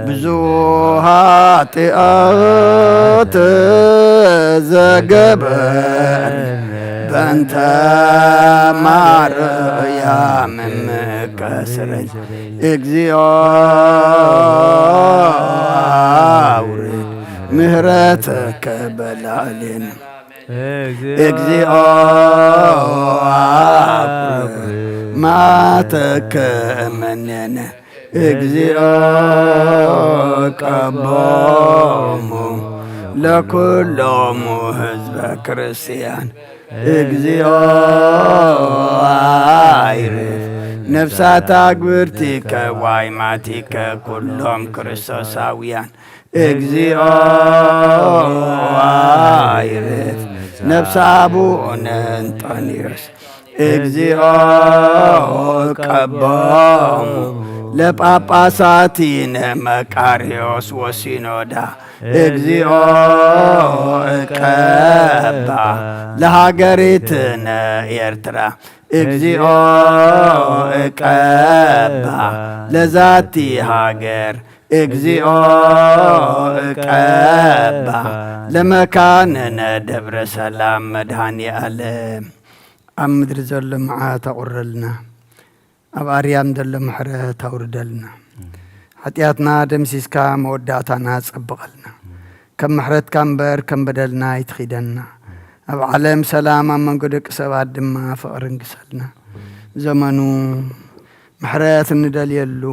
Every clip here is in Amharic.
ብዙሃት አት ዘገበን በእንተ ማርያም እምከስረኝ እግዚኦ አውርድ ምህረተከ በላዕሌነ እግዚኦ አውርድ ማተከ እመኔነ እግዚኦ ቀቦሙ ለኩሎሙ ህዝበ ክርስቲያን እግዚኦ አይርፍ ነፍሳት አግብርቲከ ዋይማቲከ ኩሎም ክርስቶሳውያን እግዚኦ አይርፍ ነፍሰ አቡነ እንጦንዮስ እግዚኦ ቀቦሙ ለጳጳሳቲነ መቃርዮስ ወሲኖዳ እግዚኦ ቀባ ለሀገሪትነ ኤርትራ እግዚኦ ቀባ ለዛቲ ሀገር እግዚኦ ቀባ ለመካንነ ደብረ ሰላም መድኃኔ ዓለም ኣብ ምድሪ ዘሎ መዓት ኣቁረልና ኣብ ኣርያም ዘሎ ምሕረት ኣውርደልና ሓጢኣትና ደምሲስካ መወዳእታና ፀብቐልና ከም ምሕረትካ እምበር ከም በደልና ይትኺደና ኣብ ዓለም ሰላም ኣብ መንጎ ደቂ ሰባት ድማ ፍቕሪ እንግሰልና ዘመኑ ምሕረት እንደልየሉ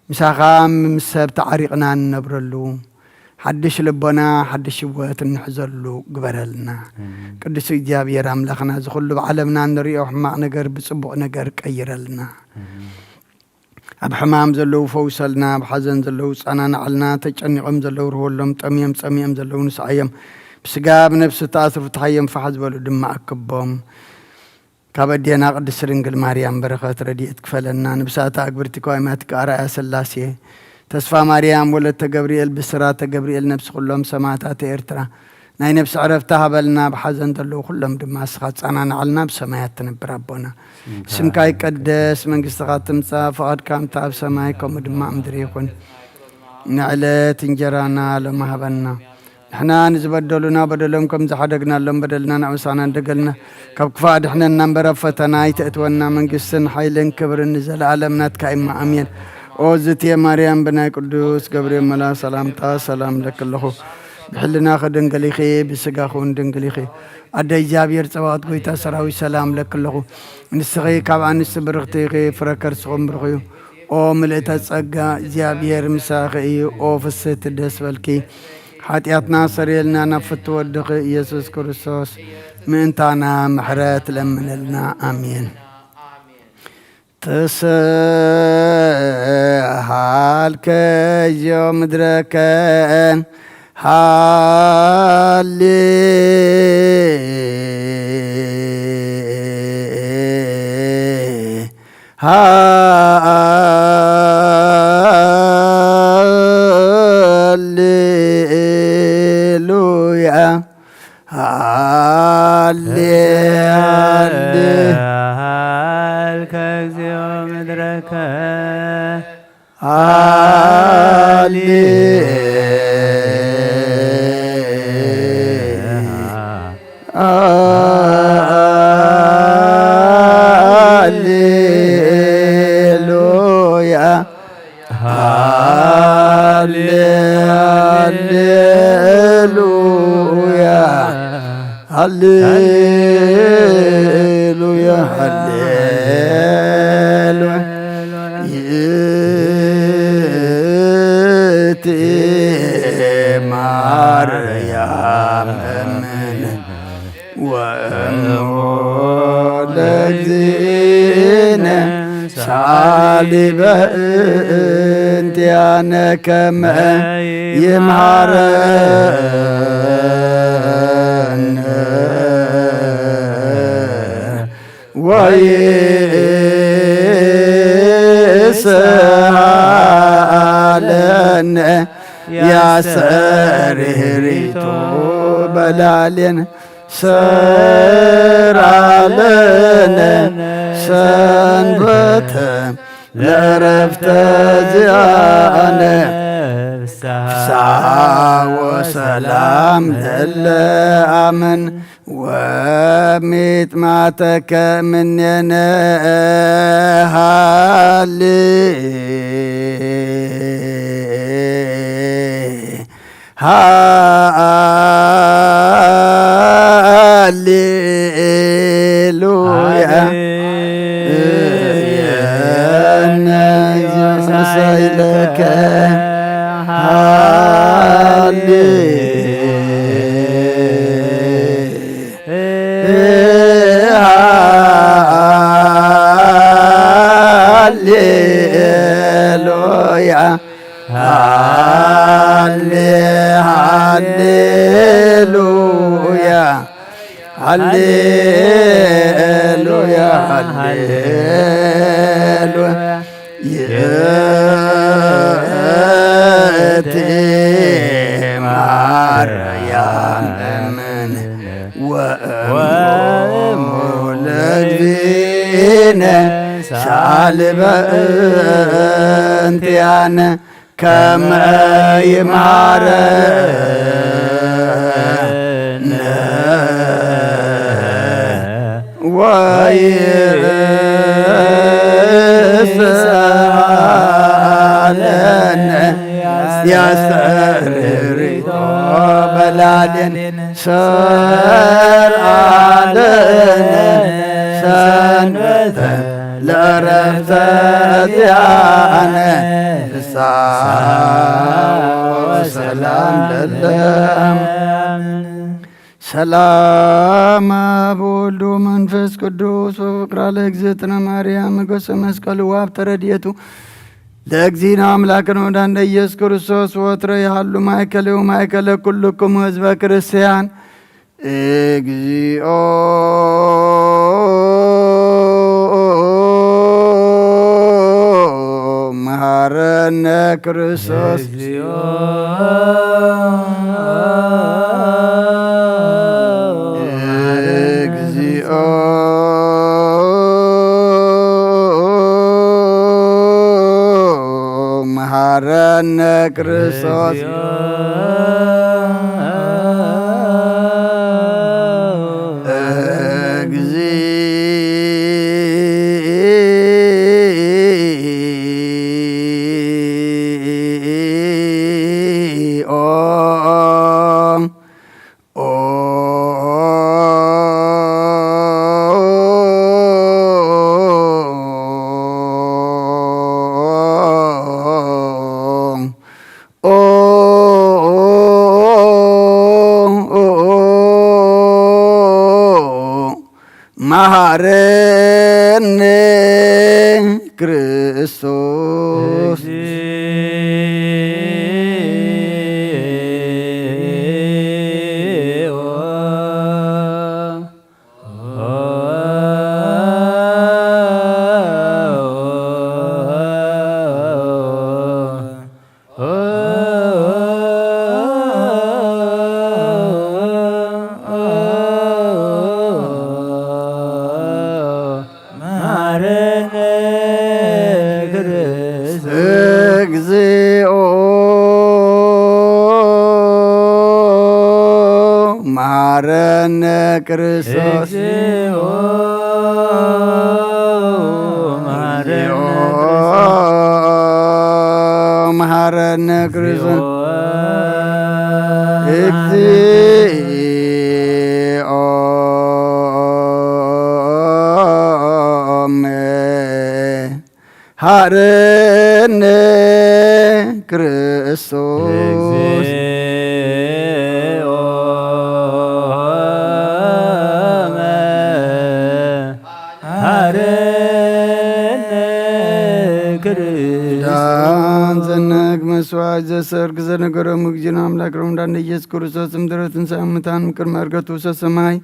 ምሳኻ ምስ ሰብ ተዓሪቕና እንነብረሉ ሓድሽ ልቦና ሓድሽ ህይወት እንሕዘሉ ግበረልና ቅዱስ እግዚአብሔር ኣምላኽና ዝኹሉ ብዓለምና እንሪኦ ሕማቕ ነገር ብፅቡቕ ነገር ቀይረልና ኣብ ሕማም ዘለው ፈውሰልና ብሓዘን ዘለው ፃናናዕልና ተጨኒቖም ዘለው ርህወሎም ጠምዮም ፀሚኦም ዘለው ንስዓዮም ብስጋ ብነፍሲ ተኣስሩ ተሓዮም ፋሕ ዝበሉ ድማ ኣክቦም ካብ ኣዴና ቅድስት ድንግል ማርያም በረኸት ረድኤት ክፈለና ንብሳታ ኣግብርቲ ከዋይማት ኣርኣያ ሥላሴ ተስፋ ማርያም ወለተ ገብርኤል ብስራተ ገብርኤል ነፍሲ ኩሎም ሰማዕታት ኤርትራ ናይ ነፍሲ ዕረፍታ ሃበልና ብሓዘን ዘለው ኩሎም ድማ እስኻ ፃናናዕልና ብሰማያት ትነብር ኣቦና ስምካ ይቀደስ መንግስትኻ ትምፃእ ፈቓድካ እምታ ኣብ ሰማይ ከምኡ ድማ ምድሪ ይኹን ንዕለት እንጀራና ሎሚ ሃበና ንሕና ንዝበደሉና በደሎም ከም ዝሓደግናሎም በደልና ንዕውሳና እንደገልና ካብ ክፋእ ድሕነና እምበር ኣብ ፈተና ይተእትወና መንግስትን ሓይልን ክብርን ንዘለኣለም ናትካ ኢማ ኣሜን ኦ ዝትየ ማርያም ብናይ ቅዱስ ገብርኤል መልኣክ ሰላምታ ሰላም ለክለኹ ብሕልናኸ ድንግል ኢኺ ብስጋኹ ድንግል ኢኺ ኣደ እግዚኣብሔር ፀባኦት ጎይታ ሰራዊት ሰላም ለክለኹ ንስኺ ካብ ኣንስቲ ብርኽቲ ኢኺ ፍረ ከርስኹም ብርኽ እዩ ኦ ምልእተ ፀጋ እግዚኣብሔር ምሳኺ እዩ ኦ ፍስሕቲ ደስ በልኪ ሓጢኣትና ሰሪየልና ናብ ፍቲ ወድኺ ኢየሱስ ክርስቶስ ምእንታና ምሕረት ለምነልና ኣሜን ተሰሃልከ እዮ ምድረከ ሃሌ ሃሌሉያ ሃሌ ሃሌሉያ ሃሌሉያ ይእቲ ማርያም እምነ ወእሞ ለእግዚእነ ሳሊ በእንቲአነ ከመ ይምሃረነ ወይስአለነ ያሰርህሪቶ በላሌነ ሰራለነ ሰንበተ ለረፍተ ዚአነ ሰላም ለለአምን ወሚጥማተከ ምኔነ ሃሌ ሃሌሉያ የነሳይለከ ሃሌሉያ ሃሌሉያ ሃሌሉያ ሃሌሉያ የእቴ ማርያም እምን ወእሙ ለእግዚእነ ሳልበእንቲአነ ከመ ይምሃረነ ወይስአለነ ያስተርሪቶ በላሌን ሰርአለነ ሰንበተ ለዕረፍተ ዚአነ ፍስሐ ወሰላም ለለም ሰላም አብ ወወልድ ወመንፈስ ቅዱስ ወፍቅራ ለእግዝእትነ ማርያም እገጸ መስቀሉ ወሀብተ ረድኤቱ ለእግዚእነ አምላክነ ወመድኃኒነ ኢየሱስ ክርስቶስ ወትረ ያሃሉ ማእከሌው ማእከለ ኩልክሙ ሕዝበ ክርስቲያን እግዚኦ መሐረነ ክርስቶስ እግዚኦ መሐረነ ክርስቶስ መሐረነ ክርስቶስ እግዚኦ መሐረነ ክርስቶስ መሐረነ ክርስቶስ እግዚኦ መሐረነ ክርስቶስ ዘነግ መስዋዕት ዘሰርክ ዘነገረ ምግጅና አምላክ ረምዳን ኢየሱስ ክርስቶስ ምድረ ትንሣኤ ሙታን ቅድመ ዕርገቱ ውስተ ሰማይ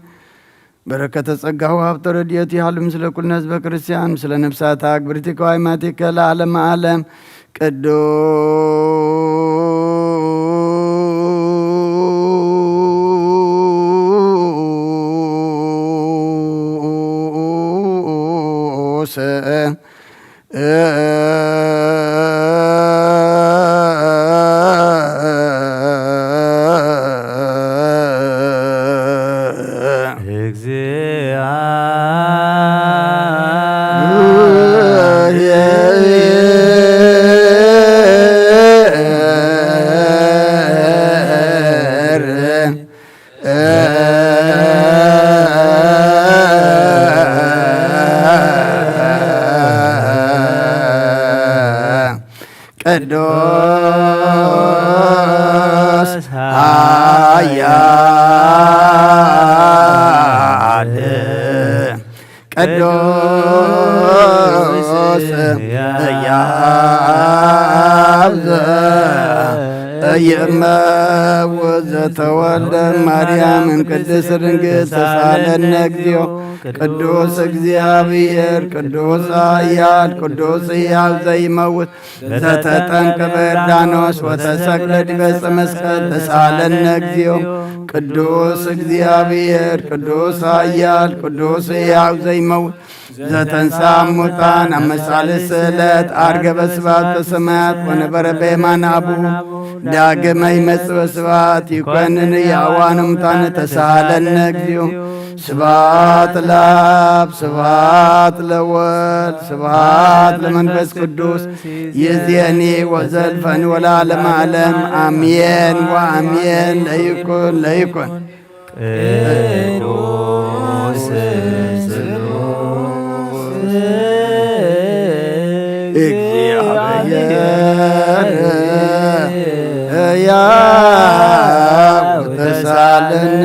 በረከተ ጸጋሁ ሀብተ ረድኤቱ ያህል ምስለ ኩልነ ሕዝበ ክርስቲያን ምስለ ነፍሳት አግብርቲከ ወአይማቲከ ለዓለመ ዓለም ቅዱስ ቅዱስ ኃያል ቅዱስ ሕያው ዘኢይመውት ዘተወልደ ማርያም እምቅድስት ድንግል ተሳለነ እግዚኦ ቅዱስ እግዚአብሔር ቅዱስ ኃያል ቅዱስ ሕያው ዘኢይመውት ዘተጠምቀ በዮርዳኖስ ወተሰቅለ ዲበ ዕፀ መስቀል ተሳለነ እግዚኦ ቅዱስ እግዚአብሔር ቅዱስ ኃያል ቅዱስ ሕያው ዘኢይመውት ዘተንሥአ እሙታን አመ ሣልስት ዕለት ዐርገ በስብሐት በሰማያት ወነበረ በየማነ አቡሁ ዳግመ ይመጽእ በስብሐት ይኰንን ሕያዋነ ሙታነ ተሳሃለነ እግዚኦ ስብሐት ለአብ ስብሐት ለወልድ ስብሐት ለመንፈስ ቅዱስ ይእዜኒ ወዘልፈኒ ወለዓለመ ዓለም አሜን ወአሜን። ለይኩን ለይኩን ቅዱስ እግዚአብሔር ሕያው ተሳለነ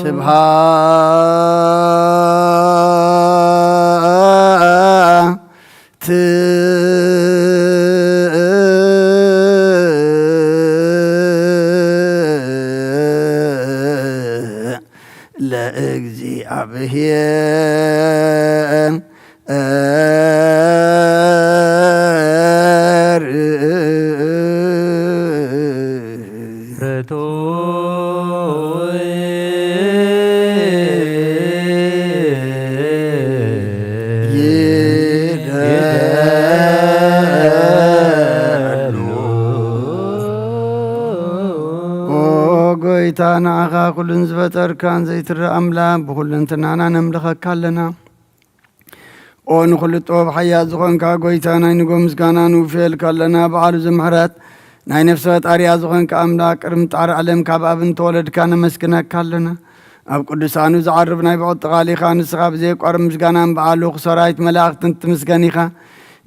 ስብሐት ለእግዚአብሔር ጎይታ ንዓኻ ኩሉን ዝፈጠርካን ዘይትረአ ኣምላክ ብኩልንትናና ነምልኸካ ኣለና። ኦ ንኹሉ ጥበብ ሓያል ዝኾንካ ጎይታ ናይ ንጎ ምስጋና ንውፍየልካ ኣለና። በዓሉ ዝምሕረት ናይ ነፍሲ ፈጣሪያ ዝኾንካ ኣምላክ ቅድሚ ጣዕሪ ዓለም ካብ ኣብ እንተወለድካ ነመስግነካ ኣለና። ኣብ ቅዱሳኑ ዝዓርብ ናይ ብቕል ጥቓሊኻ ንስኻ ብዘይቋርብ ምስጋናን በዓሉ ሰራዊት መላእኽትን ትምስገን ኢኻ።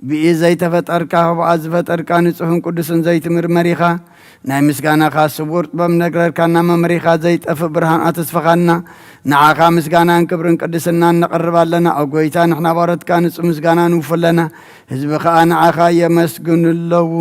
ብኢ ዘይተፈጠርካ ህቡኣ ዝፈጠርካ ንጹሕን ቅዱስን ዘይትምርመር ኢኻ። ናይ ምስጋናኻ ስቡር ጥበብ ነግረርካና መምሪኻ ዘይጠፍእ ብርሃን ኣተስፈኻና ንዓኻ ምስጋናን ክብርን ቅድስናን ነቐርብ ኣለና። ኣብ ጎይታ ንሕና ባሮትካ ንጹህ ምስጋና ንውፍ ኣለና። ህዝቢ ከዓ ንዓኻ የመስግኑ ኣለዉ።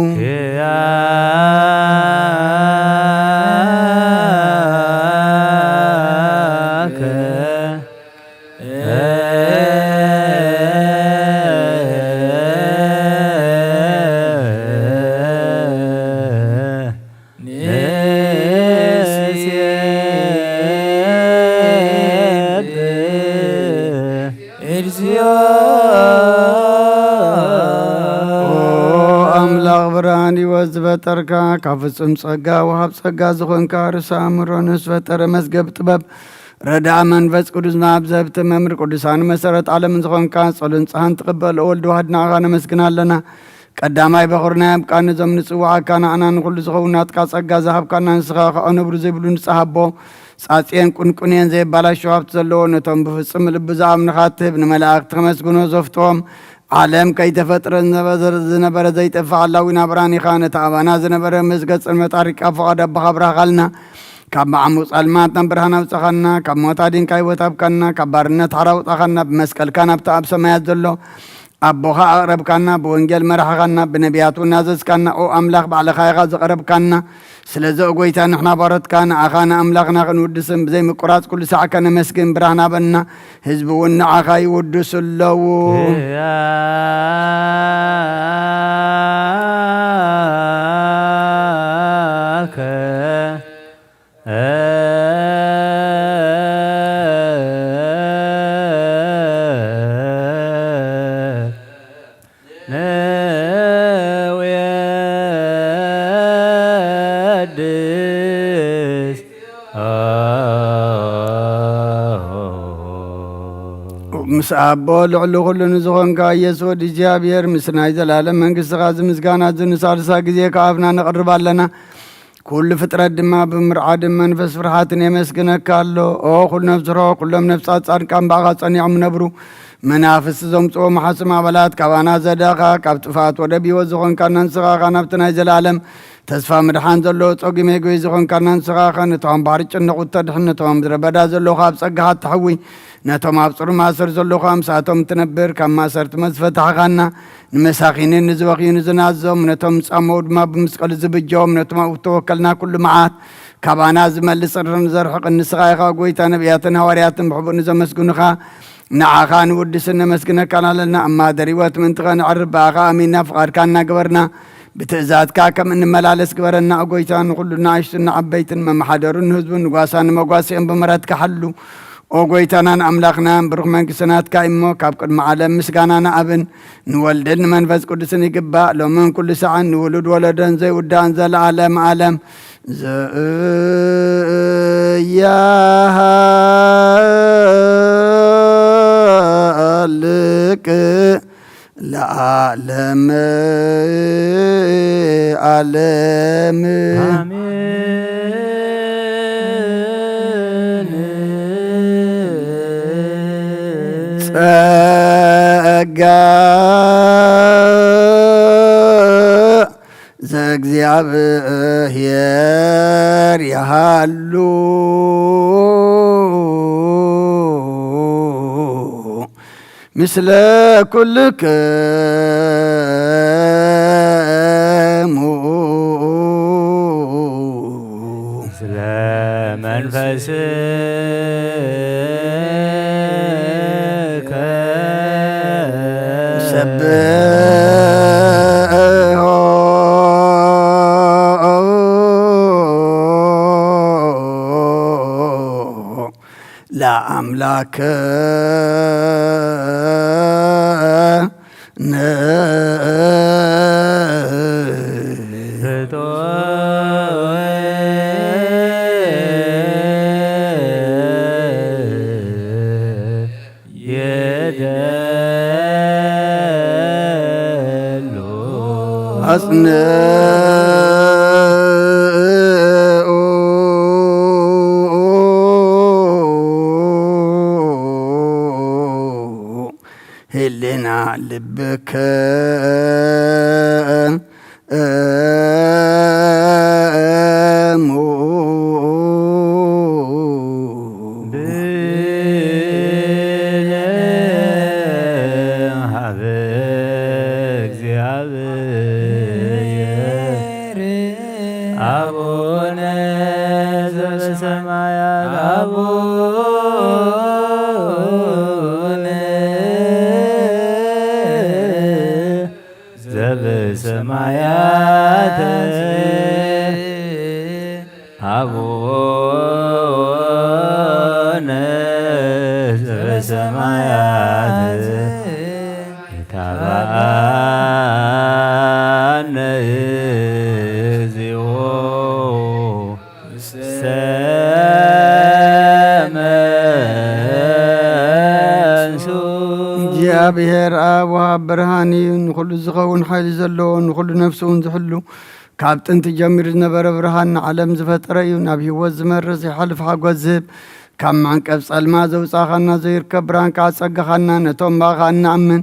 ብርሃን ሕይወት ዝፈጠርካ ካብ ፍጹም ጸጋ ወሃብ ጸጋ ዝኾንካ ርእሰ ኣእምሮ ንዝፈጠረ መዝገብ ጥበብ ረዳእ መንፈስ ቅዱስ ናብ ዘብቲ መምሪ ቅዱሳን መሰረት ዓለምን ዝኾንካ ጸሎን ጸሃን ትቕበል ወልዲ ዋህድ ንዓኻ ነመስግና ኣለና። ቀዳማይ በኹርና ያብቃኒ ዞም ንጽዋዓካ ንኣና ንኹሉ ዝኸውን ናትካ ጸጋ ዝሃብካና ንስኻ ከዓ ነብሩ ዘይብሉ ንጸሃቦ ጻጽየን ቁንቁንየን ዘይባላሸው ሃብቲ ዘለዎ ነቶም ብፍጹም ልቢ ዝኣምንኻ ትህብ ንመላእኽቲ ከመስግኖ ዘፍትዎም ዓለም ከይተፈጥረ ዝነበረ ዘይጠፍእ ዓላዊና ብርሃን ኢኻ። ነቲ ኣባና ዝነበረ መስገድ ጽልመት ኣሪቃ ፍቓድ ኣባኻ ብራኻልና ካብ ማዕሙቕ ጸልማት ናብ ብርሃን ኣውፅኻና ካብ ሞት ኣድንካ ሕይወት ሃብካና ካብ ባርነት ሓራ ኣውጣኻና ብመስቀልካ ናብቲ ኣብ ሰማያት ዘሎ ኣቦኻ ኣቕረብካና ብወንጌል መራሕኻና ብነቢያቱ እናዘዝካና ኦ ኣምላኽ ባዕልኻ ኢኻ ዘቐረብካና ስለዚ ጎይታ ንሕና ባሮትካ ንዓኻ ንኣምላኽና ክንውድስን ብዘይምቁራፅ ኩሉ ሰዓከ ነመስግን ብርሃን ኣበና ህዝቢ እውን ንዓኻ ይውድሱ ኣለዉ። ምስ ኣቦ ልዕሊ ኩሉ ንዝኾንካ ኢየሱስ ወዲ እግዚኣብሔር ምስ ናይ ዘላለም መንግሥትኻ ዝምስጋና ዝንሳልሳ ግዜ ከኣብና ነቕርብ ኣለና። ኩሉ ፍጥረት ድማ ብምርዓድን መንፈስ ፍርሓትን የመስግነካ ኣሎ። ኦ ኩሉ ነፍስሮ ኩሎም ነፍሳት ጻድቃን ባዕኻ ጸኒዖም ነብሩ منافس زمصو محسم عبلات كابانا زداقا كابتفات ودبي وزخون كانن سغاقا نبتنا العالم تسفى مدحان زلو صوغي ميقوي زخون كانن سغاقا نتوان بارج النقود تدحن نتوان بدربدا زلو خاب سقهات تحوي نتوم أبصر ماسر زلو خام ساتوم تنبر كم ماسر تمزفت حقنا نمساخينين نزوقين زنازوم نتوم سامود ما بمسقل زبجوم نتوم توكلنا كل معات كابانا زمل سرن زرحق النسغايقا قويتا نبياتنا ورياتن بحبو نزمسكونخا نعاخان ودسنا مسكنا كان لنا أما دريوات منطقة نعرب آخا أمينا فقار كاننا قبرنا بتأزاد كاكم إن ملالس قبرنا أقويتان نقولنا عشتنا عبيتن ما محادرون هزبون نقاسان مقاسين بمرات كحلو أقويتان أملاقنا برغمان كسنات كايمو كابقد معالم مسكانا أبن نولدن منفذ قدسني قباء لو من كل ساعة نولد ولدن زي ودان زي العالم عالم لك العالم عالم آمين سقا زغزيابهير يهالو مثل كل كمو مثل منفسك سبه لا أملاك هلنا لبك سمايات أبونا سمايات تابعنا زيو እግዚአብሔር አብ ወአብ ብርሃን ንኹሉ ዝኸውን ሓይሊ ዘለዎን ንኹሉ ነፍሱን ዝሕሉ ካብ ጥንቲ ጀሚሩ ዝነበረ ብርሃን ንዓለም ዝፈጠረ እዩ ናብ ህይወት ዝመርስ ይሓልፍ ሓጐስ ዝህብ ካብ ማንቀብ ጸልማ ዘውፃኻና ዘይርከብ ብርሃን ከዓ ፀጋኻና ነቶም ባኻ እናእምን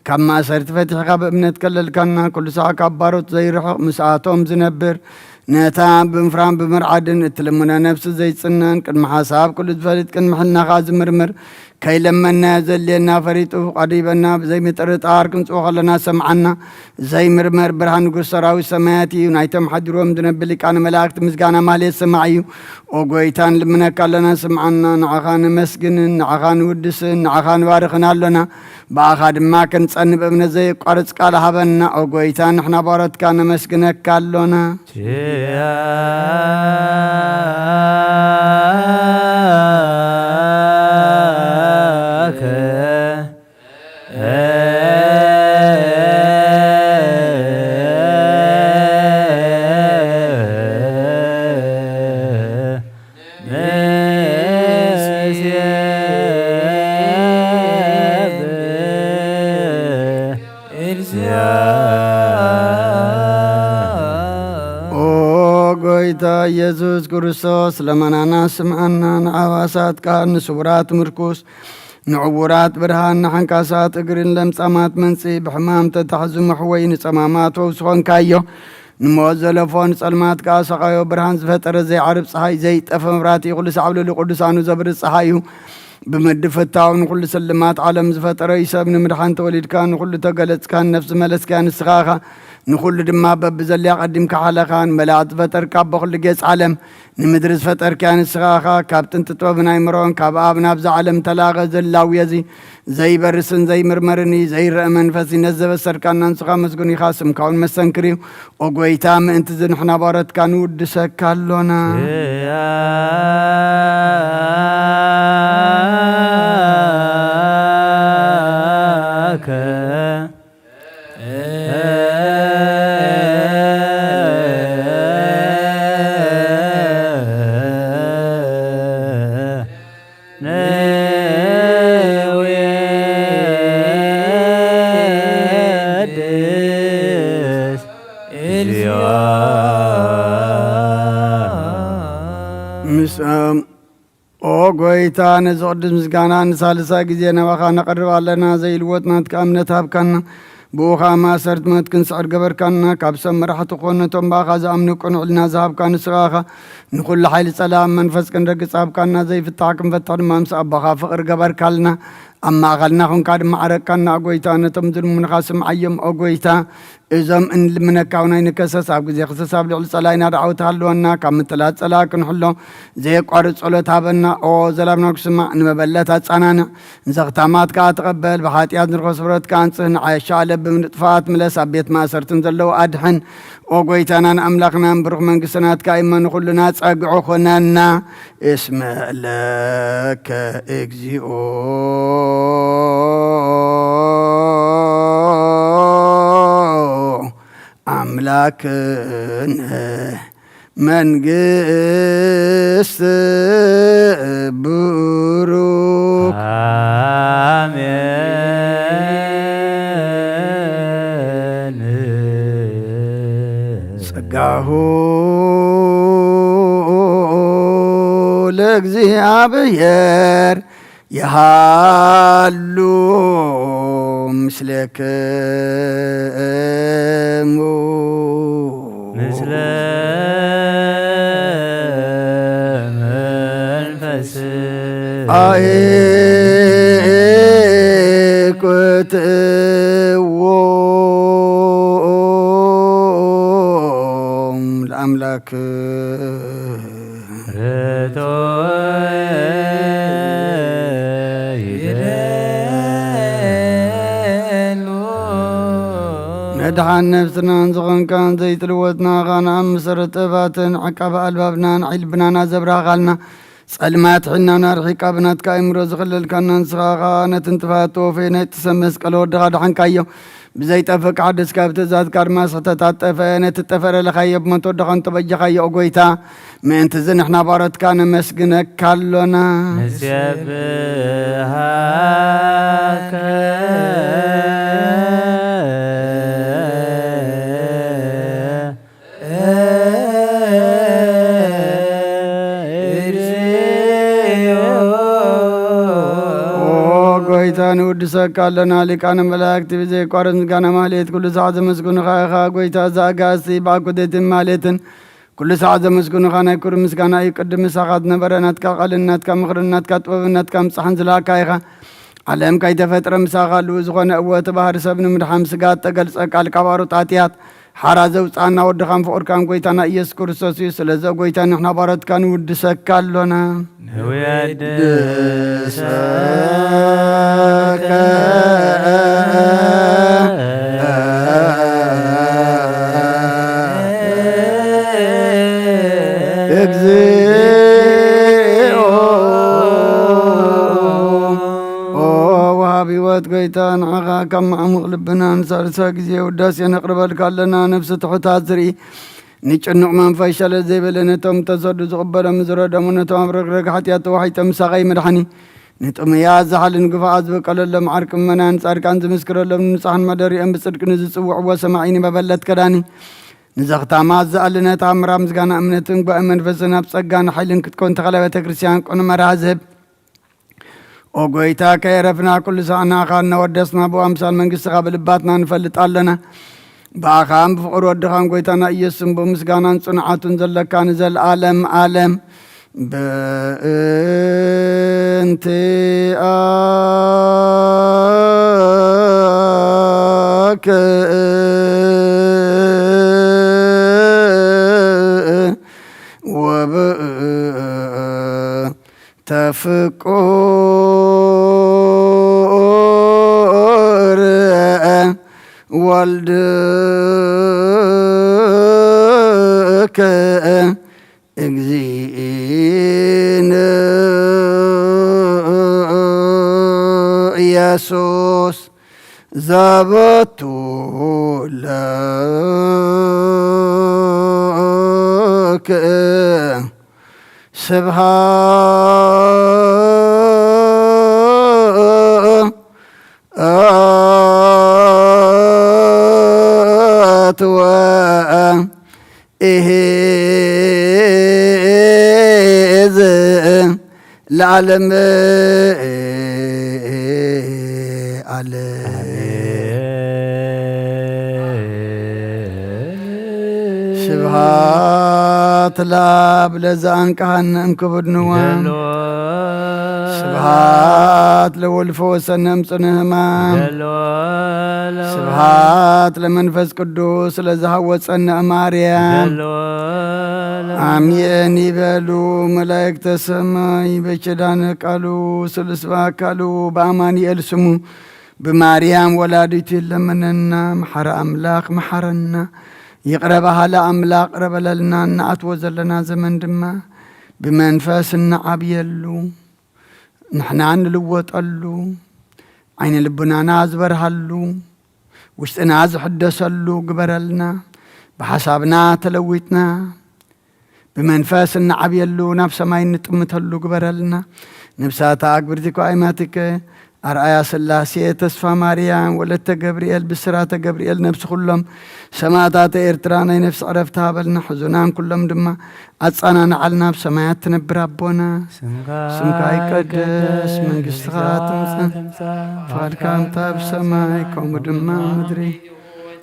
ካብ ማእሰርቲ ፈቲሕኻ ብእምነት ከለልካና ኩሉ ሰዓት ካብ ባሮት ዘይርሕቕ ምስኣቶም ዝነብር ነታ ብምፍራን ብምርዓድን እትልሙነ ነፍሲ ዘይፅነን ቅድሚ ሓሳብ ኩሉ ዝፈልጥ ቅድሚ ሕልናኻ ዝምርምር ከይለመና ዘልየና ፈሪጡ ቀዲበና ብዘይምጥርጣር ክንፅኦ ከለና ሰምዓና ዘይምርመር ብርሃን ንጉስ ሰራዊት ሰማያት እዩ ናይቶም ሓዲሮም ዝነብር ሊቃነ መላእክቲ ምስጋና ማልየት ሰማዕ እዩ ኦ ጎይታን ልምነካ ኣለና ስምዓና ንዓኻ ንመስግንን ንዓኻ ንውድስን ንዓኻ ንባርኽን ኣሎና ብኣኻ ድማ ክንፀኒ ብእምነት ዘይቋርፅ ቃል ሃበና ኦ ጎይታ ንሕና ባሮትካ ነመስግነካ ኣሎና ኢየሱስ ክርስቶስ ለመናና ስምዓና ንዓባሳት ቃል ንስውራት ምርኩስ نعورات برهان نحنكاسات اقرن لمصامات منسي بحمام تتحزم حوين صمامات وسخون كايو نموزلفون صلمات كاسقايو برهان زفتر زي عرب صحاي زي تفمراتي كل سعول لقدسانو زبر صحايو بمدفتاون كل سلمات عالم زفتر يسب نمدحان توليد كان كل تقلت كان نفس ملس كان السخاخه نخل دما ببزلي قدم كحلقان ملات فتر كاب بخل جيس عالم نمدرس فتر كان السخاخه كابتن تطوبنا يمرون كاب ابنا بز عالم تلاغه زلاو يزي زي برسن زي مرمرني زي رأمن فسي نزب السركان ننسخا مسقوني خاسم كون مسنكريو وقويتام انت زنحنا بارت كان ودسك كالونا وقويتا نزقدس مسكانا نسالسا جزينا وخا نقرب علينا زي الوطنا تكامنت هابكنا بوخا ما سرت ما تكن سعر قبر كنا كابسا مرحة قونتهم باخا زامنو قنو لنا زهاب كان سراخا نقول لحيل سلام منفس كن رقص هاب كنا زي في التحكم فتر مامس أبخا فقر قبر كالنا أما أغلناهم كاد معرك كنا أقويتا نتمزل من خاسم عيم أقويتا إذا من منكاونا نكسس أبو زي خصص أبلغ الصلاين رعوت هلونا كم تلات صلاة كنحلو زي قارد صلاة هابنا أو زلابنا كسمع نمبلت هاتسانانا زغتامات كاتقبل بحاتيات نرخص برات كانسن عايشة لب من اطفاءات ملس أبيت ما سرتن زلو أدحن وقويتانا أملاقنا برغم من قسنات كايما نخلنا تساقعو خنانا اسم لك اكزيو أملاكنا منقست بروك آمين سقاهو لእግዚአብሔር يهالو مسلكمو مثل منفس كتوم الأملاك ندحن نفسنا نزغن كان زي تلوتنا غانا مسرت باتن عقب البابنا علبنا نزبرا غالنا سلمات حنا نرحيق بنات كايم رزغلل كان نسغا نتنتفاتو فينا تسمس قلو دغدحن كايو بزي تفك عدس كابت ذات كارما ستتات فينا تتفر لخيب من تدخن تبجي خيو قويتا من تزن احنا بارت كان مسقنك كالونا نسيبهاك قويتان ودسك لنا لكان ملاكت بزي قارن كان ماليت كل ساعة مسكون خايخا قويتا زاقاسي باكو ديتن ماليتن كل ساعة مسكون خانا يكور مسكانا يقدم ساقات نبرنات كقلنات كمخرنات كطوبنات كمصحن زلا كايخا علم كي تفتر مساقال وزغون أوات بحر سبن مدحام سقات تقلس أكال كبارو تاتيات حرازو سعنا ودخان فقر كان قويتانا إيس كورسوسي سلزا قويتان نحنا بارد كان ودسك لنا دسك اكزيو وهابي وات قويتان عغا كم عمق لبنا نسار ساقزي وداسي نقرب لك لنا نفس تحتات زري نيچنو من فايشل زي بلنتم تزود زغبر مزرو دمنتم رغرغ حتيات وحي تمسغي مدحني نتم يا زحل نقفاز بقلل معرك منان صاركان زمسكر لم نصحن مدري ام بصدق نزصوع وسمعيني ببلت كداني نزغتا ما زالنا تامر امزغانا امنتن بامن فسنا بصغان حيلن كتكون تخلبه كريستيان قن مرازب وقويتا كيرفنا كل سانا خالنا ودسنا بوامسال منقص قبلباتنا نفلت علنا باخام بفقر ودخان قويتانا إيسم بمسقانا صنعات زلكا نزل عالم بنت آك تفكر والدك اجزين يسوس زبط لك سبحات وإهز العالم سبحات لاب لزان كهنم كبدنوان سبحات لولفوس نمصنهما سبحات لمنفس قدوس لزهوت صنع ماريام آمين يبلو ملائكة السماء بشدان قالوا سلسوا قالوا بأماني السمو بماريام ولادتي لمننا محر أملاك محرنا يقربها لأملاك قرب لنا نعت وزلنا زمن دما بمنفس النعب يلو نحن عن لوت قلو عين لبنا نازبر هلو وشتنا عز حدسلو قبرلنا بحسابنا تلويتنا بمنفس النعب يلو نفس ما ينتمتلو قبرلنا نفساتا أكبرتك وعيماتك أرأيا سلاسية تسفى ماريام ولدت جبريل بسرات جبريل نفس كلهم سماتات إرترانا نفس عرفتها بلنا حزنان كلهم دما أتصانا نعلنا بسمايات تنبر ربنا سمكا يقدس من قصتها تمسا فالكام تاب سمايكم دما مدري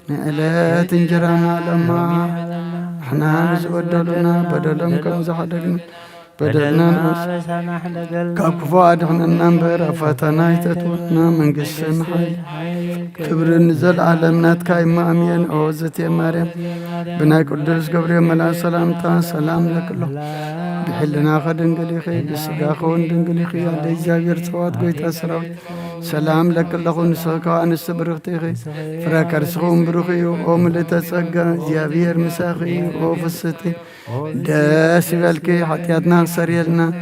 نقلت انجرانا لما احنا نزبدلنا بدلهم كم زحدقنا بدلنا كفوا أدخلنا النمبر فتنا يتتونا من قسم حي كبر نزل عالمنا كايما أمين أوزت يا مريم بنا قدس قبري ملا سلامتا سلام لك الله بحلنا خدن قليخي بسقاخون دن قليخي علي زاوير صوات قويتا سراوي سلام لك الله نسخا أنس برختيخي فراكر سخون بروخي أوم لتسقى زاوير مساخي أوفستي داس بالكي حتياتنا سريلنا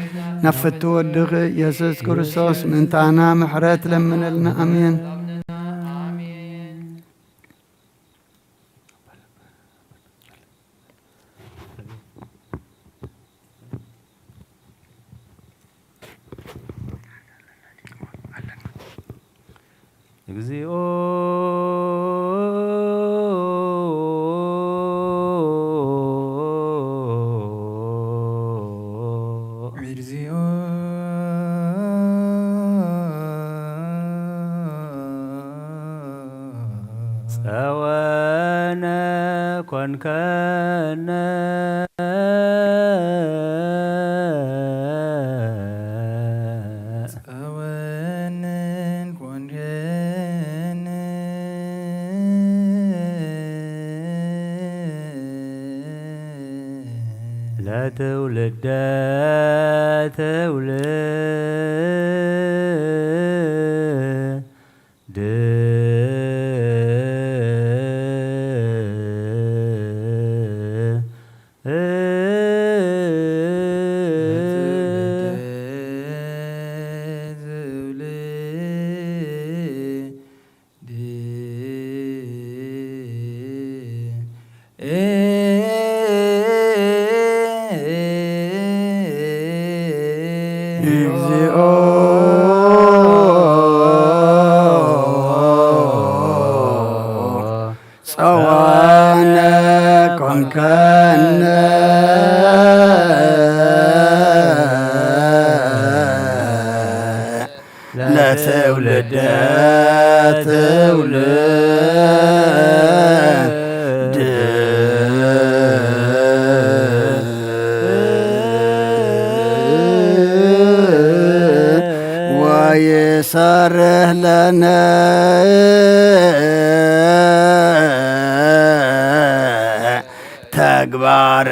نفتو ودغي يسوس كرسوس من تانا محرات لمن لنا أمين سوانا كن كان لا تولد سوانا كن كان ትውልደ ትውልድ ወይሰርህ ለነ ተግባረ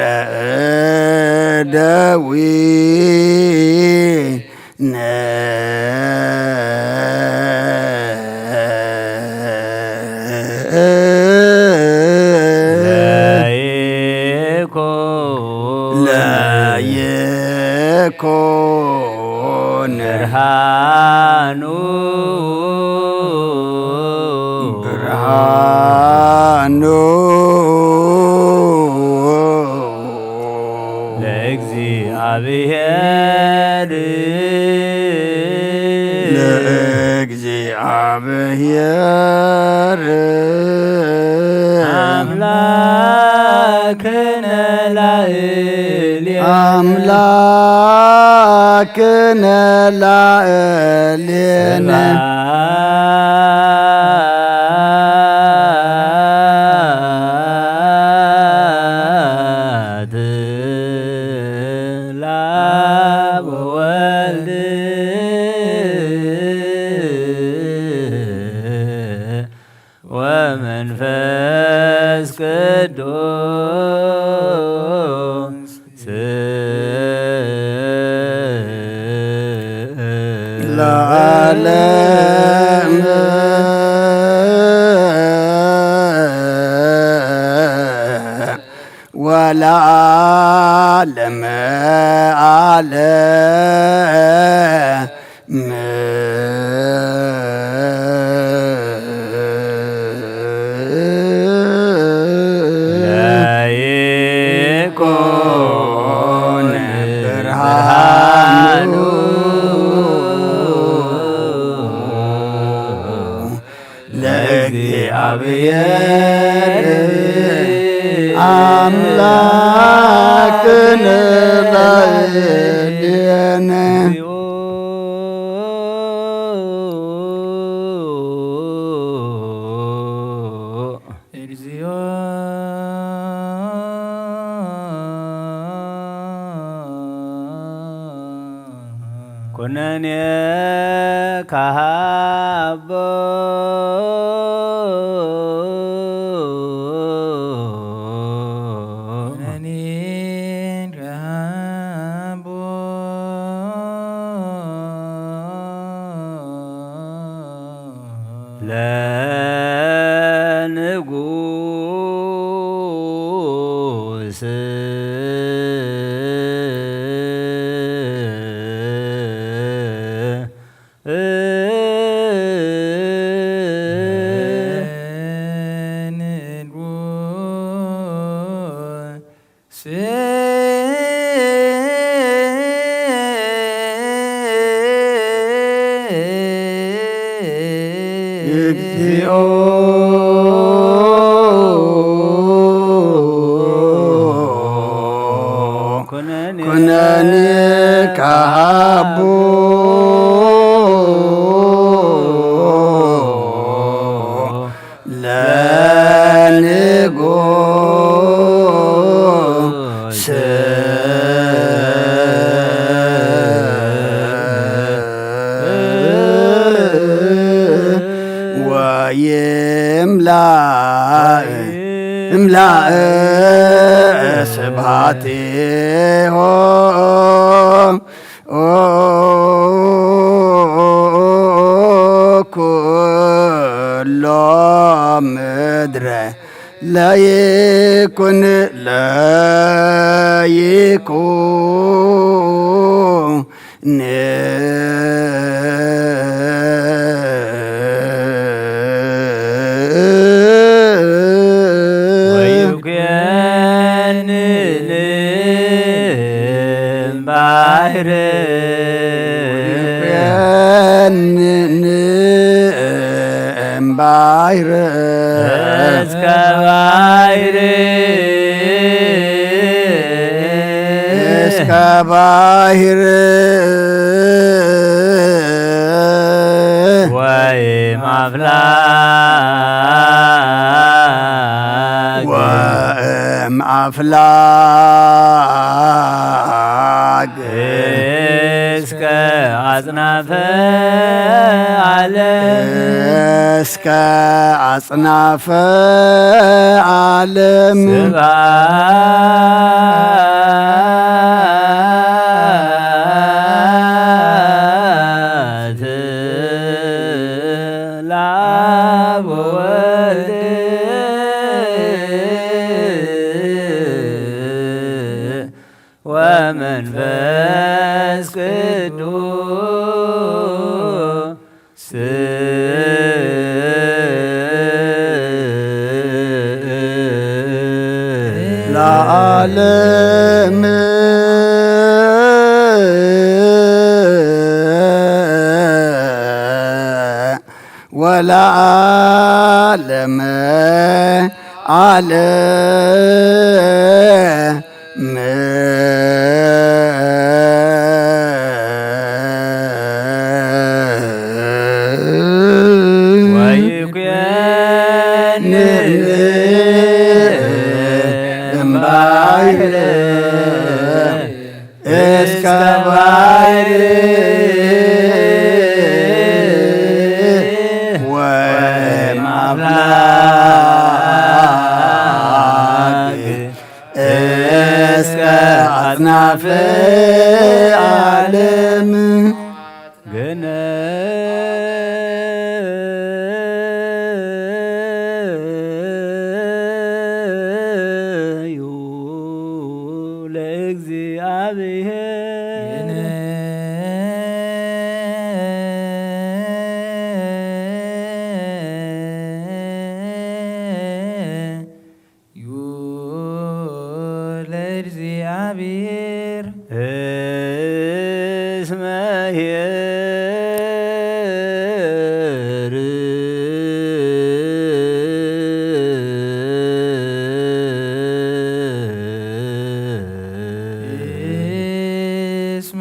እደዊነ ለይኩን ብርሃኑ ለእግዚአብሔር አምላክነ ላዕሌነ ለአብ ወወልድ ወመንፈስ ቅዱስ ለዓለም ወለዓለመ ዓለም ለይኩን ብርሃኑ ለእግዚአብሔር አምላክነ ላዕሌነ እግዚኦ ኩነኔ ካሃቦ ለንጉሥ እግዚኦ ኩነኔ ካሃቦ ለንጉሥ እምላእ ስብሐቲሆ ኩሎ ምድረ ለይኩን እምባሕረ እስከ ባሕር እስከ ባሕር ወይምአፍላግ ወእምአፍላግ እስከ አጽናፈ ዓለም እስከ አጽናፈ ዓለም ስብሐት ለአብ ወወልድ ወመንፈስ ቅዱስ ለዓለም ወለዓለመ ዓለም ወይኩየን እምባሕር እስከ ባሕር ወእምአፍላግ እስከ አጽናፈ ዓለም ገነዩ ለእግዚአብሔር ለእግዚአብሔር እስመ ኄር እስመ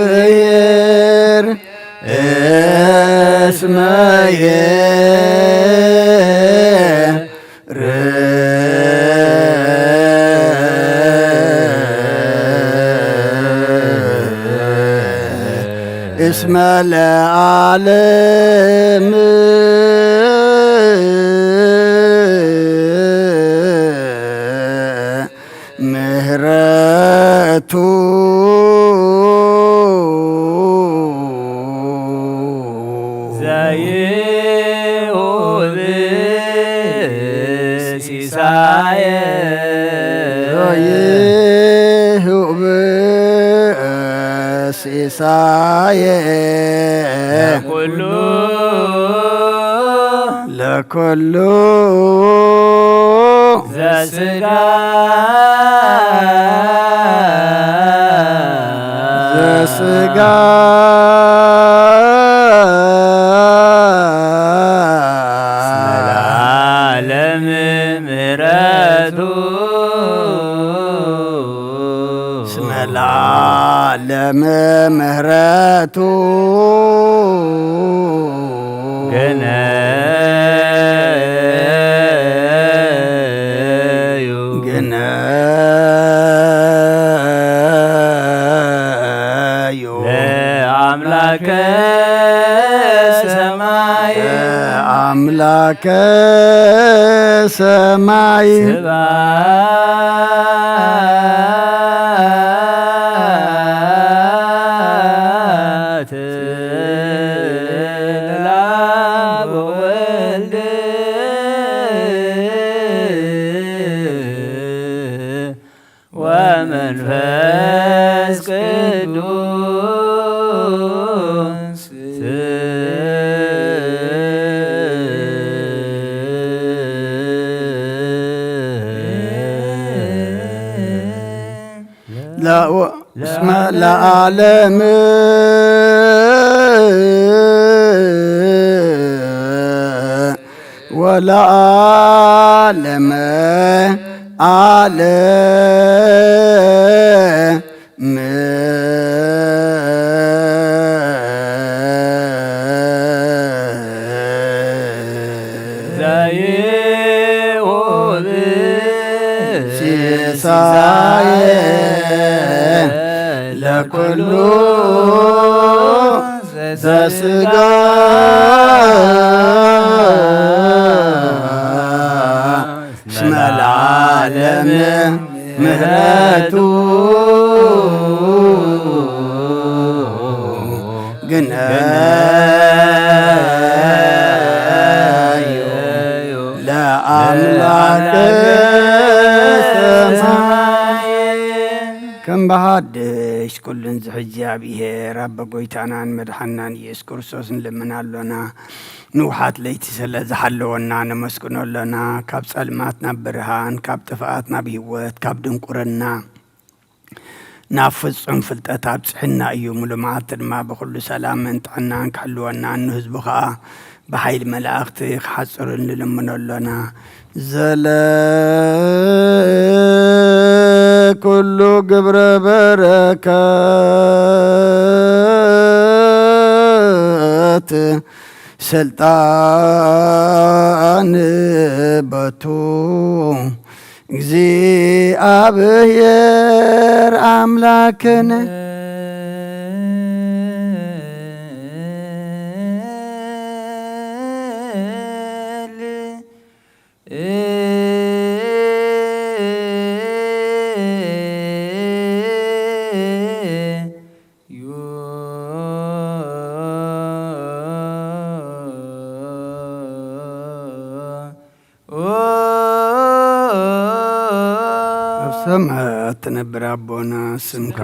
ለእግዚአብሔር እስመ ኄር እስመ ለዓለም ምህረቱ ዘይሁብ ሲሳየ ዘይሁብ ሲሳየ ኩሉ ለኩሉ ዘሥጋ ዘሥጋ ለዓለም ምሕረቱ እስመ ለዓለም ምሕረቱ ገነዩ ግነዩ ለአምላከ ሰማይ አምላከ ሰማይ ስብሐት ለአብ ወወልድ ወመንፈስ ቅዱስ ዘለዓለም ወለዓለመ ዓለም ዘይሁብ ሲሳየ ለኩሉ ዘሥጋ እስመ ለዓለም ምሕረቱ ግነዩ ለአምላክ ሰማይ ከም በሃድሽ ኩሉን ዝሕጂ እግዚአብሔር አበ ጎይታናን መድሓናን ኢየሱስ ክርስቶስ ንልምናሎና ንውሓት ለይቲ ስለ ዝሓለወና ነመስግኖሎና ካብ ጸልማት ናብ ብርሃን ካብ ጥፍኣት ናብ ህይወት ካብ ድንቁርና ናብ ፍጹም ፍልጠት ኣብፅሕና እዩ ሙሉእ መዓልቲ ድማ ብኩሉ ሰላምን ጥዕናን ክሕልወና ንህዝቡ ከዓ ብሓይሊ መላእኽቲ ክሓፅሩ ንልምነሎና ኩሉ ግብረ በረከት ስልጣን በቱ እግዚአብሔር አምላክን ሰማያት ትነብር አቦና ስምከ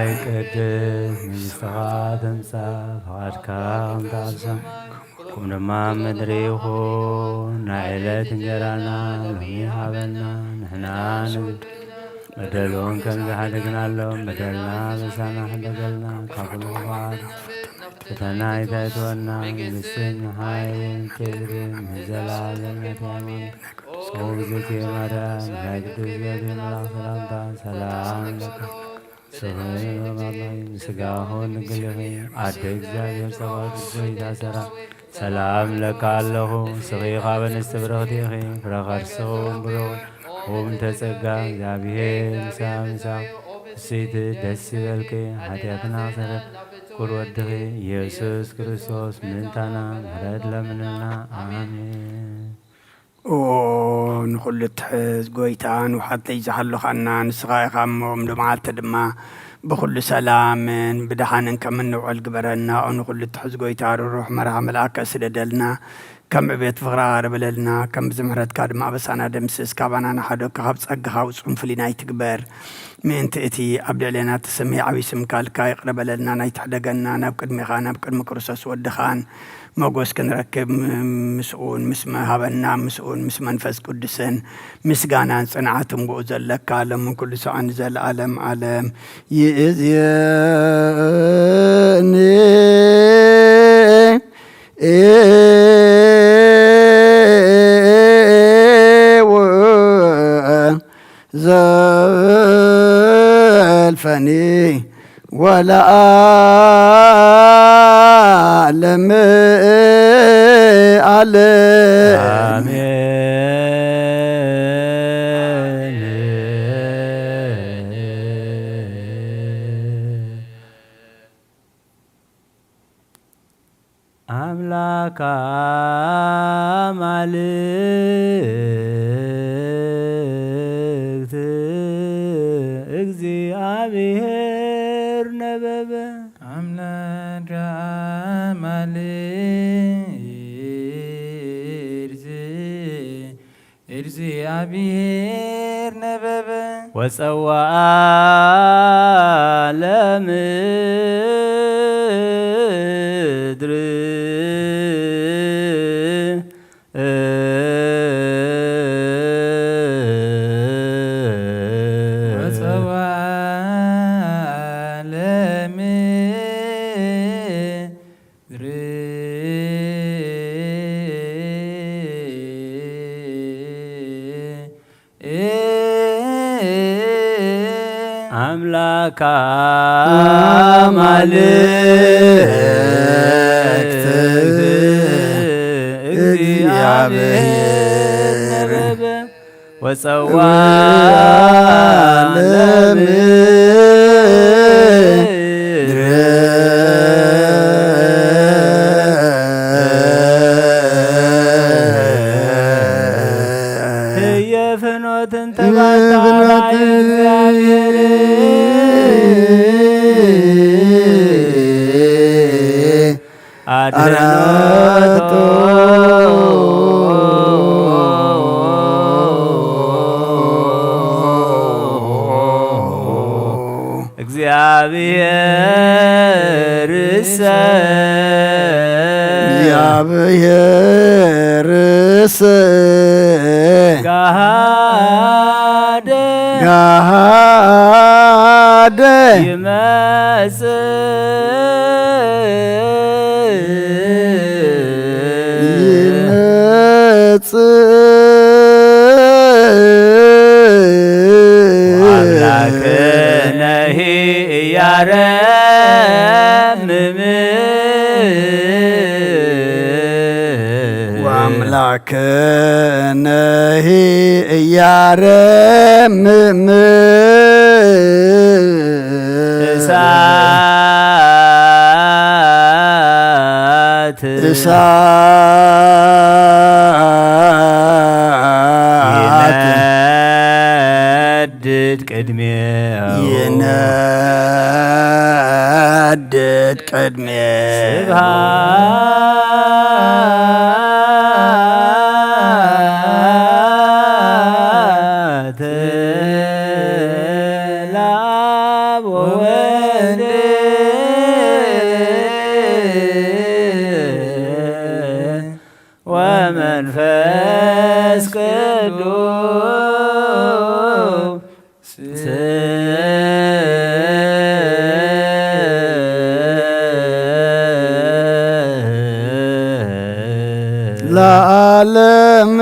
ይቀደስ መንግሥትከ ትምጻእ ፈቃድከ ከመ በሰማይ ከመ ድማ ምድሪ ይኹን ናይ ዕለት እንጀራና ሎሚ ሃበና ንሕና በደሉን ከም ዝሓደግናሎም በደልና በሳና ሓደገልና ካብ ኩሉ ፈተና ኣይታይትወና መንግሥትን ሓይልን ክብርን ንዘላለሙ ኣሜን። ጾም ጊዜ ማርያም ናይ ቅዱስ ገብርኤል መልአክ ሰላምታ ሰላም ለከ ስጋሆን ንግልኺ ኣደ እግዚአብሔር ጸባኦት ዘይታሰራ ሰላም ለካ ኣለኹ ስኺ ካብ ኣንስቲ ብርኽቲ ኢኺ ፍረ ከርስኹም ብሩኽ ኩም ተጸጋ እግዚአብሔር ምሳቅ እሰይቲ ደስ ይበልኪ ኃጢአትና ሰረት ኩር ወድኺ ኢየሱስ ክርስቶስ ምንታና ምሕረት ለምንና አሜን። ንኹሉ ትሕዝ ጎይታን ውሓተይ ዝሓለኻና ንስኻ ኢኻ እሞም ልመዓልቲ ድማ ብኩሉ ሰላምን ብድሓንን ከም እንውዕል ግበረና። ንኹሉ ትሕዝ ጎይታ ርሩሕ መርሃ መልአከ ስለደልና ከም ዕቤት ፍቕራ ርብለልና ከም ብዝምሕረትካ ድማ በሳና ደምስስ ካባና ናሓደካ ካብ ጸጋኻ ውፁም ፍሊናይ ትግበር ምእንቲ እቲ ኣብ ልዕልና ተሰሚዕ ዓብይ ስምካ ልካ ይቕረበለልና ናይ ትሕደገና ናብ ቅድሚኻ ናብ ቅድሚ ክርስቶስ ወድኻን መጎስ ክንረክብ ምስኡን ምስ መሃበና ምስኡን ምስ መንፈስ ቅዱስን ምስጋናን ጽንዓትን ብኡ ዘለካ ለምን ኩሉ ሰዓን ዘለዓለም ዓለም ይእዝየኒ ዘልፈኒ ወለዓለም ዓለም አምላከ አማልክት እግዚአብሔር ነበበ አምላከ አማልክት እግዚአብሔር ነበበ ወጸዋዓ ለምድር አምላከ አማልክት እግዚአብሔር ነበ ወፀዋ ለምድር የፍኖትን ተባታ እግዚአብሔር አድረኖቶ እግዚአብሔርሰ ጋሃደ አምላክነሂ እያረምም ወአምላክነሂ እያረምም እሳት ይነድድ ቅድሜ ስብሐት ለአብ ወወልድ ወመንፈስ ቅዱስ ለዓለም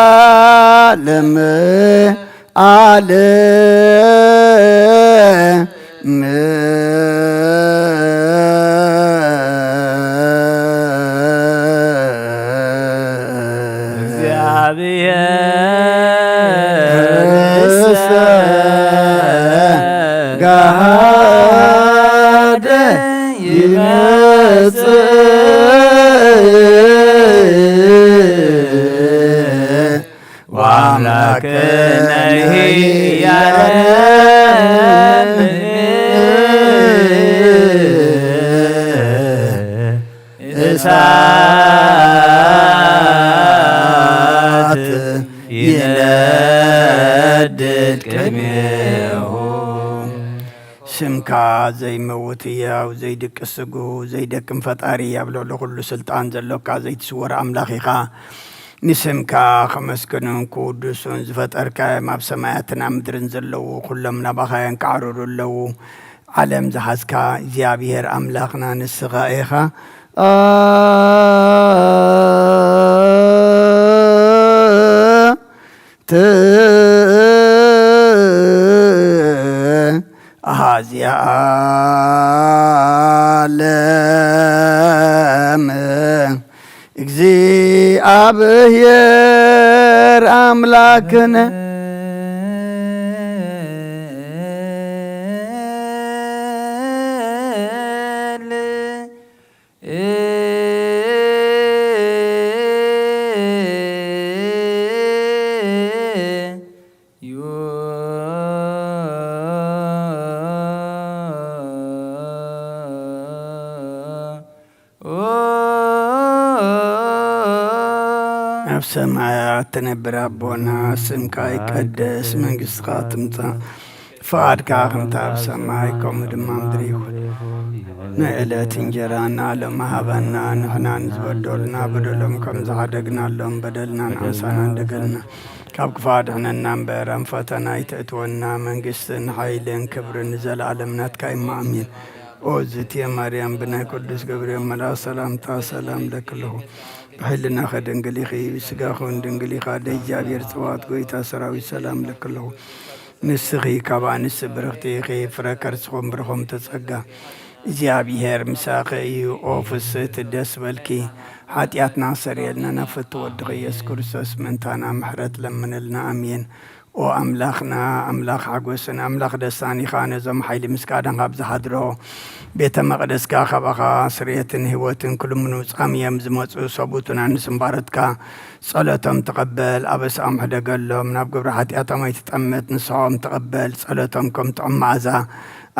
ወለዓለም ዓለም እግዚአብሔርሰ ጋሃደ ይመጽእ ወአምላክነሂ ያረምም እሳት ይነድድ ቅድሜሁ ስምካ ዘይመውት ሕያው ዘይድቅስ ስጉ ዘይደክም ፈጣሪ ያብለው ለኩሉ ስልጣን ዘሎካ ዘይትስወር አምላኽ ኢኻ ንስምካ ከመስግኑን ቅዱሱን ዝፈጠርካ ኣብ ሰማያትን ኣብ ምድርን ዘለዉ ኩሎም ናባኻ የንቃዕርሩ ኣለዉ ዓለም ዝሓዝካ እግዚኣብሔር ኣምላኽና ንስኻ ኢኻ أهازي عالم እግዚአብሔር አምላክነ ኣብ ሰማያት ትነብር ኣቦና ስምካ ይቀደስ መንግስትካ ትምጻእ فقدك أنت بسماي كم دمام دريخ نقلت انجرانا لما هبنا نحنا نزبدلنا بدلهم كم زعدقنا لهم بدلنا نعسانا ندقلنا كاب كفاد احنا ننبرم فتنا يتأتونا من قسن حيلين كبر نزل عالمنا تكايم امين اوزت يا مريم بنا قدس جبريل ملا سلام تا سلام لك له بحلنا خدنقلي خي بسقاخون دنقلي خادي جابير سوات قويتا سراوي سلام لك له نسخي كابان السبرختي خي فركرسخم برخم تسقا እግዚአብሔር مساقي اوفس تدس بلكي حاتيات ناصر يلنا نفت ودغ ኢየሱስ ክርስቶስ منتانا محرت لمن لنا امين او املاخ عقوسنا املاخ دساني خانه زم حيل مسكادن غبز حدرو ቤተ መቅደስ ካኸባኻ ስርየትን ህይወትን ኩሉ ምኑጽ አምየም ዝመጹ ሰቡትን አንስምባረትካ ጸሎቶም ተቀበል አበሳም ህደገሎም ናብ ግብረ ኃጢአቶም አይተጠመት ንስሖም ተቀበል ጸሎቶም ከም ተማዛ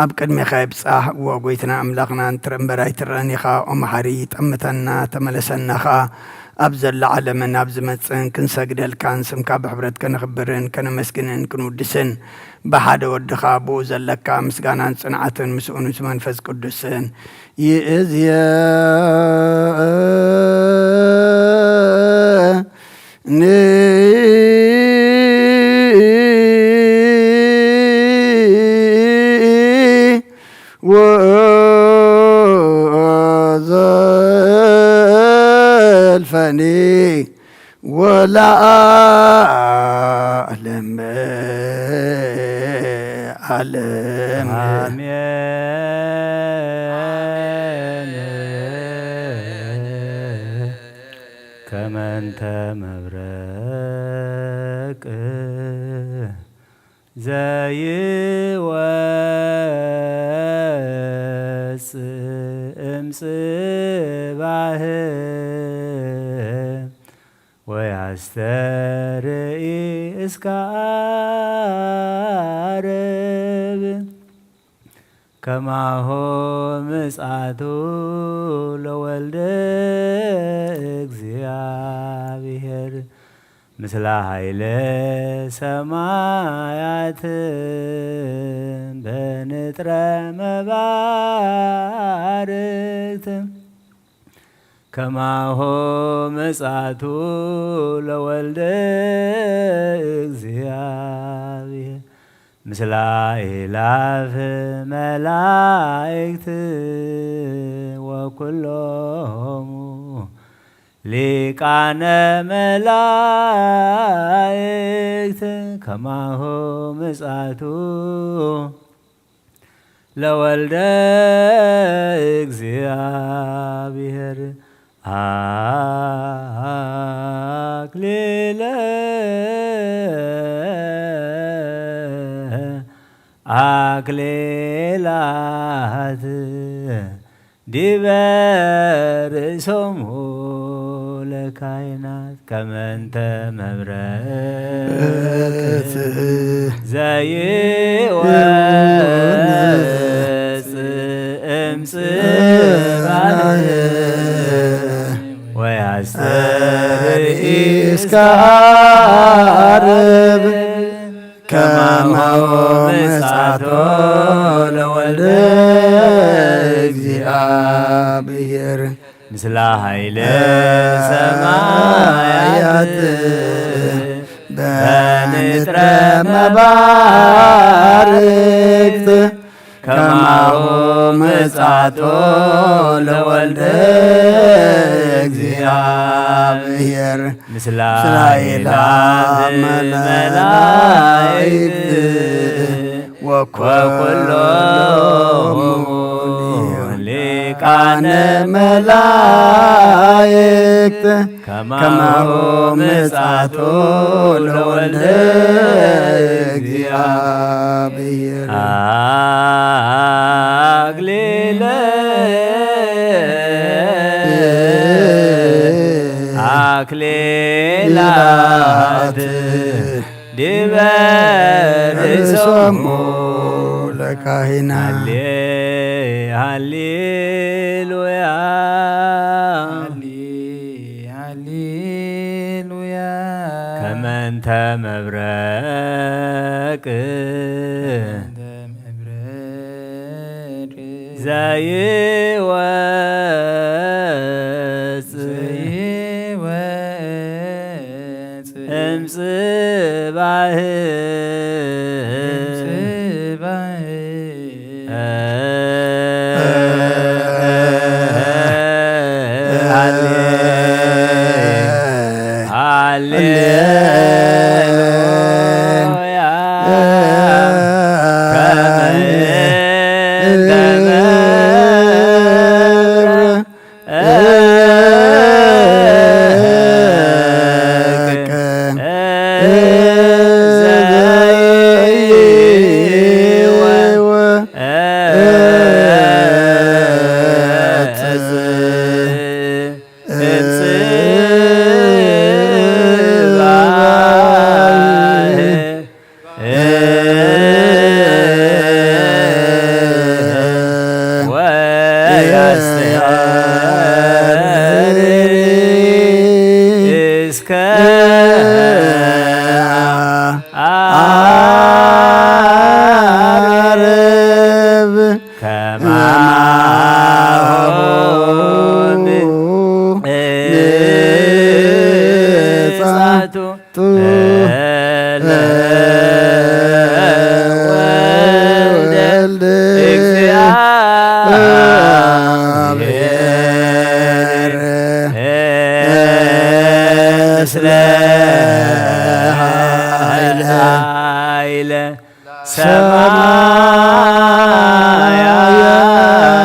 ኣብ ቅድሚኻ ይብጻሕ ወጎይትና አምላኽና እንትረምበራይ ትረኒኻ ኦመሐሪ ጠምተና ተመለሰናኻ ኣብ ዘላ ዓለምን ኣብ ዝመጽን ክንሰግደልካን ስምካ ብሕብረት ከነኽብርን ከነመስግንን ክንውድስን بحد ودخا بو زلكا مسغانان صنعتن مسؤنس منفس قدسن يئذيا ني وزلفني ولا أعلم عالم آمين كمن تمبرك زي وس امصباح ويسترئي اسكارب كما هو مسعدو لولد እግዚአብሔር ምስለ ኃይለ ሰማያት በንጥረ መባርክት ከማሆ መጻቱ ለወልደ እግዚአብሔር ምስለ አእላፍ መላእክት ወኩሎሙ ሊቃነ መላእክት ከማሆ መጻቱ ለወልደ እግዚአብሔር አክሊለ አክሊላት ዲበ ርእሶሙ ለካህናት ከመንተ መብረቅ ዘይወፅ እምጽባሕ ወያስተርኢ እስከ ዓርብ ከማሁ ምጽአቶ ለወልደ እግዚአብሔር ምስለ ኃይለ ሰማያት በንጥረ መባርክት ከማሁ ምጽአቶ ለወልደ እግዚአብሔር ምስለ አእላፍ መላእክት ወኩሎሙ ሊቃነ መላእክት ከማሁ ምጽአቶ ለወልደ እግዚአብሔር አክሊለ አክሊላት ዲበ ርእሶሙ ለካህናት ሃሌሉያ ሃሌሉያ ከመ መንተ መብረቅ ዘይወፅ እምጽባህ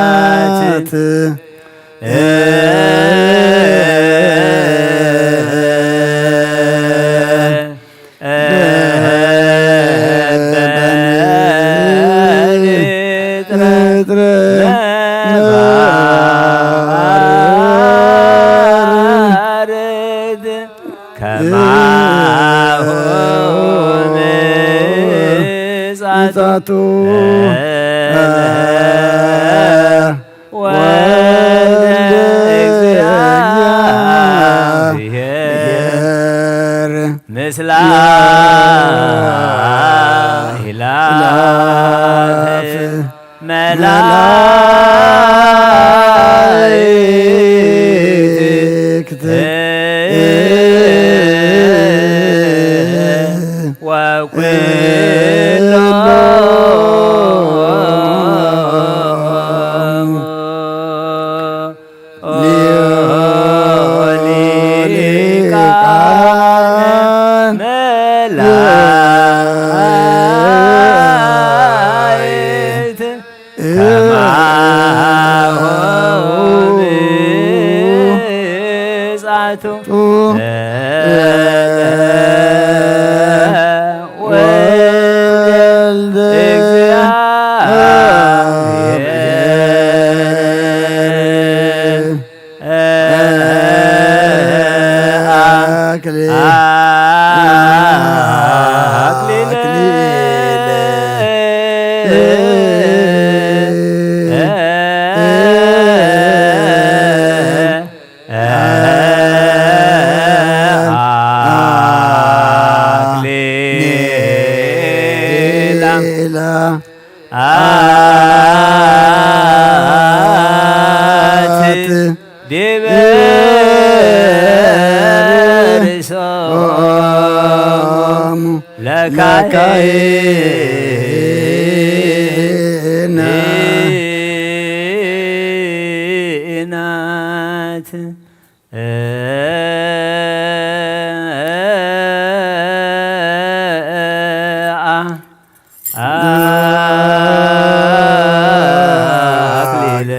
ሰማያት ዛቱ ወልደ እግዚአብሔር ምስለ አእላፍ መላእክት ወልደ እግዚአብሔር ዲበ ርእሶሙ ለካህናት አክሊለ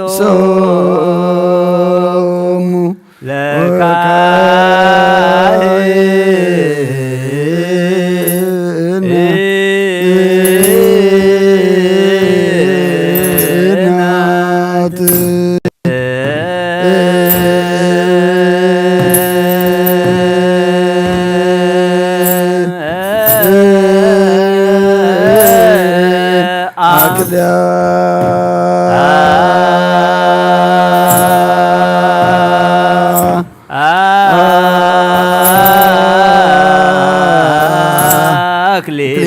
ሶሙ ለካህናት አክሊለ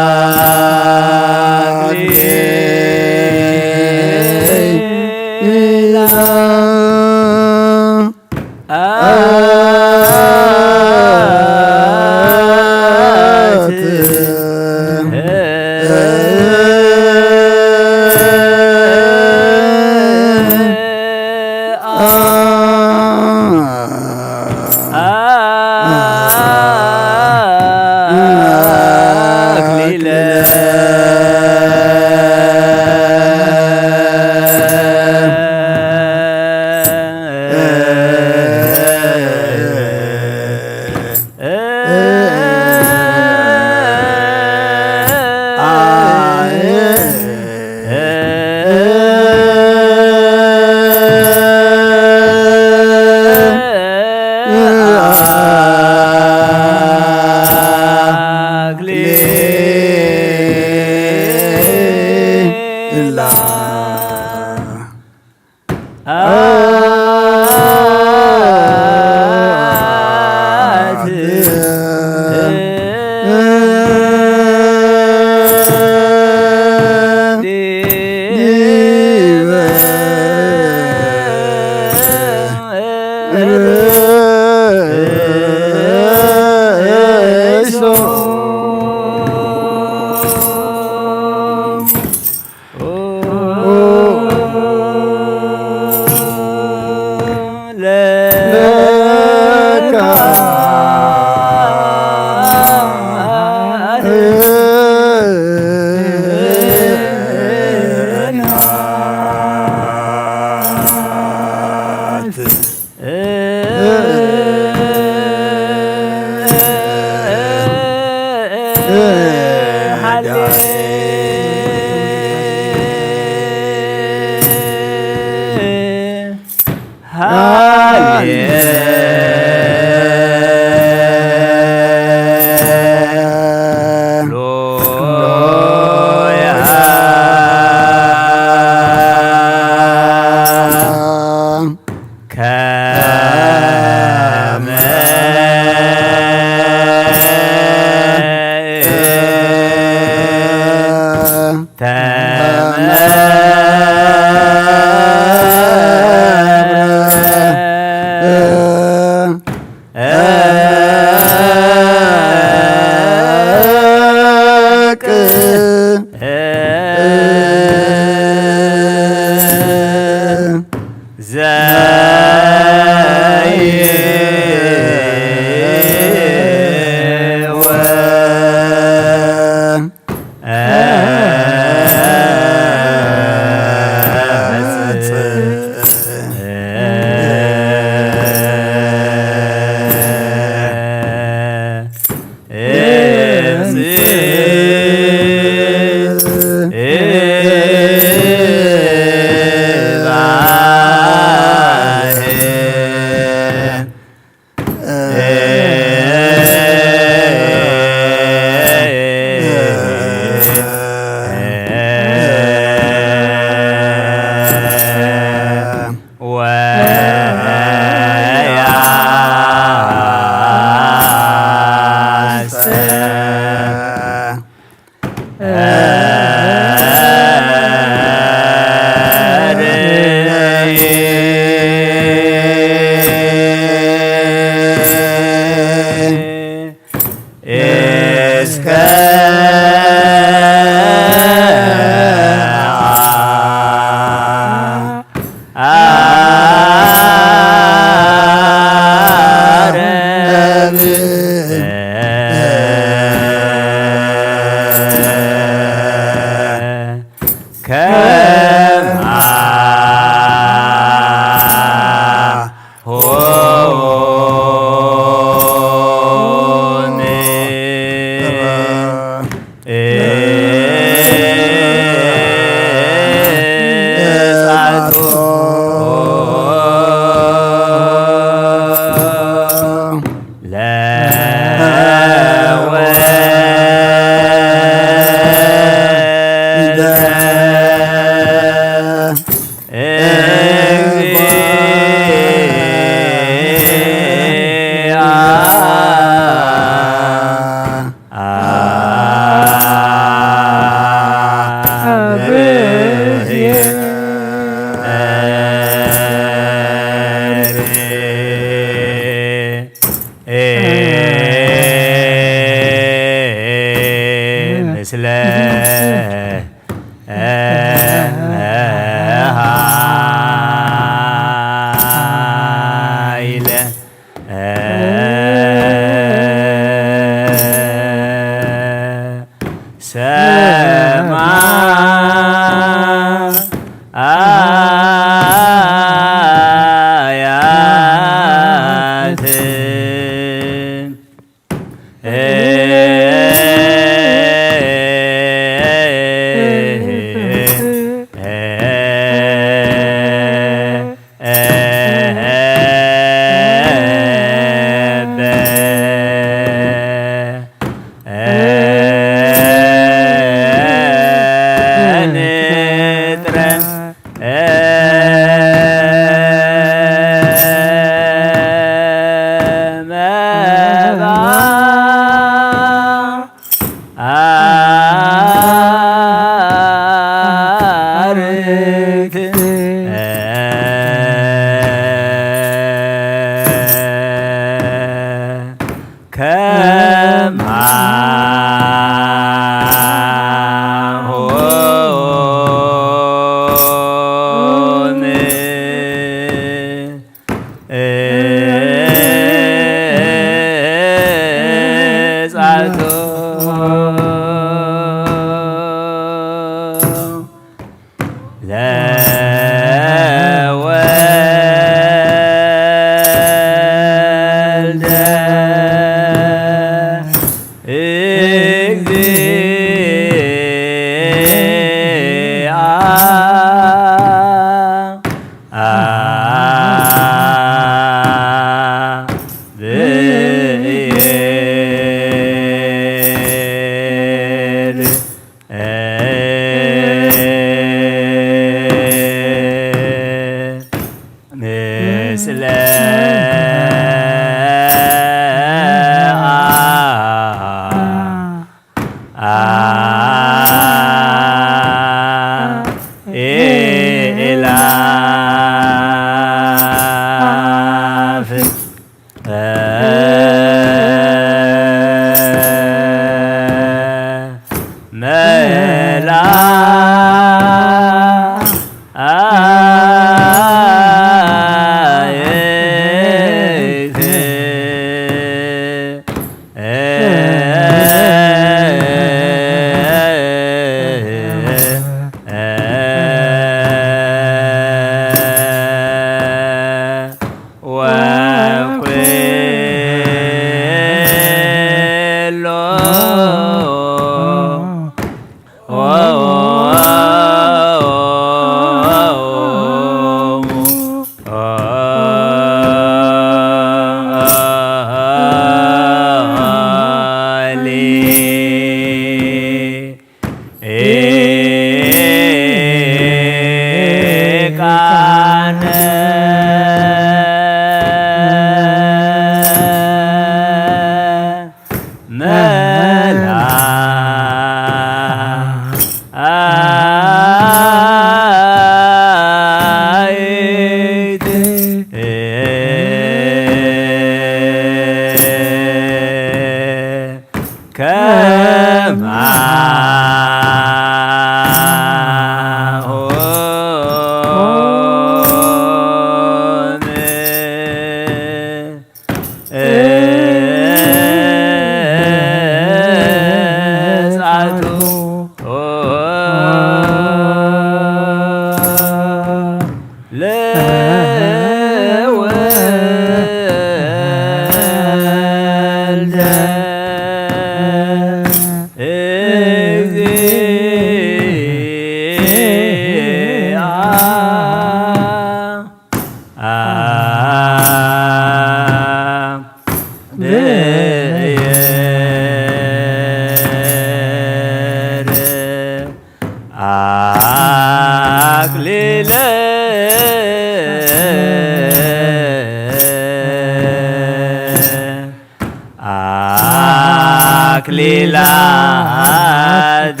አክሊላት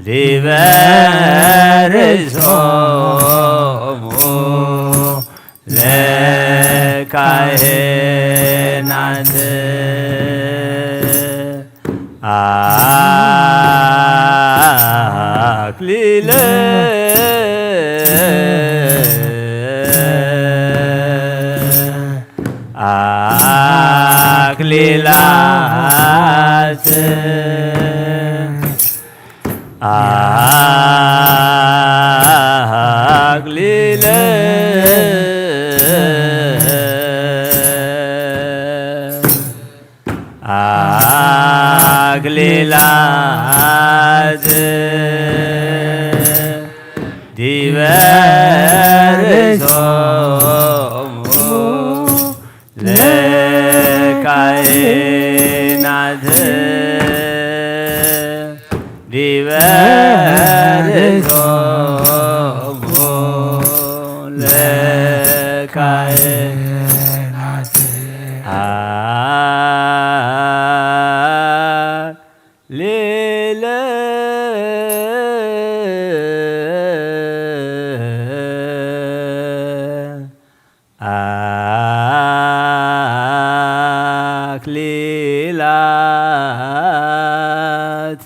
ዲበ ርእሶሙ ለካህናት አክሊለ አክሊላት አክሊለ አክሊላት ዲበ ርእሶሙ ለካህናት ዲበ ርእሶሙ ለካህናት ሌለ አክሊላት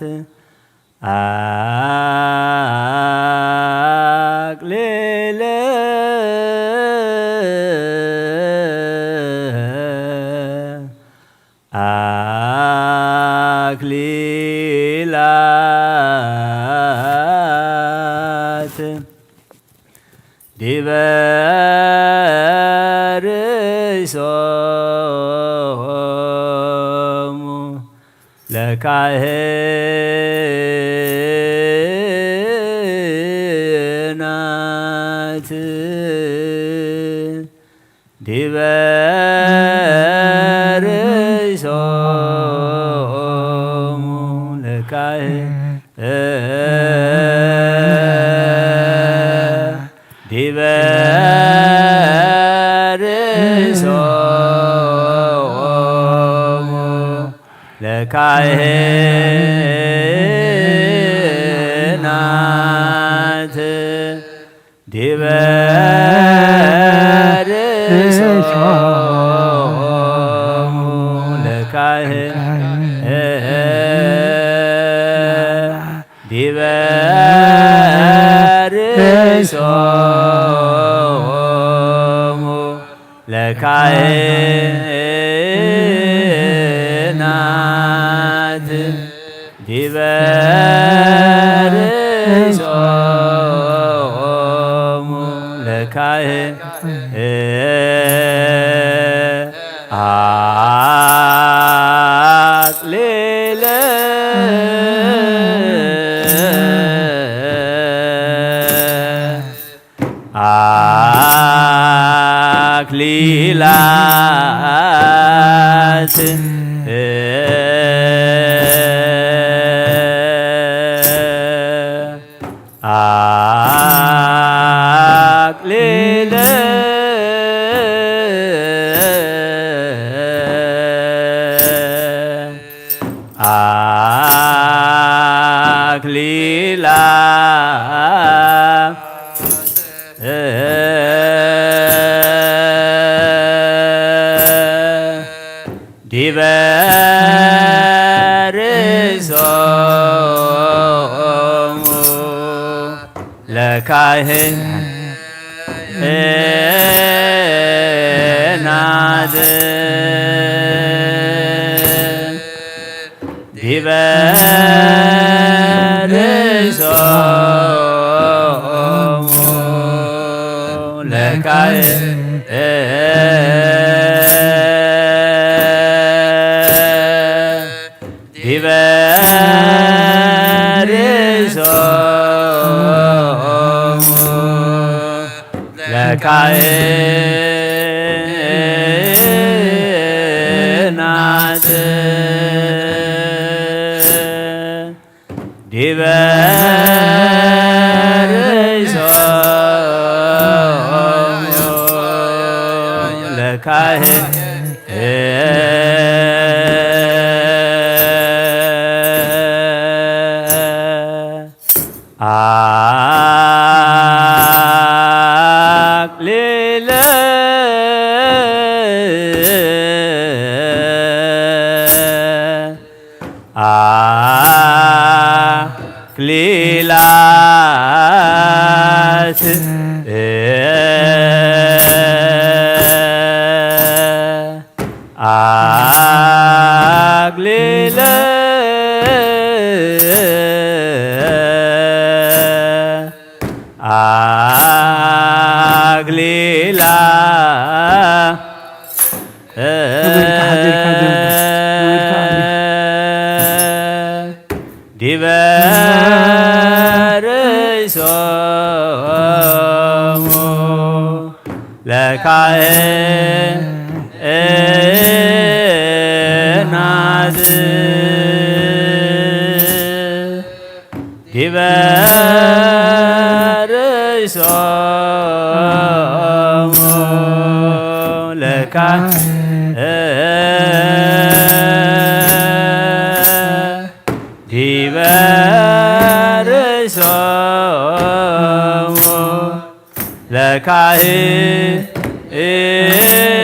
አክሊለ ርእሶሙ ለካህናት ዲበ ርእሶሙ ዲበ ርእሶሙ ለካህናት ዲበ ርእሶሙ ዲበ ርእሶሙ ለካህናት ዲበ ርእሶሙ አክሊለ አክሊላት አክሊለ አክሊላ ዲበ ርእሶሙ ለካህናት ዲበ ርእሶሙ ዲበ ርእሶሙ ለካህናት ዲበ ርእሶሙ አክሊለ አክሊላት አክሊለ አክሊላ ዲበ ርእሶሙ ለካህናት ዲበ ርእሶሙ ዲበ ርእሶሙ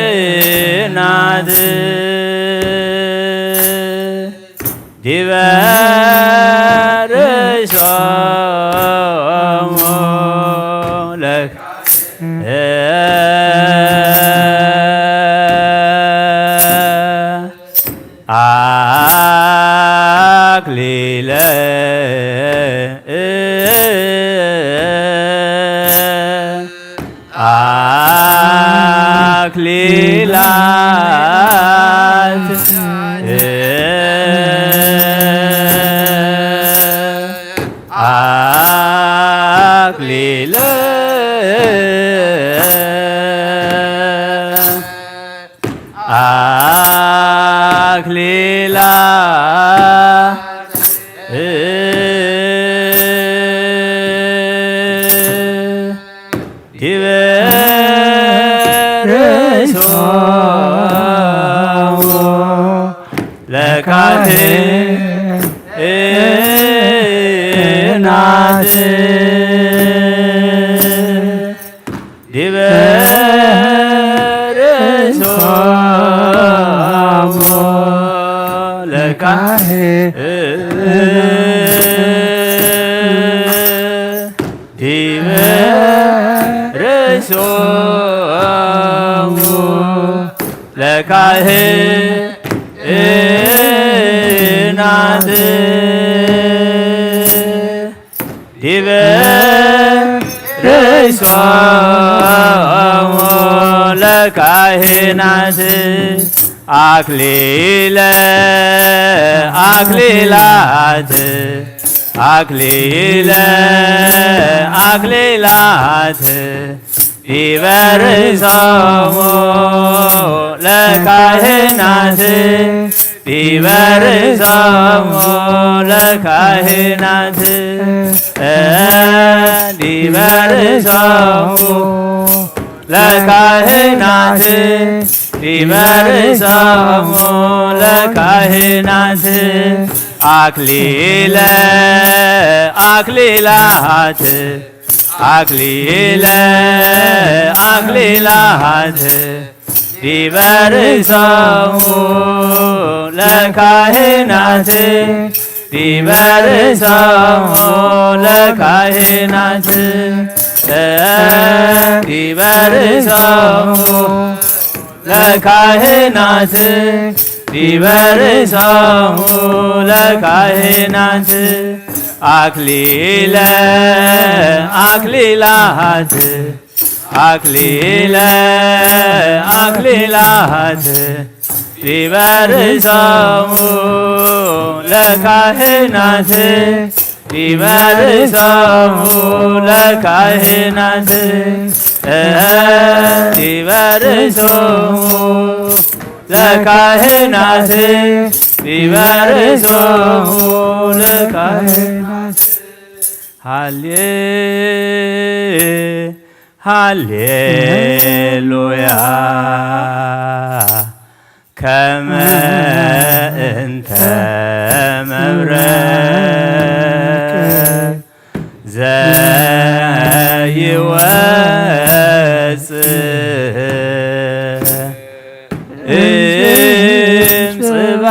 ለካህናት ዲበ ርእሶሙ አክሊለ አክሊላት አክሊለ አክሊላ ዲበ ርእሶሙ ለካህናት ዲበ ርእሶሙ ዲበ ርእሶሙ ለካህናት ዲበ ርእሶሙ ለካህናት አክሊለ አክሊላት አክሊለ አክሊላት ዲበ ርእሶሙ ለካህናት ዲበ ርእሶሙ ለካህናት ዲበ ርእሶሙ ለካህናት ዲበ ርእሶሙ ለካህናት አክሊለ አክሊላት አክሊለ አክሊላት ዲበ ርእሶሙ ለካህናት ዲበ ርእሶሙ ለካህናት ዲበ ርእሶሙ ለካህናት ዲበ ርእሶሙ ለካህናት አክሊለ አክሊላት አክሊለ አክሊላት ዲበ ርእሶሙ ለካህናት ዲበ ርእሶሙ ለካህናት ዲበ ርእሶሙ ለካህናት ዲበ ርእሶሙ ለካህናት ሃሌሉያ ከመ እንተ መብረቅ ዘይወፅእ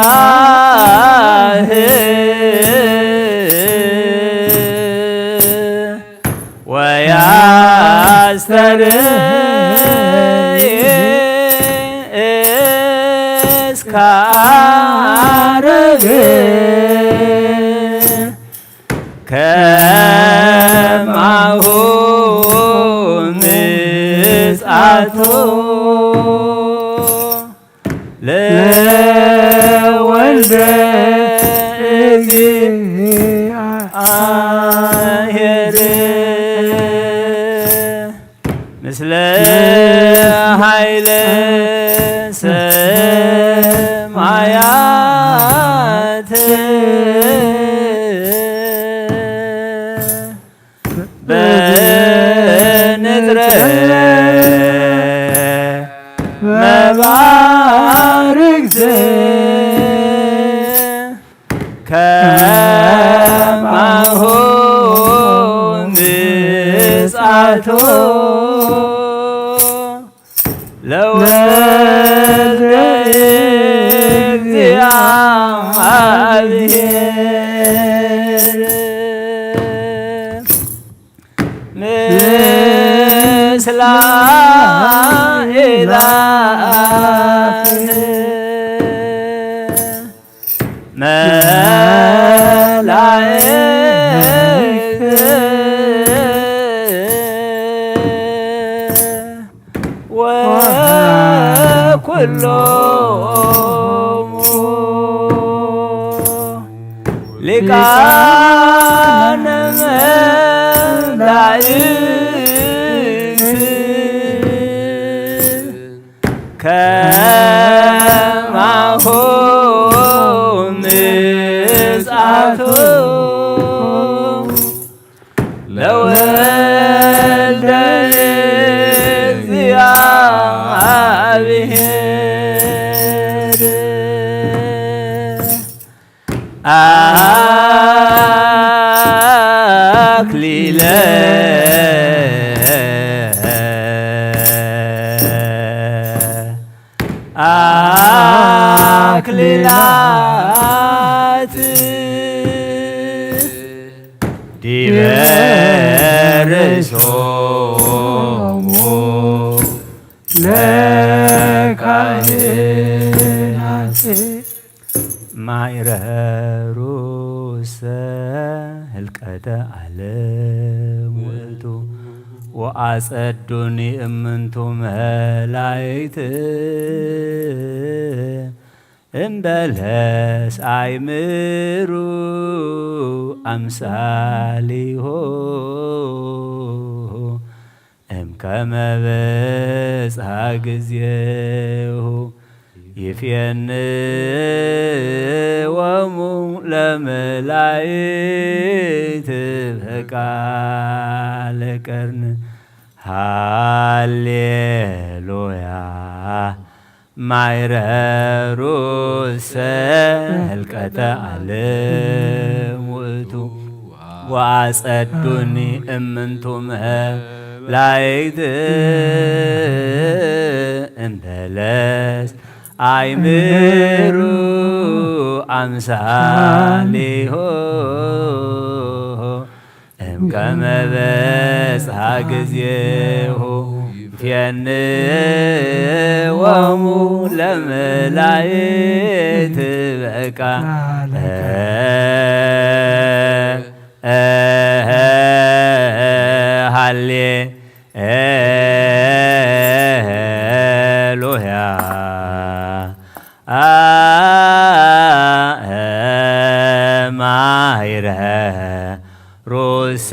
እምጽባሕ ወያስተርእይ እስከ ዓረግ ከማሁ ምጽአቱ ለወልደ እግዚአብሔር ምስለ ኃይለ ሰማያት በንጥረ መባርክት ከማሁ ምጽአቱ ለወልደ እግዚአብሔር ምስለ አእላፍ መላእክት ወኩሎሙ ሊቃነ መላእክት ከማሁ ምጽአቱ ለወልደ እግዚአብሔር አክሊለ አክሊላት ዲበ ርእሶሙ ለካህናት ማይረሩሰ ህልቀተ ዓለም ውእቱ ወአጸዱኒ እምንቱ መላእክት እምበለስ አይምሩ አምሳሊሆ እምከመ በጽሐ ጊዜሁ ይፌንወሙ ለመላእክት በቃለ ቀርን ሃሌሉያ ማይረሩሰ ህልቀተ ዓለም ውእቱ ወአጸዱኒ እምንቱ መላእክት እምበለስ አይምሩ አምሳሊሆ እምከመ በጽሐ ጊዜሁ ይፌንወሙ ለመላእክት በቃለ ሃሌሉያ ማይረሩሰ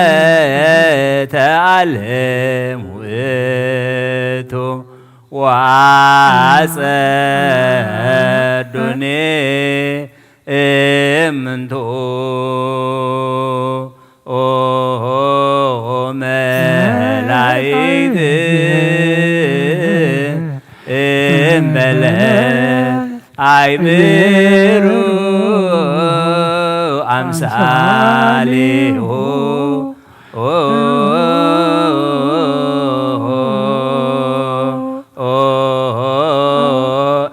ህልቀተ ዓለም ውእቱ ወአጸዱኒ እምንቱ መላእክት እምበለስ አይምሩ አምሳሊሁ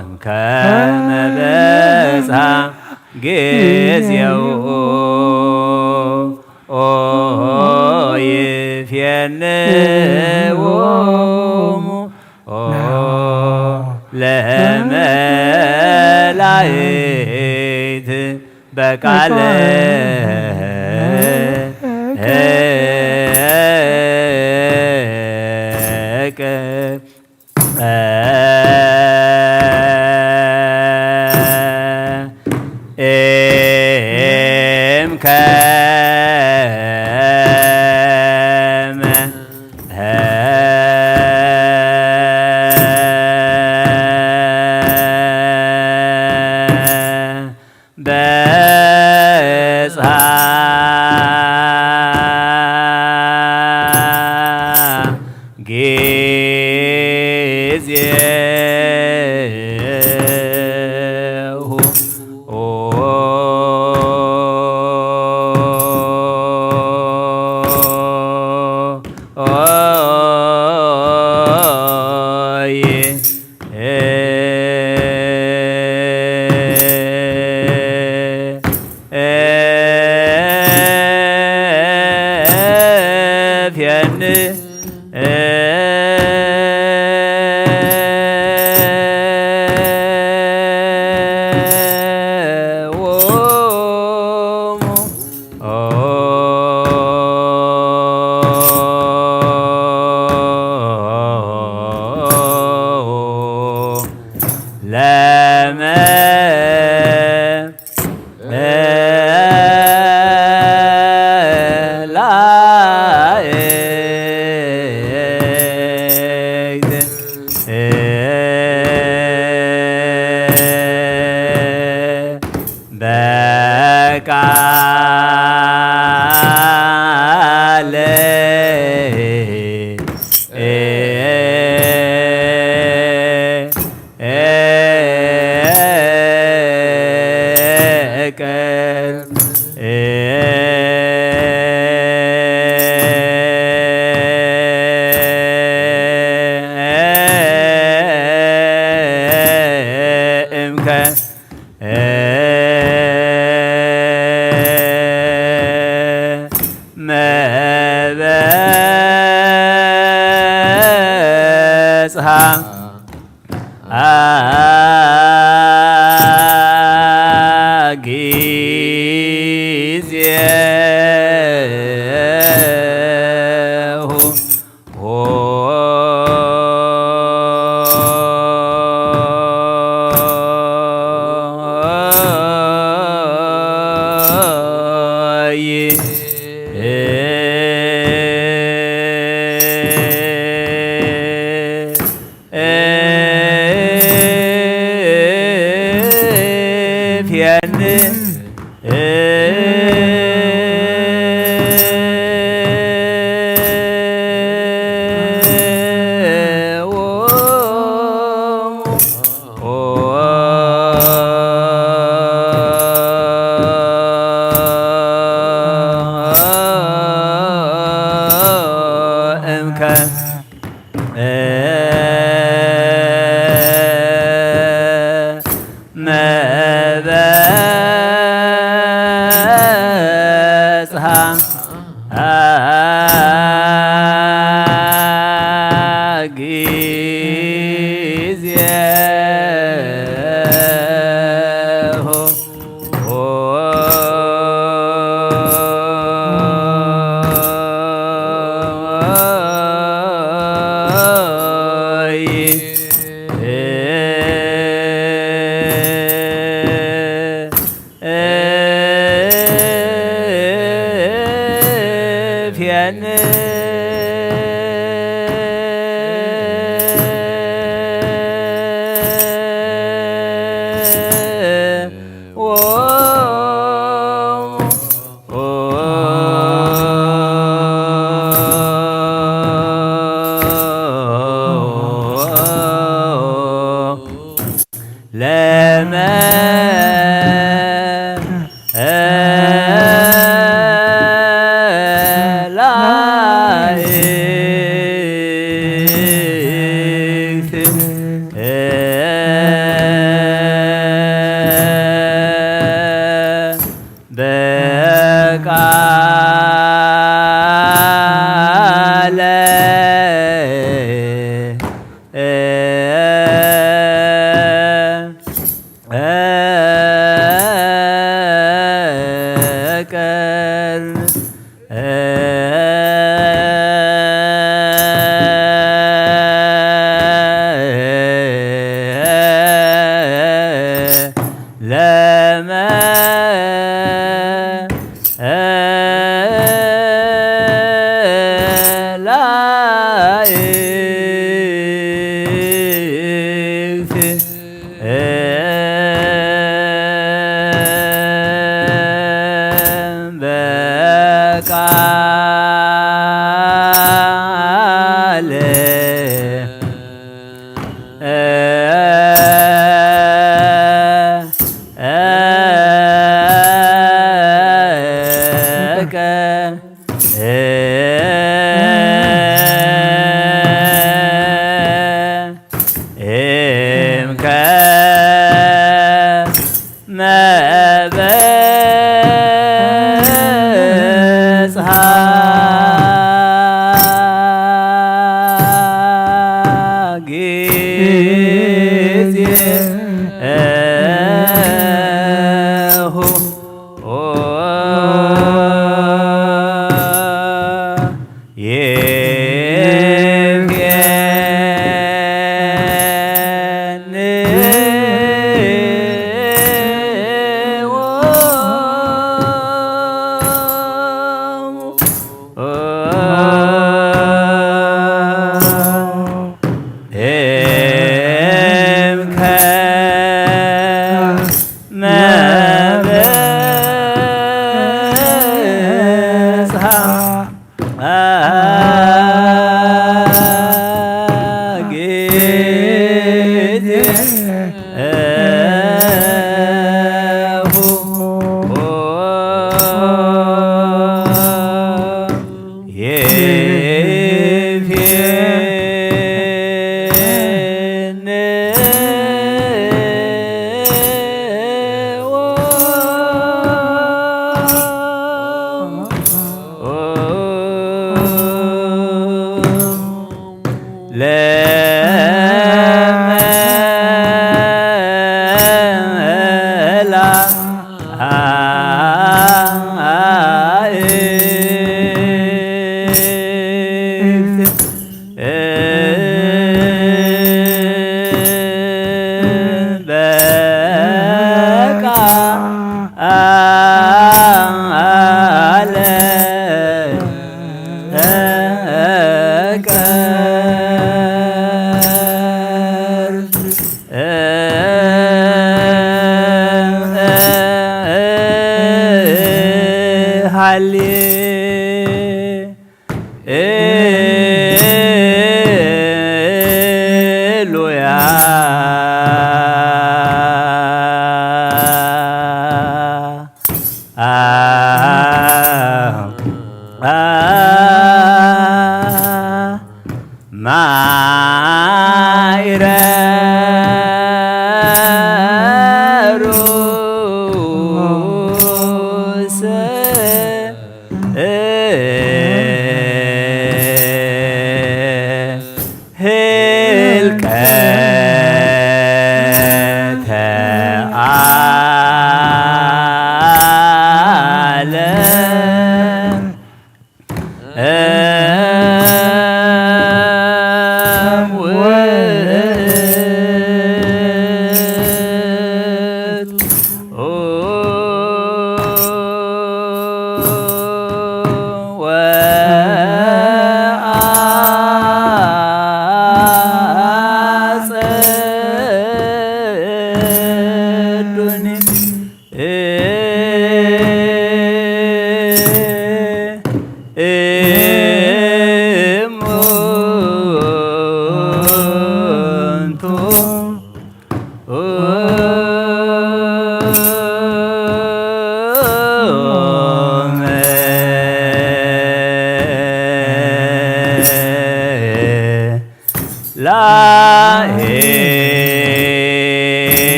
እምከመ በጽሐ ጊዜሁ ይፌንዎሙ ለመላእክት በቃለ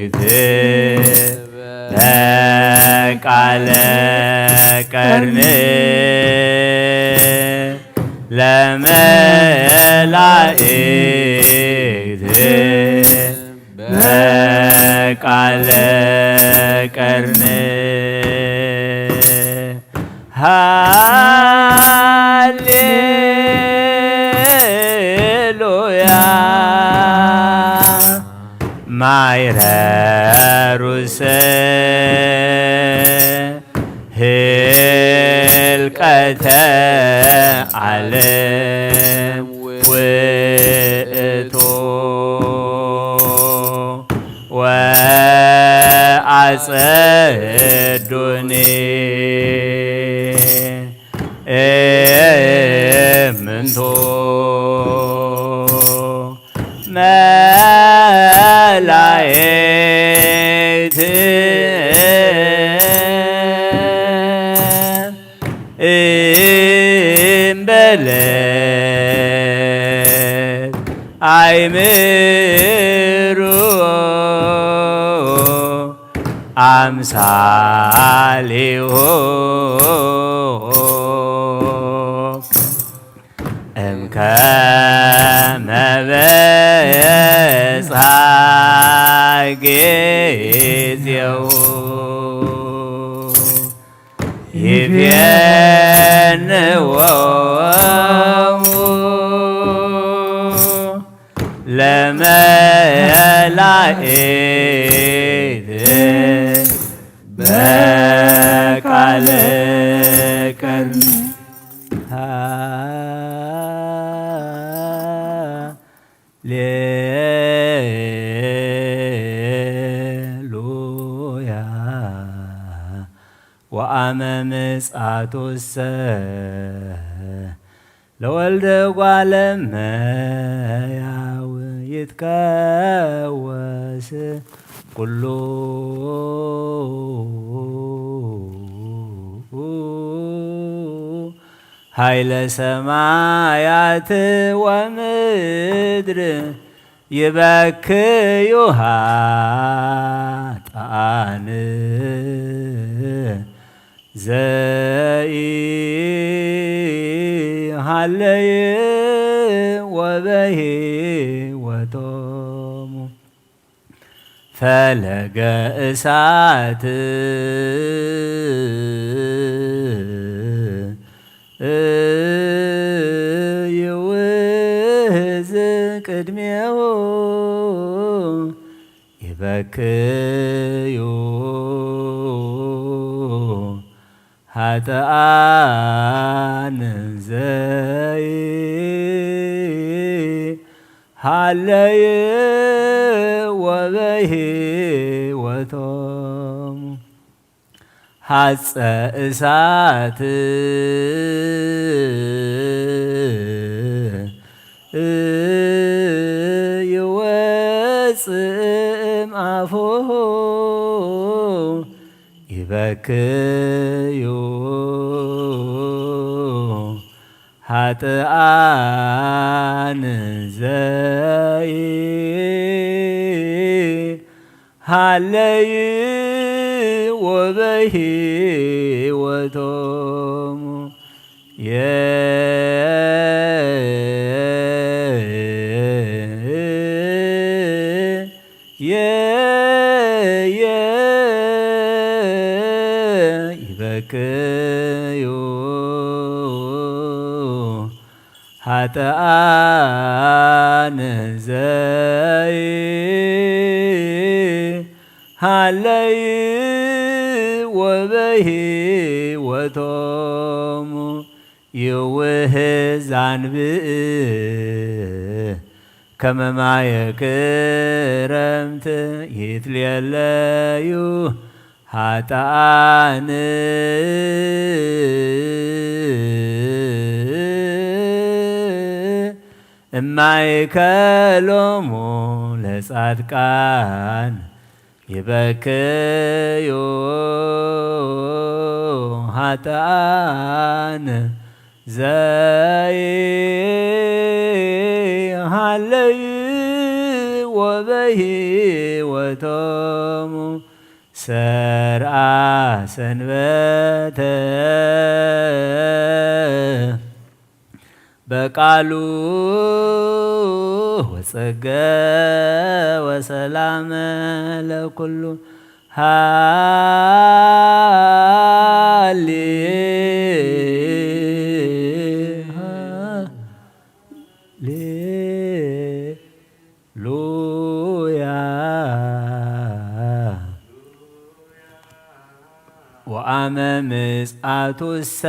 ለመላእክት በቃለ ቀርን ለመላእክት በቃለ ቀርን ሃሌሉያ ማይረሩሰ ህልቀተ ዓለም ውእቱ ወአጸዱኒ እምንቱ መላእክት እምበለት አይምሩ አምሳሌሁ እምከመ በጽሐ ጊዜሁ ይቤንዎ ለመላእክት በቃለ ቀርን ሃሌሉያ ወአመ ምጽአቱሰ ለወልደ እጓለ እመሕያው ይትቀወስ ኩሉ ኃይለ ሰማያት ወምድር ይበክዩ ኃጥኣን ዘኢሃለየ ወበሕይወቶሙ ፈለገ እሳት ይውህዝ ቅድሜሁ ይበክዩ ኃጥኣን ዘይሃለየ ወበሕይወቶሙ ሐፀ እሳት ይወፅእ እምአፉሁ ይበክዩ ኃጥኣን ዘይሃለይ ወበሕይወቶሙ ይበክዩ ኃጥኣን ዘይሃለይ ወበሕይወቶሙ ይውህዝ አንብዕ ከመ ማየ ክረምት ይትሌለዩ ኃጥኣን እማእከሎሙ ለጻድቃን ይበክዩ ኃጥኣን ዘይሃለይ ወበሕይወቶሙ ሰርአ ሰንበተ በቃሉ ወጸገ ወሰላመ ለኩሉ ሃሌሉያ ወአመ ምጽአቱሰ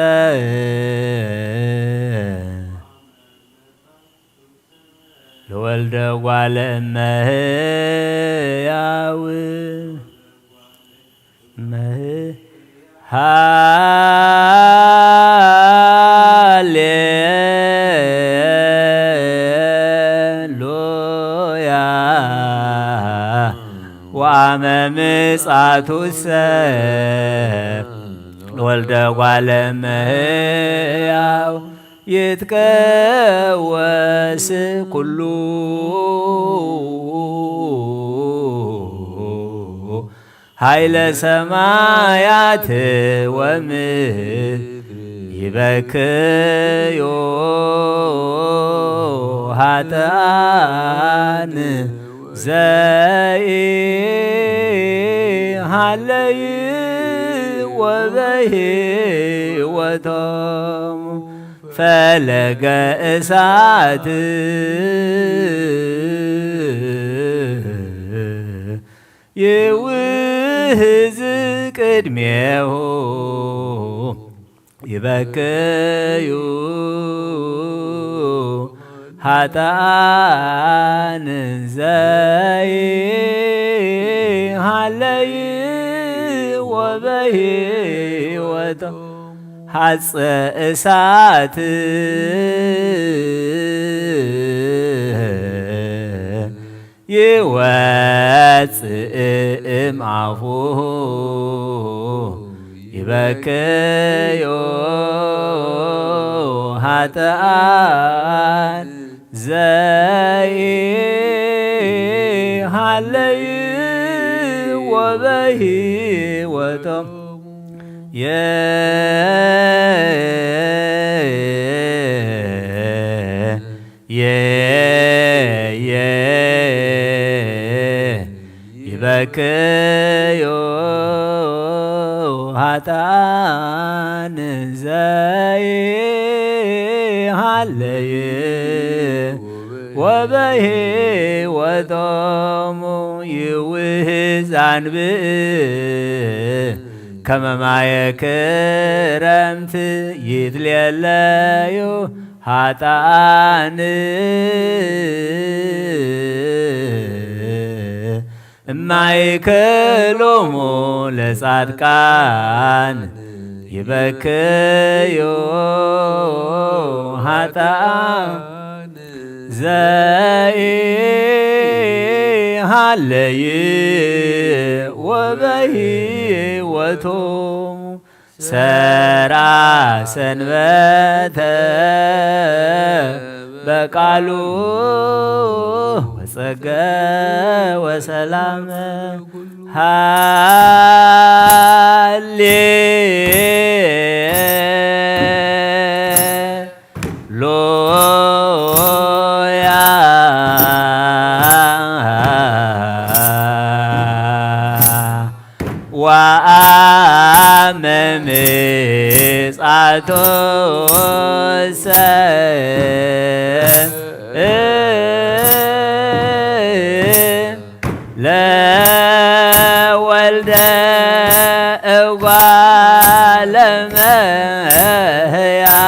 ለወልደ እጓለ እመሕያው ሃሌሉያ ወአመ ምጽአቱሰ ለወልደ እጓለ እመሕያው ይትቀወስ ኩሉ ኃይለ ሰማያት ወምድር ይበክዮ ኃጥኣን ዘኢሃለዩ ወበሕይወቶሙ ፈለገ እሳት ይውህዝ ቅድሜሁ ይበክዩ ኃጥኣን ዘኢሃለዩ ወበሕይወቶሙ ሐፀ እሳት ይወፅእ እምአፉሁ ይበክዮ ኃጥኣን ዘኢሃለዩ ወበሕይወቶሙ ይበክዮ ኃጥኣን ዘኢሃለዩ ወበሕይወቶሙ ይውህዝ አንብዕ ከመ ማየ ክረምት ይትሌለዩ ኃጥኣን እማእከሎሙ ለጻድቃን ይበክዩ ኃጥኣን ዘኢሃለዩ ወበሕይወቶሙ ሠራ ሰንበተ በቃሉ ወጸገ ወሰላመ ሃሌሉያ ወአመ ምጽአቱሰ ለወልደ እጓለ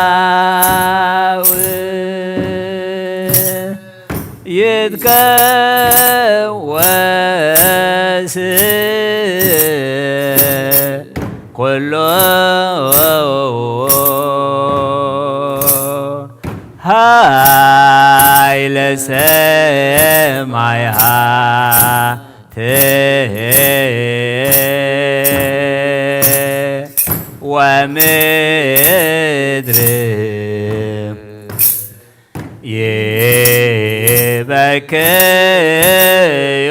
እመሕያው ይትቀወስ ኩሉ ኃይለ ሰማያት ወምድር ይበክዩ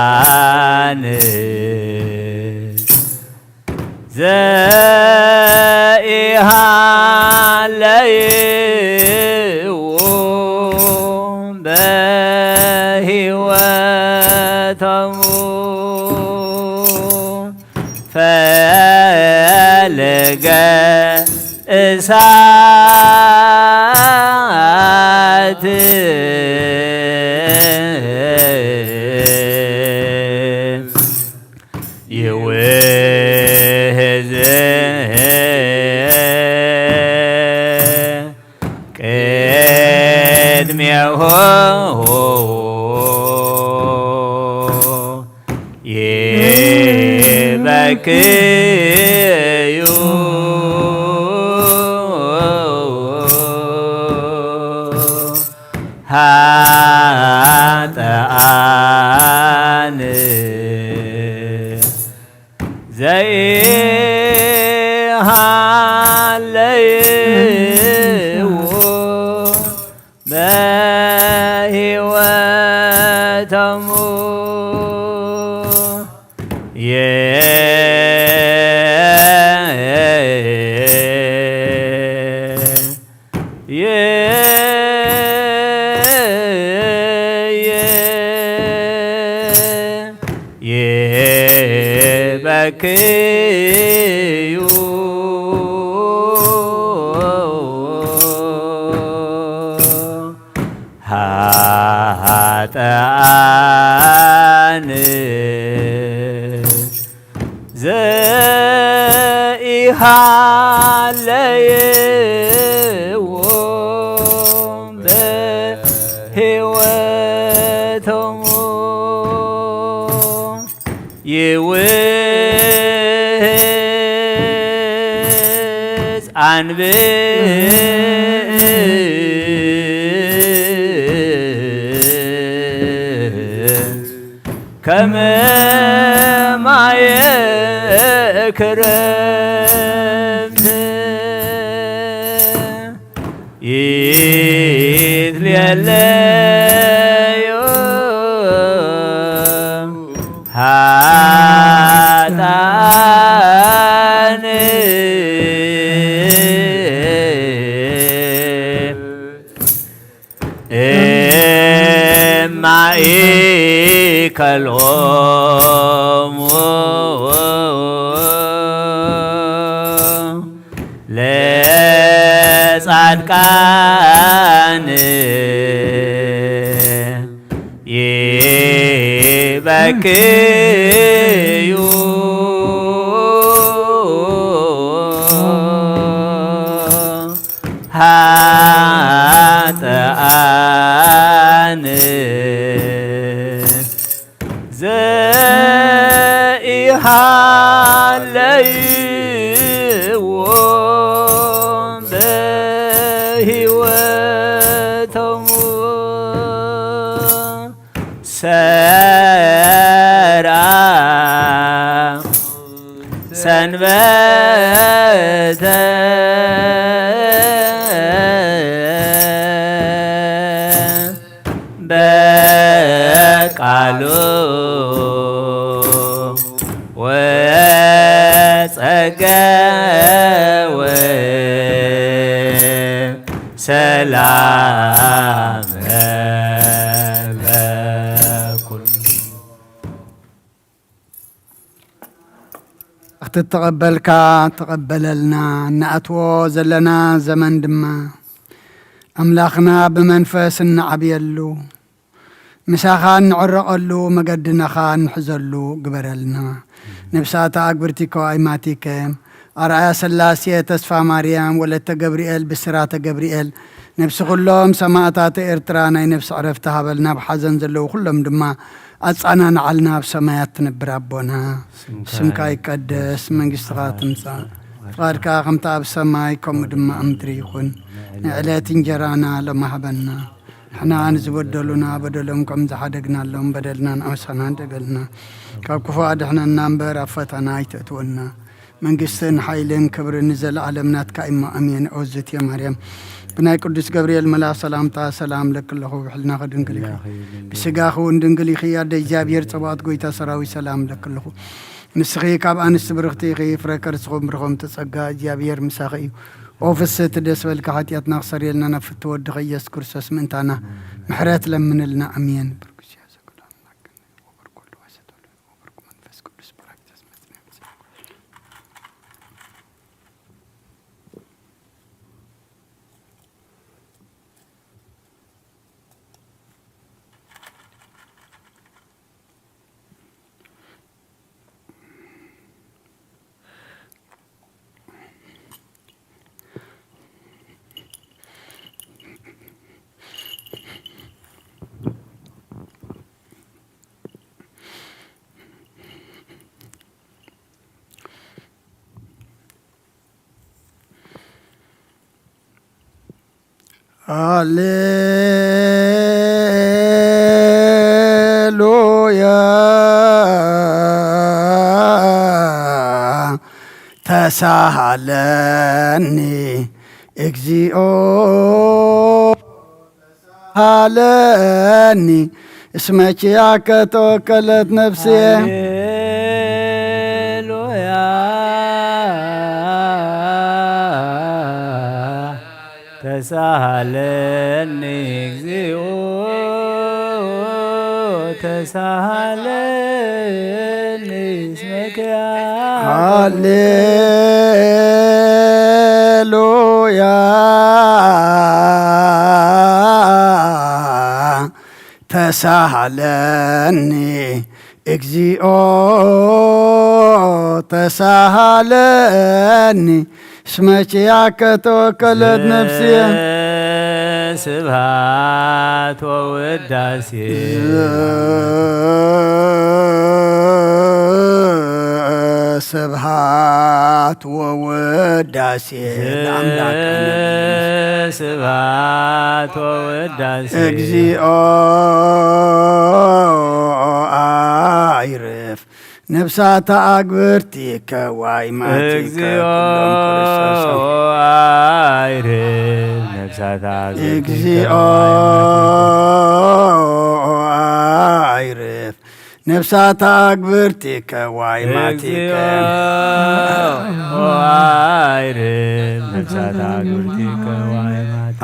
ኃጥኣን ዘኢሃለይዎ በሕይወቶሙ ፈለገ እሳት ይውህዝ ቅድሜሁ ይበክዩ ኃጥኣን ዘይሃለይዎ በሕይወቶሙ ይበክዩ ኃጥኣን ዘይሃለይዎ በሕይወቶሙ ይውህዝ ከመ ማየ ክረምት ይትልየለዮ ኃጥኣን እማእከሎሙ ለጻድቃን ይበክዩ ኃጥኣን ዘይሃለይዎ በሕይወቶሙ ሠራ ሰንበተ በቃሉ ወጸገወ ሰላም ለኩሉ እትተቀበልካ ተቀበለልና እናእትዎ ዘለና ዘመን ድማ ኣምላኽና ብመንፈስ እናዓብየሉ ምሳኻ እንዕረቐሉ መገድናኻ ንሕዘሉ ግበረልና ነብሳታ ኣግብርቲኮ ኣይማቲከ ኣርኣያ ስላሴ ተስፋ ማርያም ወለተ ገብርኤል ብስራተ ገብርኤል ነብሲ ኩሎም ሰማዕታተ ኤርትራ ናይ ነብሲ ዕረፍቲ ሃበልና ብሓዘን ዘለዉ ኩሎም ድማ ኣጻናንዓልና ኣብ ሰማያት ትነብር ኣቦና ስምካ ይቀደስ መንግስትኻ ትምጻእ ፍቃድካ ከምታ ኣብ ሰማይ ከምኡ ድማ ምድሪ ይኹን ንዕለት እንጀራና ለማህበና حنا نزبدلنا بدلهم كم زحدقنا لهم بدلنا أوسنا دقلنا كفوا أدحنا النامبر أفتنا يتأتونا من قصن حيلين كبر نزل علمنات كإما أمين عزت يا مريم بناي قدس جبريل ملا سلامتا سلام لك الله وحلنا خدنقلي بسقاخو اندنقلي خيار دي جابير صبات قويتا سراوي سلام لك الله نسخي كاب أنس برختي خي فركر سخوم برخوم تسقى جابير مساخي وفس تدس بالكحاتيات ناخسر يلنا نفت ودغي يسكر سسمنتانا محرات لمن لنا أمين هاليلويا تسهلني اكزيو تسهلني اسمك يا كتوكلت نفسي تسهلني اكزيو تسهلني اسمك يا هاليلويا تسهلني اكزيو تسهلني اسمك يا كتوكلت نفسي سبحات ووداسي سبحات ووداسي سبحات ووداسي اكزيو عيرف نفسات أكبرتي كوايماتي اكزيو عيرف نفسات اكزيو عيرف نفسات أكبرتي كوايماتي عيرف نفسات أكبرتي كوايماتي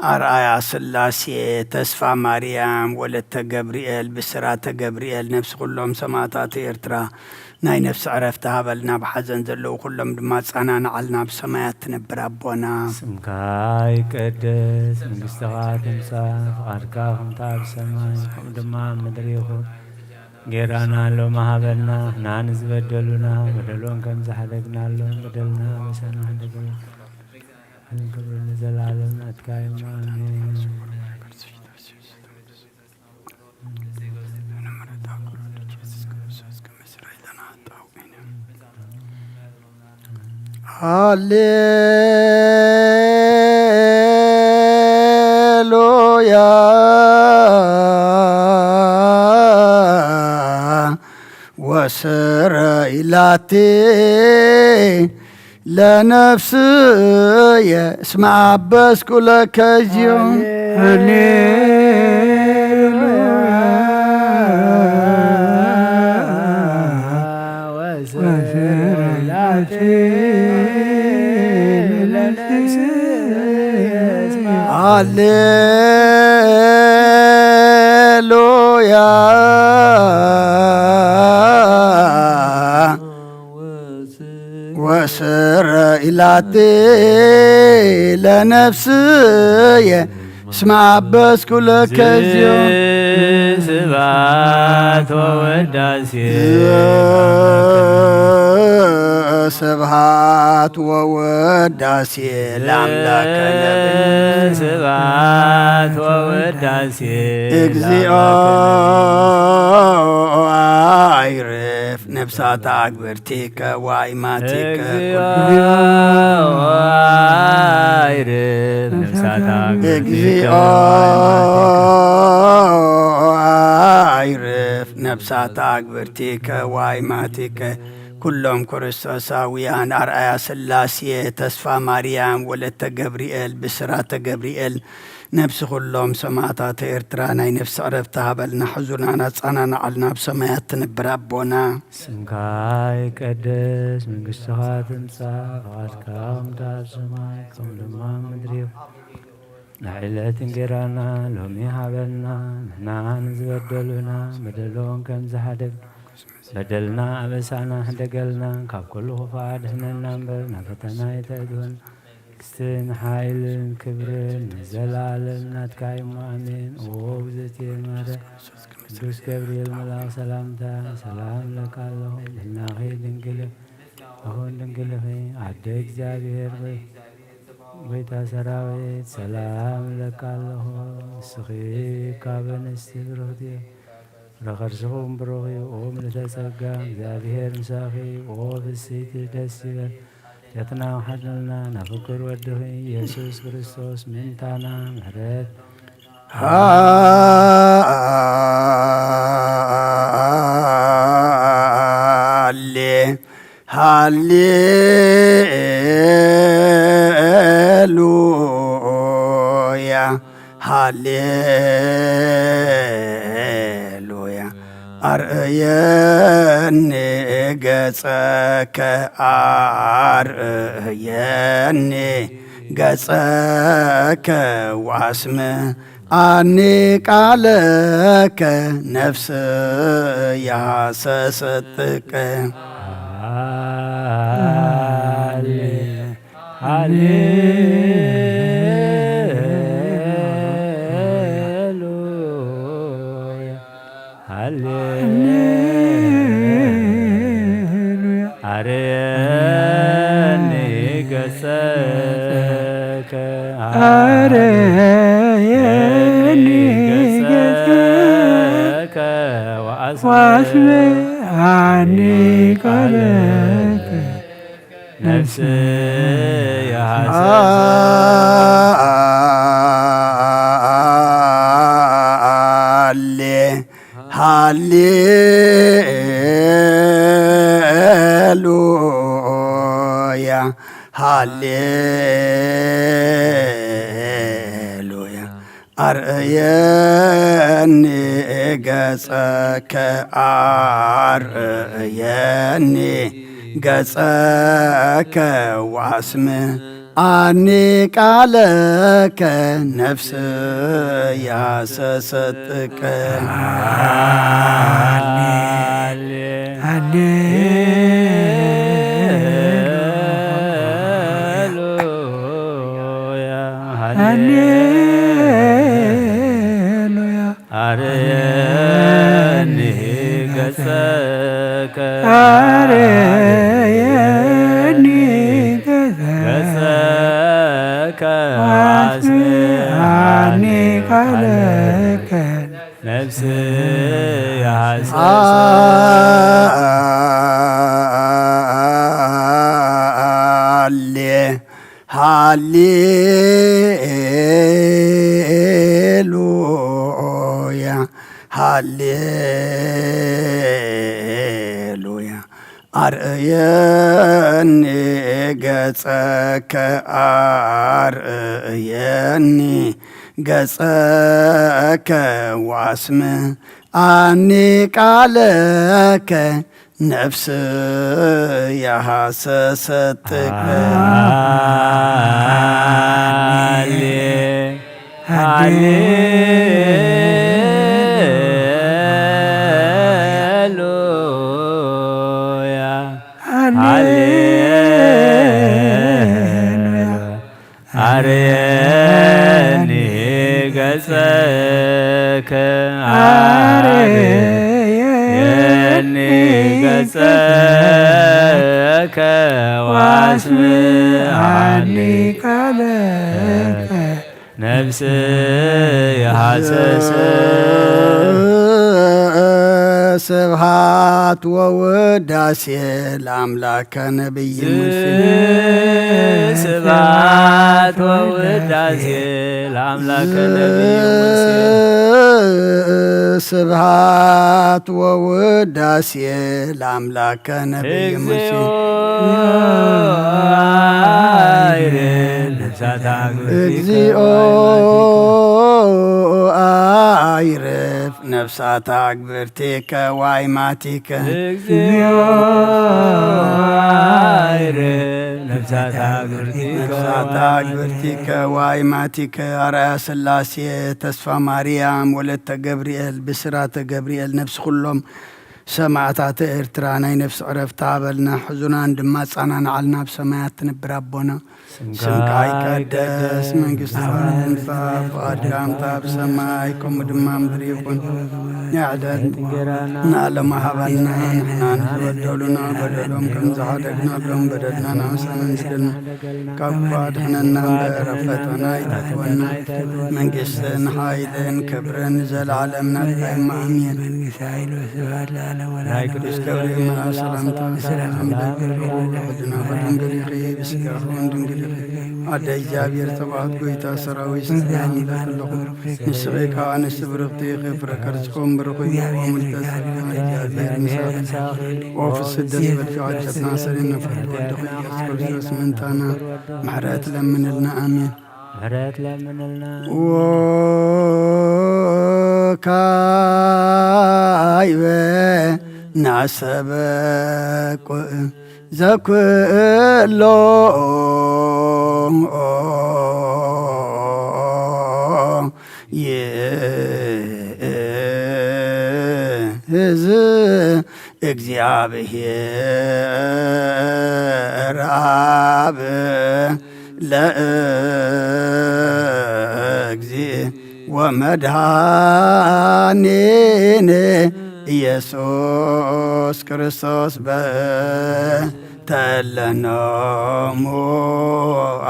أرآيا سلاسي تسفى مريم ولدت جبريل بسرات جبريل نفس كلهم سماتات إرترا ناي نفس عرفتها بلنا بحزن زلو كلهم دمات أنا نعلنا بسمايات تنبر أبونا سمكاي قدس من استغاث مساف أركاهم تاب سماي دمام مدريخو غيرانا لو مهابلنا نانز بدلونا بدلون كم زحلقنا لهم بدلنا بسنا هندقنا هنقبل نزل عالم أتكاي ماني هاليلويا وسرائلاتي لنفسي اسمع بس كلك اليوم هاليلويا وسرائلاتي لنفسي اسمع بس كلك اليوم سبحات ووداسي سبحات ووداسي لأملاك نبي سبحات ووداسي اكزيو عيرف نفسات أكبرتيك وايماتيك عيرف نفسات اكزيو عيرف نفسات أكبرتيك وايماتيك كلهم كريستوساويان أرآيا سلاسية تسفى مريم ولدت جبريل بسرات جبريل نفس كلهم سماعات إرترانا نفس عرفتها بلنا حزننا صنعنا علنا بسمايات نبرابونا سمكاي قدس من قصات انسا فاتكام تاب سماي كم لما مدريو نعيلة انقرانا لومي حابلنا نحنا نزبدلنا بدلون كم زحدب بدلنا أبسانا حدقلنا كاب كل خفاد هنا ننبر نفتنا يتأدون كستن حايلن كبرن زلالن نتكاي مؤمن ووبزتي مدى قدوس جبريل ملاك سلامتا سلام لك اللهم إنا خير دنقلب أخون دنقلبي عدك زابير بيتا سراويت سلام لك اللهم سخي كابن استبرغتي رخرسهم بروغي وهم لتسقى زابير مساخي وهو السيد دسيبر يتنا حدلنا نفكر ودهي يسوس كريستوس من تانا مهرات هاليلويا هاليلويا أرأيني قصك أرأيني قصك واسمه أني قالك نفس يا سستك هاليلويا هاليلويا أريني قصك أريني قصك واسمي عني قالك نفسي يا هاليلويا هاليلويا أرأيني قصك أرأيني قصك واسمه أني قالك نفس يا سستك أريني قصك أريني قصك واسمعني قالك نفسي هاليلويا هاليلويا أرأيني قصك أرأيني قصك واسمه أني قالك نفس يا حسستك أريني قصك أريني قصك واسمعني قالك نفسي حسس سبحان ስብሐት ወውዳሴ ለአምላከ ነቢይ ሙሴ ስብሐት ወውዳሴ ለአምላከ ነቢይ ሙሴ ስብሐት ወውዳሴ ለአምላከ ነቢይ ሙሴ እግዚኦ አይረፍ ነፍሳት አግብርቲከ ዋይማቲከ እግዚኦ አይረፍ ነፍሳት አግብርቲከ ዋይማቲከ አርአያ ሥላሴ ተስፋ ማርያም ወለተ ገብርኤል ብስራተ ገብርኤል ነፍስ ኩሎም ሰማዕታተ ኤርትራ ናይ ነፍሲ ዕረፍቲ ሃበልና ሕዙናን ድማ ጻናንዓልና ብሰማያት ትንብር ኣቦና ስምካ ይቀደስ መንግሥትካ ትምጻእ ፈቃድካ ብሰማይ ከምኡ ድማ ምድሪ ይኹን ንዕለት ንዓለማ ሃበና ንሕና ንዝበደሉና በደሎም ከም ዝሓደግናሎም በደልና ንኣምሳና ንስደልና ካብ እኳ ድሕነና እምበር ኣብ ፈተና ይተትወና መንግሥትን ሓይልን ክብርን ዘለዓለም ናትካ እማ ኣሜን ናይ ቅዱስ ገብርኤል መልአክ ሰላምታ ሰላምድና በድንግል ይኺ ብስጋኹን ድንግል ይኺ ኣደ እግዚኣብሔር ተባሃት ጎይታ ሰራዊት ስልጣን ለኹም ንስኺ ካብ ኣንስቲ ብርኽቲ ይኺ ፍረ ከርስኩም ብርኹ ሙልተስ እግዚኣብሔር ምሳኽ ኦፍ ስደት በልካ ዓጀትና ሰሪና ፍርድ ወድኺ ኢየሱስ ክርስቶስ ምንታና ምሕረት ለምንልና ኣሜን ምሕረት ለምንልና ካይበ ናሰበቁ ዘኩሎ ይእዝ እግዚአብሔር አብ ለእግዚእ ወመድኃኒነ ኢየሱስ ክርስቶስ በተለኖሙ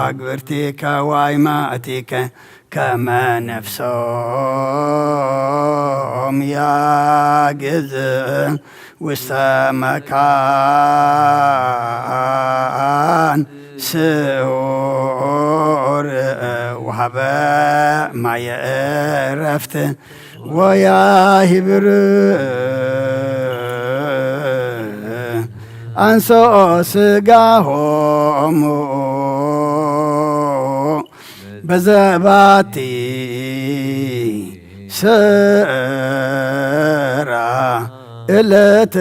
አግብርቲከ ዋይማእቲከ ከመ ነፍሶም ያግዝእ ውስተ መካን ስዑር ወሀበ ማየ ዕረፍት ወያሂብር አንሥኦ ሥጋሆሙ በዘባቲ ስራ እለት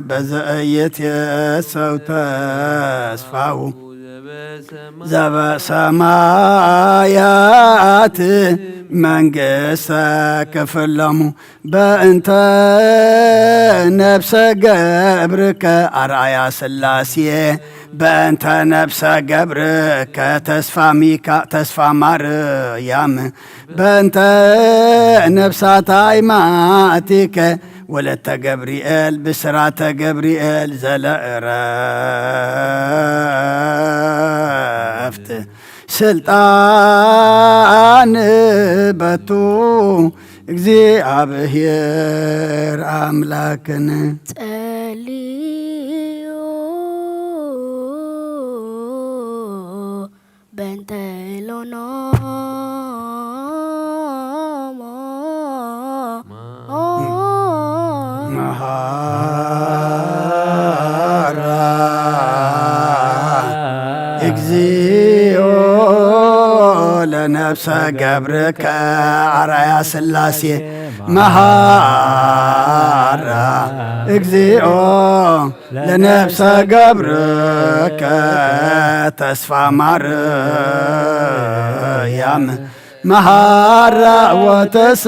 በዘእየትየሰው ተስፋው ዘበሰማያት መንግሥተ ክፍሎሙ በእንተ ነፍሰ ገብርከ አርአያ ሥላሴ በእንተ ነፍሰ ገብርከ ተስፋ ማርያም በእንተ ነፍሳት አይማቲከ ወለተ ገብርኤል ብስራተ ገብርኤል ዘለእረፍት ስልጣን በቱ እግዚአብሔር አምላክን ጸልዩ በእንተ ሎኖሞ መሃራ እግዚኦ ለነፍሰ ገብርከ አርአያ ሥላሴ መሃራ እግዚኦ ለነፍሰ ገብርከ ተስፋ ማርያም መሃራ ወተስሃላ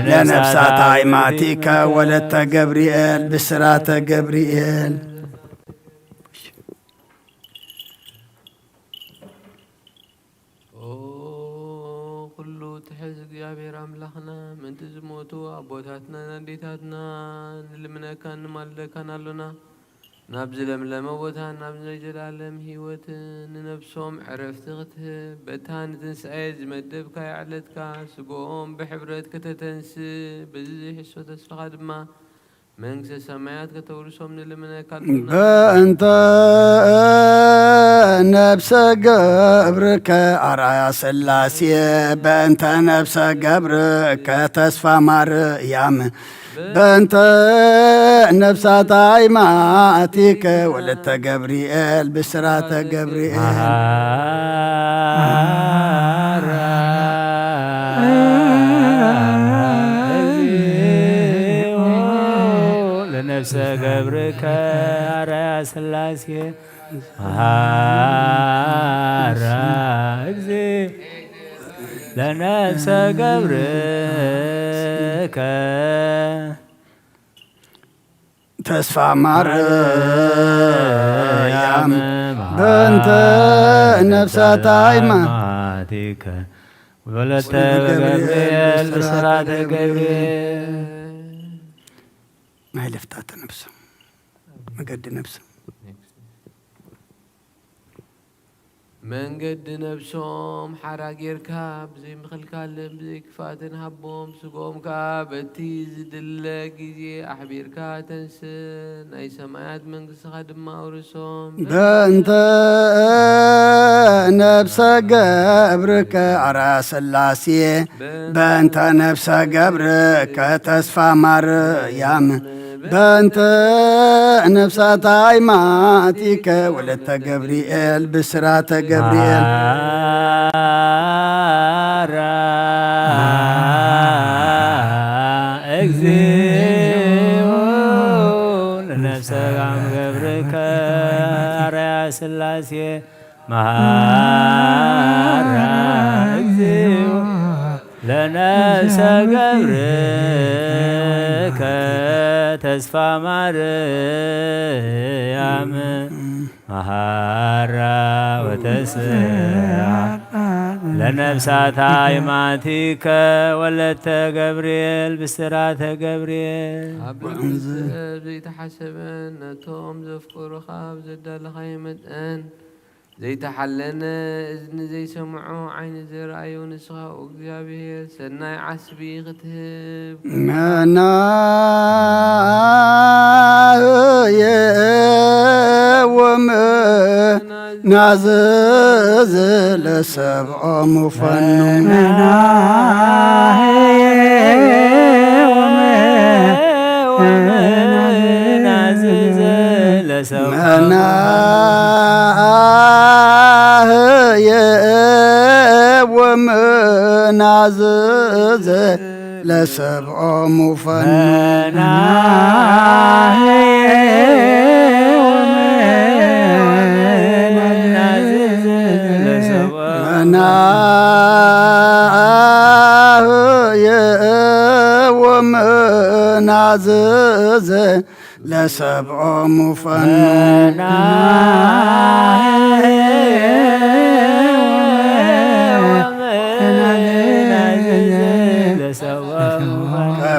ለነፍሳት አይማቲከ ወለተ ገብርኤል ብስራተ ገብርኤል ኩሉ ትሕዝ እግዚአብሔር አምላኽና ምንቲ ዝሞቱ ኣቦታትና ኣዴታትና ንልምነካ ንማልደካን ኣሎና نابزل لما وتان نابزل جلالم هيوتن نفسهم عرفت غتها بتان تنسعيز مدبك يعلتك سقوم بحبرت كتتنس بزي حسو تسفقد ما منكس سمايات كتورسهم من المناكات بأنت نفس قبرك أرايا سلاسي بأنت نفس قبرك تسفى مريم بأنت نفسات عيماتك ولدت جبريل بسرات جبريل لنفس قبرك أرايا سلاسي لنفس قبرك تسفى مريم بنت نفسات عيماتك ولدت جبريل بسرعة جبريل ما هي لفتات نفسه مقد نفسه من قد نفسهم حراقير كاب زي مخل كالم زي كفاتن هبهم سقوم كاب تيزد اللقي أحبير كاتنسن أي سمايات من قصة ما ورسهم بنت نفس قبرك عراس اللاسية بنت نفس قبرك تسفى مريم بنت نفسات عيماتك ولدت جبريل بسرات جبريل لنفس قبرك عراس اللاسية مهارا لنفس قبرك تسفى مريم مهارا وتسرع لنفسات عيماتك ولدت جبريل بسرعة جبريل زي تحسبن توم زفكر خاب زد الخيمة أن زي تحلنا إذن زي سمعوا عين زي رأيوا نسخة وقجابه سناي عسبي غتهب منا نعزز لسبع مفنن نعزز لسبع ومنعزز لسبع مفنن ومنعزز لسبع مفنن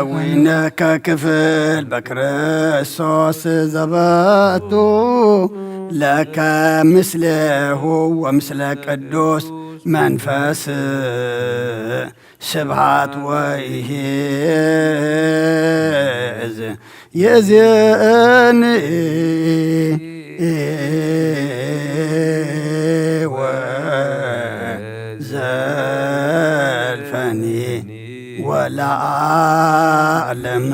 كوينك كفل بكريسوس زباتو لك مثله ومثل قدوس منفس سبحات وإهز يزيني وزلفني ولا أعلم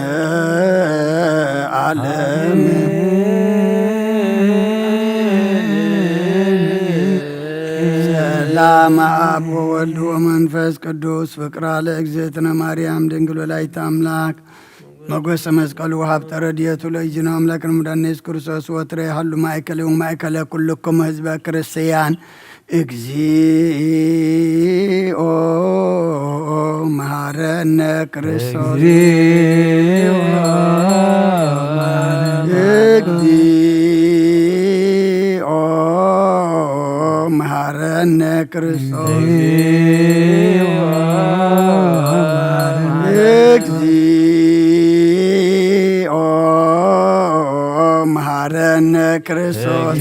سلام أب وولد ومنفس قدوس فقر على اجزيتنا مريم دنقل ولايت أملاك مقوس مسقل وحبت رديته لأجنا أملاك المدنيس كرسوس وطري حلو مايكل ومايكل كلكم حزب كريستيان እግዚኦ መሐረነ ክርስቶስ እግዚኦ መሐረነ ክርስቶስ እግዚኦ መሐረነ ክርስቶስ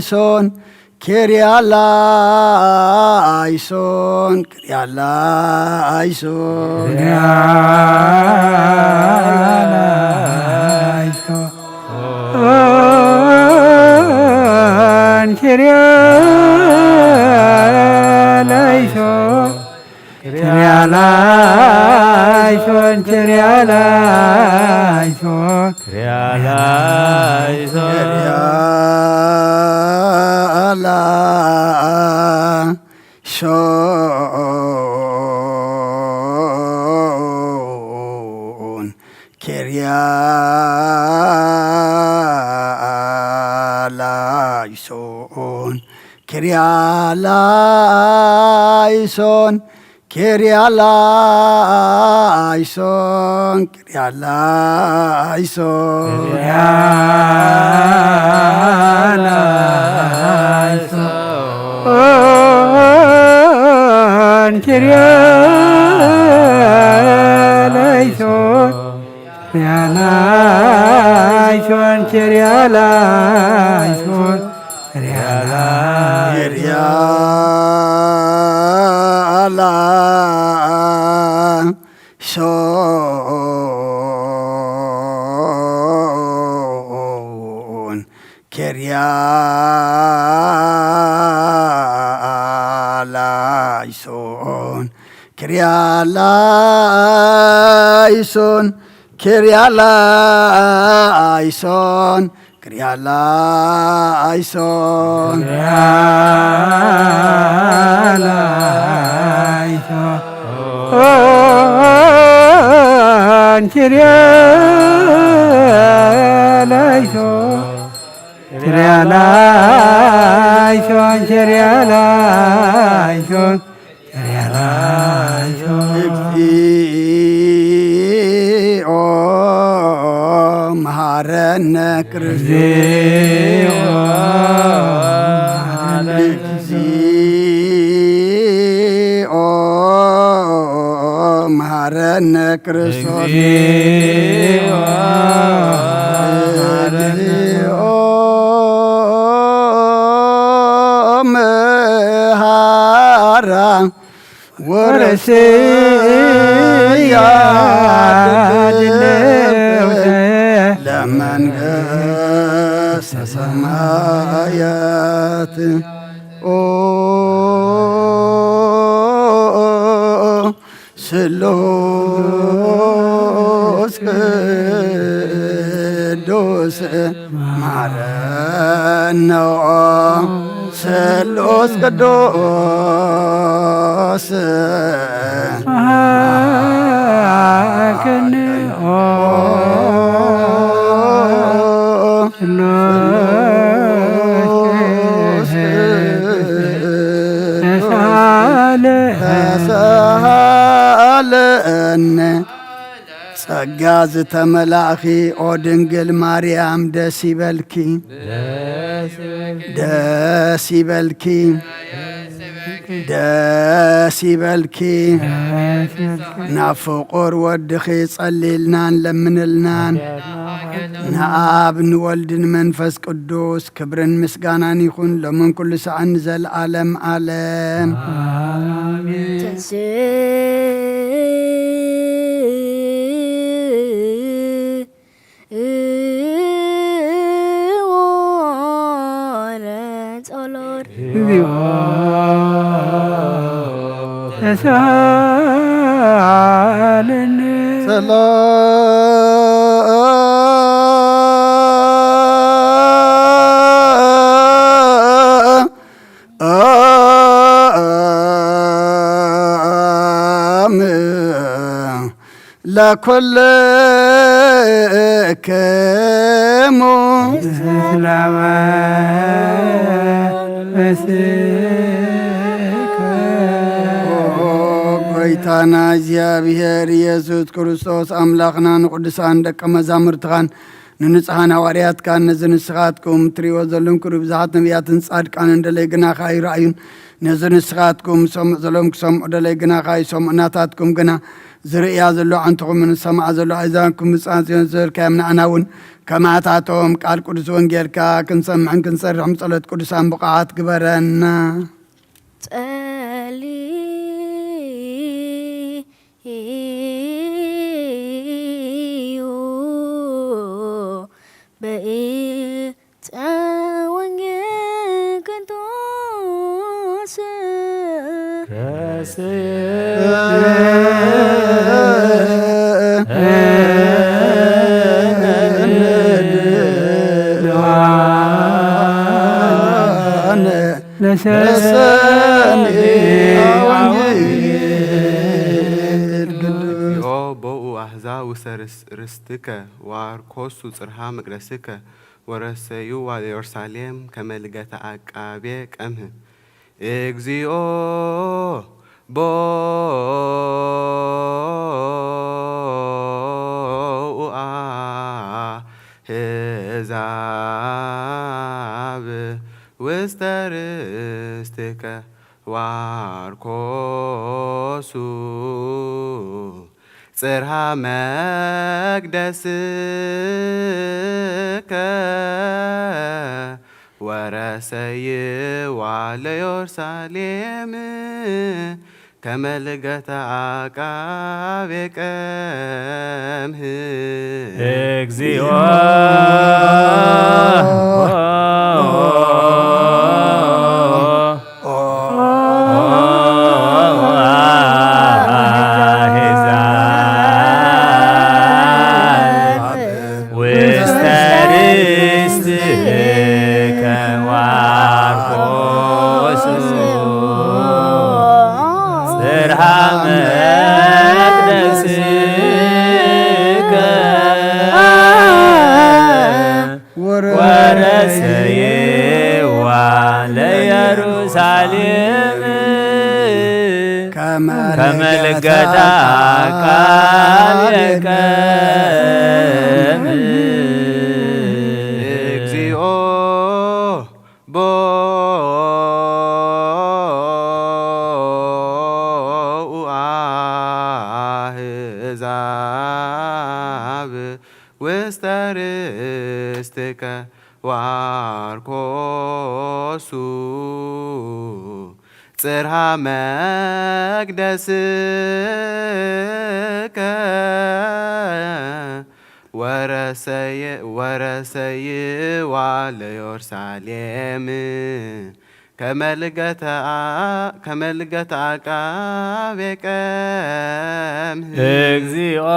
ሶን ኬርያላይሶን ኬርያላይሶን ኬርያላይሶን ኬርያላይሶን ኬርያላይሶን ኬርያላይሶን ኬርያላይሶን ኬርያላይሶን ኬርያላይሶን እግዚኦ መሐረነ እግዚኦ መሐረነ ክርስቶስ መሐራ ወረስያ ለመንግሥተ ሰማያት ስሉስ ቅዱስ ማረነ ስሉስ ቅዱስ ተሳሃለነ ጸጋ ዝተመላእኺ ኦ ድንግል ማርያም ደስ ይበልኪ ደስ ይበልኪ ደስ ይበልኪ ናብ ፍቁር ወድኺ ጸሊልናን ለምንልናን ንአብ ንወልድን መንፈስ ቅዱስ ክብርን ምስጋናን ይኹን ሎምን ኩሉ ሰዓን ዘለዓለም ዓለም ተሳለን ሰላም ለኩልክሙ ሰላም ጎይታና እግዚአብሔር ኢየሱስ ክርስቶስ አምላኽና ንቅዱሳን ደቀ መዛሙርትኻን ንንጹሓን ሐዋርያትካን ነዚ ንስኻትኩም ትሪእዎ ዘለኹም ክሩ ብዙሓት ነቢያትን ጻድቃንን ደለይ ግናኻ ይረአዩን ነዚ ንስኻትኩም ሰምዑ ዘሎም ክሰምዑ ደለይ ግናኻ ይሰምዑ ናታትኩም ግና ዝርእያ ዘሎ ዓንትኹምን ሰምዓ ዘሎ ኣእዛንኩም ምጽኣን ዝበልካዮም ንኣና እውን ከማታቶም ቃል ቅዱስ ወንጌልካ ክንሰምዕን ክንሰርሕም ጸሎት ቅዱሳን ብቕዓት ግበረና بؤ أحزاء ርስትከ ዋርኮሱ ጽርሃ መቅደስከ ወረሰዩ ኢየሩሳሌም ከመልገተ አቃቤ ቀምህ እግዚኦ ሕዛብ ውስተ ርስትከ ዋርኮሱ ጽርሃ መቅደስከ ወረሰይዋ ለኢየሩሳሌም ከመልገተ አቃቤ ቀምህ እግዚኦ ከመልገተ አቃቤ ቀምህ እግዚኦ አሕዛብ ውስተ ርስትከ ዋርኮሱ ጽርሃ መቅደስከ ወረሰይዋ ለኢየሩሳሌም ከመልገተ አቃቤ ቀምህ እግዚኦ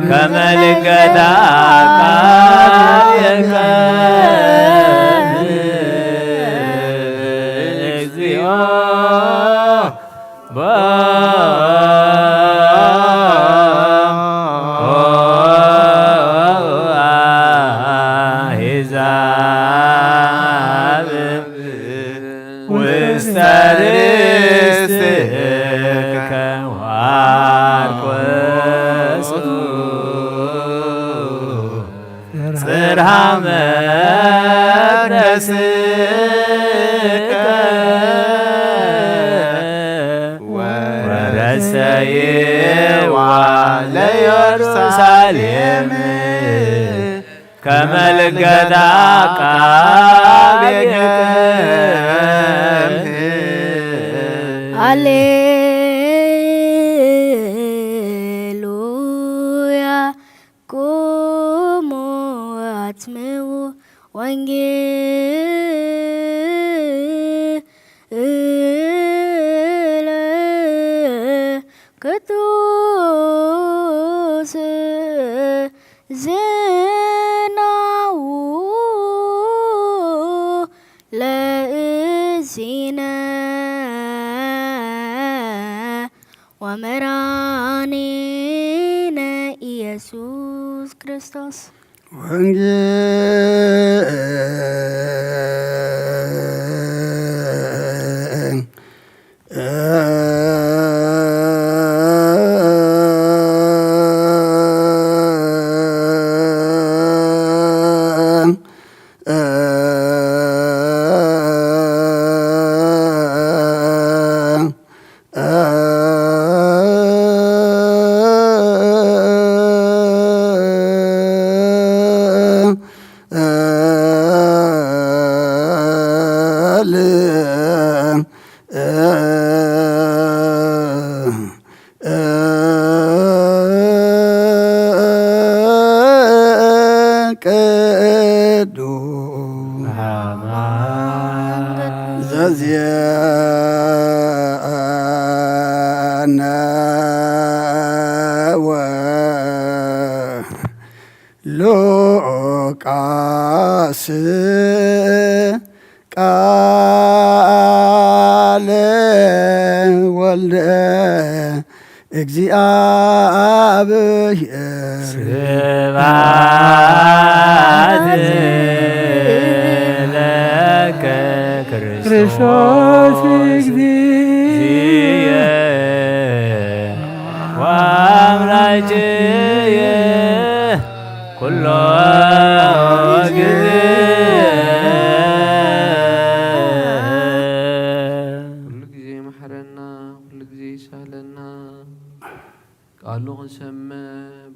ከመልገተ አቃቤ ቀምህ እግዚኦ አሕዛብ ውስተ ርስትከ ዋርኮሱ ጽርሃ መቅደስከ ወረሰይዋ ለኢየሩሳሌም ከመልገተ አቃቤ ቀምህ ሃሌሉያ ቁሙ ወመድኃኒነ ኢየሱስ ክርስቶስ ሉቃስ ቃለ ወልደ እግዚአብሔር ስብሐት ለከ ክርስቶስ እግዚእየ ወአምላክየ ኩሎ ጊዜ ሁሉ ጊዜ መሐረና ሁሉ ጊዜ ይሳለና ቃሉ ክንሰምዕ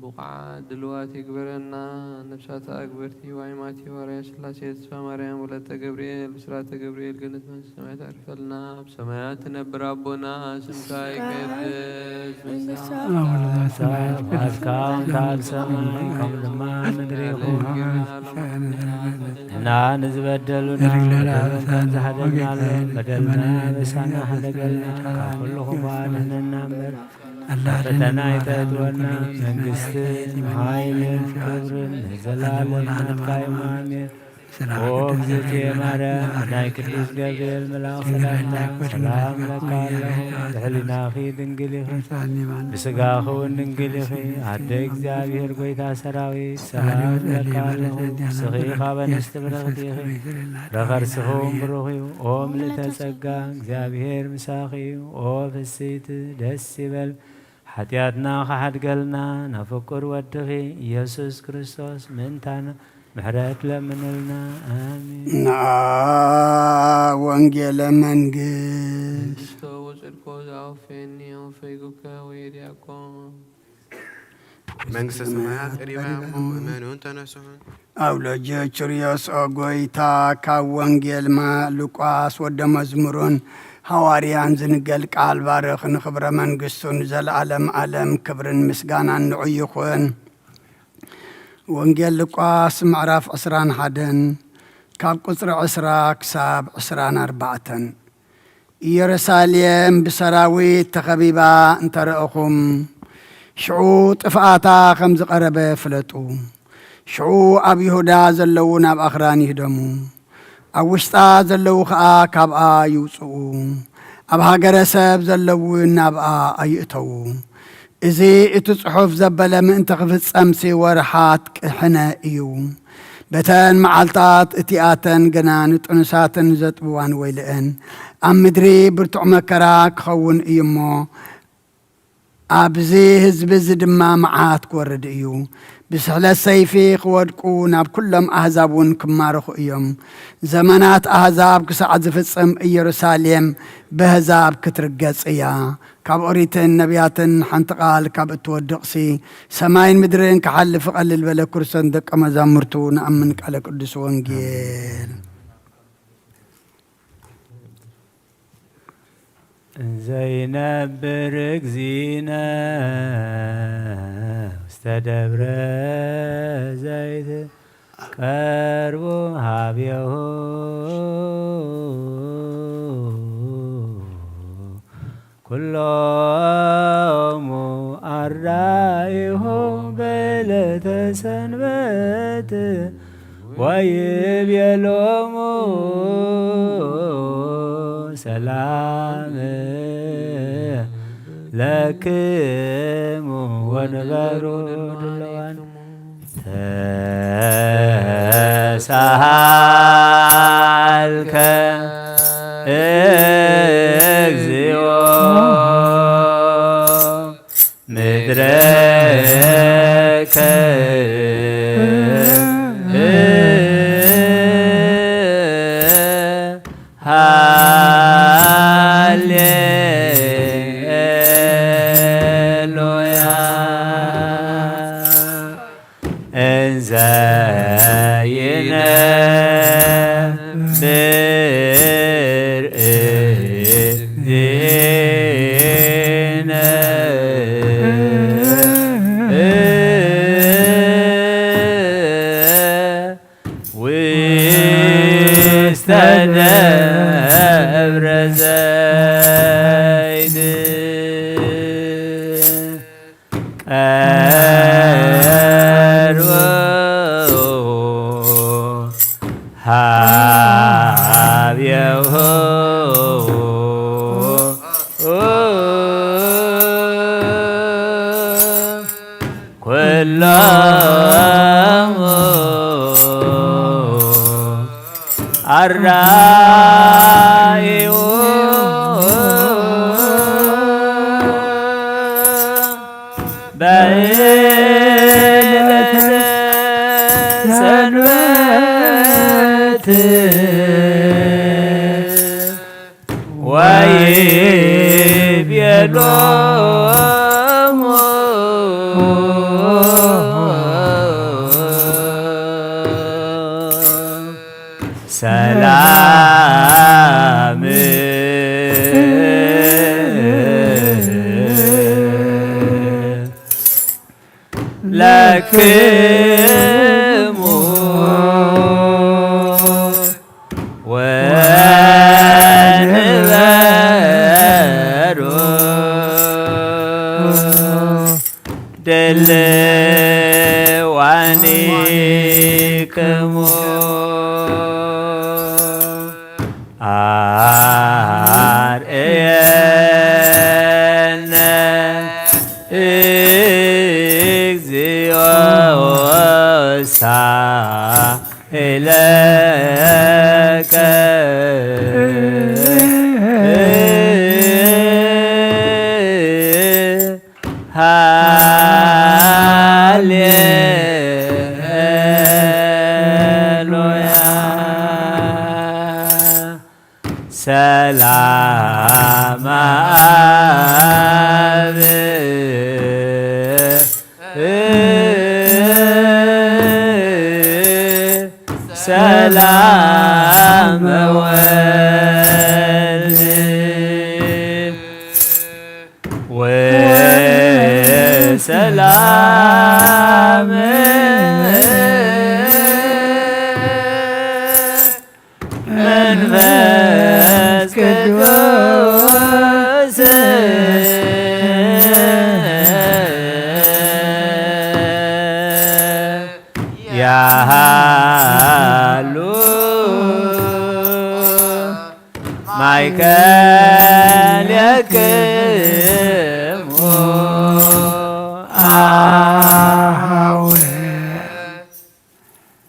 ብቕዓት ድልዋት ይግበረና ነፍሳት ኣግበርቲ ዋይማቲ ዋርያ ስላሴ ተስፋ ማርያም ወለተ ገብርኤል ብስራተ ገብርኤል ገነት መንግሥተ ሰማያት ኣርፈልና ብሰማያት ትነብር አቦና ስምካ ይቀድስ እስካሁን ካልሰማይ ከም ድማ ምድሪ ይኹን እና ንዝበደሉና ዝሓደግናሎ በደልና በሳና ሓደገልና ካብ ኩሉ ክፋን ንሕነናበር ፈተና ይተእትወና መንግሥትን ሓይልን ክብርን ንዘላለም ናትካ እዩ ኣሜን። ኦ እግዝእትየ ማርያም ናይ ቅዱስ ገብርኤል መልኣክ ሰላምታ ሰላም ለካ ኣለኹ ብሕሊናኺ ድንግል ኢኺ ብስጋኺ እውን ድንግል ኢኺ ኣደ እግዚኣብሔር ጐይታ ሰራዊት ሰላም ለካ ኣለኹ ስኺ ኻበ ንስቲ ብርኽቲ ኢኺ ረኸርስኺ እውን ብሩኽ እዩ ኦ ምልእተ ጸጋ እግዚኣብሔር ምሳኺ እዩ ኦ ፍስይቲ ደስ ይበል ሓጢኣትና ኸሓድገልና ናፍቁር ወድኺ ኢየሱስ ክርስቶስ ምእንታና ምሕረት ለምንልና አሜን። ወንጌለ መንግሥት ወጽድቆ ዘአውፌኒ ወፈይጉከ ወይዲያቆን መንግሥተ ሰማያት ቀሪባ እመኑን ተነሱን አውሎጀ ችርዮስ ጐይታ ካብ ወንጌል ሉቃስ ወደ መዝሙሩን ሐዋርያን ዝንገል ቃል ባርኽ ንኽብረ መንግሥቱን ዘለዓለም ዓለም ክብርን ምስጋናን ንዑ ይኹን። ወንጌል ሉቃስ ምዕራፍ 21 ካብ ቁፅሪ 20 ክሳብ 24 ኢየሩሳሌም ብሰራዊት ተኸቢባ እንተረእኹም ሽዑ ጥፍኣታ ከም ዝቐረበ ፍለጡ። ሽዑ ኣብ ይሁዳ ዘለዉ ናብ ኣኽራን ይህደሙ፣ ኣብ ውሽጣ ዘለዉ ኸዓ ካብኣ ይውፅኡ፣ ኣብ ሃገረ ሰብ ዘለዉ ናብኣ ኣይእተዉ። እዚ እቲ ጽሑፍ ዘበለ ምእንተ ክፍጸምሲ ወርሓት ቅሕነ እዩ። በተን መዓልታት እቲኣተን ግና ንጥኑሳትን ዘጥብዋን ወይልአን ኣብ ምድሪ ብርቱዕ መከራ ክኸውን እዩ እሞ ኣብዚ ህዝቢ እዚ ድማ መዓት ክወርድ እዩ። ብስሕለት ሰይፊ ክወድቁ ናብ ኩሎም ኣሕዛብ እውን ክማርኹ እዮም። ዘመናት ኣሕዛብ ክሳዕ ዝፍጽም ኢየሩሳሌም ብኣሕዛብ ክትርገጽ እያ። ካብ ኦሪትን ነቢያትን ሓንቲ ቃል ካብ እትወድቕሲ ሰማይን ምድርን ክሓልፍ ቐልል በለ ክርስቶስ ደቀ መዛሙርቱ ንኣምን ቃለ ቅዱስ ወንጌል ዘይነብር እግዚእነ ውስተ ደብረ ዘይት ቀርቡ ሀቤሁ ኩሎሙ አርዳኢሁ በዕለተ ሰንበት ወይቤሎሙ ሰላም ለክሙ ወንበሩ ድለዋን ተሳሃልከ እግዚኦ ምድረከ ሃሌሉያ እንዘ ይነብር እዴነ ውስተ ደብረ ዘይት ቀርቦ ሀብየሁ ኩሎሙ አራዩ በዕለተ ሰንበት ወይቤሎሙ ሰላም ለክሙ ወንበሩ ድልዋኒክሙ አርአየነ እግዚኦ ሳህለከ ሃሌሉያ ሰላም አብ ሰላም ወልድ ወሰላም መንፈስ ቅዱስ ያሃሉ ማእከልክሙ አሃዌ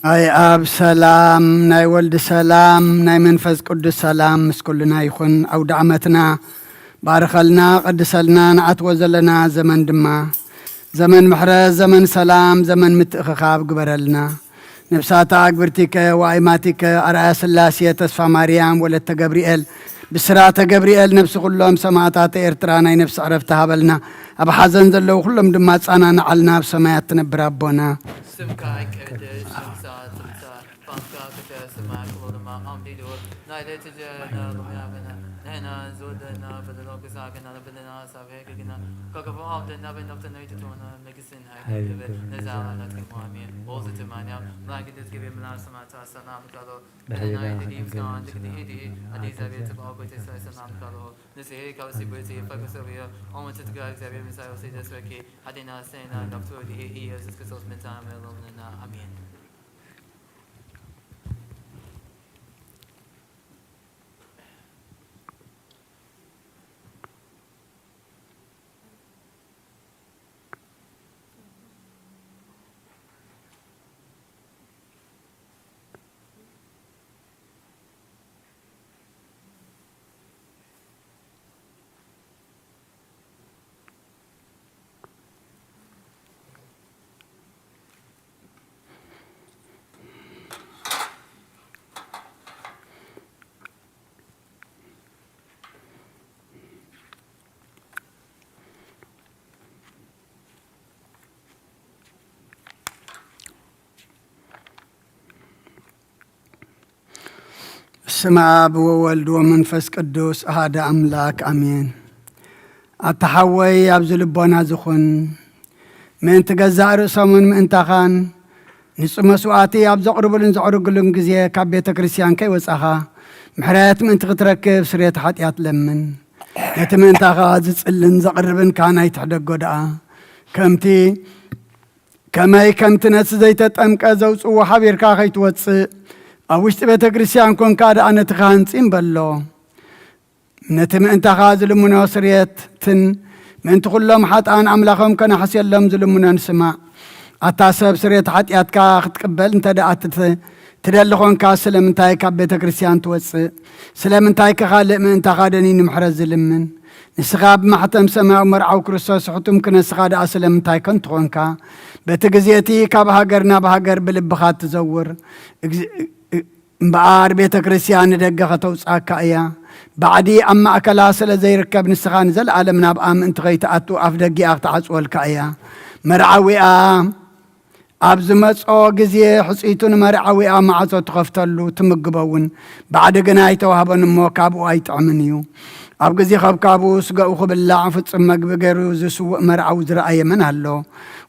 አይ አብ ሰላም ናይ ወልድ ሰላም ናይ መንፈስ ቅዱስ ሰላም ምስኩልና ይኹን አውደ ዓመትና ባርከልና ቀድሰልና ንዓትዎ ዘለና ዘመን ድማ ዘመን ምሕረት ዘመን ሰላም ዘመን ምትእኽኻብ ግበረልና ነፍሳታ አግብርቲከ ወአይማቲከ አርአያ ስላሴ ተስፋ ማርያም ወለተ ገብርኤል ብስራተ ገብርኤል ነፍሲ ኩሎም ሰማዕታት ኤርትራ ናይ ነፍሲ ዕረፍቲ ሃበልና ኣብ ሓዘን ዘለዉ ኩሎም ድማ ጻናንዓልና ኣብ ሰማያት ትነብር ኣቦና ስምካ ይቀደስ ትምጻእ ቋንቋ ከተሰማ ክብርማ ኣምዲዶ ናይ ለይቲ እንጀራና ሎሚያበና ንሕና ዝወደና በደሎ ግሳግና ንብልና ሳብሄግግና ከከፎ ኣምደና በነብተና ይትትሆነ ንግስን ሃይገበ ነዛ ኣማናት ክንዋሚየ ወዝቲ ማንያም ምላግደት ገቤ ምና ሰማዕታ ሰላም ካሎ ናይ ድዲም ስናን ድግዲ ኢዲ ኣዲ እግዚአብሔር ጽባኦ ጎይታ ሰላም ካሎ ንስሄ ካብሲ ቦይቲ ፈቅሰብዮ ኦመት ትግራይ እግዚአብሔር ምሳይ ወሰደስወኪ ኣዲና ሰይና ዶክተር ዲ ኢየሱስ ክርስቶስ ምታመሎምና አሜን በስመ አብ ወወልድ ወመንፈስ ቅዱስ አሐደ አምላክ አሜን። አተሐወይ አብዚ ልቦና ዝኹን ምእንቲ ገዛእ ርእሶምን ምእንታኻን ንጹህ መስዋዕቲ ኣብ ዘቕርብሉን ዘዕርግሉን ግዜ ካብ ቤተ ክርስቲያን ከይወጻኻ ምሕረት ምእንቲ ክትረክብ ስርየት ኃጢአት ለምን። ነቲ ምእንታኻ ዝጽልን ዘቕርብን ካናይ ትሕደጎ ደኣ ከመይ ከምቲ ነቲ ዘይተጠምቀ ዘውፅዎ ሓቢርካ ከይትወፅእ ኣብ ውሽጢ ቤተ ክርስቲያን ኮንካ ደኣ ነቲ ካህንጺም በሎ። ነቲ ምእንታኻ ዝልሙኖ ስርየትን ምእንቲ ኩሎም ሓጣን ኣምላኾም ከናሕስየሎም ዝልሙኖ ንስማዕ። ኣታ ሰብ ስርየት ኃጢአትካ ክትቅበል እንተ ደኣ ትደሊ ኾንካ ስለምንታይ ካብ ቤተ ክርስቲያን ትወፅእ? ስለምንታይ ከኻልእ ምእንታኻ ደኒኒ ምሕረት ዝልምን? ንስኻ ብማሕተም ሰማያዊ መርዓዊ ክርስቶስ ሕቱም ክነስኻ ደኣ ስለምንታይ ከንቱ ኾንካ? በቲ ግዜቲ ካብ ሃገር ናብ ሃገር ብልብኻ ትዘውር እምበኣር ቤተ ክርስቲያን ንደገ ኸተውፃካ እያ። ባዕዲ ኣብ ማእከላ ስለ ዘይርከብ ንስኻ ንዘለዓለም ናብኣ ምእንቲ ኸይትኣቱ ኣፍ ደጊኣ ክትዓጽወልካ እያ። መርዓዊኣ ኣብ ዝመጾ ግዜ ሕፂቱን መርዓዊኣ ማዕጾ ትኸፍተሉ ትምግበውን ባዕዲ ግና ኣይተዋህበን እሞ ካብኡ ኣይጥዕምን እዩ። ኣብ ግዜ ኸብካቡ ስጋኡ ክብላዕ ፍጹም መግቢ ገይሩ ዝስውእ መርዓዊ ዝረኣየ መን ኣሎ?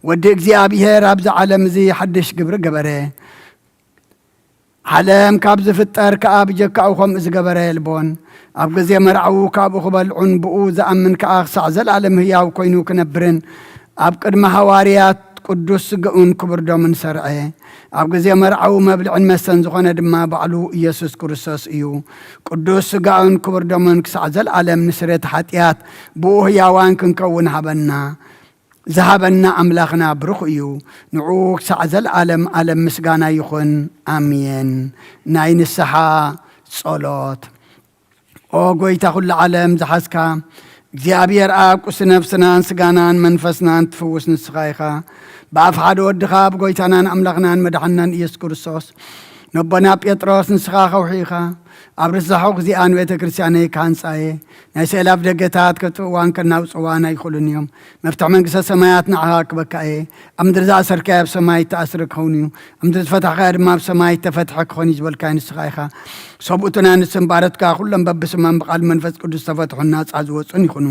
ወዲ እግዚኣብሔር ኣብዚ ዓለም እዚ ሓድሽ ግብሪ ገበረ። ዓለም ካብ ዝፍጠር ከዓ ብጀካኡ ከምኡ ዝገበረ የልቦን። ኣብ ግዜ መርዓዊ ካብኡ ክበልዑን ብኡ ዝኣምን ከዓ ክሳዕ ዘለዓለም ህያው ኮይኑ ክነብርን ኣብ ቅድሚ ሃዋርያት ቅዱስ ስግኡን ክቡር ደሙን ሰርዐ። ኣብ ግዜ መርዓዊ መብልዕን መስተን ዝኾነ ድማ ባዕሉ ኢየሱስ ክርስቶስ እዩ። ቅዱስ ስጋኡን ክቡር ደሙን ክሳዕ ዘለዓለም ንስርየት ኃጢአት ብኡ ህያዋን ክንከውን ዝሃበና ኣምላኽና ብሩኽ እዩ። ንዑ ክሳዕ ዘለዓለም ዓለም ምስጋና ይኹን ኣሜን። ናይ ንስሓ ጸሎት። ኦ ጐይታ ኩሉ ዓለም ዝሓዝካ እግዚኣብሔር ኣብ ቁስ ነፍስናን ስጋናን መንፈስናን ትፍውስ ንስኻ ኢኻ። ብኣፍ ሓደ ወድኻ ብጐይታናን ኣምላኽናን መድሓናን ኢየሱስ ክርስቶስ ነቦና ጴጥሮስ ንስኻ ኸውሒ ኢኻ። ኣብ ርስሓው ግዚኣን ቤተ ክርስቲያነይ ካህንጻየ ናይ ስእላፍ ደገታት ከጥዋን ከናውፅዋን ኣይኽእሉን እዮም። መፍትሕ መንግሥተ ሰማያት ንዓኻ ክበካ እየ። ኣብ ምድሪ ዝኣሰርካዮ ኣብ ሰማይ ተኣስሪ ክኸውን እዩ። ኣብ ምድሪ ዝፈታሕካዮ ድማ ኣብ ሰማይ ተፈትሐ ክኾን እዩ ዝበልካዮ ንስኻ ኢኻ። ሰብኡትና ንስም ባረትካ ኩሎም በብስማን ብቓል መንፈስ ቅዱስ ተፈትሑን ናፃ ዝወፁን ይኹኑ።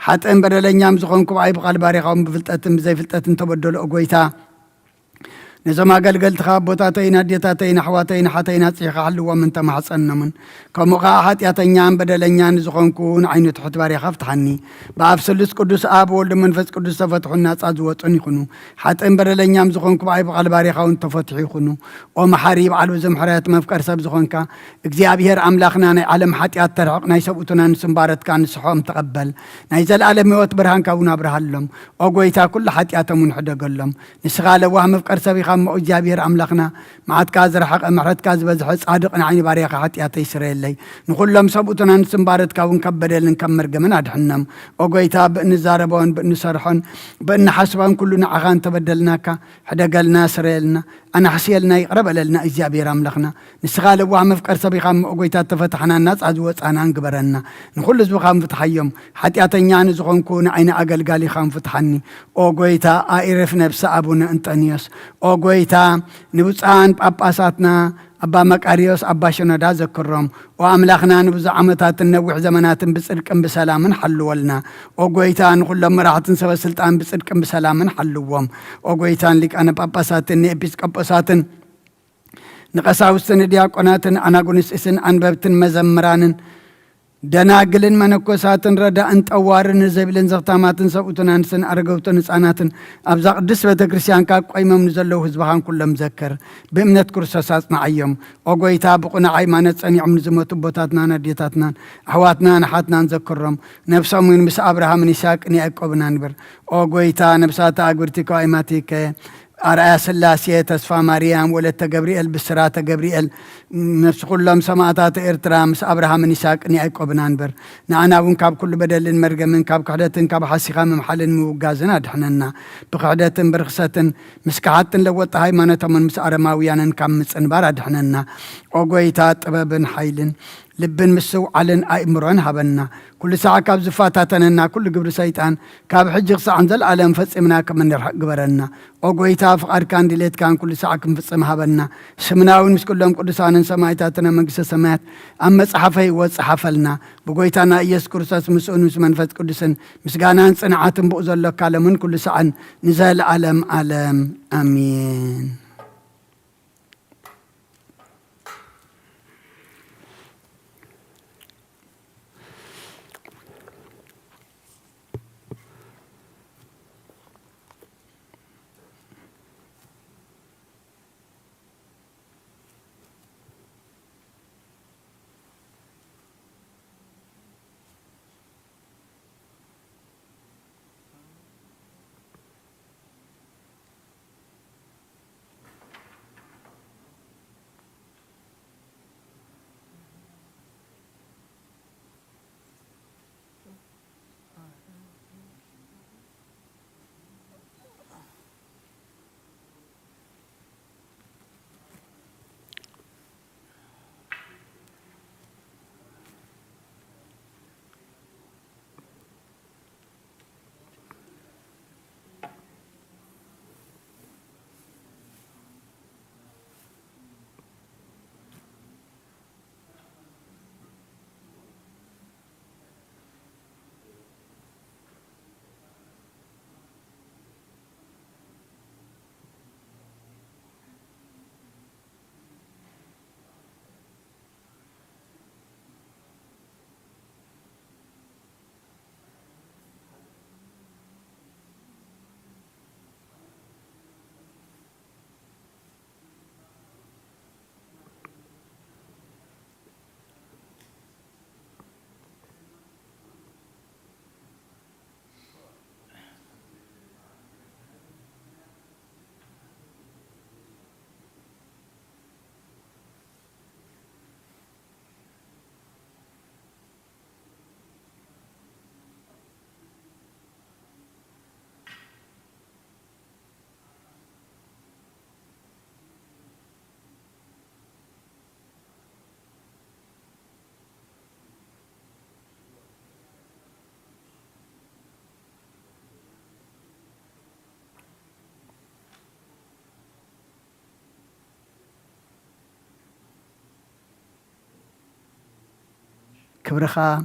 ሓጥን በደለኛም ዝኾንኩ ብኣይ ብቓል ባሪኻውን ብፍልጠትን ብዘይፍልጠትን ተበደሉ ጐይታ ነዞም ኣገልገልትኻ ቦታተይና ዴታተይና ኣሕዋተይና ሓተይና ጽሒኻ ሃልዎም እንተማሕፀኖምን ከምኡ ከዓ ኃጢአተኛን በደለኛን ዝኾንኩ ንዓይኑ ትሑት ባሪኻ ፍትሓኒ። ብኣብ ስሉስ ቅዱስ ኣብ ወልዲ መንፈስ ቅዱስ ተፈትሑን ናፃ ዝወፁን ይኹኑ። ሓጥን በደለኛም ዝኾንኩ ብኣይ ብቓል ባሪኻውን ተፈትሑ ይኹኑ። ኦ መሓሪ በዓል ብዘምሕረት መፍቀር ሰብ ዝኾንካ እግዚኣብሔር ኣምላኽና ናይ ዓለም ኃጢአት ተርሕቕ ናይ ሰብኡትና ንስምባረትካ ንስሖም ተቐበል። ናይ ዘለዓለም ሕይወት ብርሃንካ እውን ኣብርሃሎም። ኦ ጐይታ ኩሉ ኃጢአቶም ንሕደገሎም። ንስኻ ለዋህ መፍቀር ሰብ ኢኻ እሞ እግዚኣብሔር ኣምላኽና መዓትካ ዝረሓቐ ምሕረትካ ዝበዝሐ ጻድቕ ንዓይኒ ባርያኻ ኃጢአተይ ይስረየለይ። ንኹሎም ሰብኡትና ንስምባረትካ እውን ካብ በደልን ካብ መርገምን ኣድሕኖም። ኦ ጐይታ ብእንዛረቦን ብእንሰርሖን ብእንሓስባን ኩሉ ንዓኻ እንተበደልናካ ሕደገልና ስረየልና ኣናሕስየልና ይቕረበለልና እግዚኣብሔር ኣምላኽና። ንስኻ ለዋህ መፍቀር ሰብ ኢኻ እሞ ጐይታ ተፈታሕና ናፃ ዝወፃና ንግበረና። ንኹሉ ህዝብኻ ንፍትሓዮም። ኃጢአተኛ ንዝኾንኩ ንዓይኒ ኣገልጋሊ ኢኻ ንፍትሓኒ። ኦ ጐይታ ኣኢርፍ ነብሲ ኣቡነ እንጠንዮስ። ኦ ጐይታ ንብፃን ጳጳሳትና ኣባ መቃርዮስ ኣባ ሸኖዳ ዘክሮም። ኦ ኣምላኽና ንብዙሕ ዓመታትን ነዊሕ ዘመናትን ብጽድቅን ብሰላምን ሓልወልና። ኦ ጐይታ ንኹሎም መራሕትን ሰበስልጣን ብጽድቅን ብሰላምን ሓልዎም። ኦ ጐይታ ሊቃነ ጳጳሳትን ንኤጲስቆጶሳትን ንቐሳውስትን ዲያቆናትን ኣናጉንስእስን ኣንበብትን መዘምራንን ደናግልን መነኮሳትን ረዳእን ጠዋርን ዘብልን ዘኽታማትን ሰብኡትን ኣንስትን ኣረገውትን ህፃናትን ኣብዛ ቅዱስ ቤተ ክርስቲያን ካብ ቆይሞም ንዘለዉ ህዝብኻን ኩሎም ዘከር። ብእምነት ክርስቶስ ኣጽናዓዮም። ኦ ጐይታ ብቑኑዕ ሃይማኖት ጸኒዖም ንዝመቱ ቦታትናን ኣዴታትናን ኣሕዋትናን ኣሓትናን ዘክሮም። ነብሶም እውን ምስ ኣብርሃምን ይስሐቅን ያዕቆብን አንብር። ኦ ጐይታ ነብሳተ ኣግብርቲ ከዋይማቲከ ኣርአያ ስላሴ ተስፋ ማርያም ወለተ ገብርኤል ብስራተ ገብርኤል ነፍሲ ኩሎም ሰማዕታተ ኤርትራ ምስ ኣብርሃምን ይስሐቅን ያዕቆብን አንብር። ንኣና እውን ካብ ኩሉ በደልን መርገምን ካብ ክሕደትን ካብ ሓሲኻ ምምሓልን ምውጋዝን ኣድሕነና። ብክሕደትን ብርክሰትን ምስ ካሓትን ለወጣ ሃይማኖቶምን ምስ ኣረማውያንን ካብ ምጽንባር ኣድሕነና። ኦ ጐይታ ጥበብን ሓይልን لبن مسو علن أمرن هبنا كل ساعة كاب زفاتاتنا كل قبر سيطان كاب حجق ساعة زل عالم فصمنا كمن يرحق قبرنا أقويتا فقار كان ديليت كان كل ساعة كم فصم هبنا سمناون مش كلهم قدسان سمايتاتنا منقس سمات أما صحفي وصحفلنا بقويتانا إيس كرساس مسؤول مسمن فت قدسن مسقانان صنعات بؤذر لك على من كل ساعة نزال عالم آمين. كبرخا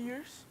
yours?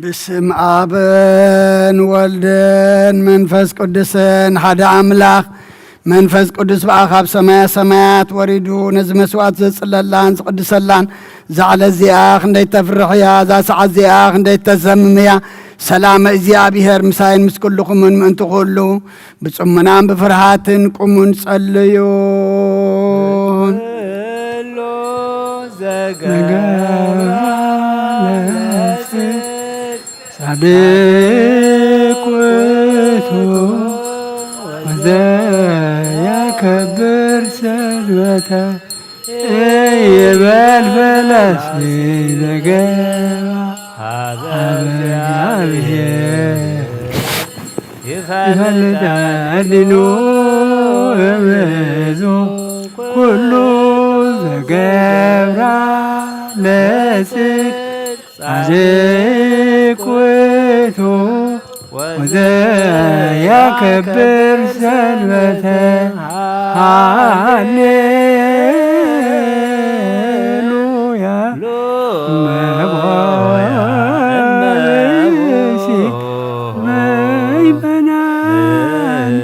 بسم آبن والدن منفس قدسن حدا أملاخ منفس قدس بأخاب سمايا سمايات وريدو نزم سوات زلالان قدس اللان زعل الزياخ ندي تفرحيا ذا سعى الزياخ ندي تزمميا سلام إزيا بهر مساين مسكلكم من تقولوا بصمنام بفرحاتن قمون صليون صديق وثو وذا يكبر سلوته يبال فلسي لقاء هذا يفلت عدنو يمزو كله ذقابرا لسك صديق وثو وذا يكبر سلوته هاليلويا مبغاسي ما يبنان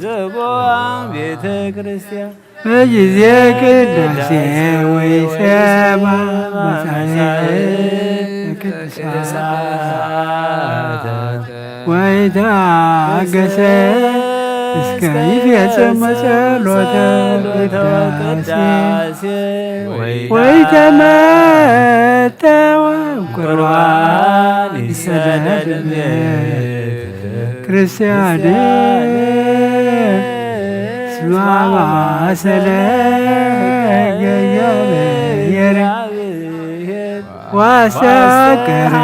زوا بيت كريستيان بجزيك الدسي ويسامى مسايك الساعات ويتعقسي اسكيف يسمى سلوة القداسي ويتمتى وقرآن السدد كريستياني اسمع سلاك يا بير وسكر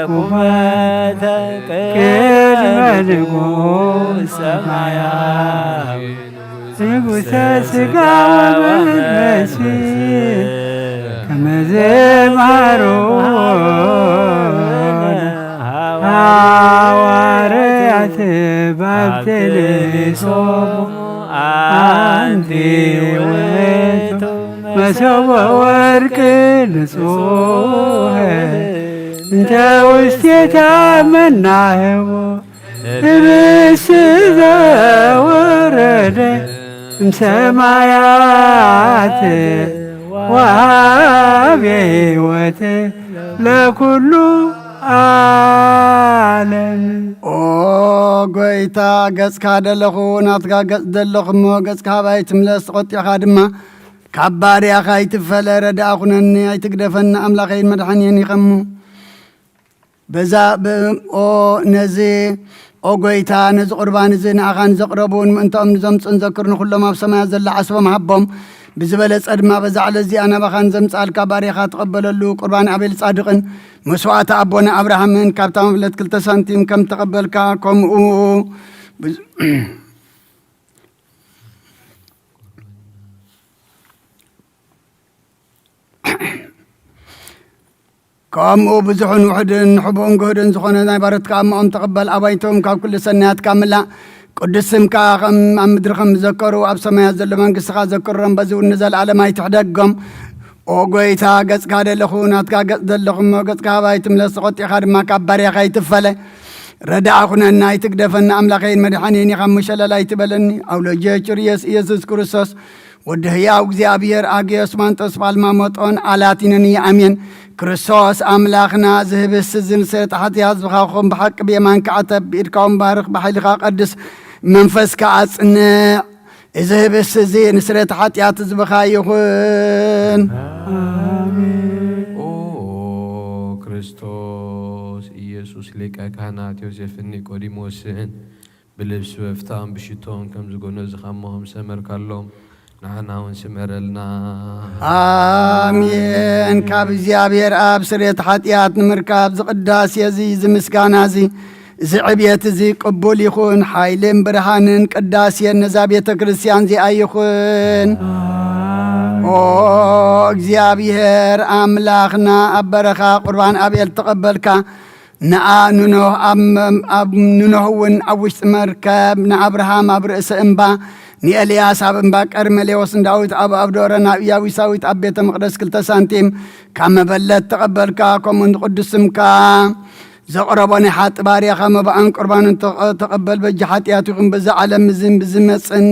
كماتك كلمة سمايا نقص سقا ومنسي كما زمارون هواريات بابتلي صوب أنتي ويتو مسوى ورك نصوها انت وستيتا مناهو بس ذا ورد مسمايات وابي وت لكل ዓለም ኦ ጎይታ ገጽካ ደለኹ ናትካ ገጽ ደለኹ እሞ ገጽካ ባይ ትምለስ ቆጢኻ ድማ ካብ ባርያኻ ይትፈለ ረዳእ ኹነኒ ኣይትግደፈኒ ኣምላኸይን መድሓንየን ይኸሙ በዛ ኦ ነዚ ኦ ጎይታ ነዚ ቁርባን እዚ ንኣኻ ንዘቕረቡን ምእንቶኦም ንዘምፅን ዘክርኑ ኩሎም ኣብ ሰማያት ዘላ ዓስቦም ሃቦም ብዝበለጸ ድማ በዛ ዕለ እዚኣ ናባኻን ዘምፃልካ ባርያኻ ትቐበለሉ ቁርባን ኣቤል ጻድቕን መስዋዕቲ ኣቦና ኣብርሃምን ካብታ መፍለት 2 ሳንቲም ከም ተቐበልካ ከምኡ ከምኡ ብዙሑን ውሕድን ሕቡእን ግህድን ዝኾነ ናይ ባረትካ እሞኦም ተቐበል ኣባይቶም ካብ ኩሉ ሰናያትካ ምላእ ቅዱስ ስምካ ኣብ ምድሪ ከም ዘከሩ ኣብ ሰማያት ዘሎ መንግስትኻ ዘክሮም በዚ እውን ንዘለኣለም ኣይትሕደጎም ኦ ጎይታ ገጽካ ደለኹ ናትካ ገጽ ደለኹ እሞ ገጽካ ባይ ትምለስ ቆጢኻ ድማ ካብ ባርያኻ ይትፈለ ረዳእ ኹነና ኣይትግደፈኒ ኣምላኸይን መድሓንየን ኢኻ ምሸለላ ይትበለኒ ኣውሎጀ ጭርየስ ኢየሱስ ክርስቶስ ወዲ ህያው እግዚኣብሔር ኣግዮስ ማንጦስ ጳልማሞጦን ኣላቲነን ኣሜን ክርስቶስ ኣምላኽና ዝህብስ ዝንስረት ሓጢኣት ዝኻኹም ብሓቂ ብየማን ከዓተብ ብኢድካውን ባርኽ ብሓይልኻ ቀድስ መንፈስካ ኣጽንዕ እዚ ህብስ እዚ ንስረት ሓጢኣት ዝብኻ ይኹን ኦ ክርስቶስ ኢየሱስ ሊቀ ካህናት ዮሴፍን ኒቆዲሞስን ብልብሲ ወፍታን ብሽቶን ከም ዝጎነዙ ኸሞም ሰመርካሎም ንዓና እውን ስመረልና ኣሜን ካብ እግዚኣብሔር ኣብ ስርየት ሓጢኣት ንምርካብ ዝቕዳስ እዚ ዝምስጋና እዚ እዚ ዕብየት እዚ ቅቡል ይኹን ሓይልን ብርሃንን ቅዳስየን ነዛ ቤተ ክርስቲያን እዚኣ ይኹን ኦ እግዚኣብሔር ኣምላኽና ኣብ በረኻ ቁርባን ኣቤል ተቐበልካ ንኣ ንኖህ ኣብ ንኖህ እውን ኣብ ውሽጢ መርከብ ንኣብርሃም ኣብ ርእሲ እምባ ንኤልያስ ኣብ እምባ ቀርሜሌዎስ ዳዊት ኣብ ኣብዶረ ናብ ኢያቡሳዊት ኣብ ቤተ መቕደስ 2 ሳንቲም ካብ መበለት ተቐበልካ ከምኡ ንቅዱስ ስምካ ዘቕረቦ ናይ ሓጢ ባርያኻ መባኣን ቁርባንን ተቐበል በጂ ሓጢኣት ይኹን በዛ ዓለም እዝን ብዝመፅን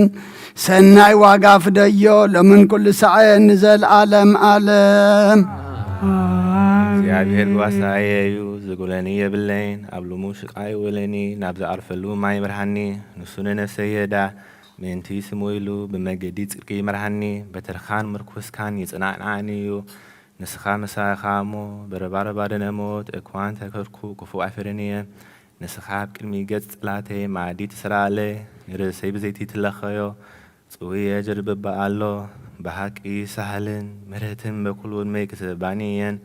ሰናይ ዋጋ ፍደዮ ሎምን ኩሉ ሰዓየ ንዘለኣለም ኣለም እግዚአብሔር ብዋሳየ እዩ ዝጉለኒ የብለይን ኣብ ሎሙ ሽቃይ ወለኒ ናብ ዝኣርፈሉ ማይ መርሃኒ ንሱነ ነፍሰየዳ ምእንቲ ስሙ ኢሉ ብመገዲ ጽድቂ ይመርሃኒ በትርኻን ምርኩስካን ይጽናዕናዕኒ እዩ ንስኻ መሳኻ እሞ በረባረባ ደነሞት እኳን ተከርኩ ክፉእ ኣይፈረኒ እየ ንስኻ ኣብ ቅድሚ ገጽ ጽላተይ ማዕዲ ትስራለ ንርእሰይ ብዘይቲ ትለኸዮ ጽውየ ጀርብባ ኣሎ ብሓቂ ሳህልን ምሕረትን በኩሉ ዕድመይ ክትባኒ እየን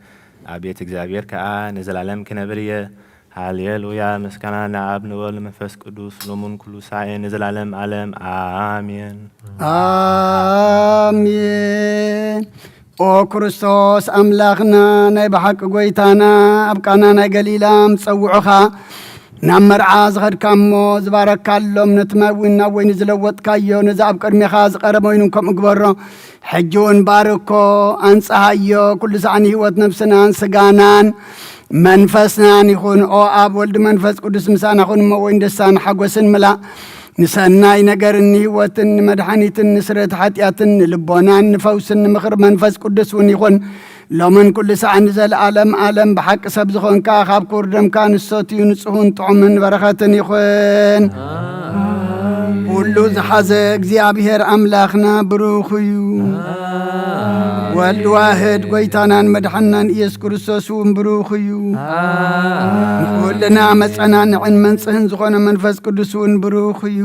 ኣብ ቤት እግዚኣብሔር ከዓ ንዘላለም ክነብር እየ ሃሌሉያ ምስጋና ንኣብ ንወልድ መንፈስ ቅዱስ ሎሙን ኩሉ ሳዕ ንዘላለም ዓለም ኣሜን ኣሜን ኦ ክርስቶስ ኣምላኽና ናይ ብሓቂ ጎይታና ኣብ ቃና ናይ ገሊላ ምፀውዑኻ ናብ መርዓ ዝኸድካ እሞ ዝባረካሎም ነቲ ማይ እውን ናብ ወይኒ ዝለወጥካዮ ነዚ ኣብ ቅድሜኻ ዝቐረበ ወይኑ ከምኡ ግበሮ ሕጂ እውን ባርኮ ኣንጽሃዮ ኩሉ ሰዓኒ ህይወት ነፍስናን ስጋናን መንፈስናን ይኹን ኦ ኣብ ወልዲ መንፈስ ቅዱስ ምሳና ኹን እሞ ወይን ደስታን ሓጎስን ምላእ ንሰናይ ነገርን ህይወትን መድሓኒትን ንስረት ሓጢኣትን ንልቦናን ንፈውስን ንምኽሪ መንፈስ ቅዱስ እውን ይኹን ሎምን ኩሉ ሰዓት ንዘለኣለም ኣለም ብሓቂ ሰብ ዝኾንካ ካብ ክቡር ደምካ ንሰትዩ ንጽሁን ጥዑምን በረኸትን ይኹን ኩሉ ዝሓዘ እግዚአብሔር ኣምላኽና ብሩኽ እዩ ወልድ ዋህድ ጎይታናን መድሓናን ኢየሱስ ክርስቶስ እውን ብሩኽ እዩ ኩልና መጸናንዕን መንጽህን ዝኾነ መንፈስ ቅዱስ እውን ብሩኽ እዩ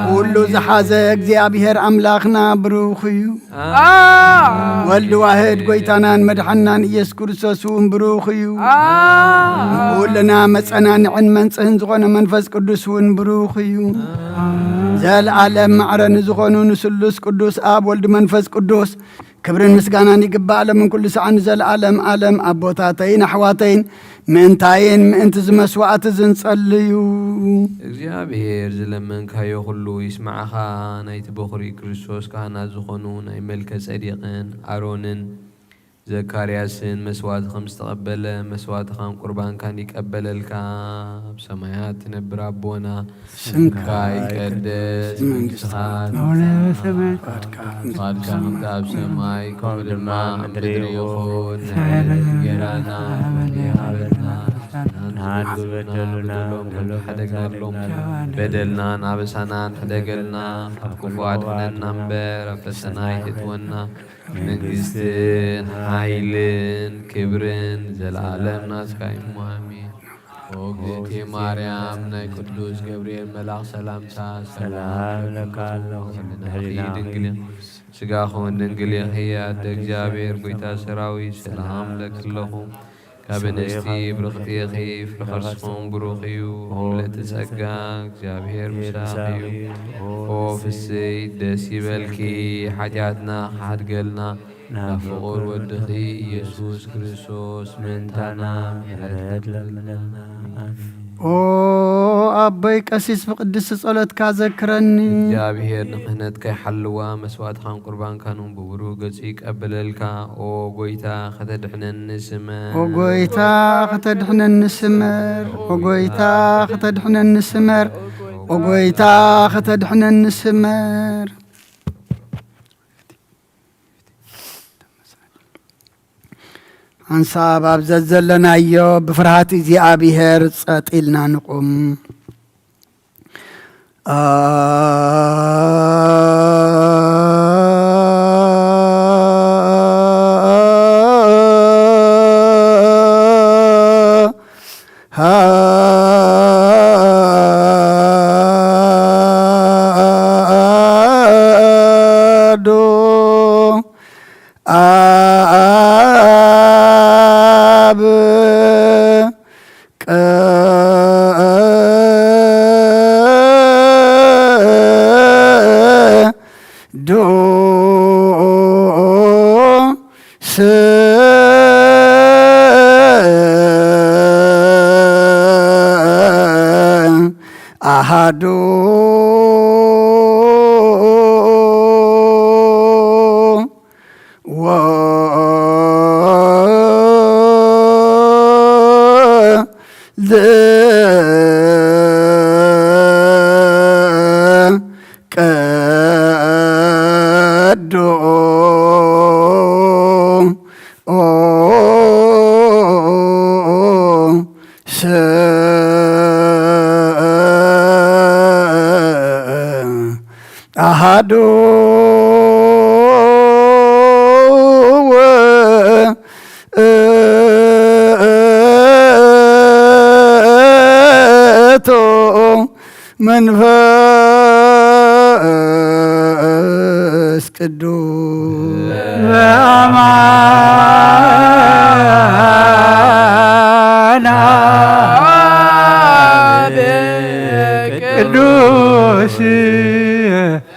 ኩሉ ዝሓዘ እግዚአብሔር ኣምላኽና ብሩኽ እዩ ወልድ ዋህድ ጎይታናን መድሓናን ኢየሱስ ክርስቶስ እውን ብሩኽ እዩ ኩልና መጸናንዕን መንጽህን ዝኾነ መንፈስ ቅዱስ እውን ብሩኽ እዩ ዘለዓለም ማዕረን ዝኾኑ ንስሉስ ቅዱስ ኣብ ወልድ መንፈስ ቅዱስ ክብርን ምስጋናን ይግባእ ለምን ኩሉ ሰዓን ዘለዓለም ዓለም ኣቦታተይን ኣሕዋተይን ምእንታይን ምእንቲ ዝመስዋዕቲ ዝንጸልዩ እግዚአብሔር ዝለመንካዮ ኩሉ ይስማዓኻ ናይቲ በኹሪ ክርስቶስ ካህናት ዝኾኑ ናይ መልከ ጸዲቕን ኣሮንን ዘካርያስን መስዋዕት ከም ዝተቐበለ መስዋዕትኻን ቁርባንካን ይቀበለልካ ኣብ ሰማያት ትነብር ኣቦና ስምካ ይቀደስ መንግሥትኻ ትምጻእ ከምቲ ኣብ ሰማይ ከምኡ ድማ ኣብ ምድሪ ይኹን ንዕለት እንጀራና ሃበና نحن ببدلنا بدلنا نابسنا حدقلنا كفوات حننا مبير فسناي تتونا من قستن حيلن كبرن زلالم ناس كاين مهمين وقتي مريم ناي قدوس جبريل ملاك سلام سلام لك اللهم دنقلي سقاخون دنقلي هي دجابير قيتا سراوي سلام لك اللهم كابنستي برختي خيف لخرسكم بروخيو لتسقى جابير مساخيو وفي السيد دسي بالكي حاجاتنا حد قلنا نفقر ودخي يسوس كريستوس من تانا مهرت لنا أبي قسيس بقدس صلوت كذكرني جابير نخنت كي حلوا مسوات خان قربان كانوا بورو قصيك قبللكا او قويتا ختدحنا النسمر وقويتا ختدحنا النسمر وقويتا ختدحنا النسمر وقويتا ختدحنا النسمر አንሳ ባብዘት ዘለናዮ ብፍርሃት እግዚአብሔር ጸጥ ኢልና ንቁም ahadu wa ahadu መንፈስ ቅዱስ በአማን አብ ቅዱስ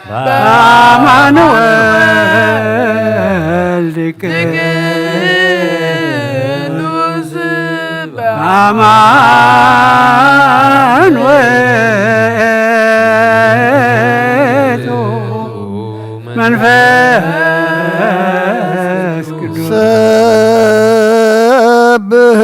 በአማን ወልድ ቅዱስ በአማን መንፈስ ቅዱስ ሰብህ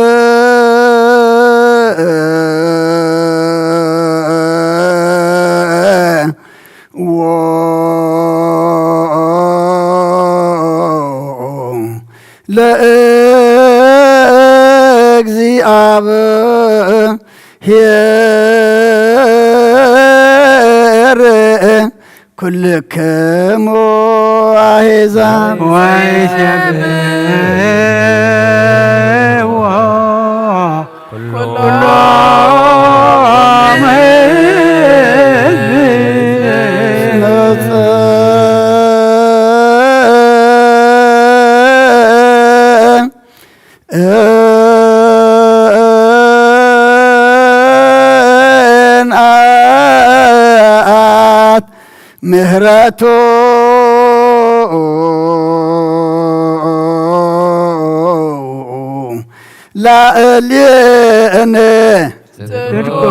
ለእግዚአብሔር ኩልክሙ አሕዛብ ወይሴብሕዎ ኩሎም ሕዝብ ምህረቱ ላዕሌነ ጽድቁ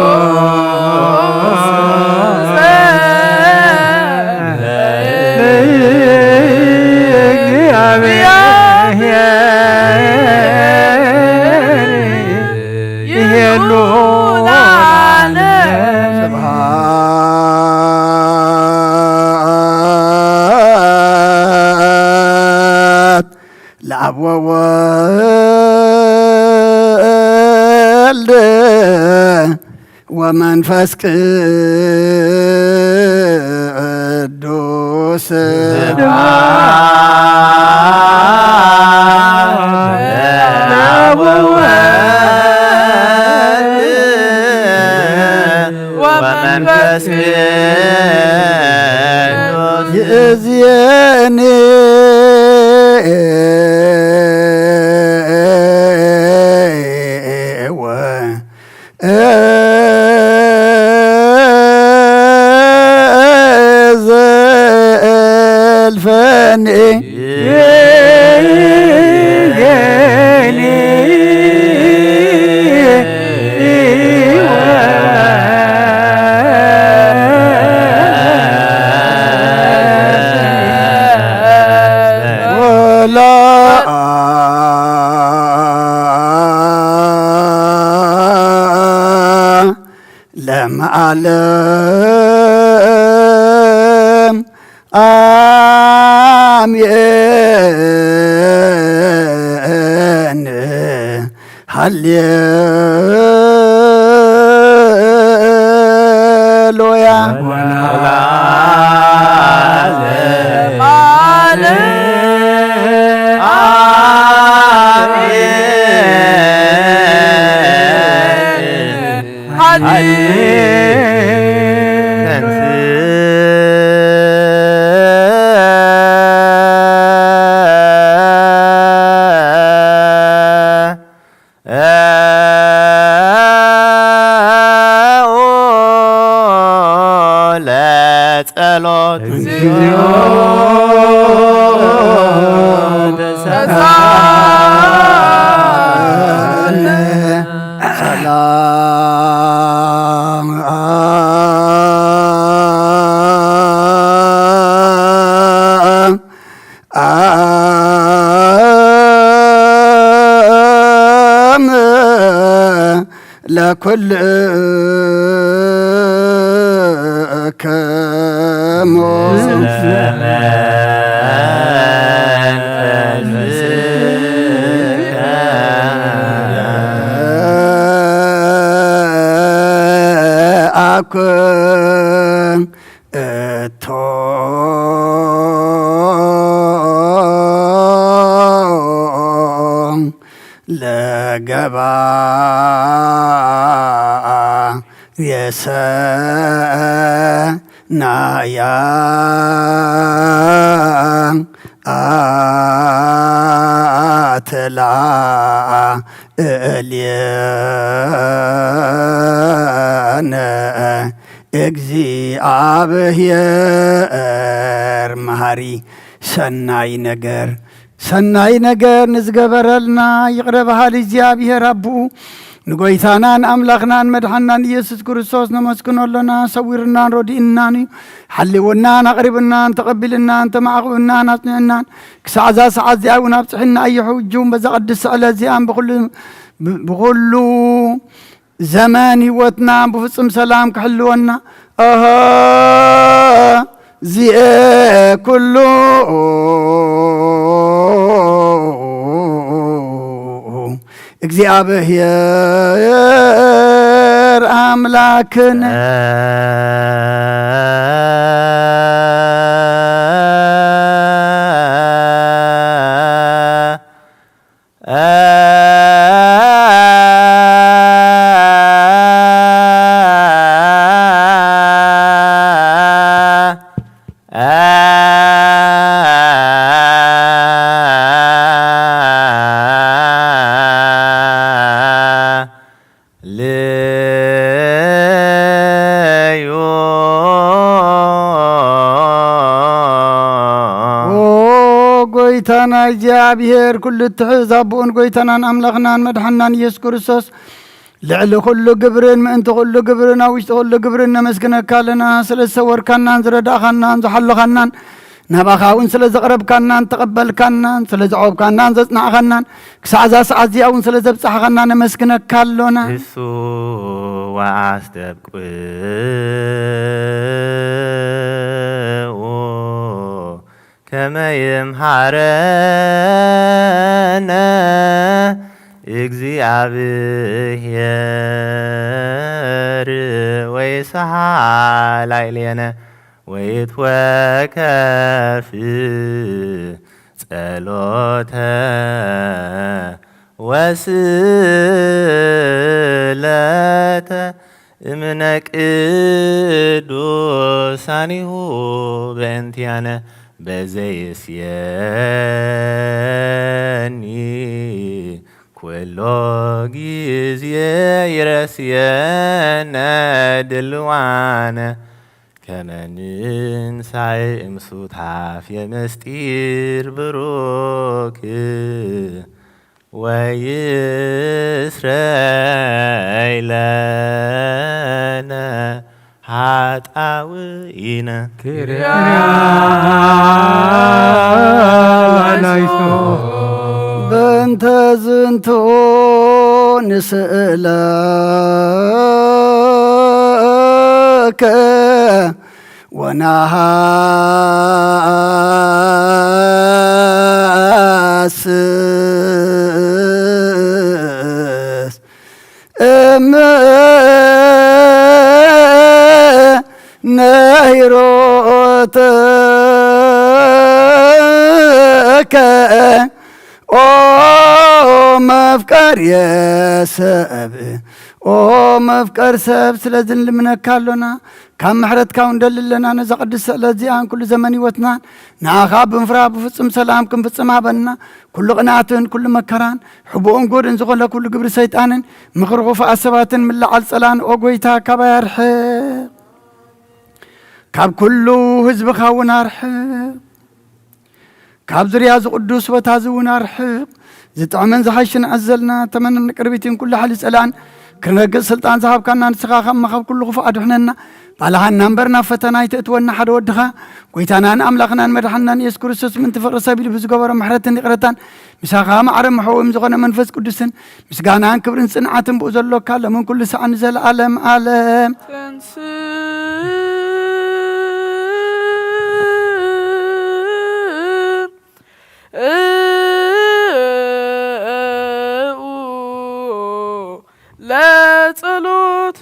ይሄሉ ለአብ ወወልድ ومنفس قدوس ومنفس يزيني عالم آمين هللويا لكل أكون لجبا يسنايا أتلا إليانا እግዚአብሔር መሃሪ ሰናይ ነገር ንዝገበረልና ይቅረ በሃል እግዚአብሔር አቡ ንጎይታናን አምላኽናን መድሓናን ኢየሱስ ክርስቶስ ነመስግኖለና ሰዊርናን ሮዲእናን ሓሊውናን ኣቕሪብናን ተቐቢልናን ተማዕቕብናን ኣጽኒዕናን ክሳዕ እዛ ሰዓት እዚኣ እውን ኣብፅሕና እየሕውጁም በዛ ቅድስ ስዕለት እዚኣን ብኩሉ ዘመን ህይወትና ብፍጹም ሰላም ክሕልወና ዚአ ኩሉ እግዚአብሔር አምላክን ጎይታና እግዚአብሔር ኩሉ ትሕዝ ኣቦኡን ጎይታናን ኣምላኽናን መድሓናን ኢየሱስ ክርስቶስ ልዕሊ ኩሉ ግብርን ምእንቲ ኩሉ ግብርን ኣብ ውሽጢ ኩሉ ግብርን ነመስግነካ ኣለና ስለ ዝሰወርካናን ዝረዳእኻናን ዝሓለኻናን ናባኻ እውን ስለ ዘቕረብካናን ተቐበልካናን ስለ ዘዓወብካናን ዘጽናዕኻናን ክሳዕ እዛ ሰዓት እዚኣ እውን ስለ ዘብፅሓኻና ነመስግነካ ኣሎና እሱ ወኣስተብቅዑ ከመ ይምሃረነ እግዚአብሔር ወይሰሃላይ ለነ ወይትወከፍ ጸሎተ ወስለተ እምነ ቅዱሳኒሁ በእንቲአነ በዘይስየኒ ኩሎ ጊዜ ይረስየነ ድልዋነ ከመ ንንሣእ እምሱታፍ የምስጢር ብሩክ ወይስረይ ለነ ኃጣውኢነ በእንተ ዝንቱ ንስእለከ ወነሐስስ ነይሮተከ ኦ መፍቀር የሰብእ ኦ መፍቀር ሰብ ስለዝን ልምነካሎና ካብ ምሕረትካ እንደልለና ነዛ ቅዱስ ስለዚያን ኩሉ ዘመን ህይወትናን ንኣኻ ብምፍራ ብፍጹም ሰላም ክንፍጽም ሃበና ኩሉ ቅንዓትን ኩሉ መከራን ሕቡእን ጎድን ዝኾነ ኩሉ ግብሪ ሰይጣንን ምኽሪ ኹፉኣት ሰባትን ምልዓል ጸላን ኦ ጐይታ ካባይ ኣርሕቕ ካብ ኩሉ ህዝብኻ እውን ኣርሕቕ ካብ ዙርያ ዝቅዱስ ቦታ እውን ኣርሕቕ ዝጥዕመን ዝሓሽን ዕዘልና ተመነን ቅርቢትን ኩሉ ሓሊ ጸላን ክንረግጽ ስልጣን ዝሃብካና ንስኻ ከማ ካብ ኩሉ ክፉእ ኣድሕነና ባልሃና እምበርና ፈተና ይትእትወና ሓደ ወድኻ ጐይታናን ኣምላኽናን መድሓንናን ኢየሱስ ክርስቶስ ምንቲ ፍቕሪ ሰቢሉ ብዝገበሮ ምሕረትን ይቕረታን ምሳኻ ማዕረ መሐወም ዝኾነ መንፈስ ቅዱስን ምስጋናን ክብርን ጽንዓትን ብኡ ዘሎካ ለምን ኩሉ ሰዓን ዘለዓለም ዓለም ለጸሎት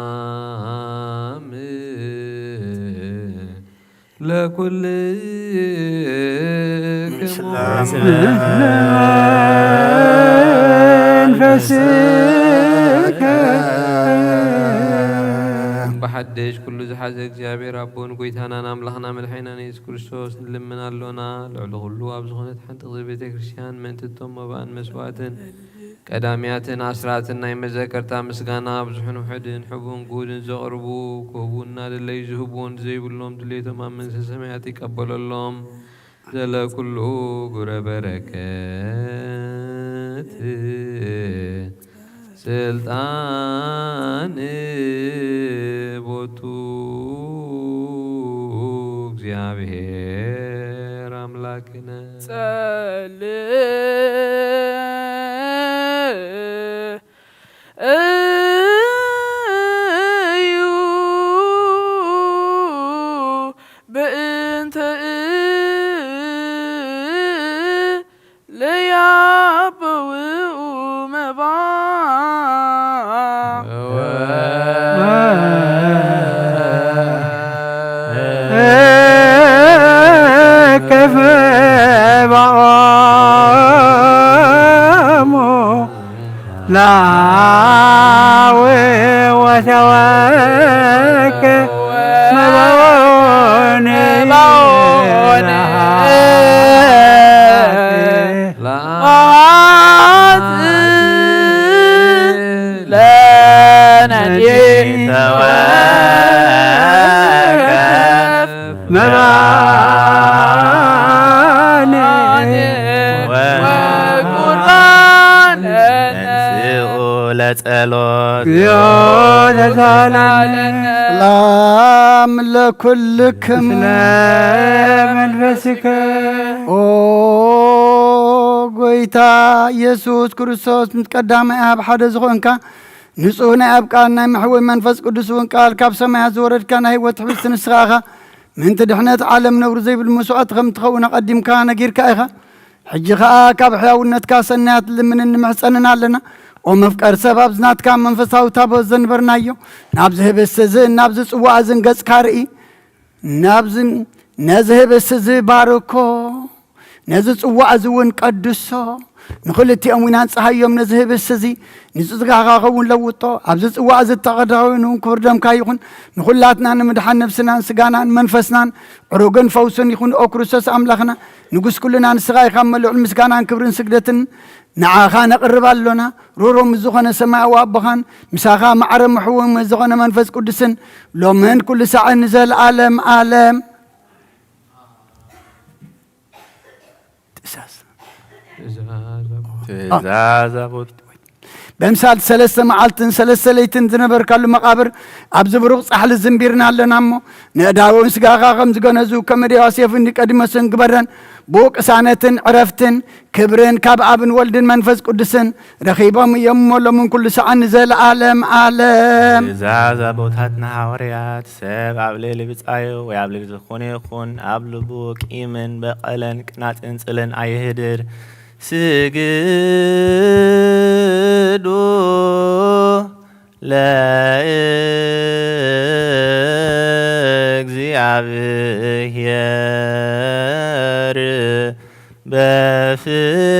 ሰላም ለኩልክሙ መንፈስከ በሐደሽ ኩሉ ዝሓዘ እግዚአብሔር አቦን ጐይታናን አምላኽና መድሓኒናን ኢየሱስ ክርስቶስ ንልምን ኣሎና ልዕሊ ኩሉ ኣብ ዝኾነት ሓንቲ ቤተ ክርስቲያን ምእንትቶም መባእን መስዋዕትን ቀዳምያትን ኣስራትን ናይ መዘከርታ ምስጋና ብዙሕን ውሕድን ሕቡን ጉድን ዘቕርቡ ክህቡና ድለይ ዝህቡን ዘይብሎም ድሌቶም ኣብ መንግሥተ ሰማያት ይቀበለሎም ዘለኩሉ ጉረ በረከት ስልጣን ቦቱ እግዚአብሔር አምላክነ ጸልዩ በእንተ ለያበውኡ መባ ላዌ ወተወከ መባወኔ ለነኒ ተወከፍ መባኔ ወቁርባን ለጸሎት ሰላም ለኩልክም ለመንፈስከ ኦ ጐይ ጎይታ ኢየሱስ ክርስቶስ ምትቀዳማይ ኣብ ሓደ ዝኾንካ ንጹህ ናይ ኣብ ቃል ናይ መሕወይ መንፈስ ቅዱስ እውን ቃል ካብ ሰማያት ዝወረድካ ናይ ህይወት ሕብስቲ ንስኻ ኢኻ ምንቲ ድሕነት ዓለም ነብሪ ዘይብል መስዋዕት ከም ትኸውን ቀዲምካ ነጊርካ ኢኻ ሕጂ ከዓ ካብ ሕያውነትካ ሰናያት ልምንን ንምሕፀንን ኣለና ኦ መፍቀር ሰብ ኣብ ዝናትካ መንፈሳዊ ታቦት ዘንበርናዮ ናብዚ ህብስቲ እዚ ናብዚ ጽዋዕ እዝን ገጽካ ርኢ ነዚ ህብስቲ እዚ ባርኮ ነዚ ጽዋዕ እዚ እውን ቀድሶ ንኽልቲኦም እውን አንጽሃዮም ነዚ ህብስቲ እዚ ንጽጋኻ ኸውን ለውጦ ኣብዚ ጽዋዕ እዚ ተቐዳውን ክብር ደምካ ይኹን ንኹላትና ንምድሓን ነብስናን ስጋናን መንፈስናን ዕሩግን ፈውስን ይኹን ኦ ክርስቶስ ኣምላኽና ንጉስ ኩልና ንስኻ ኢኻ መልዑል ምስጋናን ክብርን ስግደትን ንዓኻ ነቕርብ ኣሎና ሮሮም ዝኾነ ሰማያዊ ኣቦኻን ምሳኻ ማዕረ ምሕውም ዝኾነ መንፈስ ቅዱስን ሎምን ኩሉ ሰዓት ንዘለዓለም ዓለም ትእዛዛቦት በምሳል 3 መዓልትን 3 ለይትን ዝነበርካሉ መቃብር ኣብ ዝብሩቕ ጻሕሊ ዝንቢርና ኣለና እሞ ንእዳውን ስጋኻ ከም ዝገነዙ ከመዲያዋ ሴፍ እንዲቀድመስን ግበረን ብቅሳነትን ዕረፍትን ክብርን ካብ ኣብን ወልድን መንፈስ ቅዱስን ረኺቦም እዮም ሎምን ኩሉ ሰዓት ንዘለዓለም ዓለም ትእዛዛቦታትና ሐዋርያት ሰብ ኣብ ልዕሊ ብጻዩ ወይ ኣብ ልዕሊ ዝኾነ ይኹን ኣብ ልቡ ቂምን በቐለን ቅናጥን ጽልን ኣይህድር ስግዱ ለእግዚአብሔር በፍርሃት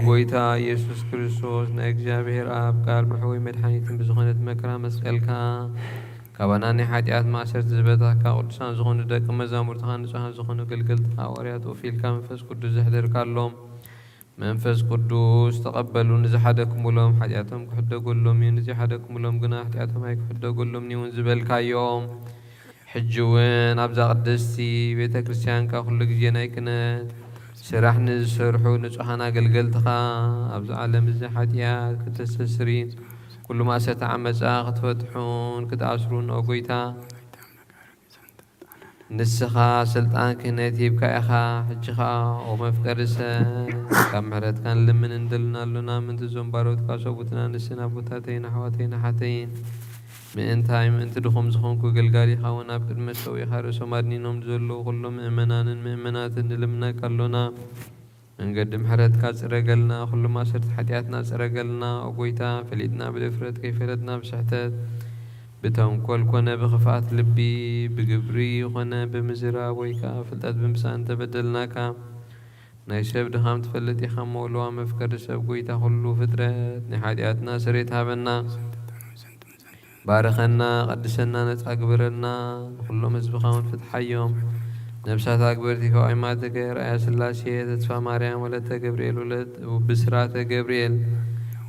ጎይታ ኢየሱስ ክርስቶስ ናይ እግዚአብሔር ኣብ ቃል መሕወይ መድኃኒትን ብዝኾነት መከራ መስቀልካ ካባና ናይ ሓጢአት ማእሰርቲ ዝበታካ ቅዱሳን ዝኾኑ ደቂ መዛሙርትኻ ንጹሃን ዝኾኑ ገልገልትካ ሐዋርያት ወፊልካ መንፈስ ቅዱስ ዘሕድርካሎም መንፈስ ቅዱስ ተቐበሉ ንዝሓደክሙሎም ሓጢአቶም ክሕደጎሎም እዩ ንዘይሓደክሙሎም ግና ሓጢአቶም ኣይክሕደጎሎም እውን ዝበልካዮም ሕጂ እውን ኣብዛ ቅድስቲ ቤተ ክርስቲያንካ ኩሉ ግዜ ናይ ክነት ስራሕ ንዝሰርሑ ንጹሃን ኣገልገልትኻ ኣብዚ ዓለም እዚ ሓጢአት ክተስተስሪን ኩሉ ማእሰርቲ ዓመፃ ክትፈትሑን ክትኣስሩን ኦ ጎይታ ንስኻ ስልጣን ክህነት ሂብካ ኢኻ ሕጂ ኸ ኦ መፍቀሪ ሰብ ካብ ምሕረትካ ንልምን እንደልና ኣሎና ምንቲ ዞም ባሮትካ ሰቡትና ንስና ቦታተይን ኣሕዋተይን ሓተይን ምእንታይ ምእንቲ ድኹም ዝኾንኩ ገልጋሊኻ እውን ኣብ ቅድመ ሰዊኻ ርእሶም ኣድኒኖም ዘለዉ ኩሎም ምእመናንን ምእመናትን ንልምነካ ኣሎና መንገዲ ምሕረትካ ጽረገልና ኩሉ ማእሰርቲ ሓጢአትና ጽረገልና ኦ ጎይታ ፈሊጥና ብድፍረት ከይፈለጥና ብስሕተት ብተንኰል ኮነ ብኽፍኣት ልቢ ብግብሪ ኮነ ብምዝራብ ወይ ከዓ ፍልጠት ብምሳእ እንተበደልናካ ናይ ሰብ ድኻም ትፈልጥ ኢኻ መውለዋ መፍቀሪ ሰብ ጎይታ ኩሉ ፍጥረት ናይ ሓጢአትና ስሬት ሃበና ባርኸና ቀድሰና ነፃ ግብረና ንኩሎም ህዝብኻ እውን ፍትሓዮም ነብሳት ኣግበርቲ ከዋይማትከ ራእያ ስላሴ ተስፋ ማርያም ወለተ ገብርኤል ወለት ብስራተ ገብርኤል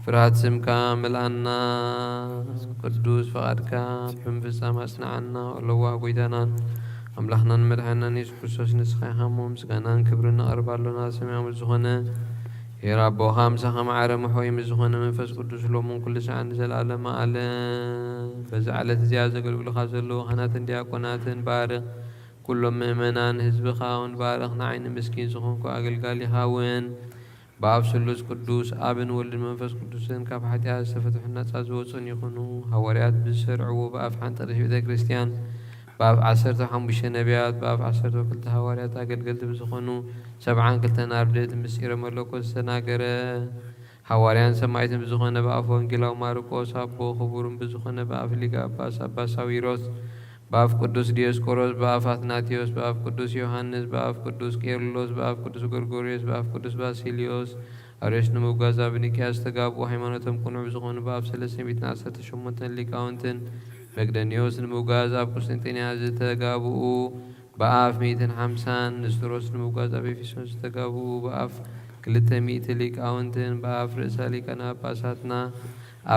ፍርሃት ስምካ መልአና ቅዱስ ፈቃድካ ብምፍጻም ኣጽንዓና ኣለዋ ጎይታናን ኣምላኽናን መድሓኒናን ኢየሱስ ክርስቶስ ንስኻ ኢኻ እሞ ምስጋናን ክብርን ነቕርብ ኣሎና ሰማያዊ ዝኾነ የራቦኻ ምሳኻ ማዕረ መሕወይ ዝኾነ መንፈስ ቅዱስ ሎምን ኩሉ ሰዓት ንዘለዓለመ ዓለም በዚ ዓለት እዚኣ ዘገልግሉኻ ዘለዉ ካህናትን ዲያቆናትን ባርኽ ኩሎም ምእመናን ህዝብኻ እውን ባርኽ ንዓይኒ ምስኪን ዝኾንኩ ኣገልጋሊኻ እውን በአብ ስሉስ ቅዱስ አብን ወልድን መንፈስ ቅዱስን ካብ ሓጢአት ዝተፈትሑ ነፃ ዝወፁን ይኹኑ ሐዋርያት ብዝሰርዕዎ በአብ ሓንቲ ቅድስት ቤተ ክርስቲያን በአብ 15 ነቢያት በአብ 12 ሐዋርያት አገልገልቲ ብዝኾኑ 72 አርድእት ምስጢረ መለኮት ዝተናገረ ሐዋርያን ሰማዕትን ብዝኾነ በአብ ወንጌላዊ ማርቆስ አቦ ክቡርን ብዝኾነ በአብ ሊቀ ጳጳስ አባ ሳዊሮስ በአብ ቅዱስ ዲዮስቆሮስ በአብ አትናቴዎስ በአብ ቅዱስ ዮሐንስ በአብ ቅዱስ ቄርሎስ በአብ ቅዱስ ጎርጎርዮስ በአብ ቅዱስ ባሲሊዮስ አርዮስ ንምጓዝ ኣብ ኒቅያ ዝተጋብኡ ሃይማኖቶም ቁኑዕ ብዝኾኑ በአብ 318 ሊቃውንትን መቅደኒዎስ ንምጓዝ ኣብ ቁስጥንጥንያ ዝተጋብኡ በአብ 150 ንስጥሮስ ንምጓዝ ኣብ ኤፌሶን ዝተጋብኡ በአብ 200 ሊቃውንትን በአብ ርእሰ ሊቃነ ጳጳሳትና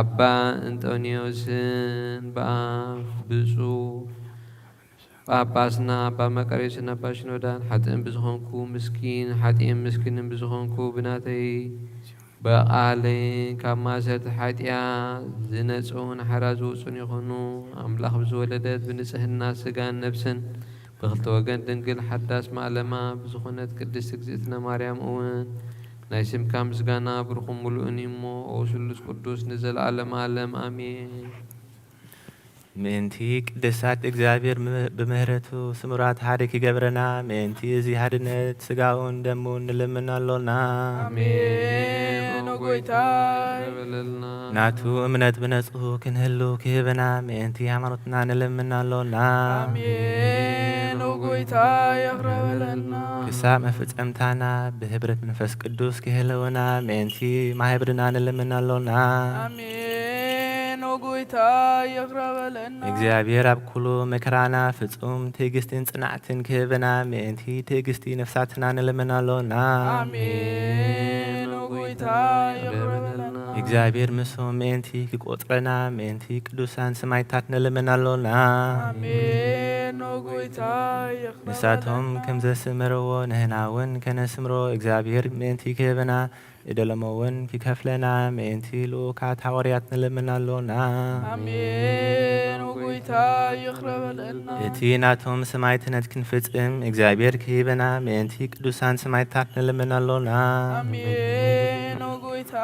አባ እንጦኒዮስን በአብ ብፁዕ ጳጳስና አባ መቃርዮስና አባ ሽኖዳን ሓጥእን ብዝኾንኩ ምስኪን ሓጢእን ምስኪንን ብዝኾንኩ ብናተይ በቃለይ ካብ ማሰርቲ ሓጢኣት ዝነጽውን ሓራ ዝውፁን ይኾኑ ኣምላኽ ብዝወለደት ብንጽህና ስጋን ነፍስን ብኽልተ ወገን ድንግል ሓዳስ ማዕለማ ብዝኾነት ቅድስቲ እግዝእትነ ማርያም እውን ናይ ስምካ ምስጋና ብርኹም ሙሉእን እሞ ኦ ስሉስ ቅዱስ ንዘለዓለም ዓለም አሜን። ምእንቲ ቅድሳት እግዚአብሔር ብምህረቱ ስሙራት ሓደክ ይገብረና። ምእንቲ እዚ ሓድነት ስጋውን ደሙን ንልምናሎና። አሜን። ኦ ጎይታ ናቱ እምነት ብነጽሁ ክንህሉ ክህበና። ምእንቲ ሃይማኖትና ንልምናሎና። አሜን። ኦ ጎይታ ይቕረበለና። ክሳብ መፍጸምታና ብህብረት መንፈስ ቅዱስ ክህልውና። ምእንቲ ማህበርና ንልምናሎና። አሜን። ኦ ጎይታ ይቕረበለና። እግዚአብሔር ኣብ ኩሉ መከራና ፍጹም ትዕግስትን ጽናዕትን ክህበና። ምእንቲ ትዕግስቲ ነፍሳትና ንልምናሎና። አሜን። ኦ ጎይታ ይቕረበለና። እግዚአብሔር ምሶም ምእንቲ ክቆጥረና። ምእንቲ ቅዱሳን ሰማዕታት ንልምናሎና። አሜን። ኦ ጎይታ ይቕረበለና። ንሳቶም ከም ዘስምርዎ ንሕና እውን ከነስምሮ እግዚአብሔር ምእንቲ ክህበና። እደለመውን ክከፍለና። ምእንቲ ልኡካት ሐዋርያት ንልምናሎና። አሜን። ኦ ጎይታ ይቕረበለና። እቲ ናቶም ሰማዕትነት ክንፍጽም እግዚአብሔር ክህበና። ምእንቲ ቅዱሳን ሰማዕታት ንልምናሎና። አሜን። ኦ ጎይታ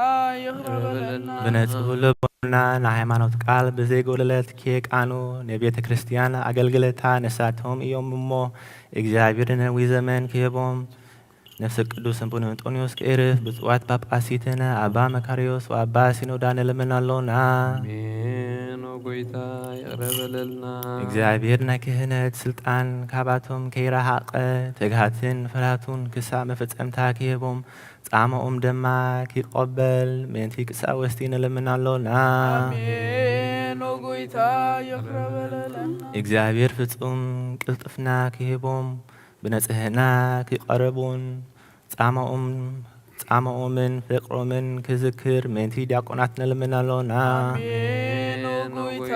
ይቕረበለና። ብነጽሁ ልቦና ንሃይማኖት ቃል ብዘይጐደለት ክየቃኑ ንቤተ ክርስቲያን ኣገልግሎታ ንሳቶም እዮም እሞ እግዚአብሔር ነዊሕ ዘመን ክህቦም። ነፍሲ ቅዱስ አቡነ አንጦንዮስ ከዕርፍ ብፁዓት ጳጳሲትነ አባ መቃርዮስ ወአባ ሲኖዳ ንልምናሎና። አሜን። ኦ ጎይታ ይቕረበለልና። እግዚአብሔር ናይ ክህነት ስልጣን ካባቶም ከይረሓቐ ትግሃትን ፍርሃቱን ክሳብ መፈጸምታ ክህቦም። ጻምኦም ድማ ክቐበል ምእንቲ ቅሳወስቲ ንልምናሎና። አሜን። ኦ ጎይታ ይቕረበለና። እግዚአብሔር ፍጹም ቅልጥፍና ክህቦም። ብነጽህና ክቐርቡን ጻምኦምን ፍቅሮምን ክዝክር ምእንቲ ዲያቆናት ንልምናሎና። አሜን። ኦ ጎይታ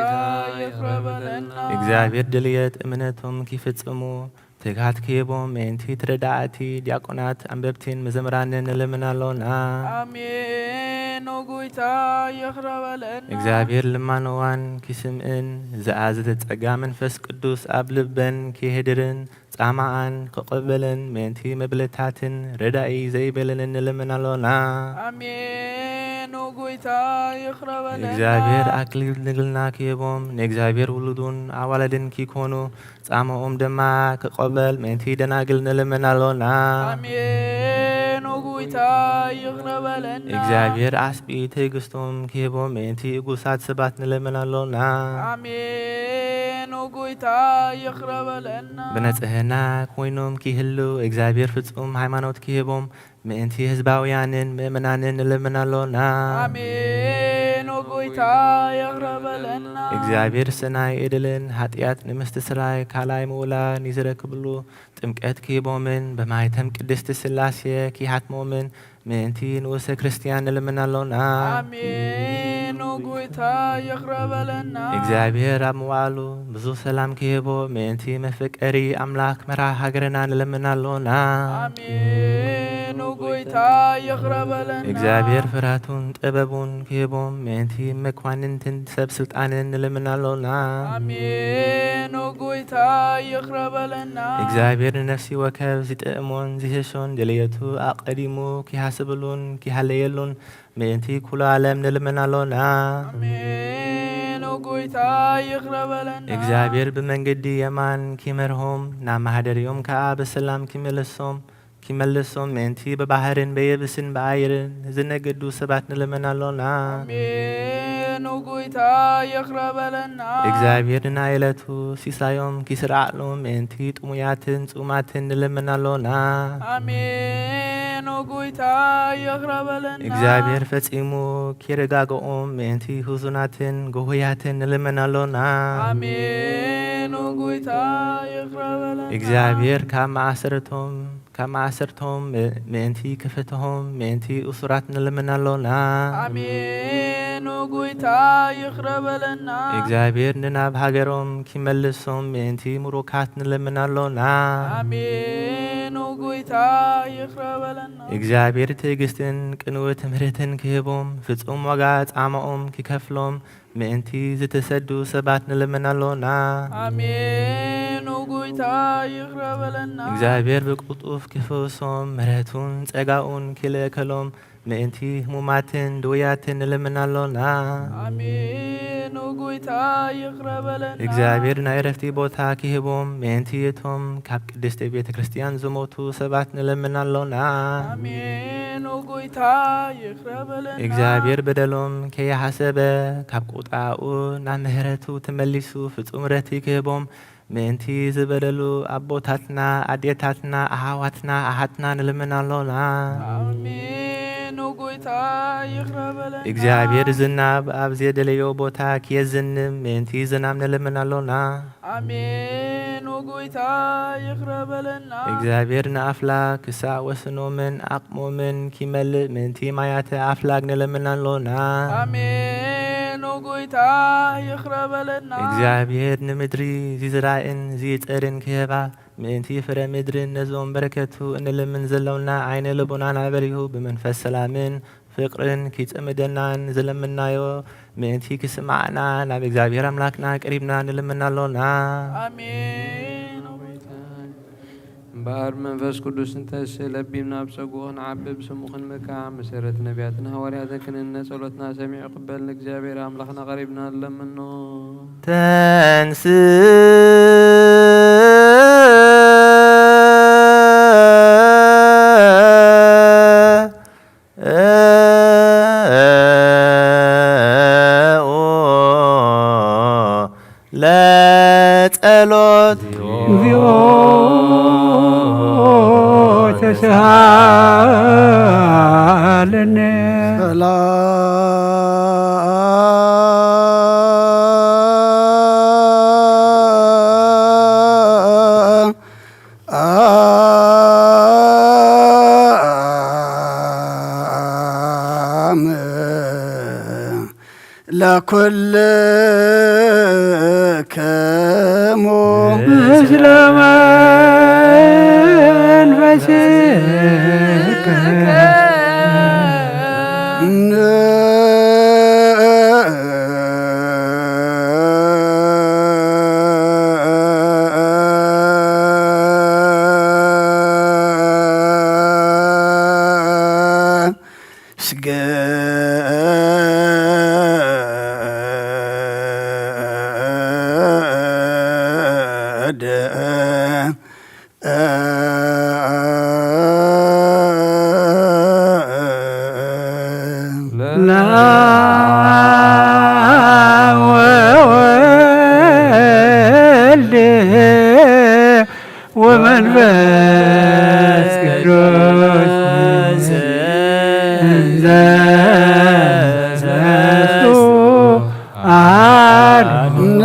ይቕረበለና። እግዚአብሔር ድልየት እምነቶም ክፍጽሙ ትግሃት ክህቦም። ምእንቲ ተረዳእቲ ዲያቆናት አንበብትን መዘምራንን ንልምናሎና። አሜን። ኦ ጎይታ ይቕረበለና። እግዚአብሔር ልማንዋን ክስምዕን ዝኣዘተ ጸጋ መንፈስ ቅዱስ ኣብ ልበን ክህድርን ጻማኣን ክቕበልን ምእንቲ መብለታትን ረዳኢ ዘይበልን ንልምናሎና። አሜን። ኦ ጎይታ ይቕረበለና። እግዚአብሔር ኣክሊል ንግልና ክህቦም። ንእግዚአብሔር ውሉዱን ኣዋለድን ክኮኑ ጻምኦም ድማ ክቐበል ምእንቲ ደናግል ንልምናሎና። አሜን። ኦ ጎይታ ይቕረበለና። እግዚአብሔር ኣስቢ ትዕግስቶም ክህቦም። ምእንቲ እጉሳት ሰባት ንልምናሎና። አሜን። ኦ ጎይታ ይቕረበለና። ብነጽህና ኮይኖም ክህሉ እግዚአብሔር ፍጹም ሃይማኖት ክህቦም። ምእንቲ ህዝባውያንን ምእመናንን ንልምናሎና። አሜን። ኦ ጎይታ ይቕረበለና። እግዚአብሔር ሰናይ ዕድልን ኃጢአት ንምስትስራይ ካልኣይ ምውላን ይዝረክብሉ ጥምቀት ክህቦምን በማይተም ቅድስቲ ስላሴ ክሃትሞምን ምእንቲ ንኡሰ ክርስቲያን ንልምናሎና። አሜን። ኦ ጎይታ ይቕረበለና። እግዚአብሔር ኣብ ምዋዕሉ ብዙሕ ሰላም ክህቦ። ምእንቲ መፍቀሪ ኣምላኽ መራሒ ሃገርና ንልምናሎና። አሜን። ኦ ጎይታ ይቕረበለና። እግዚአብሔር ፍርሃቱን ጥበቡን ክህቦም። ምእንቲ መኳንንትን ሰብ ስልጣንን ንልምናሎና። አሜን። ኦ ጎይታ ይቕረበለና። እግዚአብሔር ንነፍሲ ወከብ ዝጥዕሞን ዝህሾን ድልየቱ ኣቐዲሙ ክሃስብሉን ክሃለየሉን ምእንቲ ኩሉ ዓለም ንልምናሎና። አሜን። ኦ ጎይታ ይቕረበለና። እግዚአብሔር ብመንገዲ የማን ክመርሆም ናብ ማህደርዮም ከዓ ብሰላም ክመልሶም ምእንቲ በባህርን በየብስን በኣየርን ዝነገዱ ሰባት ንልምናሎና። አሜን። ኦ ጎይታ ይቕረበለና። እግዚአብሔር ንናይለቱ ሲሳዮም ክስራዕሉ ምእንቲ ጥሙያትን ጹማትን ንልምናሎና። አሜን። ኦ ጎይታ ይቕረበለና። እግዚአብሔር ፈጺሙ ክረጋግኦም ምእንቲ ህዙናትን ጎሆያትን ንልምናሎና። አሜን። ኦ ጎይታ ይቕረበለና። እግዚአብሔር ካብ كما عسرتهم مأنتي كفتهم مأنتي أسرات نلمنالونا አሜን ጌታ ይኽረበለና እግዚአብሔር ንናብ ሃገሮም ኪመልሶም ምእንቲ ሙሩካት ንለምናሎና አሜን ጌታ ይኽረበለና እግዚአብሔር ትዕግስትን ቅንውት ምህረትን ክህቦም ፍጹም ዋጋ ጻማኦም ኪከፍሎም ምእንቲ ዝተሰዱ ሰባት ንለምናሎና አሜን ጌታ ይኽረበለና እግዚአብሔር ብቁጡፍ ክፍውሶም ምህረቱን ጸጋኡን ኪልእከሎም ምእንቲ ህሙማትን ድውያትን ንለምናሎና አሜን ጌታ ይኽረበለና እግዚአብሔር ናይ ረፍቲ ቦታ ኪህቦም ምእንቲ እቶም ካብ ቅድስቲ ቤተ ክርስቲያን ዝሞቱ ሰባት ንለምናሎና አሜን ጌታ ይኽረበለና እግዚአብሔር በደሎም ከየሐሰበ ካብ ቁጣኡ ናብ ምህረቱ ተመሊሱ ፍጹም ረቲ ክህቦም ምእንቲ ዝበደሉ ኣቦታትና ኣዴታትና ኣሃዋትና ኣሃትና ንለምናሎና አሜን ጌታ ይኽረበለና እግዚአብሔር ዝናብ ኣብ ዘደለዮ ቦታ ክየዝንም ምእንቲ ዝናብ ንለምናሎና አሜን ጌታ ይኽረበለና እግዚአብሔር ንኣፍላግ ክሳዕ ወስኖምን ኣቕሞምን ኪመልእ ምእንቲ ማያተ ኣፍላግ ንለምናሎና አሜን ጌታ ይኽረበለና እግዚአብሔር ንምድሪ ዝዝራእን ዝይጸርን ክህባ ምእንቲ ፍረ ምድርን ነዞም በረከቱ እንልምን ዘለውና ዓይነ ልቡናን ኣበሪሁ ብመንፈስ ሰላምን ፍቅርን ኪጽምደናን ዝለምናዮ ምእንቲ ክስማዕና ናብ እግዚአብሔር ኣምላክና ቀሪብና ንልምናሎና አሜን እምበኣር መንፈስ ቅዱስ እንተስለቢብና ብፀጉኡ ክንዓብብ ስሙኽን ምካዕ መሰረት ነቢያትን ሃዋርያትን ክንነ ጸሎትና ሰሚዑ ቅበል ንእግዚአብሔር ኣምላኽና ቀሪብና ንለምኖ ተንስ ለጸሎት እግዚኦ ተሳሃለነ ለኩልክሙ ምስለ መንፈስከ ወወልድ ወመንፈስ ቅዱስ ዘሰሱ አነ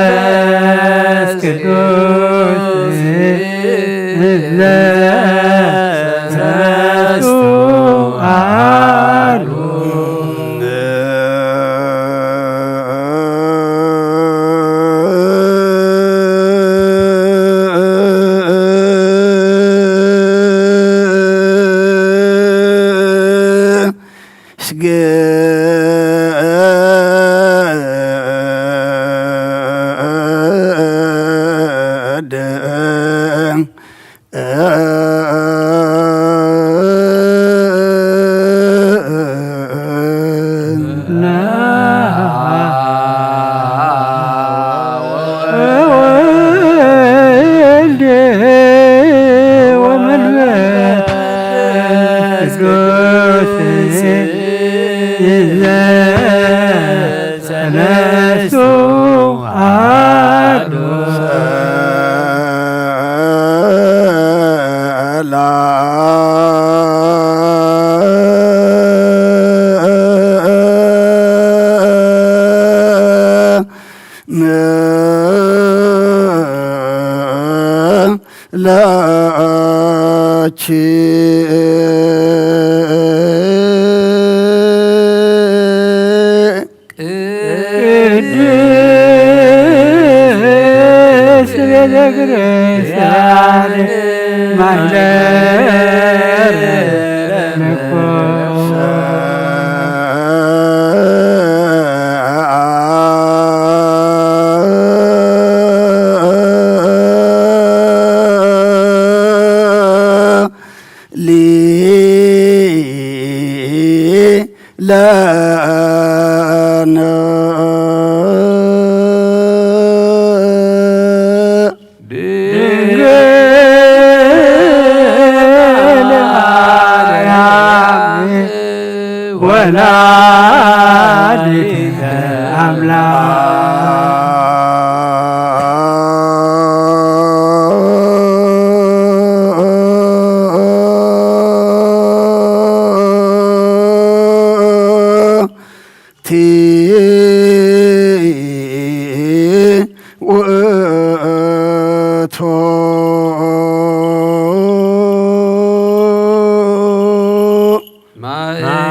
ወመንፈስ ቅዱስ ዘሰሱ አሐዱ ሰለስቱ አሐዱ ወላዲተ አምላክ ውእቶ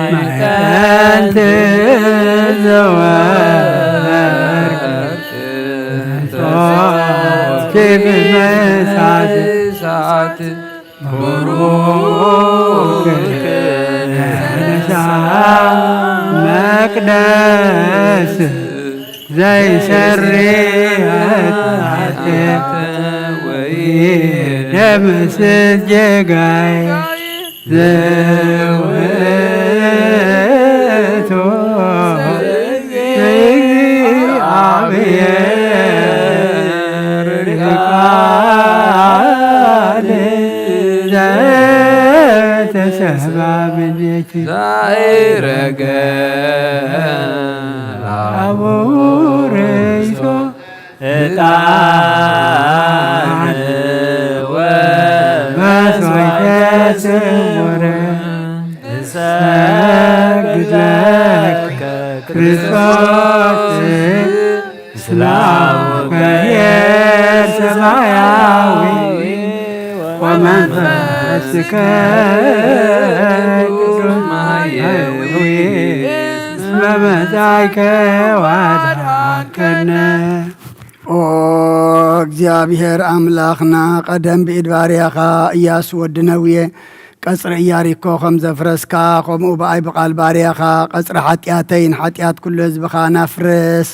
ማእከንት ዘወርቅ በመሳት ቡሩክ ተነሳ መቅደስ ዘይሰሪ ኃጢአት ወይደምስስ ጌጋይ ዘውእቱ እግዚአብሔር ቃል ዘተሰባ ምኔኪ ዛይረገ አቡሬሶ ዕጣን ወመስዋዕተ ስሙረ እሰግድ ለከ ክርስቶስ ስላወከ ሰማያዊ ወመንፈስከ ቅዱስ ማየዊ እስመ መጻእከ ወአድኀንከነ። ኦ እግዚአብሔር አምላኽና ቀደም ብኢድ ባርያኻ ኢያሱ ወዲ ነውየ ቀጽሪ ኢያሪኮ ከም ዘፍረስካ ከምኡ ብኣይ ብቓል ባርያኻ ቀጽሪ ሓጢኣተይን ሓጢኣት ኩሉ ህዝብኻ ናፍርስ።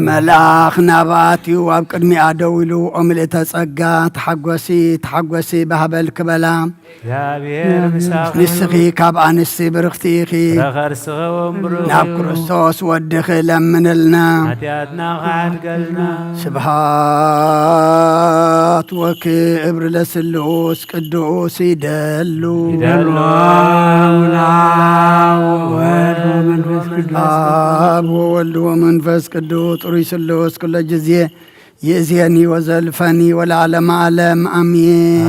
መልኣኽ ናብኣትዩ ኣብ ቅድሚኣ ደው ኢሉ ኦ ምልእተ ጸጋ ተሓጐሲ ተሓጐሲ ባህበል ክበላ እግዚአብሔር ምሳኺ ንስኺ ካብ ኣንስቲ ብርኽቲ ኢኺ ረኸርስኸ ወንብሩ ናብ ክርስቶስ ወድኺ ለምንልና ኃጢአትና ኻድገልና ስብሃት ወክብር ለስሉስ ቅዱስ ይደሉ ይደሉ አብ ወወልድ ወመንፈስ ቅዱስ ጥሩይ ስሉስ ኩለ ጊዜ ይእዜኒ ወዘልፈኒ ወለዓለመ ዓለም አሜን።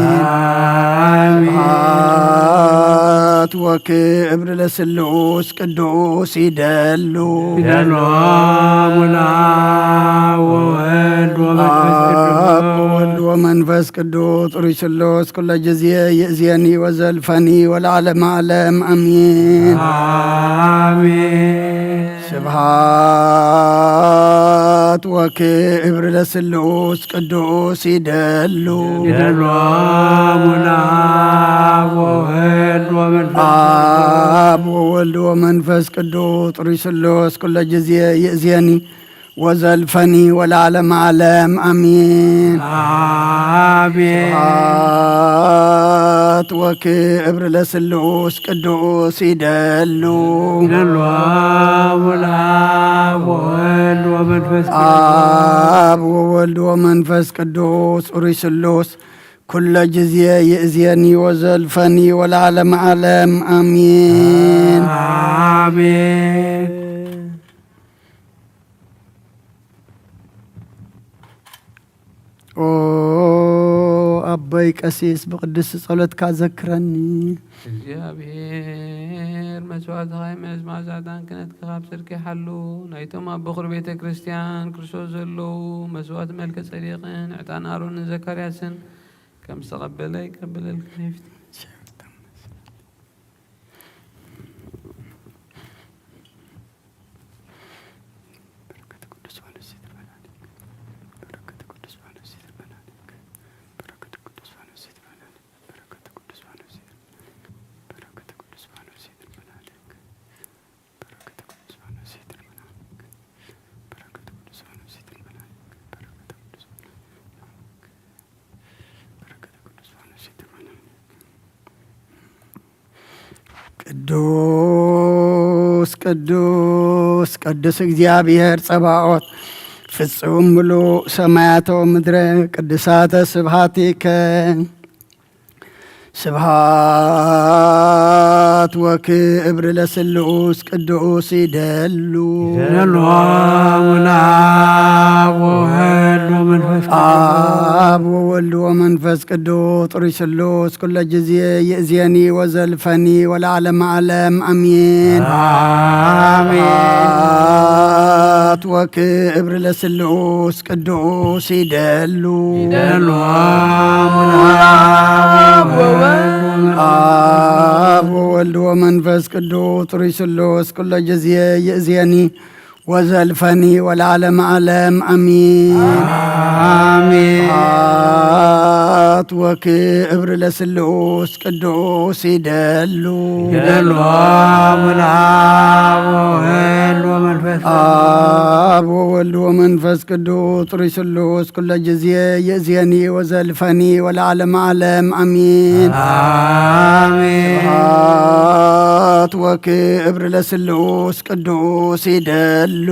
ስብሐት ወክብር ለስሉስ ቅዱስ ይደሉ አብ ወወልድ ወመንፈስ ቅዱስ ጥሩይ ስሉስ ኩለ ጊዜ ይእዜኒ ወዘልፈኒ ወለዓለመ ዓለም አሜን። ስብሐት ወክብር ለስሉስ ቅዱስ ይደሉ አብ ወወልድ ወመንፈስ ቅዱስ ጥሩይ ስሉስ ኩለ ጊዜ ይእዜኒ ወዘልፈኒ ወለዓለመ ዓለም አሜን። ስብሐት ወክብር ለስሉስ ቅዱስ ይደሉ አብ ወወልድ ወመንፈስ ቅዱስ ጥሩይ ስሉስ كل جزية يأذيني وزلفني والعالم عالم آمين آمين. أباي قسيس بقدس صلوتك ذكرني እግዚአብሔር መስዋዕት ሃይመዝ ማዛዳን ክነት ካብ ጽድቂ ሓሉ ናይቶም ኣብ በኹር ቤተ ክርስቲያን ክርስቶስ ዘለዉ መስዋዕት መልከ ጸዲቕን ዕጣን ኣሮንን ዘካርያስን ከም ዝተቐበለ ይቀበለልካ ይፍቲ ቅዱስ ቅዱስ ቅዱስ እግዚአብሔር ጸባኦት ፍጹም ምሉእ ሰማያተ ምድረ ቅዱሳተ ስብሐቲከ ስብሐት ወክብር ለስሉስ ቅዱስ ይደሉ አብ ወወልድ ወመንፈስ ቅዱስ ጥሩይ ስሉስ ኩለ ጊዜ ይእዜኒ ወዘልፈኒ ወለዓለመ ዓለም አሜን ስብሐት ወክብር ለስሉስ ቅዱስ ይደሉ አብ ወወልድ ወመንፈስ ቅዱስ ጥሩይ ስሉስ ኩለ ጊዜ ይእዜኒ ወዘልፈኒ ወለዓለመ ዓለም አሜን ስብሐት ወክብር ለስሉስ ቅዱስ ይደሉ አብ ወወልድ ወመንፈስ ቅዱስ ጥሩይ ስሉስ ኩለ ጊዜ ይእዜኒ ወዘልፈኒ ወለዓለመ ዓለም አሜን ስብሐት ወክብር ለስሉስ ቅዱስ ይደሉ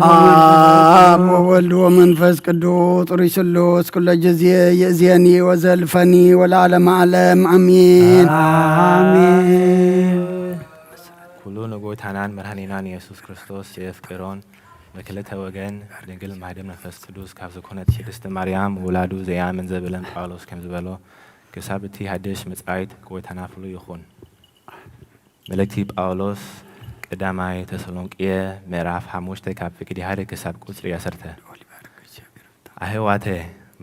አብ ወወልድ ወመንፈስ ቅዱስ ጥሩይ ስሉስ ኩለ ጊዜ ይእዜኒ ወዘልፈኒ ወለዓለመ ዓለም አሜን ኩሉ ንጎይታናን መድኃኒናን ኢየሱስ ክርስቶስ የፍቅሮን በክልተ ወገን ድንግል ማኅደር መንፈስ ቅዱስ ካብ ዝኾነት ቅድስቲ ማርያም ውላዱ ዘያምን ዘብለን ጳውሎስ ከም ዝበሎ ክሳብ እቲ ሓድሽ መጻኢት ጎይታና ፍሉይ ይኹን። መልእክቲ ጳውሎስ ቀዳማይ ተሰሎንቄ ምዕራፍ 5 ካብ ፍቅዲ 1 ክሳብ ቁጽሪ 10 ኣሕዋቴ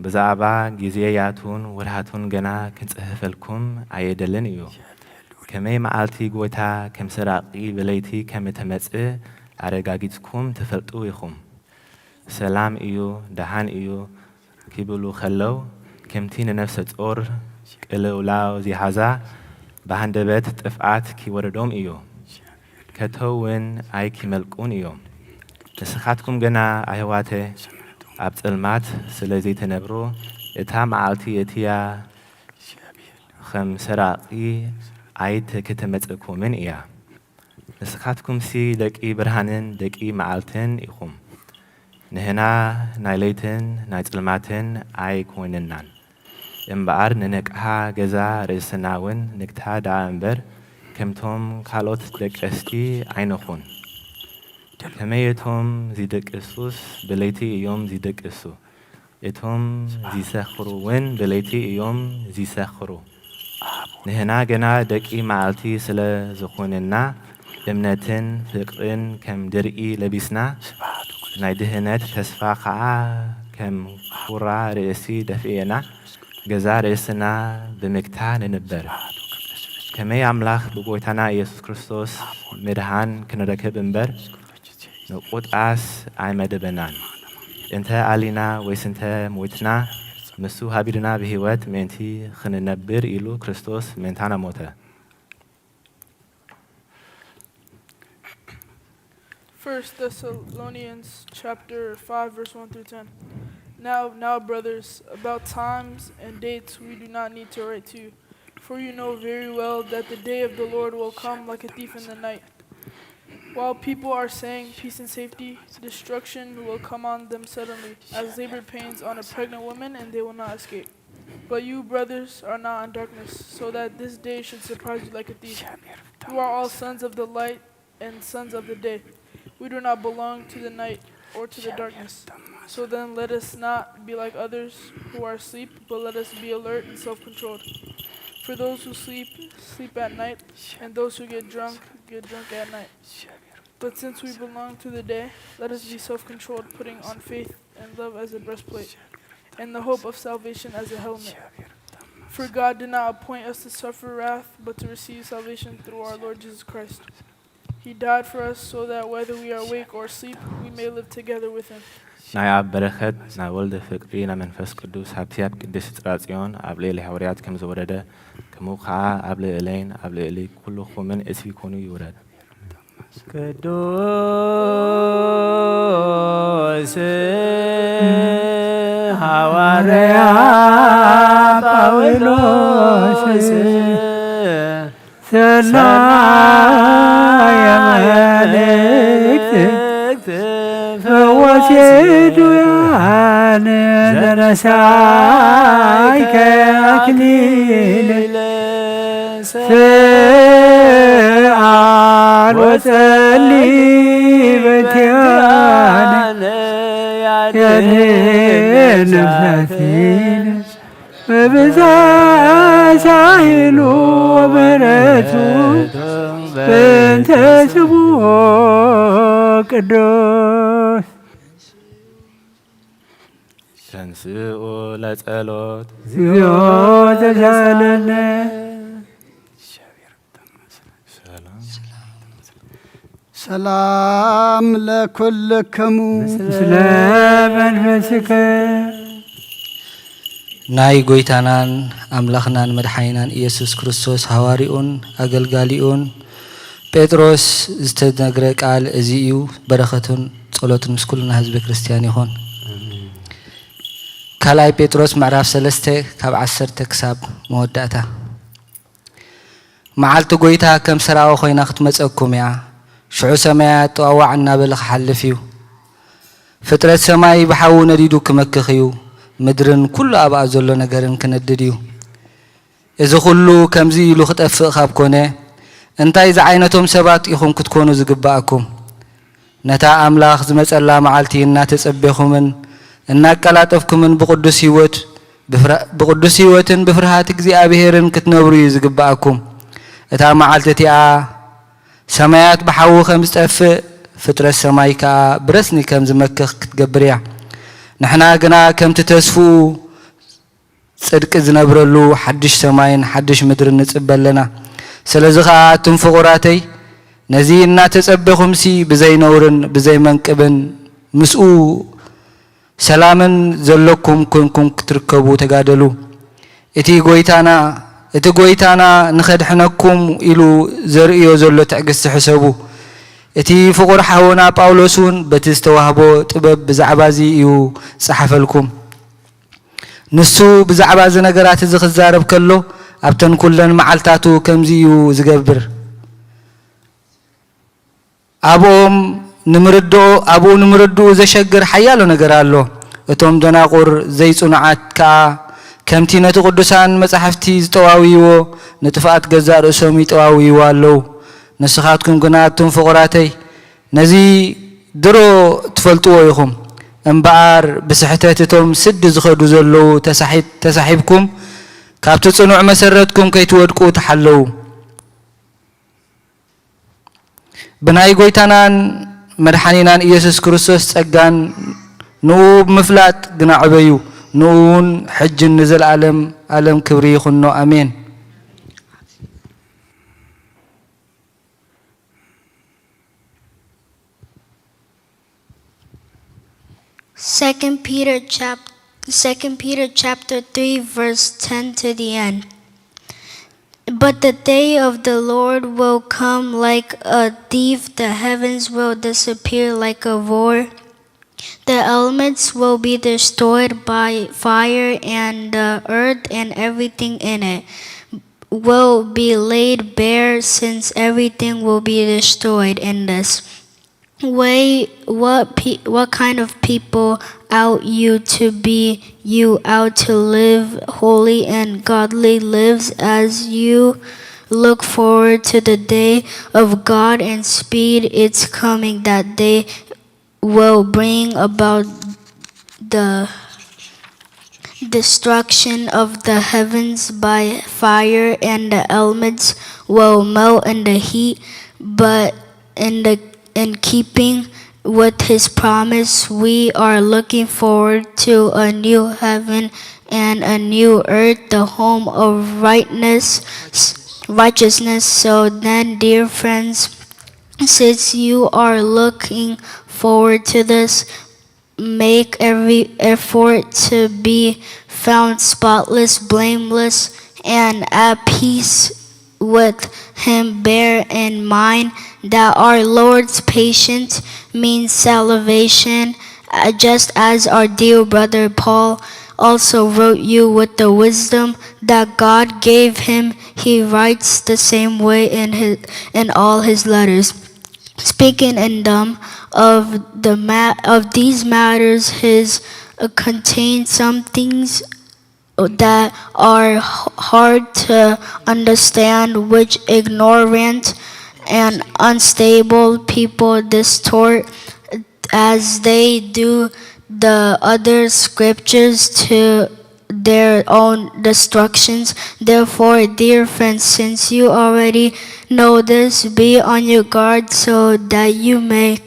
ብዛዕባ ጊዜያቱን ወርሃቱን ገና ክንጽሕፈልኩም ኣየደልን እዩ። ከመይ መዓልቲ ጎይታ ከም ሰራቂ ብለይቲ ከም እትመጽእ ኣረጋጊጽኩም ትፈልጡ ኢኹም። ሰላም እዩ ደሃን እዩ ኪብሉ ኸለው ከምቲ ንነፍሰ ጾር ቅልውላው ዚሓዛ ብሃንደበት ጥፍኣት ኪወርዶም እዩ ከተውን ኣይኪመልቁን እዮም። ንስኻትኩም ገና ኣሕዋቴ ኣብ ጽልማት ስለ ዘይትነብሩ እታ መዓልቲ እትያ ከም ሰራቂ ኣይት ክትመጽእኩምን እያ። ንስኻትኩምሲ ደቂ ብርሃንን ደቂ መዓልትን ኢኹም። ንሕና ናይ ለይትን ናይ ጽልማትን ኣይኮንናን እምበኣር ንነቅሓ ገዛ ርእስና እውን ንግታ ደኣ እምበር ከምቶም ካልኦት ደቀስቲ ኣይንኹን። ከመይ እቶም ዚደቅሱስ ብለይቲ እዮም ዚደቅሱ፣ እቶም ዚሰኽሩ እውን ብለይቲ እዮም ዚሰኽሩ። ንሕና ገና ደቂ መዓልቲ ስለ ዝኾንና እምነትን ፍቅርን ከም ድርኢ ለቢስና ናይ ድህነት ተስፋ ከዓ ከም ኩራ ርእሲ ደፊአና ገዛ ርእስና ብምግታ ንንበር። ከመይ ኣምላኽ ብጎይታና ኢየሱስ ክርስቶስ ምድሃን ክንረክብ እምበር ንቁጣስ ኣይመደበናን። እንተ ኣሊና ወይስ እንተ ሞትና ምሱ ሃቢድና ብህይወት ምእንቲ ክንነብር ኢሉ ክርስቶስ ምእንታና ሞተ። First Thessalonians chapter 5 verse 1 through 10. Now, brothers, about times and dates we do not need to write to you, for you know very well that the day of the Lord will come like a thief in the night. While people are saying peace and safety, destruction will come on them suddenly, as labor pains on a pregnant woman, and they will not escape. But you, brothers, are not in darkness, so that this day should surprise you like a thief. You are all sons of the light and sons of the day. We do not belong to the night or to the darkness. So then let us not be like others who are asleep, but let us be alert and self-controlled. For those who sleep, sleep at night, and those who get drunk at night. But since we belong to the day, let us be self-controlled, putting on faith and love as a breastplate, and the hope of salvation as a helmet. For God did not appoint us to suffer wrath, but to receive salvation through our Lord Jesus Christ. He died for us so that whether we are awake or asleep, we may live together with him. ናይ ኣብ በረኸት ናይ ወልደ ፍቅሪ ናይ መንፈስ ቅዱስ ሃብቲ ኣብ ቅድስት ጽራጽዮን ኣብ ልዕሊ ሐዋርያት ከም ዝወረደ ከምኡ ከዓ ኣብ ልዕለይን ኣብ ልዕሊ ኩልኹምን እስቢ ኮኑ ይውረድ። ቅዱስ ሐዋርያ ጳውሎስ ሰናየ መልእክት ፈዋሴ ድውያን ዘነሣእከ አክሊለ ስአል ወጸልይ በእንቲአነ ያድኅን ነፍሳቲነ በብዛት ኃይሉ ወምሕረቱ በእንተ ስምዖ ቅዱስ ተንሥኡ ለጸሎት እግዚኦ ተሳለነ ሰላም ለኩልክሙ ምስለ መንፈስከ ናይ ጎይታናን ኣምላኽናን መድሓኒናን ኢየሱስ ክርስቶስ ሃዋርኡን ኣገልጋሊኡን ጴጥሮስ ዝተነግረ ቃል እዚ እዩ። በረኸቱን ጸሎቱን ምስ ኩልና ህዝቢ ክርስቲያን ይኹን። ካልኣይ ጴጥሮስ ምዕራፍ 3 ካብ 10 ክሳብ መወዳእታ። መዓልቲ ጎይታ ከም ሰራዊ ኮይና ክትመፀኩም እያ። ሽዑ ሰማያት ጥዋዋዕ እናበለ ክሓልፍ እዩ። ፍጥረት ሰማይ ብሓዊ ነዲዱ ክመክኽ እዩ። ምድርን ኩሉ ኣብኣ ዘሎ ነገርን ክነድድ እዩ። እዚ ኩሉ ከምዚ ኢሉ ክጠፍእ ካብ ኮነ እንታይ ዝዓይነቶም ሰባት ኢኹም ክትኮኑ ዝግባአኩም? ነታ ኣምላኽ ዝመፀላ መዓልቲ እናተጸበኹምን እናቀላጠፍኩምን ብቅዱስ ህይወትን ብፍርሃት እግዚኣብሔርን ክትነብሩ እዩ ዝግባአኩም። እታ መዓልቲ እቲኣ ሰማያት ብሓዊ ከም ዝጠፍእ ፍጥረት ሰማይ ከዓ ብረስኒ ከም ዝመክኽ ክትገብር እያ። ንሕና ግና ከምቲ ተስፉ ጽድቂ ዝነብረሉ ሓድሽ ሰማይን ሓድሽ ምድርን ንጽበ ኣለና። ስለዚ ከዓ እቶም ፍቑራተይ ነዚ እናተጸበኹምሲ ብዘይነውርን ብዘይመንቅብን ምስኡ ሰላምን ዘለኩም ኮንኩም ክትርከቡ ተጋደሉ። እቲ ጎይታና ንኸድሕነኩም ኢሉ ዘርእዮ ዘሎ ትዕግስቲ ሕሰቡ። እቲ ፍቑር ሓወና ጳውሎስ እውን በቲ ዝተዋህቦ ጥበብ ብዛዕባ እዚ እዩ ፀሓፈልኩም። ንሱ ብዛዕባ እዚ ነገራት እዚ ክዛረብ ከሎ ኣብተን ኩለን መዓልታቱ ከምዚ እዩ ዝገብር። ኣብኡ ንምርድኡ ዘሸግር ሓያሎ ነገር ኣሎ። እቶም ደናቁር ዘይጽኑዓት ከዓ ከምቲ ነቲ ቅዱሳን መጻሕፍቲ ዝጠዋውይዎ ንጥፋኣት ገዛእ ርእሶም ይጠዋውይዎ ኣለዉ። ንስኻትኩም ግና እቶም ፍቑራተይ ነዚ ድሮ ትፈልጥዎ ኢኹም እምበኣር ብስሕተት እቶም ስዲ ዝኸዱ ዘለዉ ተሳሒብኩም ካብቲ ጽኑዕ መሰረትኩም ከይትወድቁ ተሓለዉ። ብናይ ጎይታናን መድሓኒናን ኢየሱስ ክርስቶስ ጸጋን ንኡ ብምፍላጥ ግና ዕበዩ። ንኡውን ሕጅን ንዘለዓለም ዓለም ክብሪ ይኹኖ ኣሜን። Second Peter chapter 3 verse 10 to the end. But the day of the Lord will come like a thief. The heavens will disappear like a roar. The elements will be destroyed by fire, and the earth and everything in it will be laid bare, since everything will be destroyed in this way. What kind of people ought you to be? You ought to live holy and godly lives as you look forward to the day of God and speed its coming. That day will bring about the destruction of the heavens by fire, and the elements will melt in the heat. But in keeping with his promise, we are looking forward to a new heaven and a new earth, the home of righteousness. So then, dear friends, since you are looking forward to this, make every effort to be found spotless, blameless, and at peace with him. Bear in mind that our Lord's patience means salvation, just as our dear brother Paul also wrote you with the wisdom that God gave him. He writes the same way in all his letters. Speaking in them of these matters, his contain some things that are hard to understand, which ignorant and unstable people distort, as they do the other scriptures to their own destructions. Therefore, dear friends, since you already know this, be on your guard, so that you may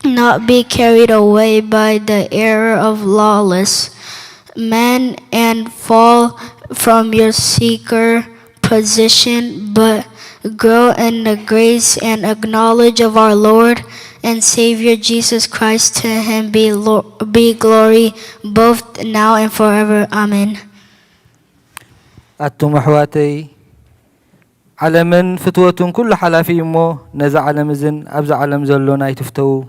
not be carried away by the error of lawless men and fall from your secure position, but grow in the grace and knowledge of our Lord and Savior Jesus Christ. To him be glory both now and forever. Amen. أتم أحواتي علمن فتوة كل حلافي مو نزع علم زن أبزع علم زلونا يتفتو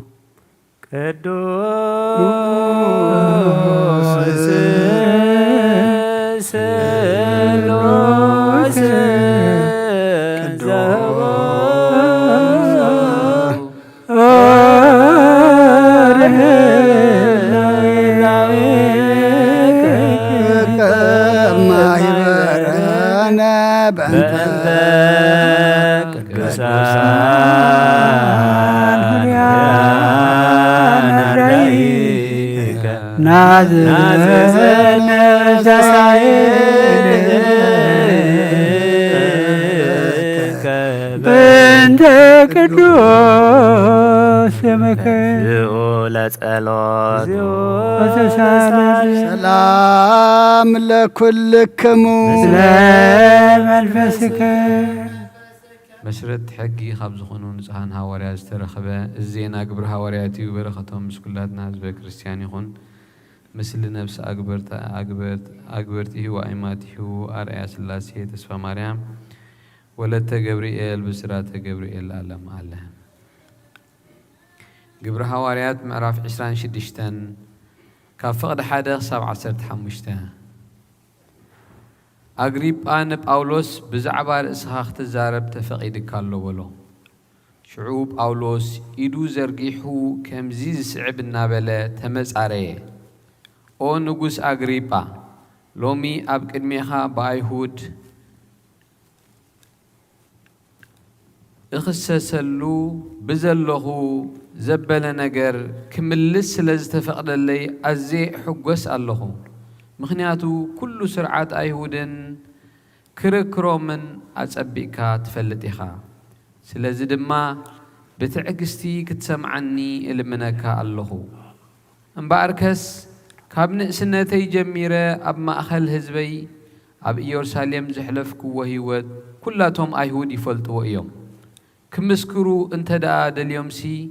سلام لكلكم منفسك مشرت حقي خبز خنون زهان هاوريا استرخبه الزينا قبر هاورياتي وبرختهم مسكولاتنا حزب كريستيان يخون مثل نفس أكبرته وأيماته أرأي سلاسية تسفى مريم ولدت جبريل بسرات جبريل ألم الله قبر هاوريات معرف 26 كفقد حدا 17 أقريب أنا بأولوس بزعبار إسحاق تزارب تفقيد كالو ولو شعوب أولوس إدو زرقيحو كمزيز سعب النابلة تمز عليه أو نقص أقريبا لومي أبقد ميخا بايهود اخسسلو بزلخو زبل نجر كملس لزتفقد اللي أزي حقوس اللهو مخنياتو كل سرعات أيهودن كركرو من أتسبيكا تفلتيخا سلازي دما بتعكستي كتسمعني إلمنكا اللهو انباركس كابن سنتي جميرة أب ما أخل هزبي أب يورساليم زحلفكو وهيود كلاتهم أيهود يفلتوا إيوم كمسكرو انتدا داليوم سي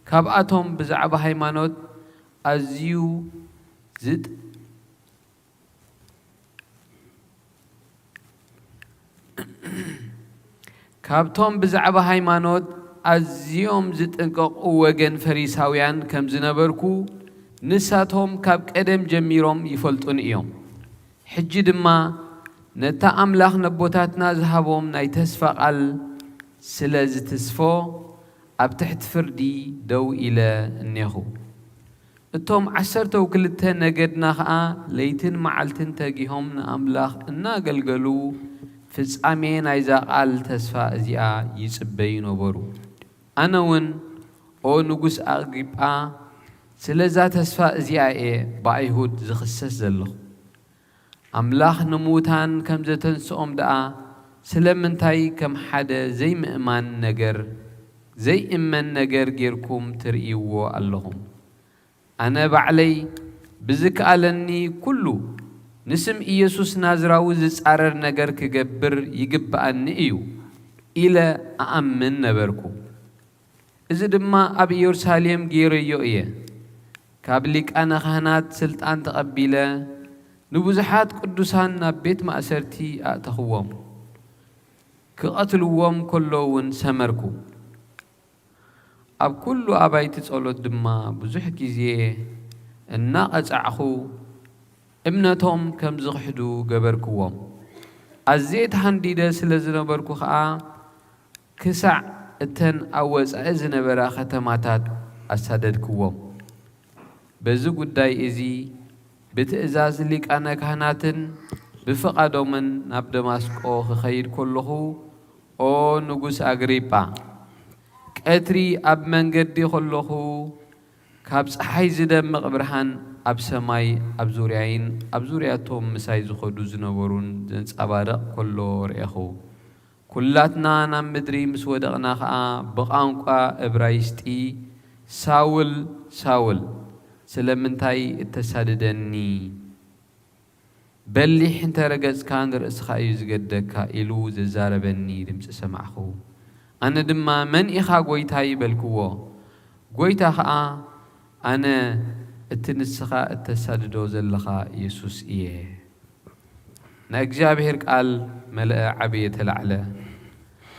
كاباتهم بزعب هايمانوت أزيو زد كابتهم بزعب هايمانوت أزيوم زد انقاقو وغن فريساويان كم زنبركو نساتهم كاب قدم جميروم يفلطون إيوم حجي دما نتا أملاخ نبوتاتنا زهبهم ناي تسفق قال سلز تسفو أبتحت فردي دو إلى النيخو التوم عشرتو كلتها نجدنا خا ليتن معلتن تجيهم نأملاخ إنا قلقلو فز أمين عايزة قال تسفى زيا يسبين وبرو أنا ون أو نجوس أغيبا سلزا تسفى زيا بايهود زخصص زلخ أملاخ نموتان كم زتن سوم دا سلمنتاي كم حدا زي مأمان نجر زي إمان نجر غيركم تريو اللهم أنا بعلي بزك ألني كله نسم إيسوس نازراو زسعرر نجر كجبر يجب أن إيو إلى أأمن نبركم إذا دما أبي يرساليم غيريو إيه كابليك أنا خانات سلطان تقبيله نبوزحات قدوسان نبيت مأسرتي أتخوهم كقتلوهم كلون سمركو أب كله أبايت تصلوا دما بزح كيزيه الناقص أعخو ابنتهم كم زخدو جبركوهم الزيت هنديده سلزنا بركو خا كسع التن أوز أزنا برا ختماتات أسددكوهم بزو قداي إزي بتأزاز لك أنا كهناتن بفقادو من ناب دماسكو خير كله أو نجوس أغريبا كأتري أب منجدي كله كابس حيز دم مقبرهن أب سماي أب زوريين أب زورياتهم مسايز خدو زنورون جنس أبارق كله رأخو كلاتنا نام مدري مسودقنا خا بقانقا إبرايستي ساول سلمنتاي التساددني بلي حنت رجز كان رأس خايز قدك إلو زاربني دمس سمعخو أنا دما من إخا قويتاي بالكوا قويتا خا أنا التنسخا التساددو زلخا يسوس إيه نأجاب هيرك قال ملأ عبية العلا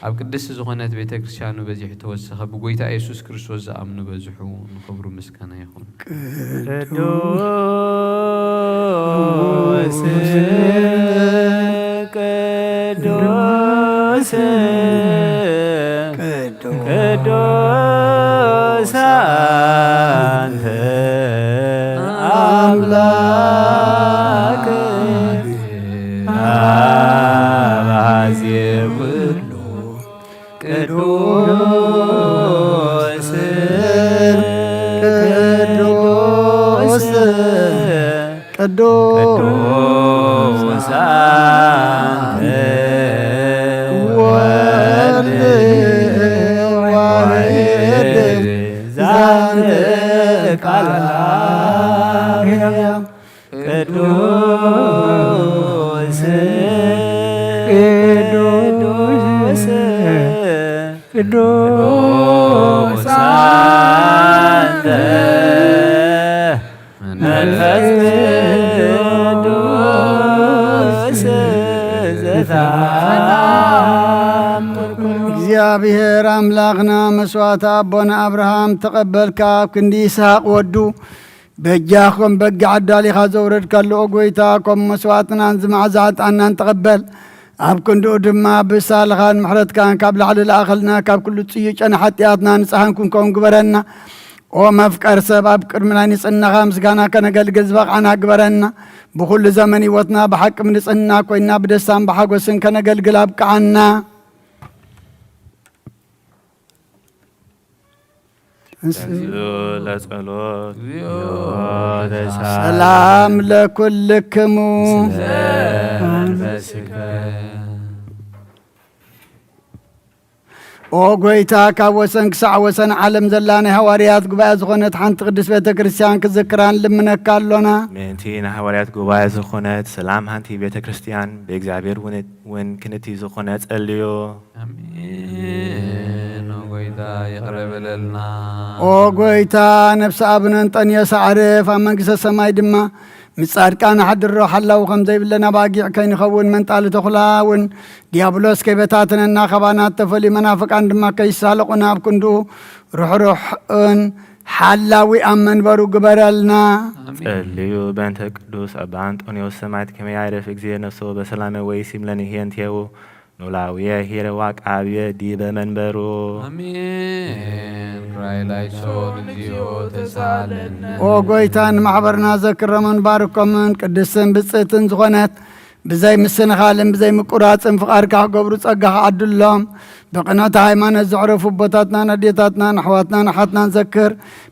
أب قدس زغنات بيت كريستيانو بزيح توسخ بقويتا يسوس كريستوس أمنو بزحو نخبرو مسكنا يخون قدوس أنت أملاك أبعزيب قدوس أنت زانك على قدوس أنت منفس قدوس እግዚአብሔር አምላክና መስዋዕት አቦና አብርሃም ተቀበልካ ክንዲ ይስሐቅ ወዱ በጃኹም በጋ ዓዳሊኻ ዘውረድ ካሎ ጎይታ ከም መስዋዕትናን ዝማዕዛዕጣናን ተቀበል ኣብ ክንዱ ድማ ብሳልኻን ምሕረትካን ካብ ላዕሊ ለኣኸልና ካብ ኩሉ ጽዩጨን ሓጢኣትና ንጽሓን ኩንከውን ግበረና ኦ መፍቀር ሰብ ኣብ ቅድሚ ናይ ንጽህናኻ ምስጋና ከነገልግል ዝበቕዓና ግበረና ብኩሉ ዘመን ህይወትና ብሓቂ ንጽህና ኮይና ብደስታን ብሓጎስን ከነገልግል ኣብቅዓና ሰላም ለኩልክሙ ኦ ጎይታ ካብ ወሰን ክሳዕ ወሰን ዓለም ዘላ ናይ ሃዋርያት ጉባኤ ዝኾነት ሓንቲ ቅዱስ ቤተ ክርስቲያን ክዝክራን ልምነካ ኣሎና ምእንቲ ናይ ሃዋርያት ጉባኤ ዝኾነት ሰላም ሓንቲ ቤተ ክርስቲያን ብእግዚአብሔር ውን ክንቲ ዝኾነ ጸልዮ ኦ ጎይታ ነፍሲ ኣብነን ጠንየሳ ዓርፍ ኣብ መንግስተ ሰማይ ድማ ምጻድቃን ሓድሮ ሓላው ከም ዘይብለና ባጊዕ ከይንኸውን መንጣሊ ተኹላውን ዲያብሎስ ከይበታትነና ኸባናት ተፈሊ መናፍቃን ድማ ከይሳለቁና ኣብ ክንዱ ሩሕሩሕን حلاوي أمن برو قبرلنا ጸልዩ በእንተ ቅዱስ አባ አንጦንዮስ ሰማዕት ከመ ያዕርፍ እግዚእ ነፍሶ በሰላመ ወይሲም ለንሂየንቴው ኖላውየ ሂረዋ ቃብየ ዲበ መንበሩ አሜን። ራይላይሶን እግዚኦ ተሳለነ ኦ ጎይታን ማሕበርና ዘክረምን ባርኮምን ቅድስን ብጽእትን ዝኾነት بزي مسنخالن بزي مقراصن فقارك غبرو صغا عدلهم بقنات ሃይማኖት زعرفو بوتاتنا نديتاتنا نحواتنا نحاتنا نذكر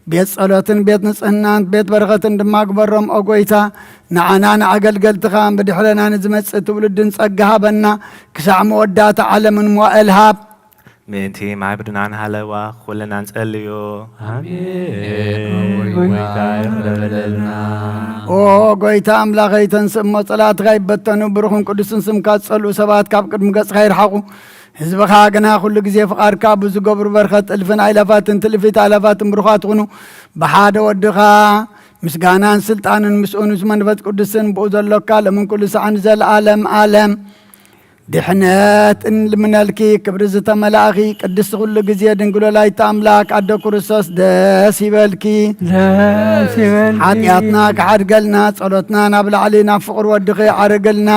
بيت صلاتن بيت نصحنان بيت برختن دماغبرم او غويتا نعنا نعقلقلتخان بدحلنا نزمص تولدن صغا بنا كسع مودات عالمن موالهاب ምንቲ ማይብድናን ሃለዋ ኩልና እንጸልዮ አሜን። ጎይታ ይቅረበለልና ኦ ጎይታ አምላኸይ ተንስሞ ጸላትካ ይበተኑ ብሩኽን ቅዱስን ስምካ ጸልኡ ሰባት ካብ ቅድሚ ገጽካ ይርሓቑ ህዝብኻ ግና ኩሉ ግዜ ፍቓድካ ብዝገብሩ በርከት እልፍን ኣይለፋትን ትልፊት ኣይለፋትን ብሩኻት ትኹኑ ብሓደ ወድኻ ምስጋናን ስልጣንን ምስኡን መንፈስ ቅዱስን ብኡ ዘሎካ ለምን ኩሉ ሰዓን ዘለዓለም ዓለም ድሕነት እንልምነልኪ ክብሪ ዝተመላእኺ ቅድስቲ ኩሉ ግዜ ድንግሎ ላይታ ኣምላክ ኣደ ክርስቶስ ደስ ይበልኪ ሓጢኣትና ክሓድገልና ጸሎትና ናብ ላዕሊ ናብ ፍቕሪ ወድኺ ዓርግልና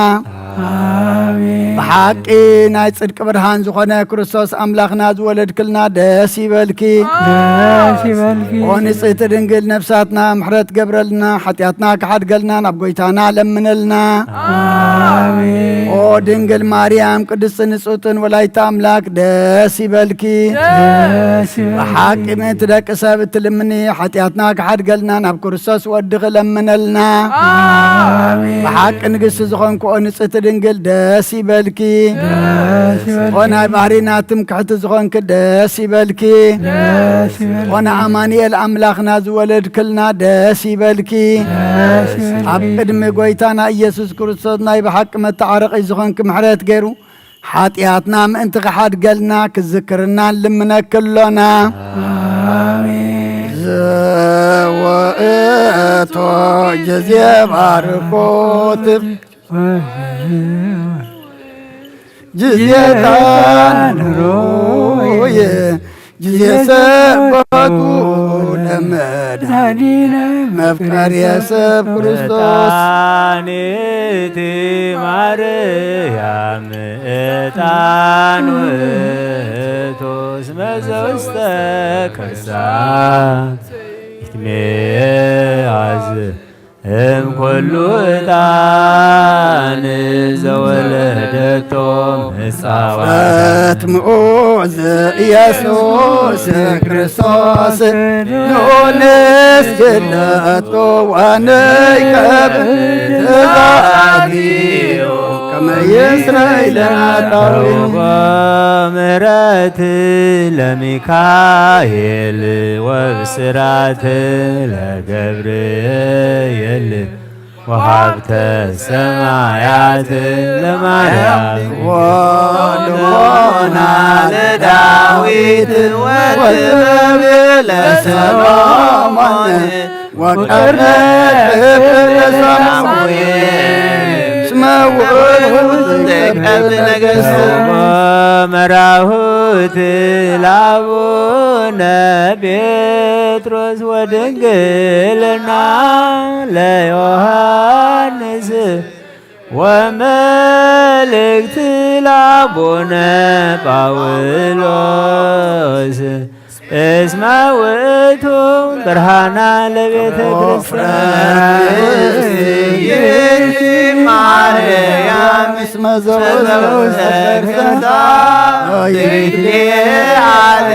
ብሓቂ ናይ ጽድቂ ብርሃን ዝኾነ ክርስቶስ ኣምላኽና ዝወለድክልና ደስ ይበልኪ ኦ ንጽሕቲ ድንግል ነፍሳትና ምሕረት ገብረልና ሓጢኣትና ክሓድገልና ናብ ጎይታና ለምነልና ኦ ድንግል ማርያም ቅድስቲ ንጽሕትን ወላዲተ ኣምላክ ደስ ይበልኪ ብሓቂ ምእንቲ ደቂ ሰብ እትልምኒ ሓጢኣትና ክሓድገልና ናብ ክርስቶስ ወድኺ ለምነልና ብሓቂ ንግስቲ ዝኾንኩ ኦ ንጽሕቲ ድንግል ደስ ይበልኪ ኦ ናይ ባህሪና ትምክሕቲ ዝኾንክ ደስ ይበልኪ ኦ ንኣማኑኤል ኣምላኽና ዝወለድክልና ደስ ይበልኪ ኣብ ቅድሚ ጎይታና ኢየሱስ ክርስቶስ ናይ ብሓቂ መተዓረቒ ዝኾንክ ምሕረት ገይሩ ሓጢኣትና ምእንቲ ክሓድገልና ክዝክርና ልምነክሎና ዘወእቶ ጊዜ ባርኮት ጊዜታን ሮየ ጊዜ ሰበቱ ለመድኃኒነ መፍቀሪ ሰብ ክርስቶስ ጣኔቲ ማርያም ዕጣን ውእቶስ መዘውስተ ከርሳ ይትሜያዝ እምኩሉ ዕጣን ዘወለደቶ ምጻዋት ምዑዝ ኢየሱስ ክርስቶስ ኖንስ ገለጦ ዋነይከብ ተዛዲዮ ከመ ይስራኤል ናታዊን ምሕረት ለሚካኤል ወብስራት ለገብርኤል ወሀብተ ሰማያት ለማርያም ወልቦና ለዳዊት ወጥበብ ለሰሎሞን ወቀርነ ለሳሙኤል እስመ ውእቱ ዘይቀብ ነገሥት መራሁት ለአቡነ ጴጥሮስ ወድንግልና ለዮሐንስ ወመልእክት ለአቡነ ጳውሎስ እስመ ውእቱ ብርሃና ለቤተ ክርስቲያን ማርያም እስመ ዘወዘርታ ይትሊዓል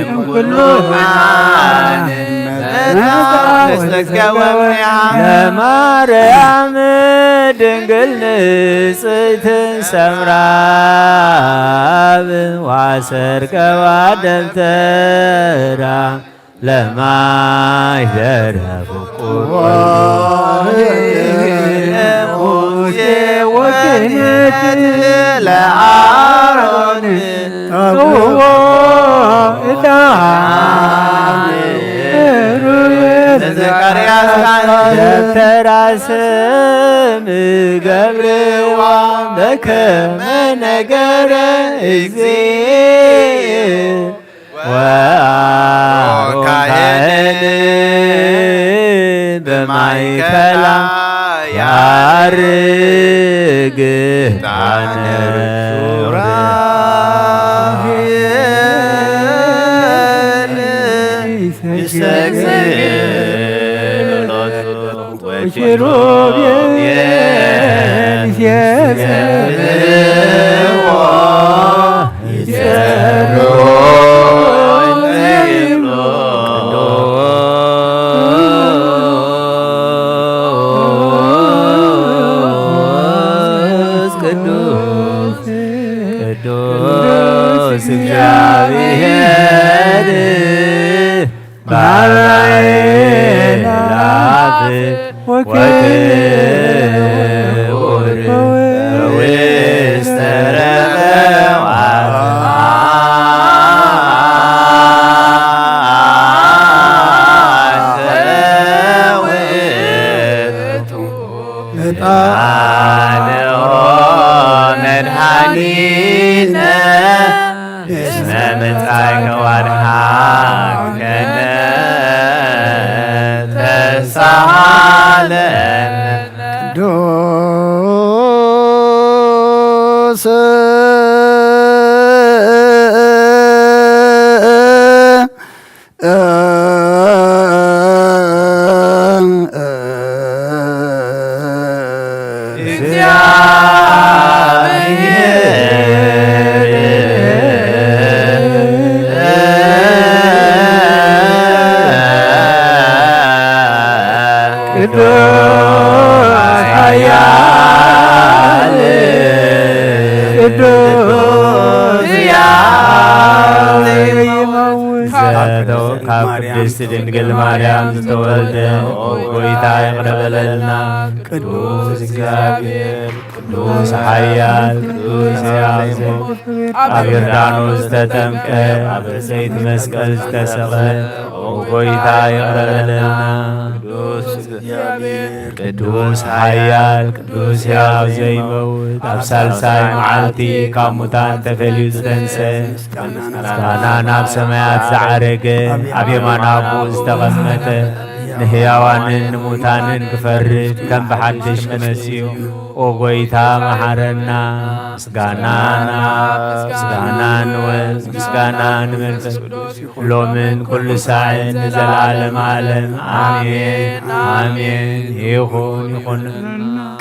እምኩሉ ለማርያም ድንግል ንጽሕት ሰምራብ ዋሰርቀዋ ደብተራ ለማይደረ ፍቁር ሙሴ ወክህነት ለአሮን ተውቦ ደብተራ ስም ገብርዋ በከመ ነገረ እግዚእ ወአሮን ማይከላ ያርግ ሱራፌል ይሰግድ ወኪሩቤል ይሰግድዎ ይሰግድዎ ቅዱስ እግዚአብሔር ባላይላፍ ወክቡር በውስተ ረበዋት አንተ ውእቱ ዕጣንሆ መድኃኒነ እስመ መጻእከ ወአድኃንከነ ተሳሃለነ ቅዱስ ቅድስት ድንግል ማርያም ዝተወልደ ጌታ ይቅረበለልና ቅዱስ እግዚአብሔር ቅዱስ ኃያል ቅዱስ ሕያው ኣብ ዮርዳኖስ ዝተጠምቀ ኣብ ዕፀይቲ መስቀል ዝተሰቕለ ጌታ ይቅረበለልና ቅዱስ ኃያል ቅዱስ ሕያው ዘይመውት ኣብ ሳልሳይ መዓልቲ ካብ ሙታን ተፈልዩ ዝተንስአ ምስጋና ናብ ሰማያት ዝዓረገ ኣብ የማነ አቡ ዝተቐመጠ ንሕያዋንን ንሙታንን ክፈርድ ከም ብሓድሽ ክመጽኡ ኦ ጌታ መሓረና ምስጋና ንወልድ ምስጋና ንመንፈስ ሎምን ኩሉ ሳዕን ንዘለዓለም ዓለም አሜን አሜን። ይኹን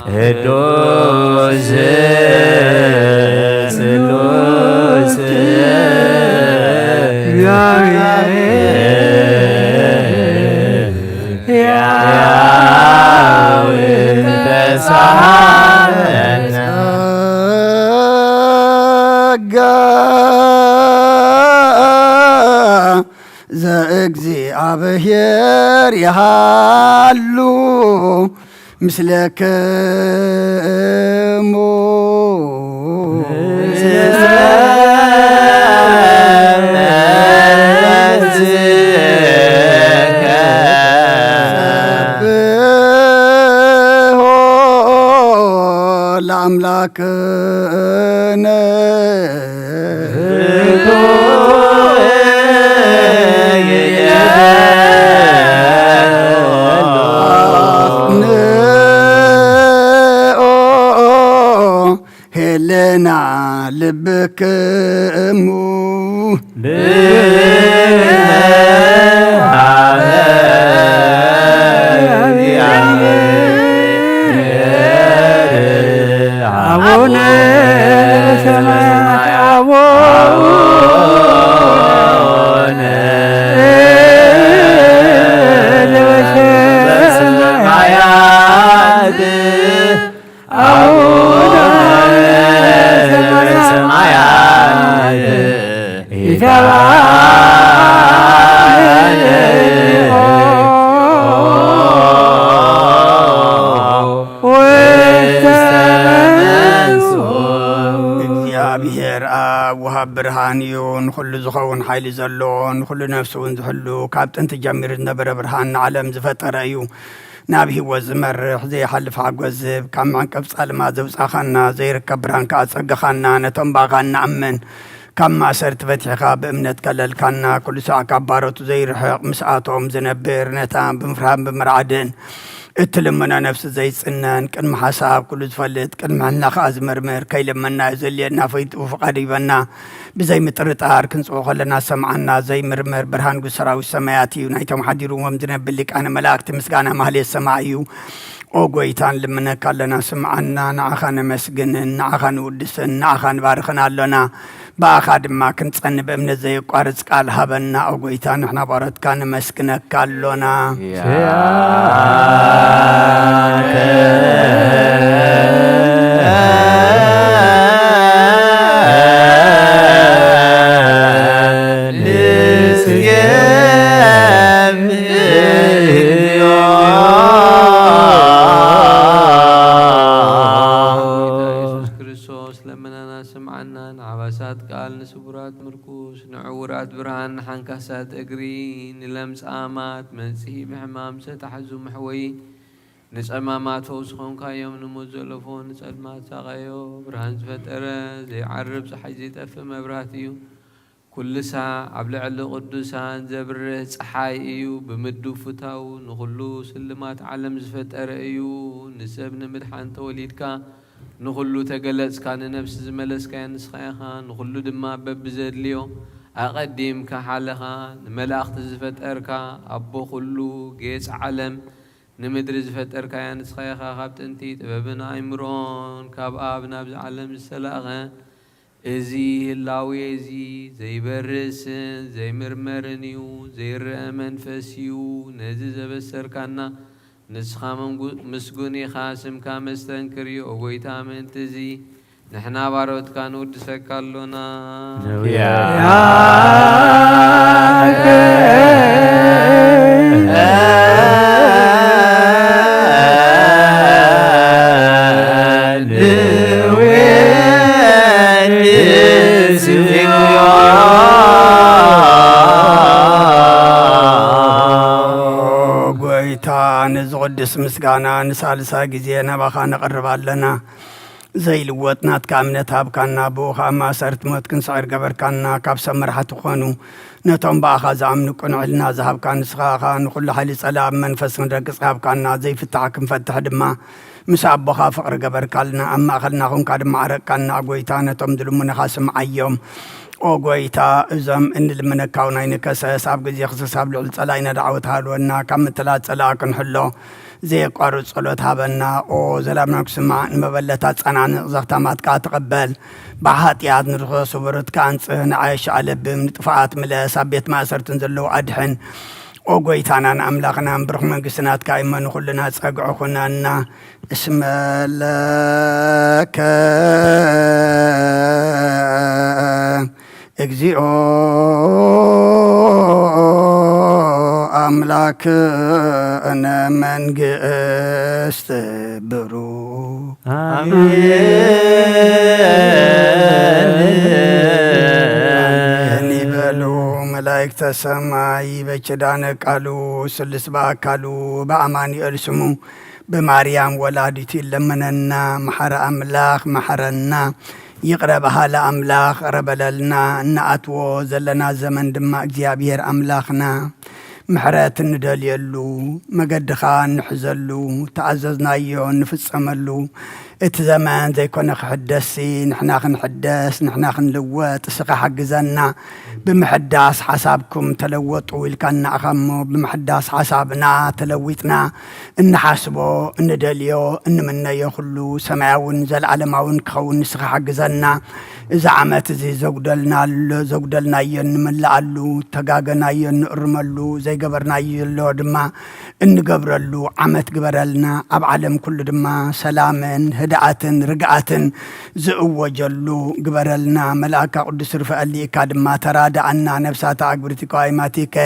ቅዱስ ስሉስ ዘእግዚአብሔር ያሃሉ ምስለክሙ ለአምላክነ ሄለና ልብክሙ አቡነ ሰማያት አቡነ ዘበሰማያት አቡነ ዘበሰማያት እግዚአብሔር ኣብ ወሃብ ብርሃን እዩ ንኩሉ ዝኸውን ሓይሊ ዘለዎ ንኩሉ ነፍሲ እውን ዝሕሉ ካብ ጥንቲ ጀሚሩ ዝነበረ ብርሃን ንዓለም ዝፈጠረ እዩ ናብ ሂወት ዝመርሕ ዘይሓልፍ ሓጎስ ዝህብ ካብ መዕንቀፍ ጻልማ ዘውፃኻና ዘይርከብ ብርሃን ከዓ ፀገኻና ነቶም ባኻ ንኣምን ካብ ማእሰርቲ ፈቲሕኻ ብእምነት ከለልካና ኩሉ ሰዓት ካብ ባሮቱ ዘይርሕቕ ምስኣቶም ዝነብር ነታ ብምፍራህን ብምርዓድን اتلمنا نفس زي سنان كن محاساب كل زفلت كن محنا خاز مرمر كي لمنا زلينا فيت وفقريبنا بزي مترطار كنصو خلنا سمعنا زي مرمر برهان قسراو السماياتي ونايتم حديرو ومدنا بلك أنا ملاك تمسكانا مهلي السماعيو او قويتان لمنا كالنا سمعنا نعخان مسجن نعخان ودسن نعخان بارخنا لنا باخد ما كنت صنب بأمن زي قارز قال هبنا او قويتان احنا بارد كان مسكنك كالنا نسبرات مركوس نعورات برهان حنكاسات اقرين لمس آمات منسي بحمام ستحزو محوي نس أمامات فوسخون كايوم نموزلفون نس أدمات ساقايو برهان زفترة زي عرب صحيزي تفهم براتيو كل ساعة عبلع قدوسان زبره صحاي ايو بمدو فتاو نخلو سلمات علم زفترة ايو نسبن مدحان توليدكا نخلو تقلص كان نفس زملس كان نسخيخا نخلو دما ببزد ليو أقدم كحالها نملاخت زفت أركا أبو خلو جيس علم نمدر زفت أركا يا نسخيخا خابت انتي تبابنا عمرون كاب آبنا بزعلم السلاغة ازي اللاوي ازي زي برسن زي مرمرنيو زي الرأمن فسيو نزي زبسر كانا نسخام مسجوني خاسم كامستنكري وقويتا من تزي نحنا باروت كانوا تسكالونا نزغدس مسقانا نسالسا جزينا بخا نقرب لنا زي لوتنات كامنت هابكانا بوخا ما صرت موتكن صعير قبر كانا كابسا مرحة خونو نتوم باخا زعمنو كنعلنا زهاب كان سخاخا نقول حالي سلام منفس نرقص هابكانا زي فتحك مفتح دما مسعب بخا فقر قبر كالنا أما أخلنا خون كادم عرق كانا قويتانا توم دلمنا خاسم عيوم او قويتا ازم ان لمن كاونين كساس اب جزي خصص اب لول صلاينا دعوت هالونا كم تلات صلا كنحلو زي قارو صلوت هابنا او زلامنا كسمع مبلتا صنان زختامات كا تقبل بحاتيات نرخص وبرت كانص نعيش على بمطفات ملس بيت ما سرتن زلو ادحن او قويتانا املاقنا برخ منقسنات كايمن كلنا صقعو كنا اسم لك እግዚኦ አምላክ እነ መንግስት ብሩ አሜን ይበሉ መላእክተ ሰማይ በኪዳነ ቃሉ ስልስ በአካሉ በአማኑኤል ስሙ በማርያም ወላዲት ለመነና መሐረ አምላክ መሐረና يقربها لأملاخ ربللنا نأتو زلنا زمن دما እግዚአብሔር أملاخنا محرات ندل يلو مقدخا نحزلو تعززنا يون نفصملو اتزمان زي كنا حدثي نحنا نحدث نحنا نلوت سقى حق زنا بمحدث حسابكم تلوطوا الكنا أخمو بمحدث حسابنا تلويتنا إن حاسبو إن دليو إن منا يخلو سماون زل علماون كون سقى حق زنا إذا عمت زي زودلنا ين ملعلو تقاقنا ين نرملو زي قبرنا يلو دما إن قبرلو عمت قبرلنا أبعلم كل دما سلامن هدعتن رقعتن زقوة جلو قبرلنا ملاكا قدس رفع اللي كادما ترادع عنا نفسات عقبرتي قائماتيك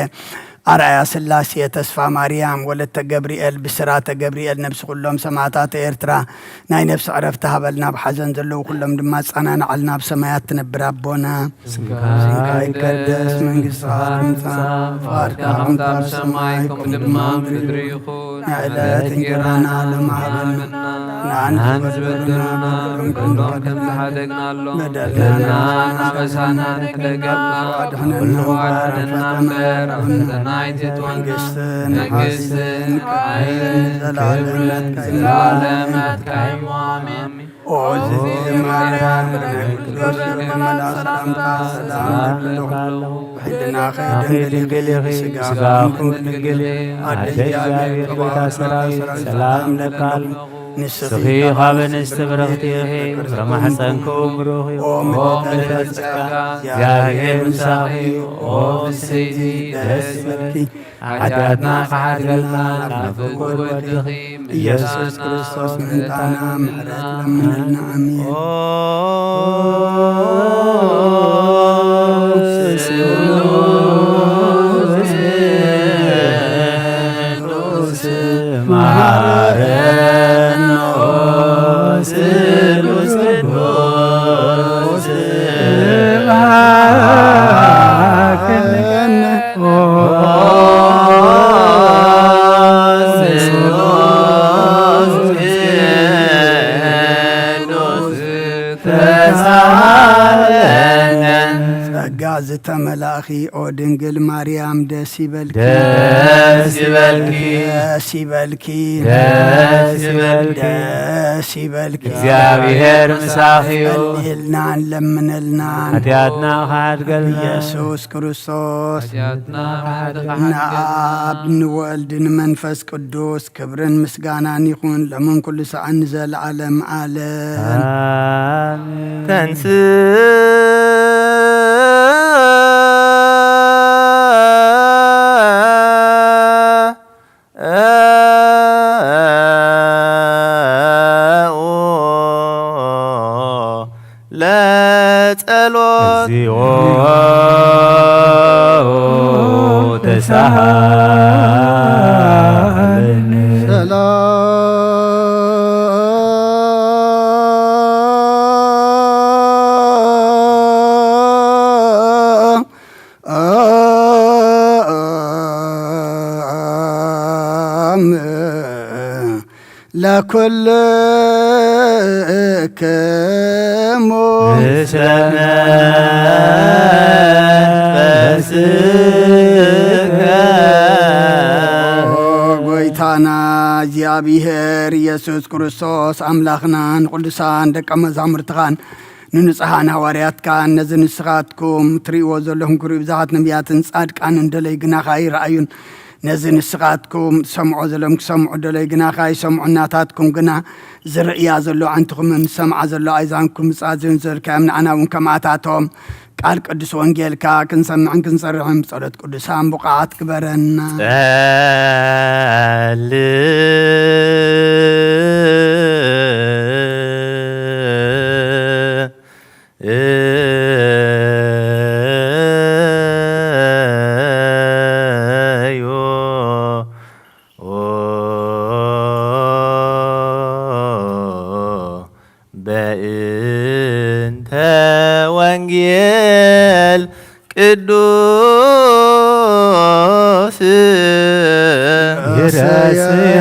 أرأي سلاسي تسفى مريم ولدت جبريل بسرات جبريل نفس كلهم سماتات إرترا ناي نفس عرفتها بلنا بحزن زلو كلهم دماس أنا نعلنا بسمايات نبرابونا سنكاي كردس من قصار فاركا همتاب سمايكم دما بدريخون نعلات انجرانا لمعبنا نعنز بدرنا كلهم كم تحدقنا اللهم بدلنا نبسانا نحدقنا كله عدنا مبر መንግሥትን ኃይልን ክብርን ዘላለማት ካይሙ አሜን። ኦ እግዝእትየ ማርያም ቅዱስ መልአክ ሰላምታ ሰላም እልልሃለሁ። ሕሊናኸ ድንግል ኢኺ ሥጋኸ ድንግል አደ እግዚአብሔር ቤታ ሰራዊት ሰላም ለካል ንስኺ ኻብ እንስት ብርኽቲ ኢኺ ፍረ ማሕፀንኩም ብሩኽ እዩ። ኦ ምልዕተ ጸጋ እግዚአብሔር ምሳኺ ኦ ፍስሕቲ ደስ ይበልኪ ኃጢአትና ከሓድገልና ናብ ፍቁር ወድኺ ኢየሱስ ክርስቶስ ምንታና ምሕረት ለምነልና አሜን። ዝተመላእኺ ኦ ድንግል ማርያም ደስ ይበልኪ ደስ ይበልኪ ደስ ይበልኪ ደስ ይበልኪ ደስ ይበልኪ እግዚአብሔር ምሳኺ እዩ ጸልየልና ለምነልና ኃጢአትና ከሓድገልና ኢየሱስ ክርስቶስ ኃጢአትና ንአብ ንወልድ ንመንፈስ ቅዱስ ክብርን ምስጋናን ይኹን ለምን ኩሉ ሰዓት ንዘለዓለም ዓለም አሜን። ተንስ ለጸሎት እግዚኦ ተሳሃለኒ ለኩልክሙ ምስለ መንፈስከ ጎይታና እግዚአብሔር ኢየሱስ ክርስቶስ አምላኽናን ቅዱሳን ደቀ መዛሙርትኻን ንንጹሓን ሃዋርያትካን ነዚ ንስኻትኩም ትርእይዎ ዘለኹም ክርእዩ ብዙሓት ነቢያትን ጻድቃንን ደለይ ግናኻ ይረአዩን ነዚ ንስኻትኩም ትሰምዖ ዘለኹም ክሰምዑ ደለይ ግናኻ ይሰምዑ እናታትኩም ግና ዝርእያ ዘሎ ዓንትኹምን ሰምዓ ዘሎ ኣይዛንኩም ምጻዝን ዘልካዮም ንዓና እውን ከማእታቶም ቃል ቅዱስ ወንጌልካ ክንሰምዕን ክንሰርሕን ጸሎት ቅዱሳን ቡቕዓት ክበረና በእንተ ወንጌል ቅዱስ ይረስየ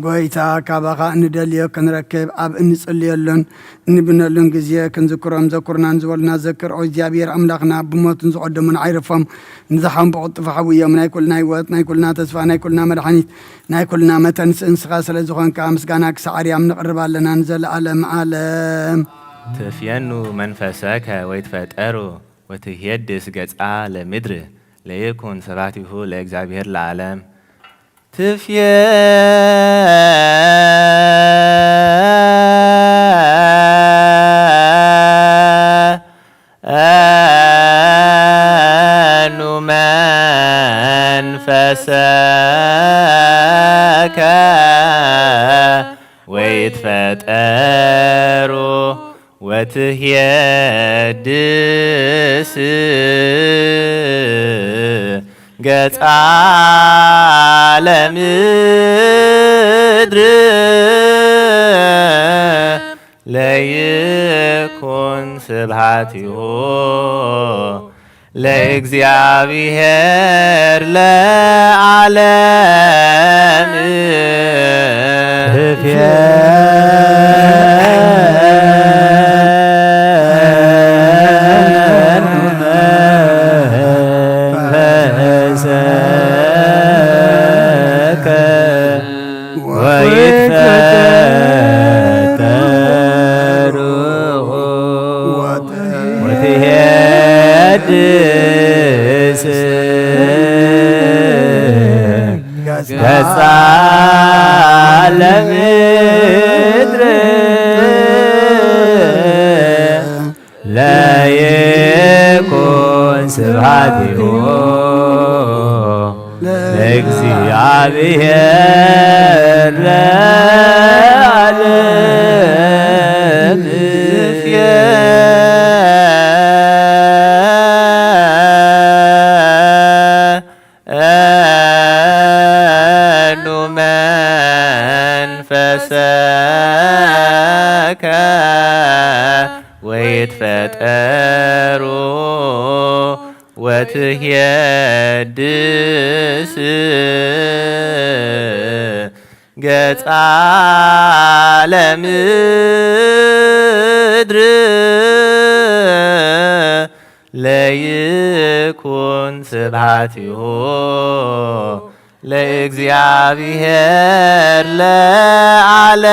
ጎይታ ካባኻ እንደልዮ ክንረክብ ኣብ እንጽልየሉን እንብነሉን ግዜ ክንዝክሮም ዘኩርናን ዝበሉና ዘክር ኦ እግዚኣብሔር ኣምላኽና ብሞትን ዝቐደሙን ኣይረፎም ንዝሓውን ብቕጥፉ ሓውዮም ናይ ኩልና ህይወት ናይ ኩልና ተስፋ ናይ ኩልና መድሓኒት ናይ ኩልና መተንስ እንስኻ ስለ ዝኾንካ ምስጋና ክሳዕ ኣርያም ንቕርብ ኣለና ንዘለዓለም ዓለም ትፍየኑ መንፈሰከ ወይትፈጠሩ ወትሄድስ ገጻ ለምድር ለይኩን ሰባቲሁ ለእግዚአብሔር ለዓለም ትፍየኑ መንፈሰከ ወይትፈጠሩ ወትሄድስ ገጻ ለምድር ለይኩን ስብሐቲሁ ለእግዚአብሔር ለዓለም ገጻ ለምድር ለይኩን ስብሐቲሁ ለእግዚአብሔር ለዓለም መንፈሰከ ወይትፈጠሩ ወትሄድስ ገጻ ለምድር ለይኩን ስብሐቲሁ ለእግዚአብሔር ለዓለም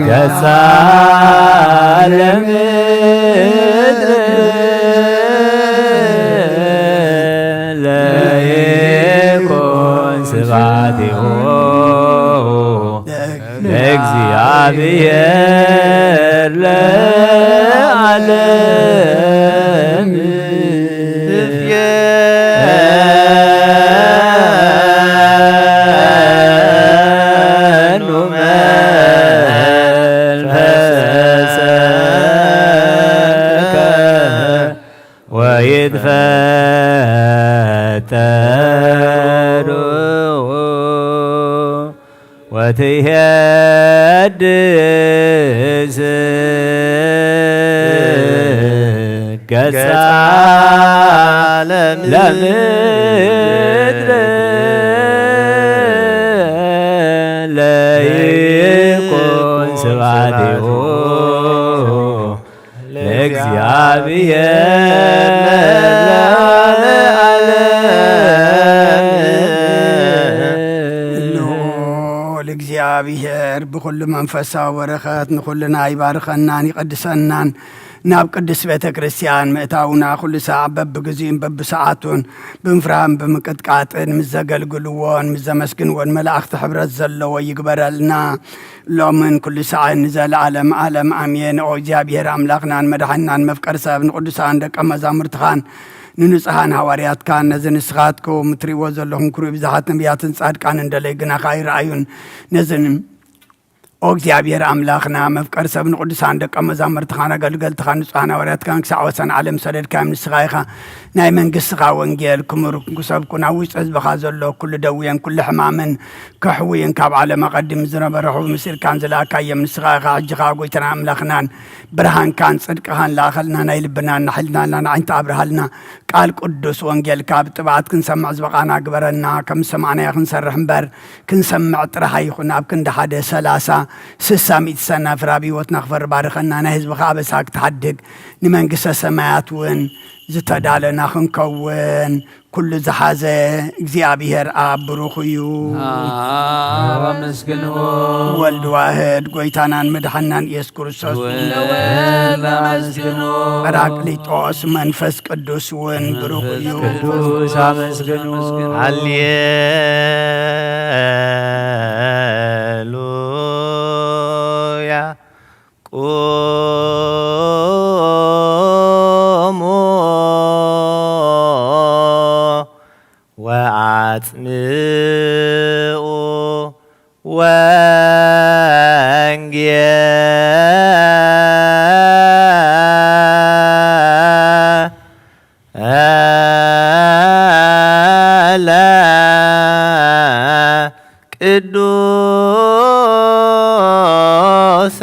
ገጻ ለምድር ለይኩን ስብሐቲሁ ለእግዚአብሔር ለዓለም ወይትፈጠሩ ወትሄድስ ገጻ ለምድር ለይኩን ስብሐቲሁ ለእግዚአብሔር እግዚአብሔር ብኩሉ መንፈሳዊ በረኸት ንኩልና ይባርከናን ይቀድሰናን ናብ ቅዱስ ቤተ ክርስቲያን ምእታውና ኩሉ ሰዓት በብግዚኡን በብሰዓቱን ብምፍራህን ብምቅጥቃጥን ምስ ዘገልግልዎን ምስ ዘመስግንዎን መላእኽቲ ሕብረት ዘለዎ ይግበረልና ሎምን ኩሉ ሰዓት ንዘለዓለም ዓለም ኣሜን። ኦ እግዚአብሔር ኣምላኽናን መድሓኒናን መፍቀሪ ሰብ ንቅዱሳን ደቀ መዛሙርትኻን ንንጹሓን ሃዋርያትካ ነዚ ንስኻትኩም እትሪእዎ ዘለኹም ክሩይ ብዙሓት ነቢያትን ጻድቃን እንደለይ ግናኻ ይረኣዩን ነዝን ኦ እግዚአብሔር ኣምላኽና መፍቀሪ ሰብ ንቅዱሳን ደቀ መዛሙርትኻን ኣገልገልትኻን ንጹሓን ሃዋርያትካን ክሳዕ ወሰን ዓለም ሰደድካዮም ንስኻ ኢኻ ናይ መንግስትኻ ወንጌል ክምሩ ክሰብኩን ኣብ ውሽጢ ህዝብኻ ዘሎ ኩሉ ደውየን ኩሉ ሕማምን ከሕውይን ካብ ዓለም ኣቐዲም ዝነበረኹ ምስልካን ዝለኣካዮም ንስኻ ኢኻ ሕጂኻ ጎይተና ኣምላኽናን ብርሃንካን ጽድቅኻን ላኸልና ናይ ልብናን ናሕልናና ንዓይንቲ ኣብርሃልና ቃል ቅዱስ ወንጌልካ ብጥብዓት ክንሰምዕ ዝበቓና ግበረና ከም ሰማዕናዮ ክንሰርሕ እምበር ክንሰምዕ ጥራሕ ይኹን ኣብ ክንዲ 130 60 ሰና ፍራብ ህይወትና ክፈሪ ባርኸና ናይ ህዝብኻ ኣበሳ ክትሓድግ ንመንግስተ ሰማያት እውን ዝተዳለና ክንከውን ኩሉ ዝሓዘ እግዚአብሔር ኣብ ብሩኽ እዩ። አመስግንዎ ወልድ ዋህድ ጎይታናን መድሓናን ኢየሱስ ክርስቶስ አመስግንዎ ጰራቅሊጦስ መንፈስ ቅዱስ እውን ብሩኽ እዩ። ቅዱስ አመስግኑ ሃሌሉያ ቁሙ አጽምኡ ወንጌለ ቅዱሰ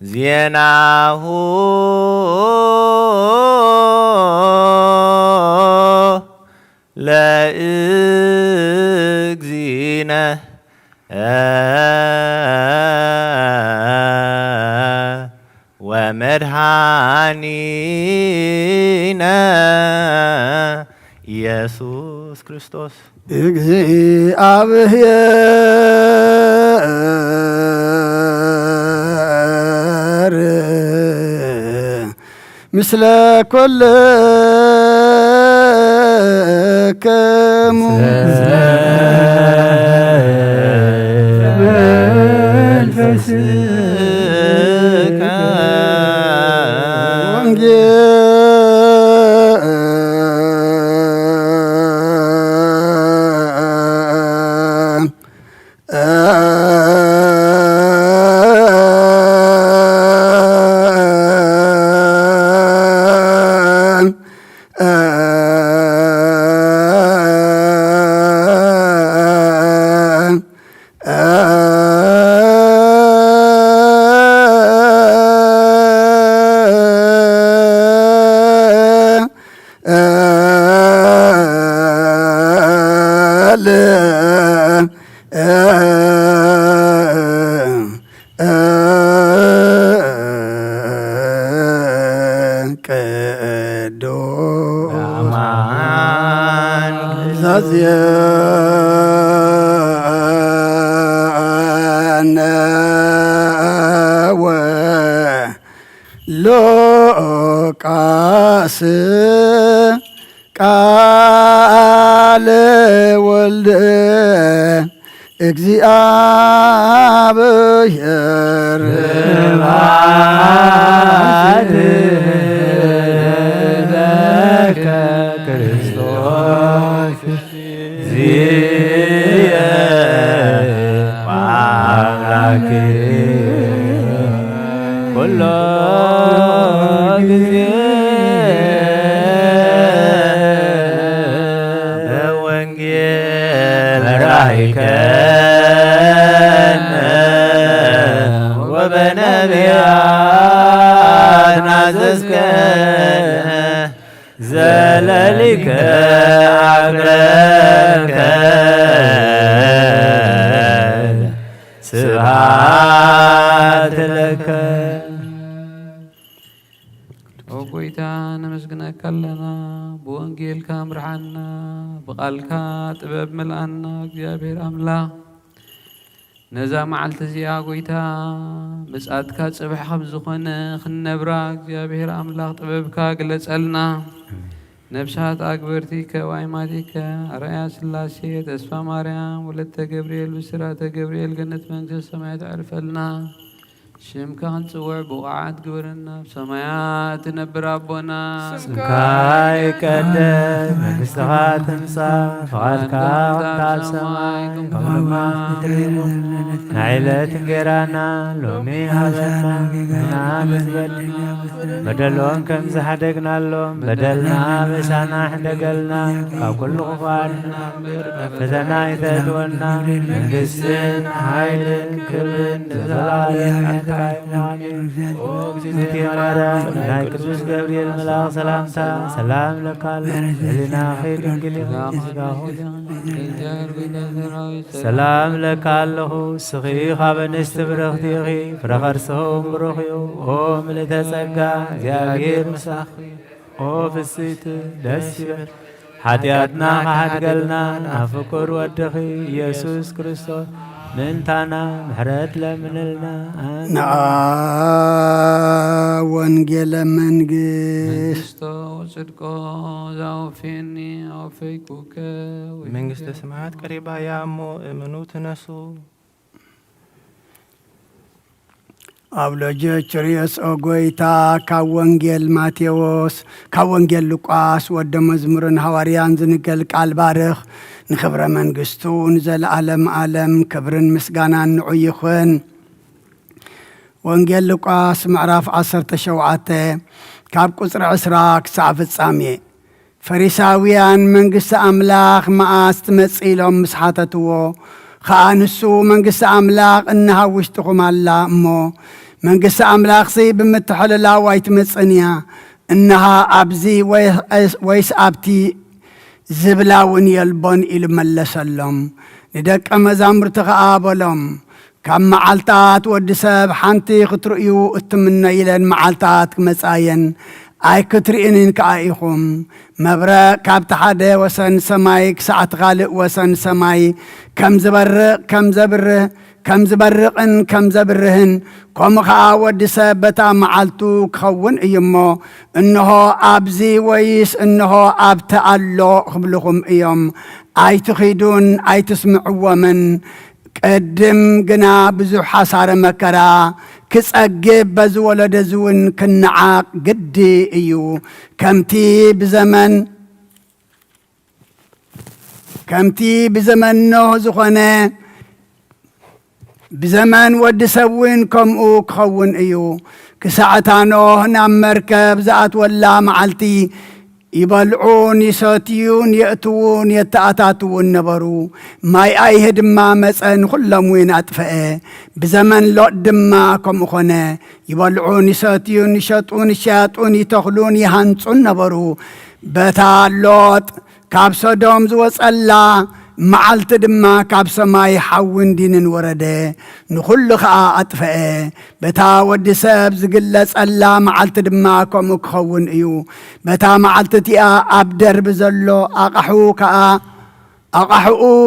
ዜናሁ ለእግዚእነ ወመድኃኒነ ኢየሱስ ክርስቶስ እግዚአብሔር ምስለ ኩልክሙ ሉቃስ ቃለ ወልደ እግዚአብሔር ስብሐት ለከ ክርስቶስ እግዚእ ወአምላክ ኩሎ ጊዜ በወንጌል መራሂከነ ወበነቢያት ናዘዝከነ ዘለሊከ አቅረብከ ስብሐት ለከ ጎይታ ነመስግነካ ኣለና ብወንጌልካ ምርሓና ብቓልካ ጥበብ መልኣና እግዚኣብሔር ኣምላኽ ነዛ መዓልቲ እዚኣ ጎይታ ምጽኣትካ ጽብሕ ከም ዝኾነ ክንነብራ እግዚኣብሔር ኣምላኽ ጥበብካ ግለጸልና ነብሳት ኣግበርቲከ ዋይማቲከ ኣርአያ ስላሴ ተስፋ ማርያም ወለተ ገብርኤል ብስራተ ገብርኤል ገነት መንግሥተ ሰማያት ኣዕርፈልና ሽምካ ክንጽውዕ ብቕዓት ግበረና ብሰማያት ትነብር ኣቦና ስምካ ይቀደስ መንግሥትኻ ትምጻእ ፈቓድካ ከምቲ ኣብ ሰማይ ከምኡ'ውን ኣብ ምድሪ ናይ ዕለት እንጀራና ሎሚ ሃበና ንሕና ንበድል በደሎን ከም ዝሓደግናሎም በደልና በሳና ሕደገልና ካብ ኩሉ ክፋል ፈተና ይተእትወና መንግሥትን ሓይልን ክብርን ንዘለዓለም እግዝእትየ ማርያም ናይ ቅዱስ ገብርኤል መልኣኽ ሰላምታ ሰላም ለካሎ ህሊናኺ ድንግል ኢኺ ስጋኹ ሰላም ለካ ኣለኹ ስኺ ኻብ እንስቲ ብርኽቲ ኢኺ ፍረ ከርስኹም ብሩኽ እዩ ኦ ምልዕተ ጸጋ እግዚኣብሔር ምሳኺ ኦ ፍስይቲ ደስ ይበል ሓጢኣትና ኻሓድገልና ኣብ ፍቁር ወድኺ ኢየሱስ ክርስቶስ ምንታና ምሕረት ለምንልና ንኣ ወንጌለ መንግሥት ጽድቆ ዛውፌኒ ኣውፈይኩከ መንግሥተ ሰማያት ቀሪባ እያ እሞ እመኑ ተነሱ أبلج تريس أوغويتا كاونجيل ماتيوس كاونجيل لوقاس ودمزمرن هواريان زنقل كالبارخ نخبر منقستو نزل عالم كبرن مسقانا نعيخن وانجيل لوقاس معراف 17 كاب قصر عسراك سعف السامي فريساويان منقس أملاخ ما استمسئلهم مسحاتتو خانسو منقس أملاخ إنها وشتقم الله أمو منقس أملاخ سي بمتحل لا ويتمسنيا إنها أبزي ويس أبتي زبلاون يلبون إلى ملسلم ندك أمزامر تغابلهم كم معالتات ودسب حانتي خطرئيو اتمنى إلى معالتات مساين أي كترئنين كأيخم مبرا كابت حدا وسن سمايك ساعة غالق وسن سماي كم زبرقن كم خا ودسب بتا معالتو كون إيمو إنه أبزي ويس إنه أبتألو خبلكم إيم أي تخيدون أي تسمعوا من قدم جنا بزو حصار مكرا كسأجب بزو ولا دزون كنعاق قدي ايو كمتي بزمن نو زخنا بزمن ود سوين كم او كخون ايو كساعتانو هنا مركب زعت ولا معلتي يبلعون يساتيون يأتون يتأتاتون نبرو ماي أي هدما مسأن كلهم وين أطفئ بزمن لو دما كم أخنا يبلعون يساتيون يشاتون يشاتون يتخلون يهانسون نبرو بتالوت كاب صدام زوس الله معلت دما كاب سماي حون دين ورده نخل خا أطفئ بتا ود سب زقلص الله معلت دما كم كخون ايو بتا معلت تيا ابدر بزلو اقحو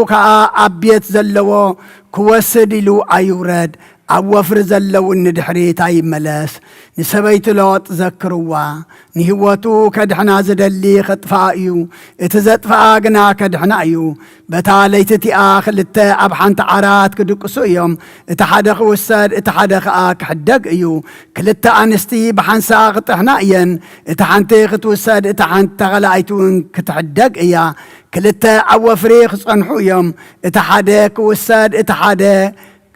كا ابيت زلو كوسد له ايورد أوفر زلو الندحريت أي ملاس نسبيت لوط ذكروا نهوتو كدحنا زدلي خطفايو اتزطفا قنا كدحنا ايو بتاليتتي اخلت ابحان تعارات كدقسو يوم اتحدق وسد اتحدق اك حدق ايو كلت انستي بحان ساقطحنا اين اتحانتي خطوسد اتحانت تغلايتون كتحدق ايا كلت اوفريخ صنحو يوم اتحدق وسد اتحدق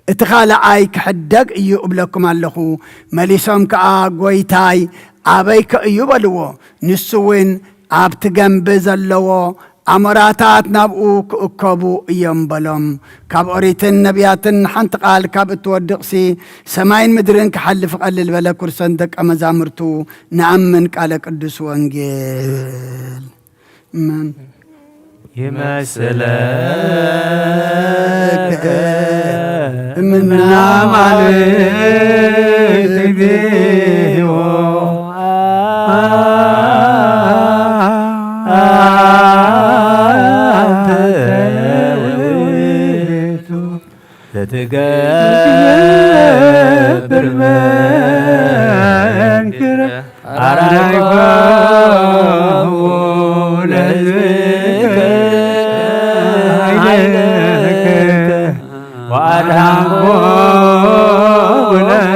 اتخال ايك حدق ايو ابلكم اللخو مليسوم كا قويتاي ابيك ايو بلو نسوين ابت جنب زلو امراتات نبقو كأكبو ايام بلوم كاب اوريت النبيات حنت قال كاب تودقسي سماين مدرن كحل فقلل بلا كرسندك امزامرتو نأمن قال قدس وانجيل من يمسلك منا عليك ديو تتقبر منكر أرايكم ولذك عينك وأرحمكم لك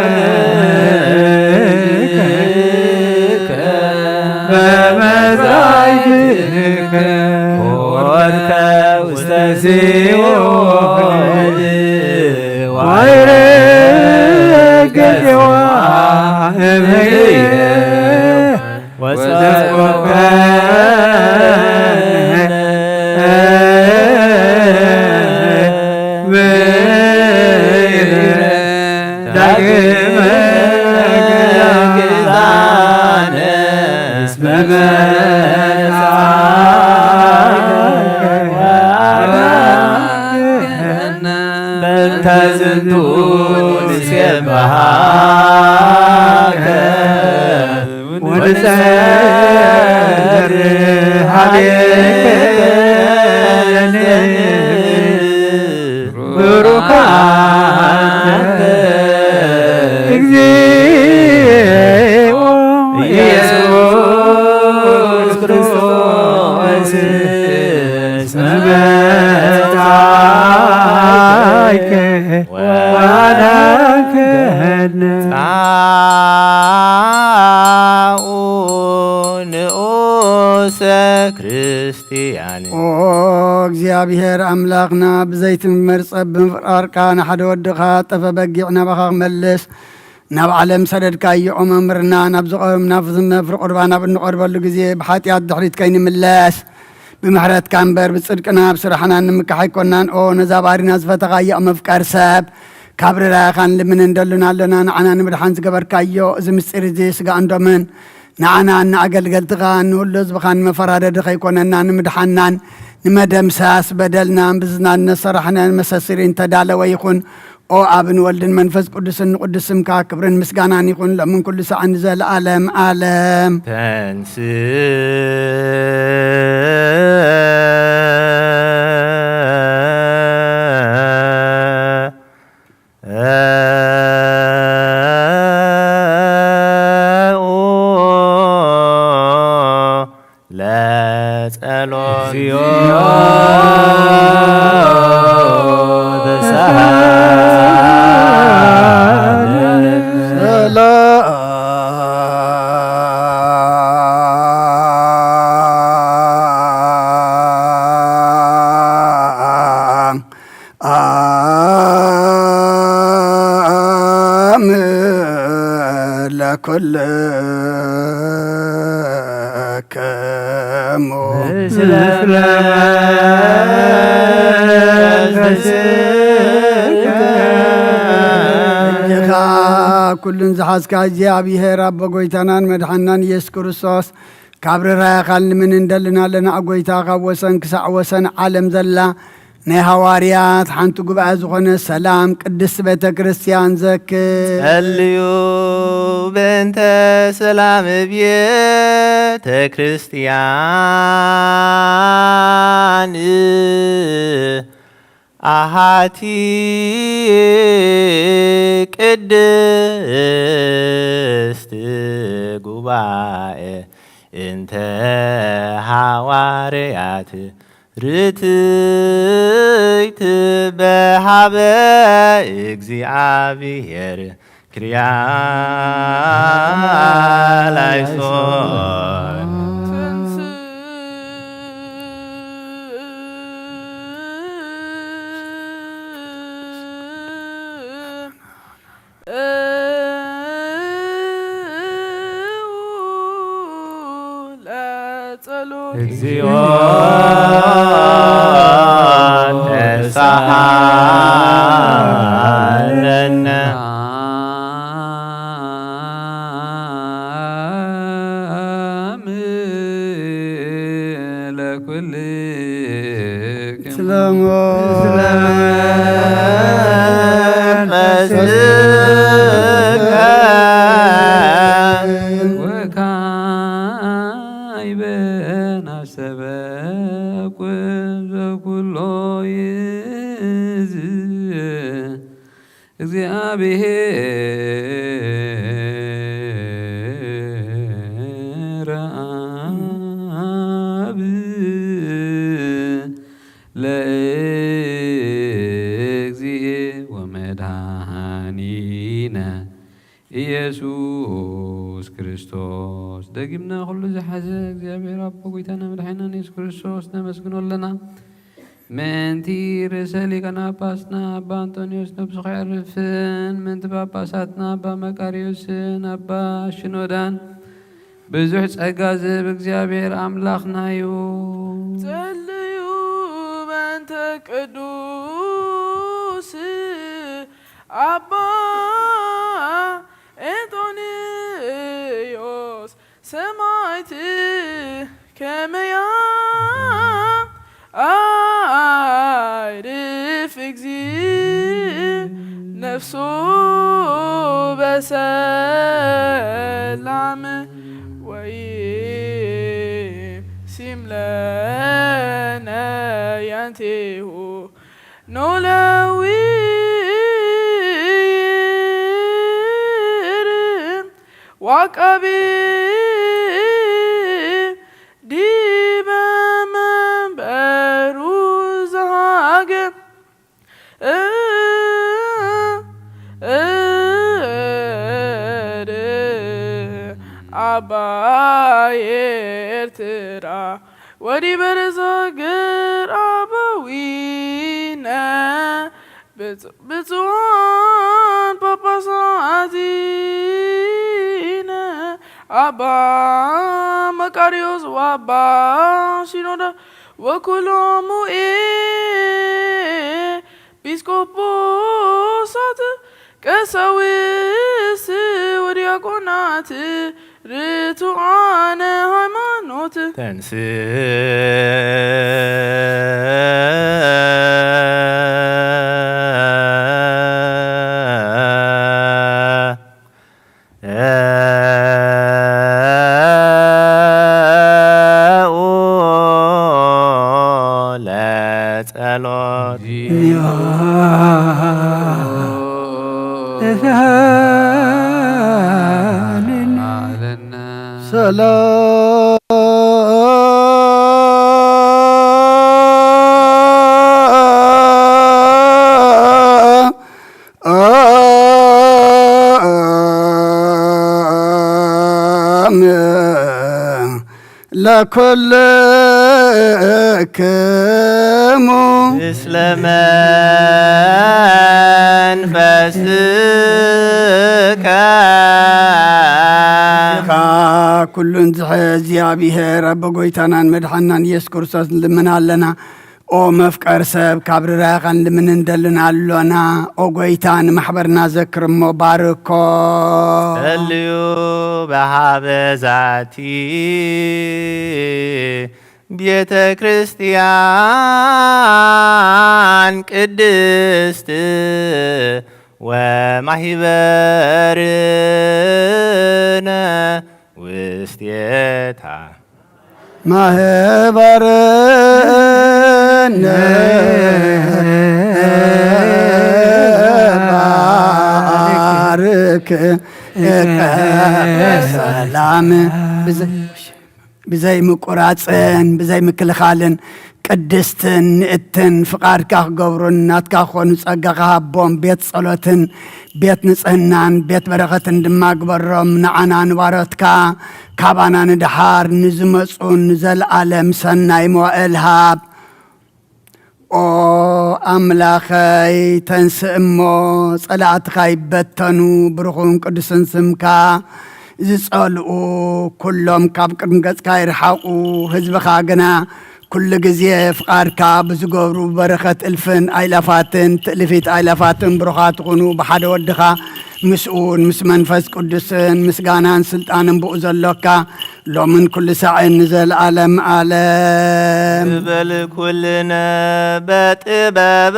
بمزاجك ورك واستسيوك وغيرك جواب وسوك تزنتون سيبهاك ونسر عليك بركات يسوع كريستوس سمعتك وأنا كهنا ንኡሰ ክርስቲያን ኦ እግዚአብሔር አምላክና ብዘይት መርጸብ ብምፍራርካ ንሓደ ወድኻ ጠፈ በጊዕ ናባኻ ክመልስ ናብ ዓለም ሰደድካዮ መምህርና ናብ ዝቐም ናብ ዝመፍሪ ቁርባን ናብ እንቐርበሉ ግዜ ብሓጢኣት ድሕሪት ከይንምለስ ብምሕረትካ እምበር ብፅድቅና ብስራሕና ንምካሕ ኣይኮናን ኦ ነዛ ባሪና ዝፈተኻዮ መፍቀር ሰብ ካብ ርራኻን ልምን እንደሉና ኣለና ንዓና ንምድሓን ዝገበርካዮ እዚ ምስጢር እዚ ስጋ እንዶምን ንዓና ንኣገልገልትኻ ንሁሉ ህዝብኻ ንመፈራደዲ ከይኮነና ንምድሓናን ንመደምሳስ በደልናን ብዝናነ ሰራሕና መሰስሪ እንተዳለወ ይኹን ኦ ኣብን ወልድን መንፈስ ቅዱስን ንቅዱስ ስምካ ክብርን ምስጋናን ይኹን ለምን ኩሉ ሰዓን ዘለዓለም ዓለም ተንስ ለኩልክሙ እጅኻ ኩሉን ዝሓዝካ እግዚኣብሔር ኣቦ ጎይታናን መድሓናን ኢየሱስ ክርስቶስ ካብ ርራያኻን ልምን እንደልና ኣለና ኣብ ጎይታ ካብ ወሰን ክሳዕ ወሰን ዓለም ዘላ ናይ ሃዋርያት ሓንቲ ጉባኤ ዝኾነ ሰላም ቅድስት ቤተ ክርስቲያን ዘክር ጸልዩ በእንተ ሰላም ቤተ ክርስቲያን አሃቲ ቅድስት ጉባኤ እንተ ሃዋርያት ርትይት በሃበ እግዚአብሔር ክርያላይሶን እግዚኦ ተሳሃለነ ለኩልክሙ ስለሞ እግዚአብሔር አብ ለእግዚእ ወመድኃኒነ ኢየሱስ ክርስቶስ ደጊምና ኩሉ ዝሓዘ እግዚአብሔር ኣቦ ጎይታና መድኃኒና ኢየሱስ ክርስቶስ ነመስግኖ ኣለና መንቲ ርእሰ ሊቃነ ጳጳሳትና አባ አንጦኒዎስ ነብሱ ከዕርፍን ምንቲ ጳጳሳትና አባ መቃርዮስን አባ ሽኖዳን ብዙሕ ጸጋ ዝህብ እግዚአብሔር አምላኽና እዩ። ጸልዩ በእንተ ቅዱስ አባ አንጦኒዎስ ሰማዕት ከመያ አይርፍ እግዚእ ነፍሱ በሰላም ወይምሲም ለነ ያንቴሁ ኖለዊር ዋቃቢ Abba ኤርትራ ወዲህ በረዛገር አበዊነ ብፁዓን ጳጳሳቲነ አባ መቃርዮስ ወአባ ሲኖዳ ወኩሎሙ ኤጲስቆጶሳት ቀሳውስት ወዲያቆናት ርቱዓነ ሃይማኖት ተንስ ለጸሎት ለኩልክሙ ምስለ መንፈስከ ኩሉን ዝሕዝ እግዚአብሔር አብ ጎይታናን መድሓናን ኢየሱስ ክርስቶስ ንልምን ኣለና ኦ መፍቀር ሰብ ካብ ርራኻ ንልምን እንደልን ኣሎና ኦ ጎይታ ንማሕበርና ዘክር እሞ ባርኮ ጸልዩ በሃበ ዛቲ ቤተ ክርስቲያን ቅድስት ወማሂበርነ ውስቴታ ማህበርነ ባርክ ሰላም ብዘይ ምቁራፅን ብዘይ ምክልኻልን ቅድስትን ንእትን ፍቃድካ ክገብሩን ናትካ ክኾኑ ጸጋኻ ሃቦም ቤት ጸሎትን ቤት ንጽህናን ቤት በረኸትን ድማ ግበሮም ንዓና ንባሮትካ ካባና ንድሓር ንዝመፁን ዘለዓለም ሰናይ መዋእል ሃብ ኦ ኣምላኸይ ተንስእ እሞ ጸላእትኻ ይበተኑ ብርኹን ቅዱስን ስምካ ዝጸልኡ ኩሎም ካብ ቅድሚ ገጽካ ይርሓቑ ህዝብኻ ግና ኩሉ ግዜ ፍቃድካ ብዝገብሩ በረኸት እልፍን ኣይላፋትን ትእልፊት ኣይላፋትን ብሩኻት ይኹኑ ብሓደ ወድኻ ምስኡን ምስ መንፈስ ቅዱስን ምስጋናን ስልጣንን ብኡ ዘሎካ ሎምን ኩሉ ሳዕን ንዘለዓለም ዓለም ዝበል ኩልነ በጥበበ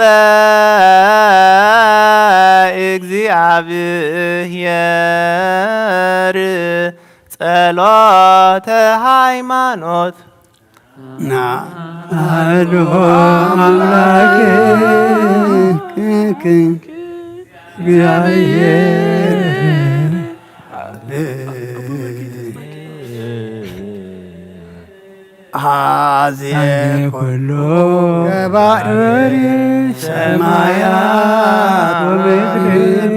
እግዚአብሔር ጸሎተ ሃይማኖት ናአልሆ አምላክ እግዚአብሔር አዜ ኩሉ ገባሪ ሰማያት ወምድር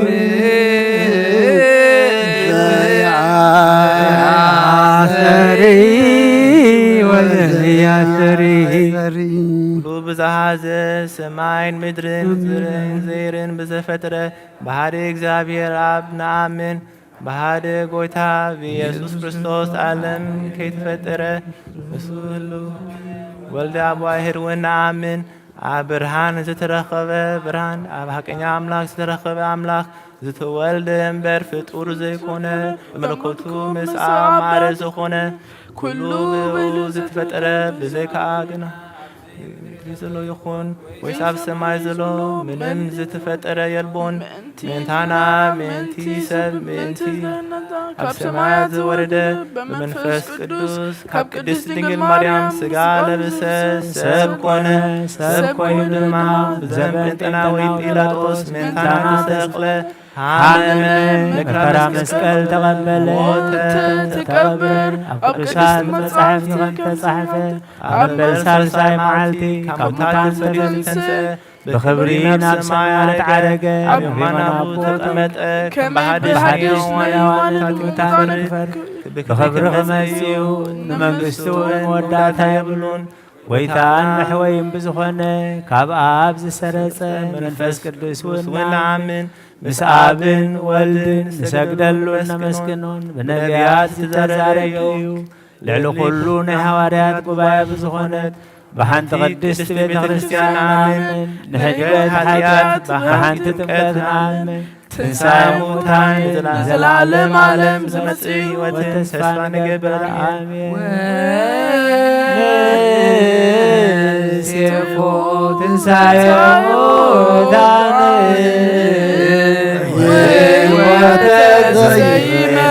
ብዝሃዘ ሰማይን ምድርን ዝርን ዘይርን ብዘፈጥረ ብሓደ እግዚአብሔር ኣብ ንኣምን ብሓደ ጎይታ ብኢየሱስ ክርስቶስ ዓለም ከይተፈጠረ ንሱ ህሉ ወልደ ኣብ ዋሕድ እውን ንኣምን ኣብ ብርሃን ዝተረኸበ ብርሃን ኣብ ሓቀኛ ኣምላኽ ዝተረኸበ ኣምላኽ ዝተወልደ እምበር ፍጡር ዘይኮነ ብመለኮቱ ምስ ኣብ ማረ ዝኾነ ኩሉ ብኡ ዝተፈጠረ ብዘይከዓ ግና ዘሎ ይኹን ወይስ ኣብ ሰማይ ዘሎ ምንም ዝተፈጠረ የልቦን ምእንታና ምእንቲ ሰብ ምእንቲ ኣብ ሰማያት ዝወረደ ብመንፈስ ቅዱስ ካብ ቅድስት ድንግል ማርያም ስጋ ለብሰ ሰብ ኮነ ሰብ ኮይኑ ድማ ብዘንበ ጥናዊ ጲላጦስ ምእንታና ተሰቕለ ሃመ መከራ መስቀል ተቐበለ ተቀብር ኣብ ቅዱሳት መጻሕፍቲ ተጻሕፈ ኣብ ሳልሳይ መዓልቲ ካብ ሙታን ተነስአ ብኽብሪ ናብ ሰማያት ዓረገ ኣብ የማነ ኣቦ ተቐመጠ ከም ብሓድሽ ሕያዋን ሙታን ክፈርድ بخبر غمسيو نمنقستو موداتا يبلون ويتان نحويم بزخونة كاب آب زسرسة منفس قدس ونعمن مسعابن والدن نسجدلون نمسكنون بنبيات تزاريو لعلو كلون حواريات قبايا بزخونة بحنت قدست بيت خريستيان آمن نحجبت حيات بحنت تبقت آمن تنسى موتان زلعلم عالم زمسي وتنسفى نقبر آمين سيفو تنسى موتان وتزيمت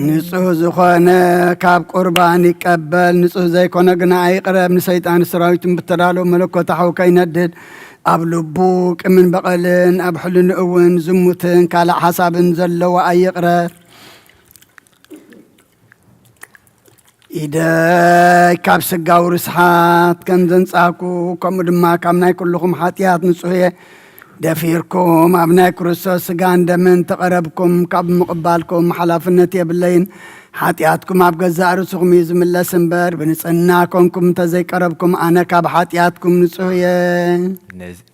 ንጹህ ዝኾነ ካብ ቁርባን ይቀበል ንጹህ ዘይኮነ ግና ኣይቅረብ ንሰይጣን ሰራዊትን ብተዳሎ መለኮታዊ ከይነድድ ኣብ ልቡ ቅምን በቐልን ኣብ ሕልኑ እውን ዝሙትን ካልእ ሓሳብን ዘለዎ ኣይቅረብ ኢደይ ካብ ስጋዊ ርስሓት ከም ዘንጻኩ ከምኡ ድማ ካብ ናይ ኩልኹም ሓጢኣት ንጹህ እየ دفيركم أبناء كريستوس سجان دمن تقربكم كاب مقبالكم حلافنة يبلين حاتياتكم أبغى زارسكم يزم الله سنبر بنسألناكم كم تذكربكم أنا كاب حاتياتكم نسوية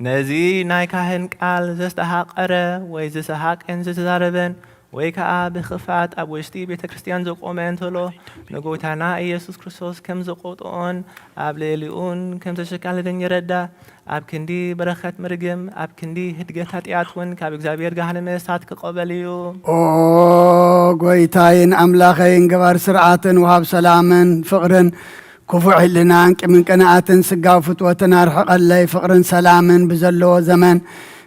نزي نايكاهن قال زستحق أرى ويزستحق إن زاربن ويكا بخفات أبوشتي بيت كريستيان زقومين تلو نقوتنا يسوع كريستوس كم زقوتون أبليليون كم تشكال لدن يردا أب كندي بركة مرجم أب كندي هتجت هتياتون كاب إخزابير جهنم سات كقبليو أوه قويتاين أملاخين جبار سرعة وهاب سلامن فقرن كفوع لنا من قناعة سقاو فتوتنا رحق الله فقرن سلامن بزلو زمن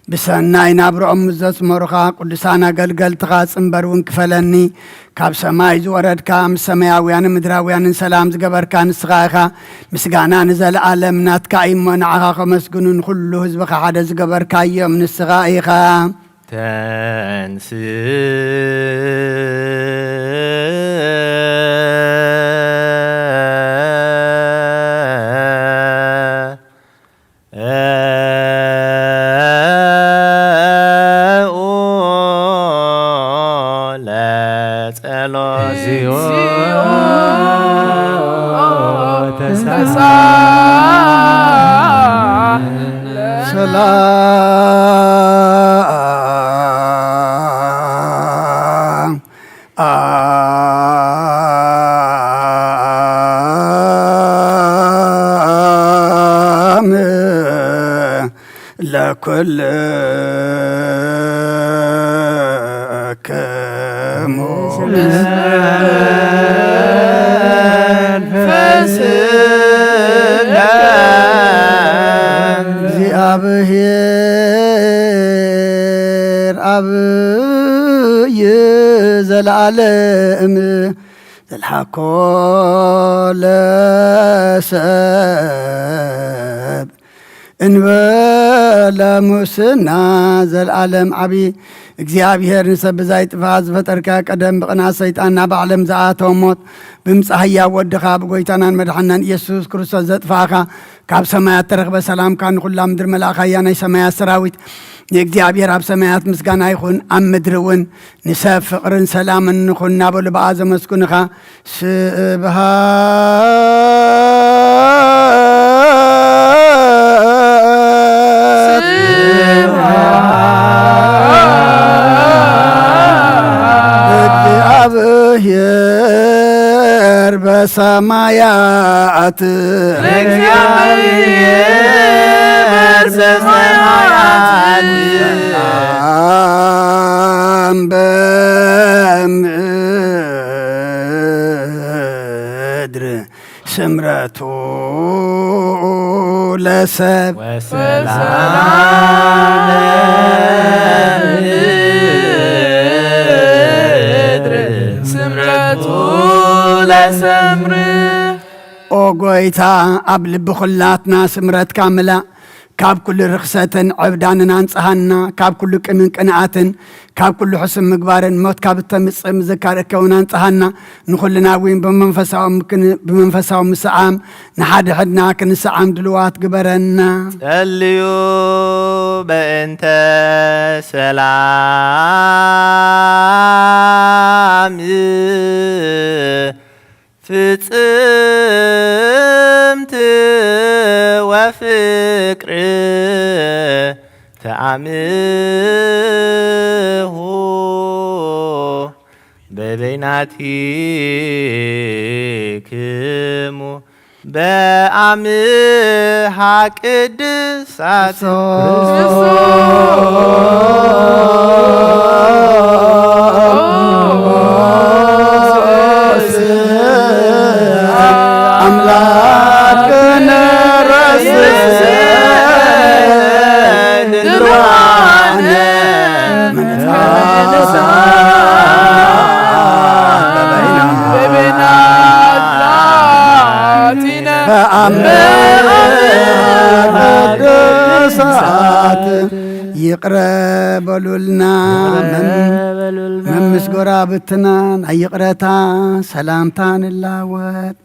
بسناي نابرو مزس مرخا قدسانا قلقل تغاص انبرون كفلني كاب سماي زورد كام سماويان مدراويان سلام زقبر كان سغاخا مسقانا نزل عالم ناتكا إيمان عخاقا مسقنون كله زبخا حدا زقبر كايو من السغائخا تنسي لكل እግዚአብሔር አብይ ዘለዓለም ዘልሓኮ ለሰብ እንበለ ሙስና ዘለዓለም ዓብይ እግዚአብሔር ንሰብ ብዛይ ጥፋት ዝፈጠርካ ቀደም ብቕናት ሰይጣንና ብዓለም ዝኣተወ ሞት ብምፅሓያ ወድኻ ብጎይታናን መድሓናን ኢየሱስ ክርስቶስ ዘጥፋኻ ካብ ሰማያት ተረኽበ ሰላምካ ንኩላ ምድሪ መላእኻያ ናይ ሰማያት ሰራዊት ንእግዚአብሔር ኣብ ሰማያት ምስጋና ይኹን ኣብ ምድሪ እውን ንሰብ ፍቕርን ሰላምን ንኹን እናበሉ በኣ ዘመስኩንኻ እግዚአብሔር በሰማያት በምድር ስምረቱ ለሰብ ኦ ጎይታ ኣብ ልቢ ኩላትና ስምረትካ ምላእ كاب كل رخصة عبداننا انصحنا كاب كل قمن قناعتن كاب كل حسن مقبارن موت كاب التمصم ذكارك ونانصحنا نخلنا وين بمنفساو مسعام نحد حدنا كنسعام دلوات قبرنا سليو بأنت سلام فتصمت وفكر تعمه ببيناتكم بأمها قدسات أملاكنا رسل دلوانا من فانسا ببيناتنا بأمها قدسات يقربوا لنا من مسقرا بتنان يقرتا سلامتان اللاوات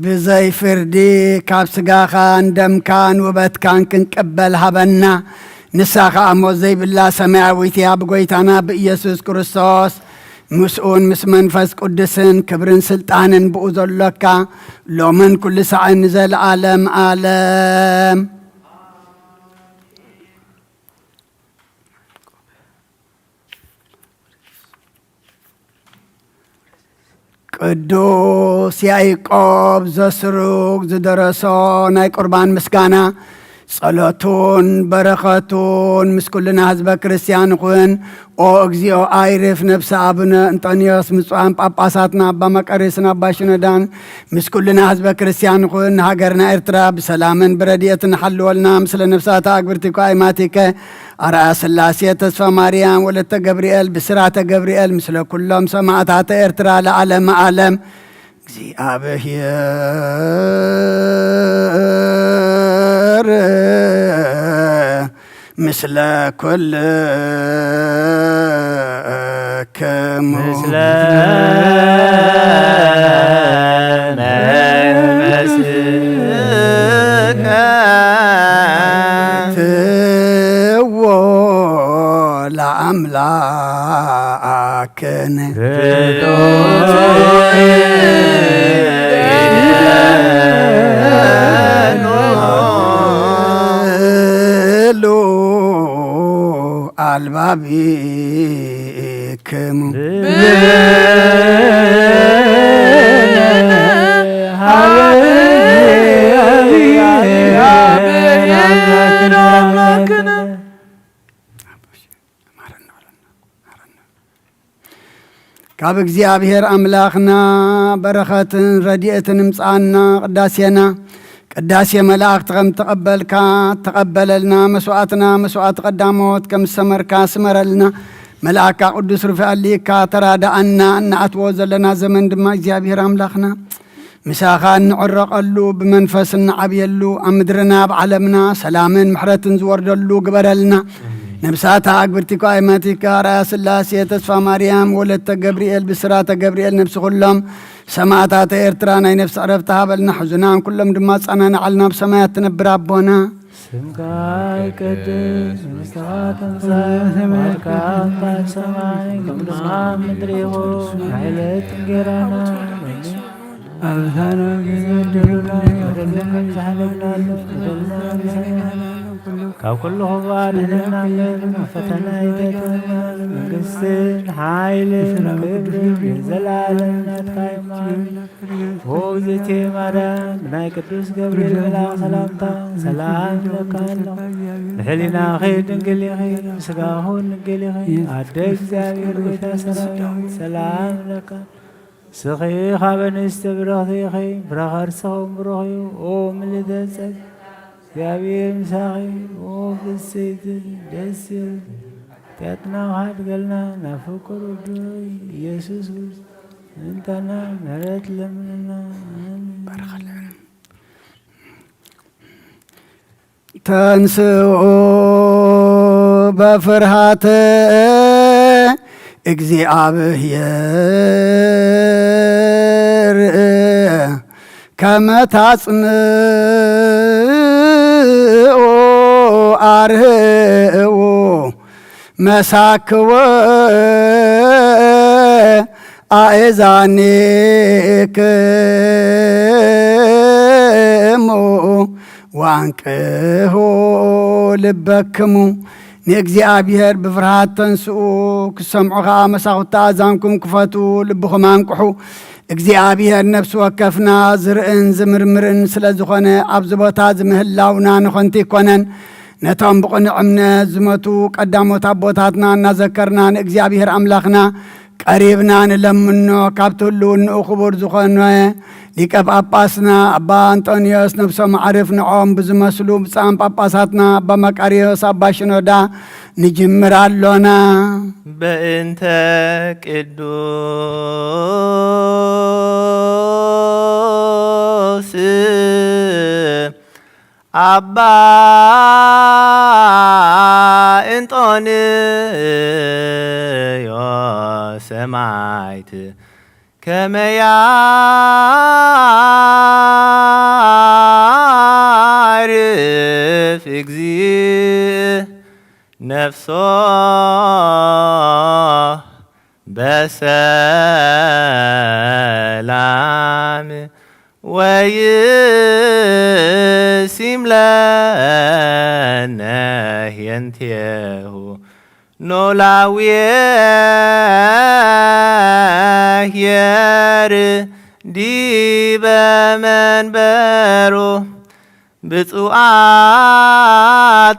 بزي فردي كاب سقاخا اندم كان وبت كان كنقبل هبنا نساخا امو زي بالله سماوي ثياب قويتانا بإيسوس كريستوس مسؤون مس منفس قدسن كبرن سلطانن بؤذن لك لو من كل ساعة نزل عالم عالم ቅዱስ ያዕቆብ ዘስሩግ ዝደረሶ ናይ ቁርባን ምስጋና ጸሎቱን በረኸቱን ምስ ኩልና ህዝበ ክርስቲያን ይኹን ኦ እግዚኦ አይርፍ ነፍሰ አቡነ እንጦንዮስ ምጽዋን ጳጳሳትና አባ መቀሪስና አባ ሽነዳን ምስ ኩልና ህዝበ ክርስቲያን ይኹን ሃገርና ኤርትራ ብሰላምን ብረድኤትን ሓልወልና ምስለ ነፍሳታ አግብርቲኮ አይማቲከ አርአያ ስላሴ ተስፋ ማርያም ወለተ ገብርኤል ብስራተ ገብርኤል ምስለ ኩሎም ሰማዕታተ ኤርትራ ለዓለመ ዓለም እግዚአብሔር ምስለ ኩልክሙ ምስለ መንፈስከ ትዎ ለአምላክነ አልባቢክሙ ካብ እግዚአብሔር አምላኽና በረኸትን ረድኤትን ምጻና ቅዳሴና ቅዳሴ መላእክት ከም ተቀበልካ ተቀበለልና መስዋዕትና መስዋዕት ቀዳሞት ከም ሰመርካ ስመረልና መልአካ ቅዱስ ሩፋኤል ሊካ ተራዳአና እናአትዎ ዘለና ዘመን ድማ እግዚአብሔር አምላኽና ምሳኻ እንዕረቀሉ ብመንፈስ እንዓብየሉ ኣብ ምድርና ብዓለምና ሰላምን ምሕረትን ዝወርደሉ ግበረልና ነብሳታ አግብርቲኮ አይማቲካ አርአያ ስላሴ ተስፋ ማርያም ወለተ ገብርኤል ብስራተ ገብርኤል ነብስ ኩሎም ሰማዕታተ ኤርትራ ናይ ነፍሲ ዕረፍቲ ሃበልና ሕዙናን ኩሎም ድማ ጸናንዓልና ብሰማያት ትነብር ኣቦና ስምካ ይቀድስ ምስኻ ተምሳይ ሰማይካ ኣብ ሰማይ ከምድስኻ ምድሪ ይኹን ሃይለት እንጌራና ኣበሳና ገዘደሉና ወደለና ዝሓለፍናሉ ካብ ኩሉ ኽባር ድህነና ፈተና ይተተና መንግስትን ሓይልን ክብርን ዘለዓለም ናትካ ይማን ወግዝእቴ ማርያም ብናይ ቅዱስ ገብርኤል መልኣክ ሰላምታ ሰላም ለካ ኣለኹ ንሕሊናኺ ድንግል ኢኺ ምስጋኹን ድንግል ኢኺ ኣደ እግዚአብሔር ጌታ ሰራዊት ሰላም ለካ سخي خابن استبرختي خي برخر سخم برخيو او ملدسك እግዚአብሔር ምሳኺ ወፍስት ደስ ተጥና ሀድ ገልና ናፍቆር ዶይ ኢየሱስ እንተና ምሕረት ለምንና ተንስኦ በፍርሃት እግዚአብሔር ከመታጽምኦ አርህዎ መሳክወ አእዛኔክሙ ዋንቅሆ ልበክሙ ንእግዚአብሔር ብፍርሃት ተንስኡ ክሰምዑ ኸዓ መሳኹቲ ኣዛንኩም ክፈቱ ልብኹም አንቅሑ እግዚአብሔር ነፍሲ ወከፍና ዝርእን ዝምርምርን ስለ ዝኾነ ኣብዚ ቦታ ዝምህላውና ንኾንቲ ይኮነን ነቶም ብቕኑዕ እምነት ዝመቱ ቀዳሞት ኣቦታትና እናዘከርና ንእግዚአብሔር ኣምላኽና ቀሪብና ንለምኖ ካብቲ ህልውንኡ ክቡር ዝኾነ ሊቀ ጳጳስና ኣባ አንጦንዮስ ነብሶም ዓርፍ ንዖም ብዝመስሉ ብፃም ጳጳሳትና ኣባ መቃርዮስ ኣባ ሽኖዳ ንጅምር ኣሎና በእንተ ቅዱስ አባ እንጦንዮስ ሰማዕት ከመ ያዕርፍ እግዚእ ነፍሶ በሰላም ወይሲም ለነ ሄንቴሁ ኖላውየ ኄር ዲበ መንበሮ ብፁዓት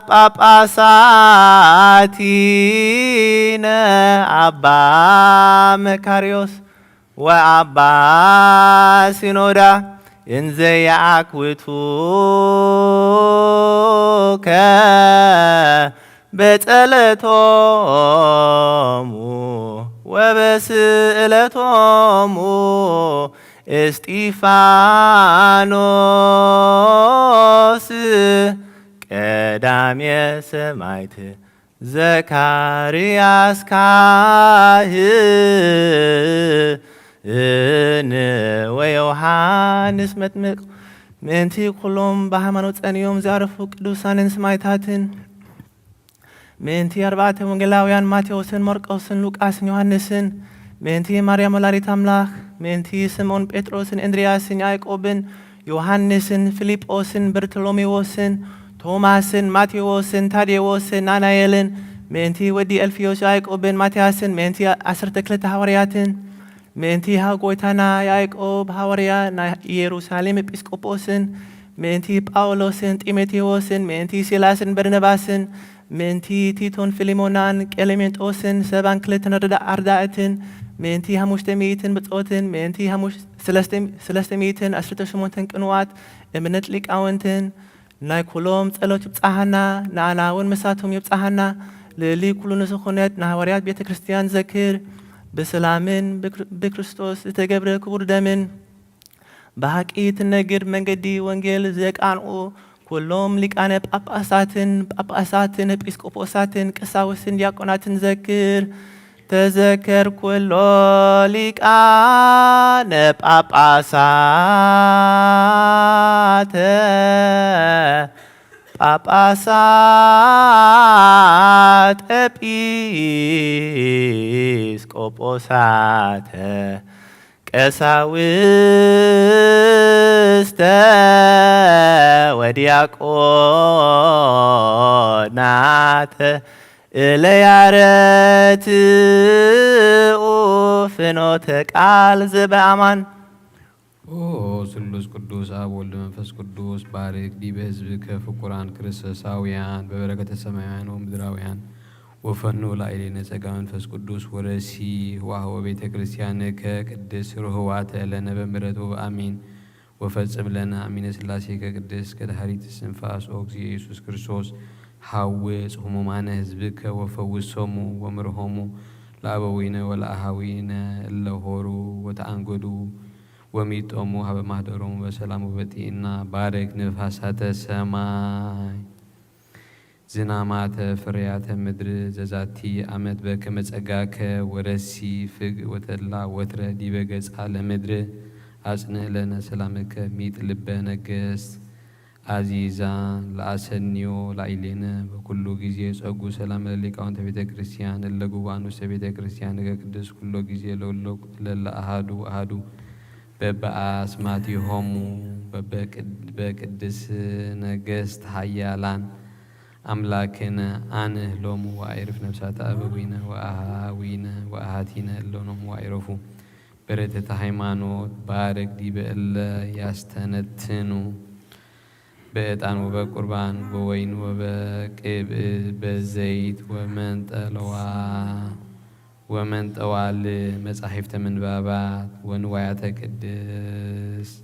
ጳጳሳቲነ አባ መካርዮስ ወአባ ሲኖዳ እንዘ ያአክውቱከ በጸለቶሙ ወበስእለቶሙ እስጢፋኖስ ቀዳሜ ሰማዕት ዘካርያስ ካህን ወዮሐንስ መጥምቅ ምእንቲ ኩሎም በሃይማኖት ጸንዮም ዝዓረፉ ቅዱሳንን ሰማዕታትን ምእንቲ አርባዕተ ወንጌላውያን ማቴዎስን ማርቆስን ሉቃስን ዮሐንስን ምእንቲ ማርያም ወላዲተ አምላክ ምእንቲ ስምዖን ጴጥሮስን እንድርያስን ያዕቆብን ዮሐንስን ፊልጶስን በርቶሎሜዎስን ቶማስን ማቴዎስን ታዴዎስን ናናኤልን ምእንቲ ወዲ እልፍዮስ ያዕቆብን ማትያስን ምእንቲ 12 ሐዋርያትን ምእንቲ ሃጎይታና ያዕቆብ ሐዋርያ ናይ ኢየሩሳሌም ኤጲስቆጶስን ምእንቲ ጳውሎስን ጢሞቴዎስን ምእንቲ ሲላስን በርነባስን ምእንቲ ቲቶን ፊሊሞናን ቀሌሜንጦስን 72 ኣርዳእትን ምእንቲ 500 ብጾትን ምእንቲ 318 ቅንዋት እምነት ሊቃውንትን ናይ ኩሎም ጸሎት ይብጻሕና ንኣና እውን መሳቶም ይብጻሕና ልዕሊ ኩሉ ንዝኾነት ንሃዋርያት ቤተ ክርስቲያን ዘክር ብሰላምን ብክርስቶስ ዝተገብረ ክቡር ደምን ብሓቂ ትነግር መንገዲ ወንጌል ዘቃንዑ ኩሎም ሊቃነ ጳጳሳትን ኤጲስቆጶሳትን ቀሳውስትን ዲያቆናትን ዘክር ተዘከር ኩሎ ሊቃነ ጳጳሳት ኤጲስቆጶሳት ቀሳውስተ ወዲያቆናት እለያረትኡ ፍኖተ ቃል ዘበአማን ኦ ስሉስ ቅዱስ አብ ወልድ መንፈስ ቅዱስ ባርክ ዲበ ሕዝብከ ፍቁራን ክርስቶሳውያን በበረከተ ሰማያውያን ወምድራውያን وفنو لا إلينا سجان فس قدوس ورسي وهو بيت كريستيانك قدس رهوات لنا بمرته آمين وفصم لنا آمين سلاسي كقدس كدهريت السنفاس أوكسي يسوع كريستوس حوس همومنا حزبك وفوسهم ومرهم لا أبوينا ولا أهوينا إلا هورو وتعنقدو وميتهم هب مهدرهم وسلام وبتينا بارك نفاسات السماء زنامات فريات مدر زاتي أمد بك مزقاك ورسي فق وتلا وتر دي بقز على مدر أسنى لنا سلامك ميت لبنا قس عزيزا لأسنيو لعيلنا بكل جزية أقو سلام لك أنت بيت كريستيان اللقو وانو سبيت كريستيان قدس كل جزية لولو للا أهادو ببقى اسماتي همو بقدس نقست حيالان أملاكنا أنه لوم وعرف نفسات أبوينا وأهاوينا وأهاتينا اللونهم وعرفوا برتة هيمانوت بارك دي بإلا يستنتنو بإتان وبقربان بوين وبقب بزيت ومن طوال مصاحفة من بابات ونوايات قدس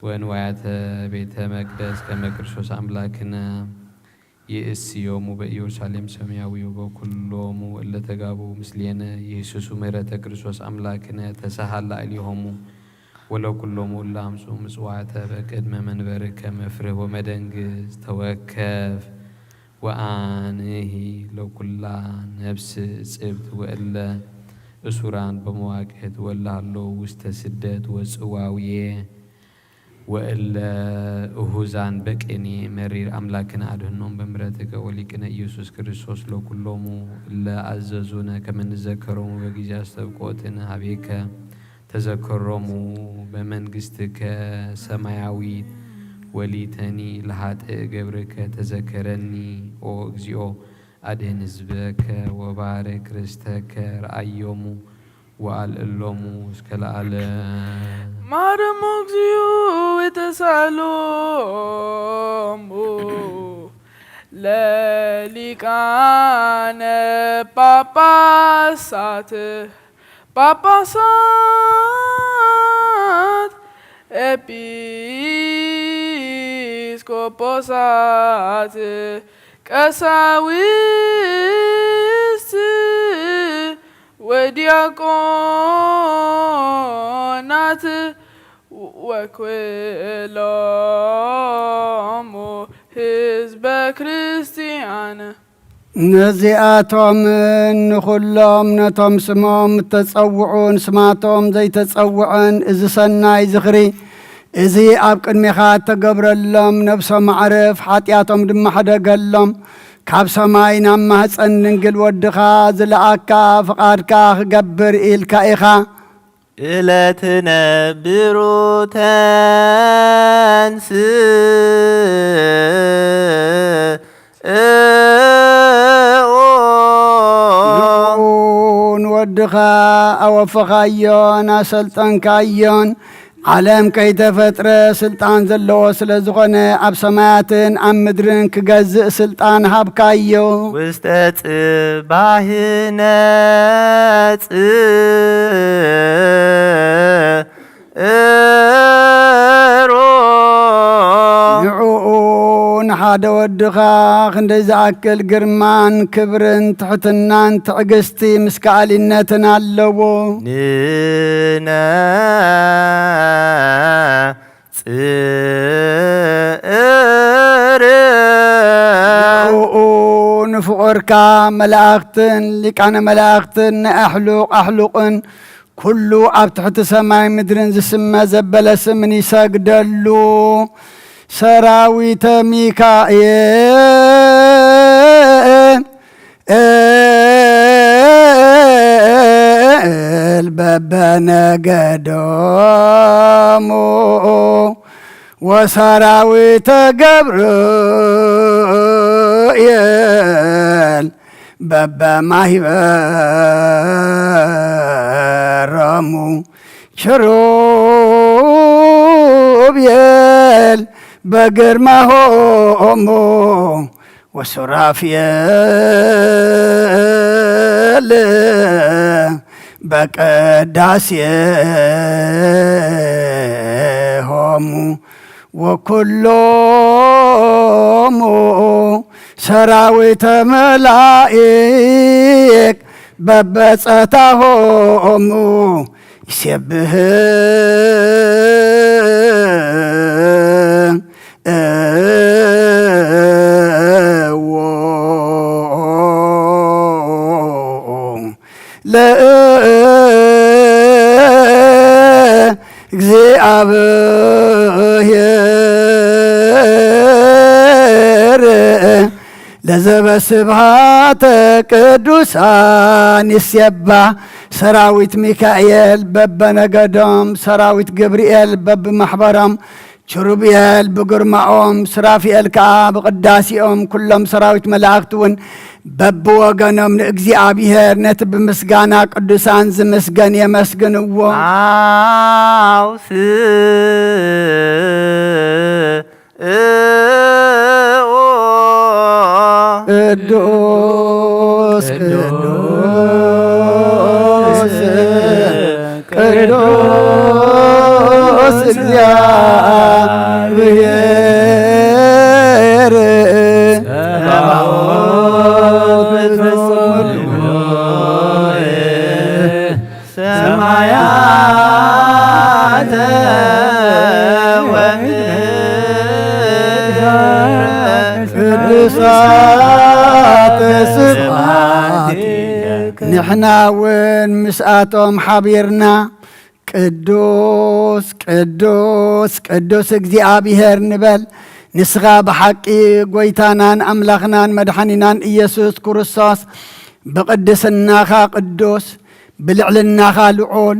ونوايات بيت مقدس كما كرسوس أملاكنا يأسيوم بإيروساليم سماوي وبكلهم اللي تجابوا مسلينا يسوع مرة كرسوس أملاكنا تسهل عليهم ولو كلهم ولا أمسوا مسوعة بقدم من بركة مفره ومدنجز توكف وآنه لو كل نفس سبت وإلا أسران بمواجهة ولا لو واستسدت وسواوية وإلا أهوزان بكني مرير أملاكنا أدهنهم بمرتك ولكنا يسوع كريستوس لو كلهم إلا عززونا كما نذكرهم وجيزا استبقوتنا هبيك تذكرهم بمنجستك سماوي وليتني لحد جبرك تذكرني أو أجزيو أدهن زبك وبارك رستك رأيهم وقال اللهم وسكلا على مارم أجزيو وتسالم لليكان باباسات Episcoposat Kasawist Wediaconat Wequilom Hizbe Christian نزياتهم نخلهم نتهم سمهم تتصوعون سماتهم زي تتصوعون إذا سناي زخري إذا أبقى المخات تقبر اللهم نفسهم عرف حاتياتهم دم حدا قلهم كاب سماينا مهسن ننقل ودخا زلعكا فقاركا قبر إلكا إخا إلا تنبرو تنسي ودخا أو فخايون سلطان كايون عالم كي تفتر سلطان زلو سلزغن أب سماتن أم مدرن كجزء سلطان هاب كايو وستت باهنات نعون حدا ودخا خندي زعكل قرمان كبرن تحتنان تعقستي مسكالينتنا اللوو ننا نعون فقركا ملاختن لكان ملاختن أحلقن كلو أب تحت سماي مدرن زسما زبل سمني ساقدلو سراويت ميكائيل البابنا قدامو وسراويت قبريل بابا ما يبرمو شروب يل بقر ما هو وسرافيل بقداسيهم وكلهم سراويت ملائك ببصتهم يسبح لا እግዚአብሔር ለዘበስብሐት ቅዱሳን ይስየባህ ሰራዊት ሚካኤል በበነገዶም ሰራዊት ገብርኤል በበማሕበሮም ችሩብኤል በግርማኦም ስራፊኤል ከዓ በቅዳሴኦም ኩሎም ሰራዊት መላእክቱን በብወገኖም ለእግዚአብሔር ነት ብምስጋና ቅዱሳን ዝመስገን የመስግንዎ አውስ ቅዱስ ቅዱስ እግዚአብሔር ሰማያተ ቅዱሳት ስብሐት ንሕና ውን ምስኣቶም ሓቢርና ቅዱስ ቅዱስ ቅዱስ እግዚአብሔር ንበል ንስኻ ብሓቂ ጎይታናን ኣምላኽናን መድሓኒናን ኢየሱስ ክርስቶስ ብቅድስናኻ ቅዱስ ብልዕልናኻ ልዑል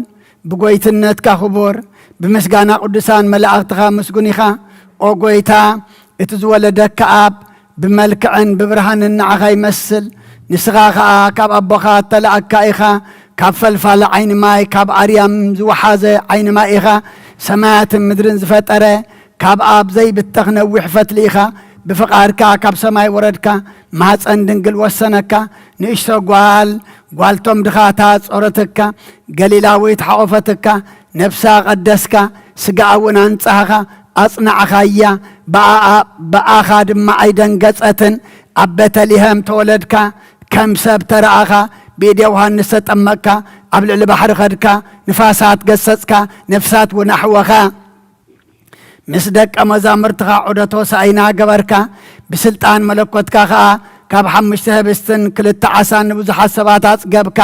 ብጎይትነትካ ክቡር ብምስጋና ቅዱሳን መላእኽትኻ ምስጉን ኢኻ ኦ ጎይታ እቲ ዝወለደካ ኣብ ብመልክዕን ብብርሃንን ንዓኻ ይመስል ንስኻ ከዓ ካብ ኣቦኻ ተለኣካ ኢኻ ካብ ፈልፋለ ዓይኒ ማይ ካብ ኣርያም ዝወሓዘ ዓይኒ ማይ ኢኻ ሰማያትን ምድርን ዝፈጠረ ካብ ኣብ ዘይብተኽ ነዊሕ ፈትሊ ኢኻ ብፍቓድካ ካብ ሰማይ ወረድካ ማፀን ድንግል ወሰነካ ንእሽቶ ጓልቶም ድኻታ ጾረትካ ገሊላዊት ሓቆፈትካ ነፍሳ ቀደስካ ስጋ እውን አንጻኻ ኣጽናዕኻ እያ በኣኻ ድማ ኣይደንገጸትን ኣብ ቤተልሔም ተወለድካ ከም ሰብ ተረኣኻ بيد يوحنس تطمقك قبل البحر خدك نفاسات قصصك نفسات ونحوها مسدك مزامرتها عدتو سعينا قبرك بسلطان ملكوتك كاب حمشته بستن كل التعسان بزح السباتات قبك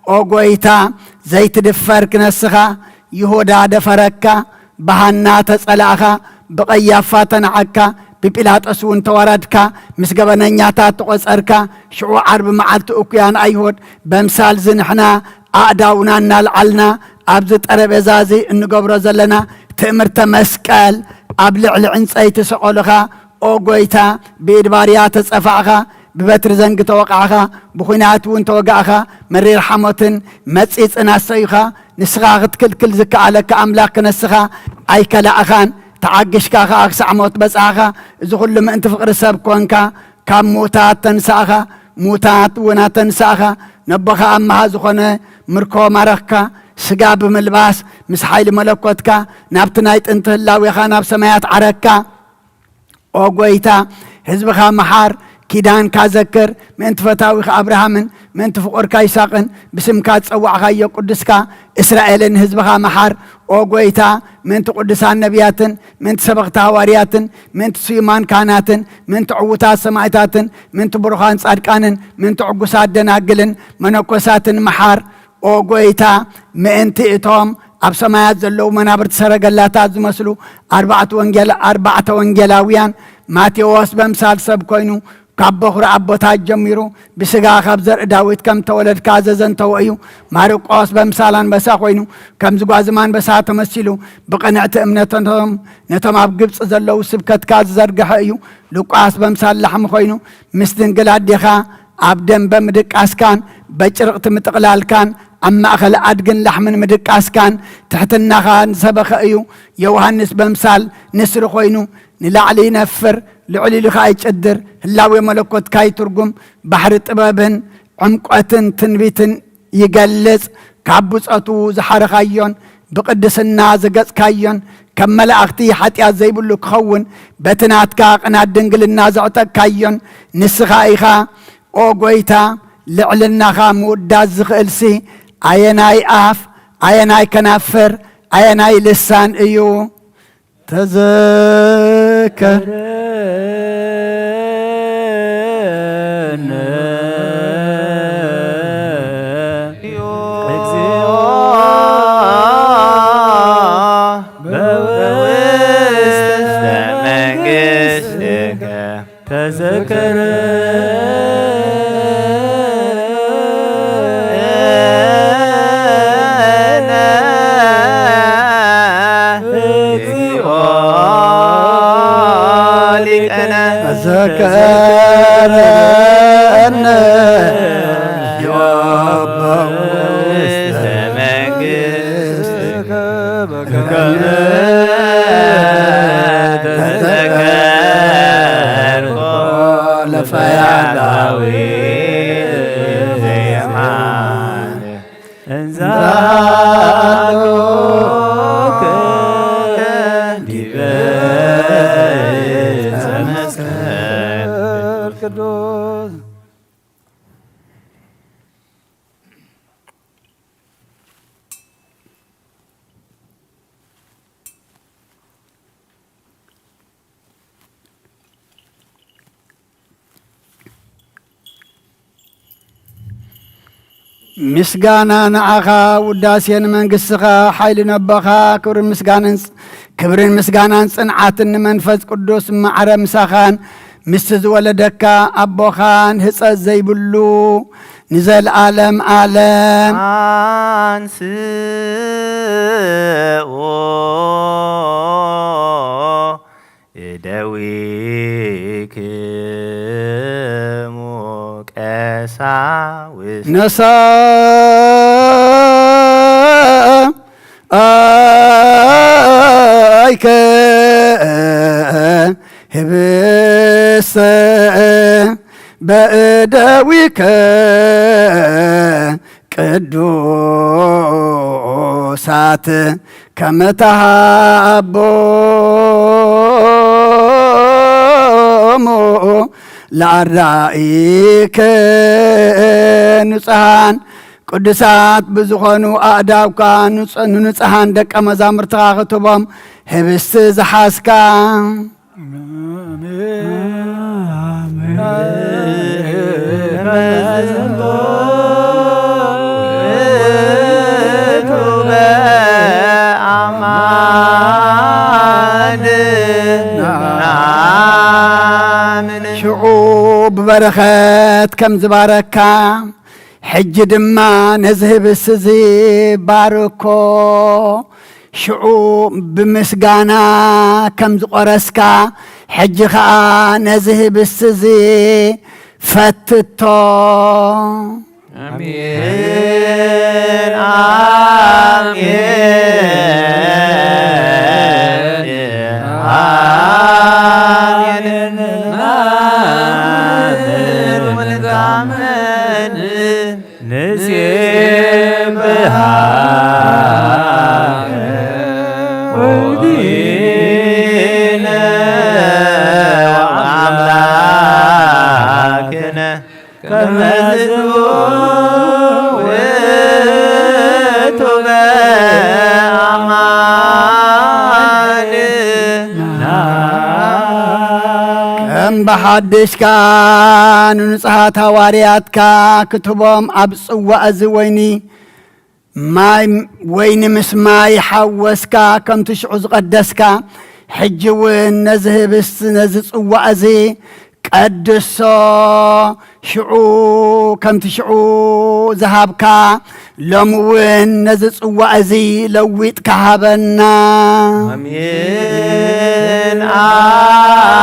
او قويتا زيت دفرك نسخا يهودا دفرك بهانا تسألعها بقيافاتنا عكا ببلات أسون تواردك مسقبنا نياتا تقصرك شعو عرب معالت أكيان أيهود بمثال زنحنا أعداونا نالعلنا أبزت أربزازي إنو قبر زلنا تأمر تمسكال أبلع لعنس أي تسقلها أو قويتا بإدباريات تسأفعها ببتر زنق توقعها بخينات وين توقعها مرير حموتن متسيس ناسيخا نسخاغت كل زكا عليك أملاك نسخا أي كلا أخان تعجش كاخا أكس عموت بس آخا إذا كل ما أنت فقر سب كونكا كم موتات تنساخا موتات ونا تنساخا نبخا أمها زخونة مركو مرخكا سقاب ملباس مسحيل ملكوتكا نابتنايت انت اللاوي خاناب سمايات عركا أوغويتا حزبخا محار كيدان كازكر من تفتاويخ أبراهام من تفقر كايساقن بسم كات صوعها يقدسكا إسرائيل حزبها محار أوغويتا من تقدسان نبياتن من تسبقتا وارياتن من تسيمان كاناتن من تعوتا سمايتاتن من تبرخان صادقانن من تعقسات دناقلن من أقساتن محار أوغويتا من تئتهم أب سمايات زلو منابر تسرق اللاتات زمسلو أربعة وانجلاويان ماتيوس بمثال سب كوينو كابخر أبوتات جميرو بسقا خبزر داويت كم تولد كاززن توأيو مارقوس بمثالان بسا خوينو كم زقوا زمان بسا تمثيلو بقنعت امنتهم نتم أبقبس زلو سبكت كاززر قحيو لقاس بمثال لحم خوينو مسدن قلاد ديخا عبدن بمدك أسكان بجرقت متقلال كان أما أخل أدقن لحمن مدك أسكان تحت النخان سبخ أيو يوهنس بمثال نسر خوينو نلعلي نفر لعلي لخاي تقدر هلاوي ملكوت كاي ترجم بحر طبابن عمقاتن تنبيتن يجلس كعبصاتو زحرخايون بقدسنا زقص كايون كمل اختي حتى زي بلو كخون بتناتكا قنا دنجلنا زعتك كايون نسخايخا او غويتا لعلنا خام وداز خلسي عيناي اف عيناي كنافر عيناي لسان ايو تذكر تذكر تذكرنا يا مسجانا نعخا وداسين منقسخا حيل نبخا كبر مسجانا صنعات منفس قدوس معر مسخان مستز ولدكا أبوخان هص زي بلو نزل عالم يدويك نسا آيك هبس بأدويك قدوسات كما تهبو لعرائك نصحان قدسات بزخونو أعداوكا نصحان دك أمزامر تغاغتبهم هبست زحاسكا شعوب برخات كم زباركا حج دما نزهب السزي باركو شعوب بمسقانا كم زقرسكا حج خا نزهب السزي فتتو آمين بحدش كان نصحات هواريات كا كتبهم أبصوا أزويني ماي وين مسماي حوسكا كم تشعز قدسكا حجوين نزه بس نزس وأزي قدسو شعو كم تشعو ذهبكا لموين نزس وأزي لويت كهبنا آمين آمين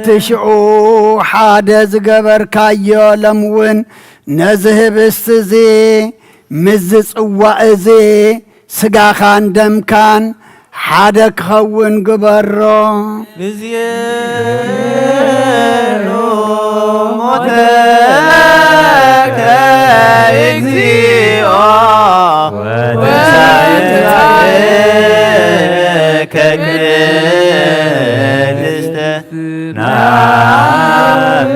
تشعو حادز قبر كايو لمون نزهب استزي مزز وائزي سقا خان دم كان حادك خون قبرو بزيانو موتك اكزيو وتسايتك كنسته نعم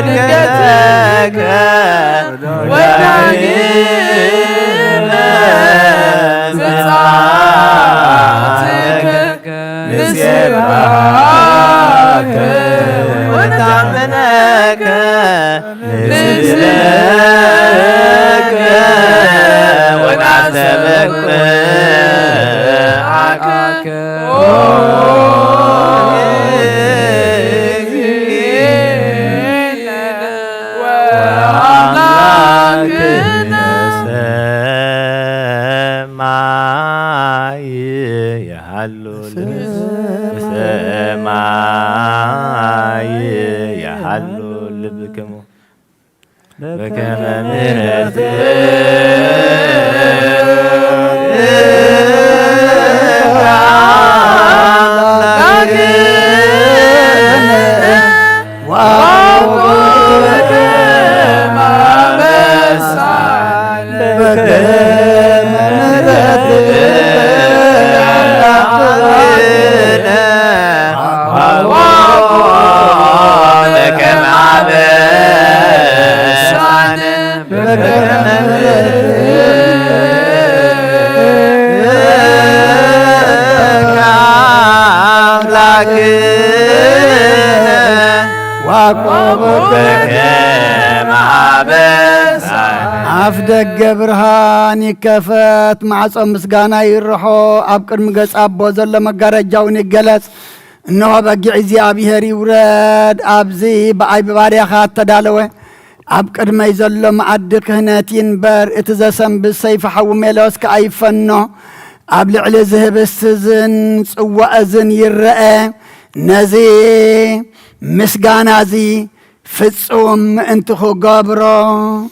لرقتك ودعينا زعاتك نسيبك وتعمنك نسلك ونعتبك عكاك بكما مرتك وعبدك ما بسعى بكما مرتك وعبدك ما عفدك برهان يكفت مع مسقانا يرحو أبكر مقص أبو زل مقارجاون يقلس إنه بقي عزي أبيهري وراد أبزي بأي بباريخات تدالوه أبكر ما يزل معدك هناتين بار اتزاسم بالسيف حو ميلوس كأي فنو أبلع لزهب السزن سوى أزن يرأى نزي مسقانا زي فتصوم انتخو قابرو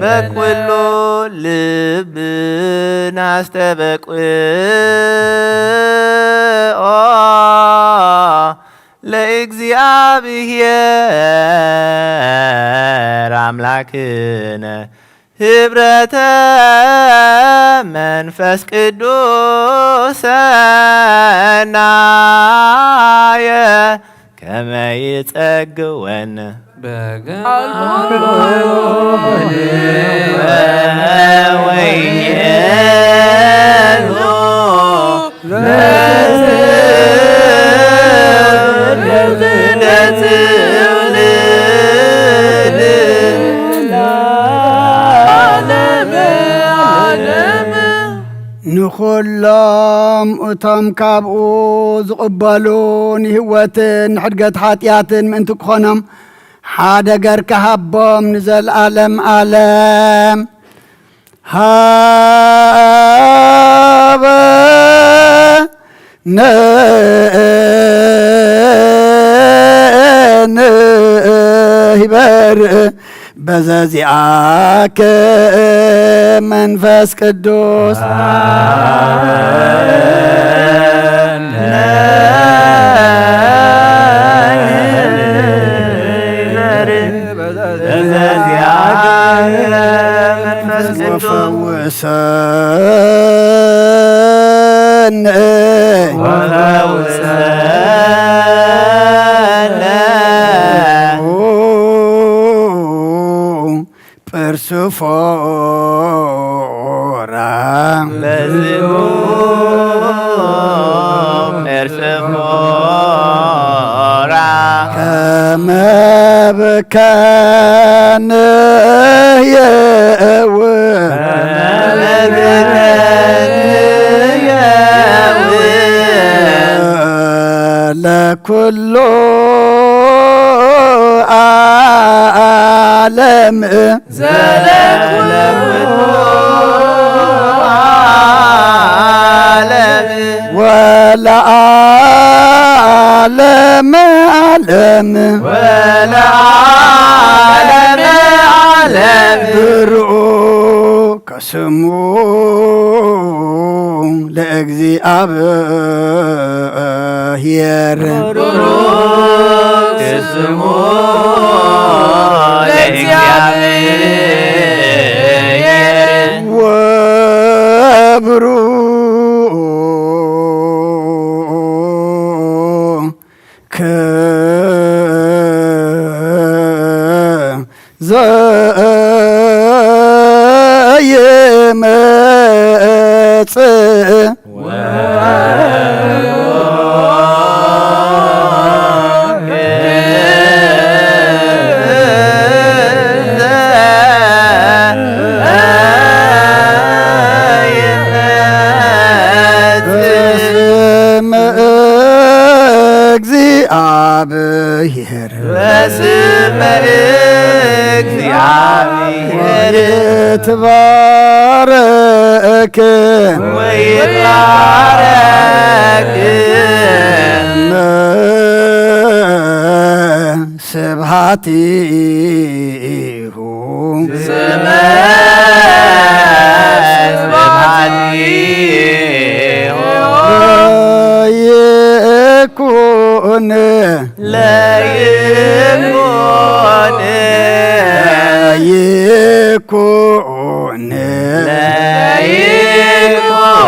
بكولو لبنا استبقوا لإግዚአብሔር አምላክነ ህብረተ መንፈስ ቅዱስ ሰናየ ከመ ይጸግወን نخلهم أتم كابو زقبالون هوتن حرقت حاتياتن من تكخنم حادا قرك هبهم نزل ألم ألم هابا نهبر بزازيعك منفس قدوس وفوسن persefora كما بكان يأوي ዓለም ولعالم عالم ولعالم عالم برؤ كسمو لእግዚአብሔር ስሙ ለእግዚአብሔር ወብሩ ዘየመጽእ እግዚአብሔር በስመ እግዚአብሔር ይትባረክ ወይትባረክ ስብሐቲሁ ስመ ለይኩን ለይኩን ለይኩን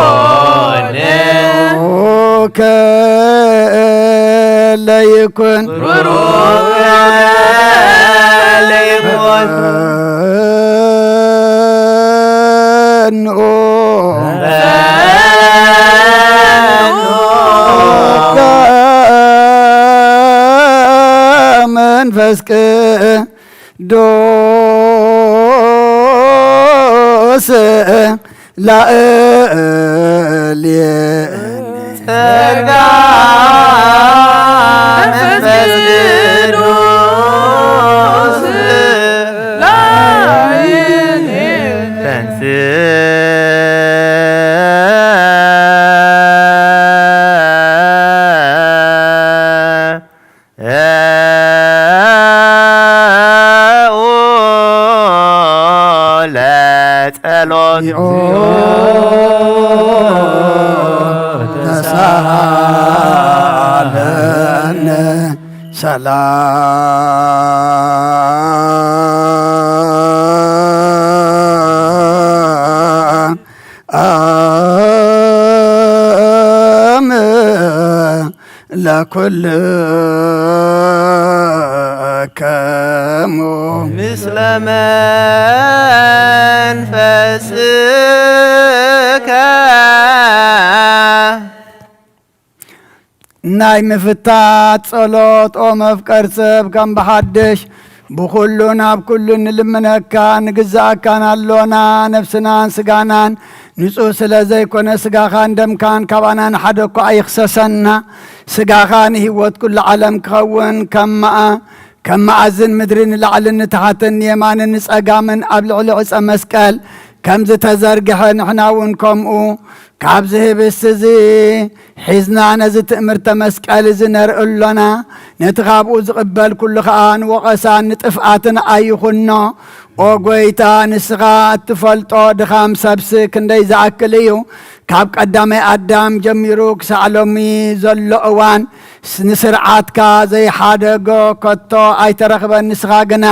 ለይኩን ለይኩን ቡሩክ ለይኩን ንኦ መንፈስ ቅዱስ ላዕሌነ ጸጋ መንፈስ ቅዱስ ላዕሌነ ለጸሎት ተሳሃለነ ሰላም ለኩልከሙ ምስለ መንፈስከ ናይ ምፍታት ጸሎት ኦ መፍቀር ሰብ ከም ብሓድሽ ብኩሉ ናብ ኩሉ ንልምነካ ንግዛእካን ኣሎና ነፍስናን ስጋናን ንጹህ ስለ ዘይኮነ ስጋኻን ደምካን ካባና ንሓደ እኳ ኣይኽሰሰና ስጋኻ ንህይወት ኩሉ ዓለም ክኸውን ከም መዓዝን ምድሪ ንላዕልን ንታሕትን የማንን ንጸጋምን ኣብ ልዕሊ ዕፀ መስቀል ከም ዝተዘርግሐ ንሕና እውን ከምኡ ካብዚ ህብስቲ እዚ ሒዝና ነዚ ትእምርተ መስቀል እዚ ነርእሎና ነቲ ካብኡ ዝቕበል ኩሉ ከዓ ንወቐሳን ንጥፍኣትን ኣይኹኖ ኦ ጐይታ ንስኻ እትፈልጦ ድኻም ሰብሲ ክንደይ ዝኣክል እዩ ካብ ቀዳማይ ኣዳም ጀሚሩ ክሳዕ ሎሚ ዘሎ እዋን ንስርዓትካ ዘይሓደጎ ከቶ ኣይተረኽበን ንስኻ ግና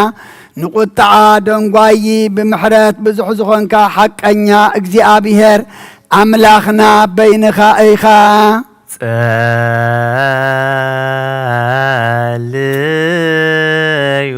ንቁጣዓ ደንጓይ ብምሕረት ብዙሕ ዝኾንካ ሓቀኛ እግዚኣብሔር ኣምላኽና በይንኻ ኢኻ ጸልዩ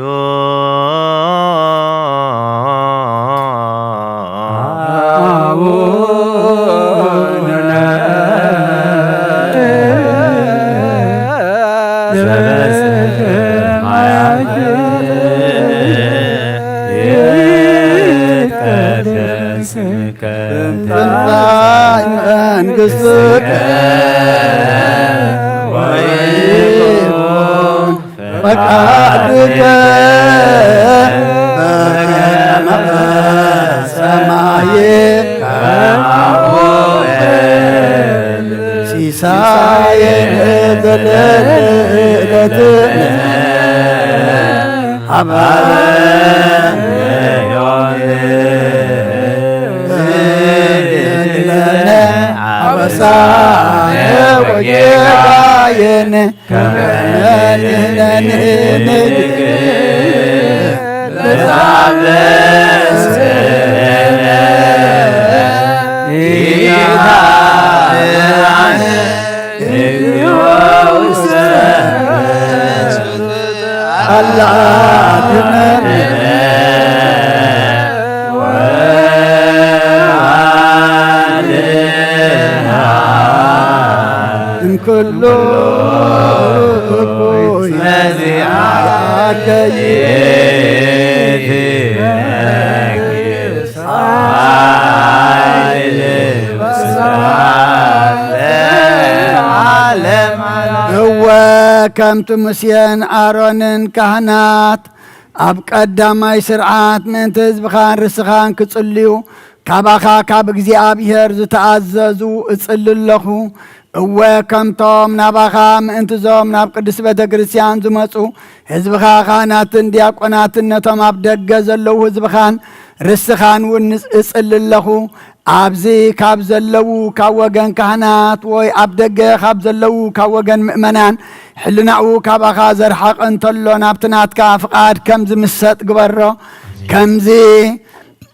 ትንሣኤ መንግሥትከ ወይኩን ፈቃድከ كم تمسين آرونن كهنات أب قدامي سرعات من تزبخان رسخان كتصليو كاباخا كابغزي أبيهر زتعززو اتصل اللخو كم توم ناباخا من تزوم ناب قدس بيتا كريستيان زمسو هزبخا خاناتن دياقوناتن نتوم أبدق زلو هزبخان رسخان ونس اتصل اللخو أبزي كابزلو كاوغن كهنات وي أبدق كابزلو كاوغن مؤمنان حلناو كاباخا زرحق انتلو نابتنات كافقاد كمز مسات قبرو كمزي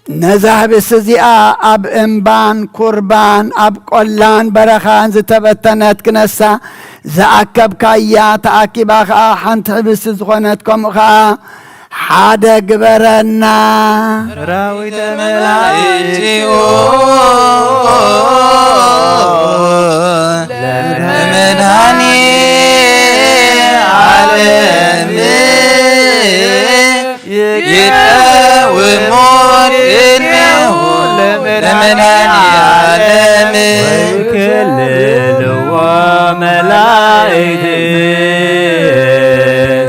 نزاه بسزيئة أب إمبان قربان أب قلان برخان زتبتنات كنسا زأكب كايا تأكباخا حانت حبس زغنتكم خا حادا قبرنا راوي تملايتيو لمنهاني عالمي يتاوي مور إنه لمنهاني عالمي وكل وملايتي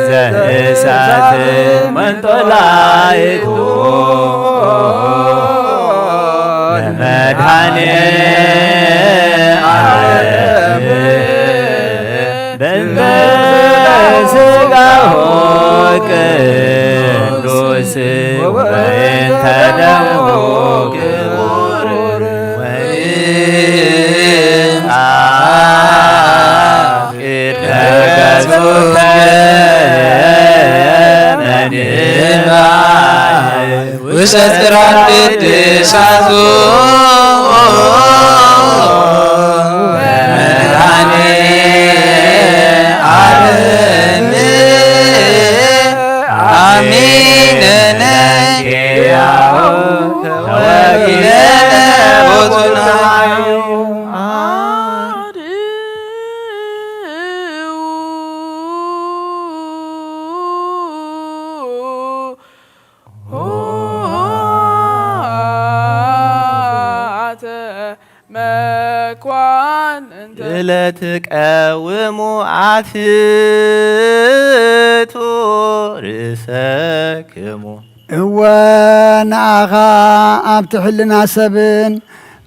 زهسات من طلعتو لمدحني بالمسقه قدوس وين تدمو كبور وين عاقد لكسوك وسترات الدساتو منعني عالمي آمين نكيا وكيلنا وتنعيو لتقاوموا عثيتو رساكمو ناغا أبتحلنا سبن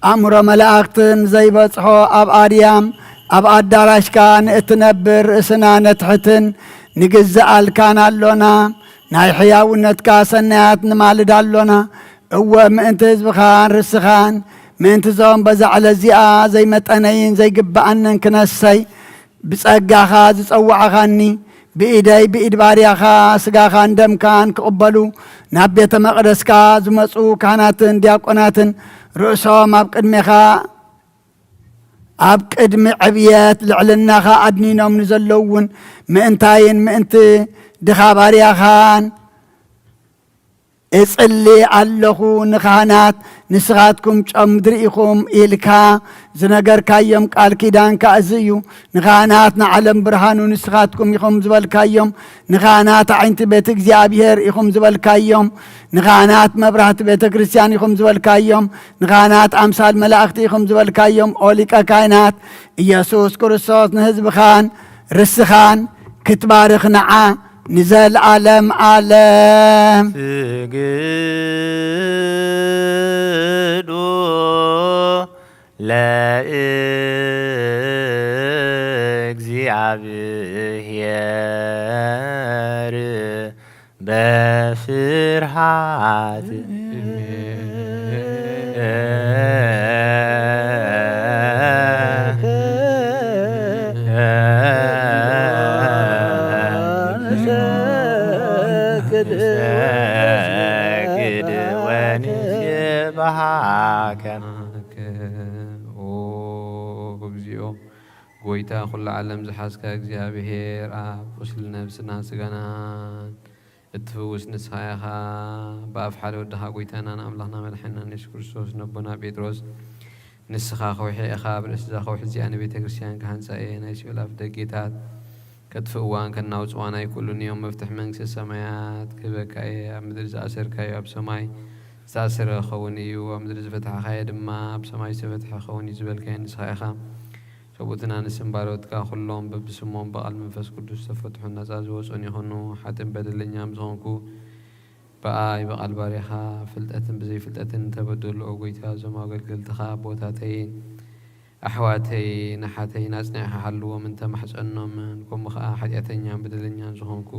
أمر ملاقتن زي بصحو أب آريام أب أداراش كان اتنبر اسنا نتحتن نجزال كان اللونا ناي حياونت كاسنات نمالد اللونا مأنت زبخان رسخان من تزوم بزعل زيا زي متأنين زي قبأنن كنسي بسقاخا زصوعخاني بإيدي بإيد بارياخا سقاخا دم كان كقبلو نابيت مقدسكا زمصو كاناتن دياقوناتن رؤسهم أبقدميخا أبقدم عبيات لعلناخا أدنينهم نزلون مأنتاين مأنت دخا بارياخان اصلي علخو نخانات نسغاتكم چمدريكم إلكا زنگر كايوم قال كيدان كأزيو نخانات نعلم برهانو نسغاتكم يخم زبال كايوم نخانات عينت بيتك زيابيهر يخم زبال كايوم نخانات مبرهت بيتك كريستيان يخم زبال كايوم نخانات أمثال ملاخت يخم زبال كايوم أوليكا كاينات يسوس كريستوس نهزب خان رسخان كتبارخ نعا نزل عالم عالم سجدو لا እግዚአብሔር بفرحات ጎይታ ኩሉ ዓለም ዝሓዝካ እግዚኣብሔር ኣብ ቁስሊ ነብስና ስጋናን እትፍውስ ንስኻ ኢኻ ብኣፍ ሓደ ወድኻ ጎይታናን ኣምላኽና መድሓኒና ኢየሱስ ክርስቶስ ነቦና ጴጥሮስ ንስኻ ከውሒ ኢኻ ብርእሲ እዛ ከውሒ እዚኣ ንቤተ ክርስቲያን ክሃንፃ እየ ናይ ሲኦል ኣፍ ደጌታት ከጥፍእዋን ከናውፅዋን ኣይክእሉን እዮም መፍትሒ መንግስቲ ሰማያት ክህበካ እየ ኣብ ምድሪ ዝኣሰርካዮ ኣብ ሰማይ ዝኣሰረ ክኸውን እዩ ኣብ ምድሪ ዝፈትሐኻዮ ድማ ኣብ ሰማይ ዝተፈትሐ ክኸውን እዩ ዝበልካዮ ንስኻ ኢኻ ሰቡትና ንስምባሮትካ ኩሎም በብስሞም በቓል መንፈስ ቅዱስ ተፈትሑ ነፃ ዝወፁን ይኹኑ ሓጥን በደለኛም ዝኾንኩ በኣይ በቓል ባርያኻ ፍልጠትን ብዘይፍልጠትን ተበደሉ ጎይታ እዞም ኣገልገልትኻ ቦታተይን ኣሕዋተይ ናሓተይን ኣጽኒዕኻ ሓልዎም እንተማሕፀኖምን ከምኡ ከዓ ሓጢኣተኛን በደለኛን ዝኾንኩ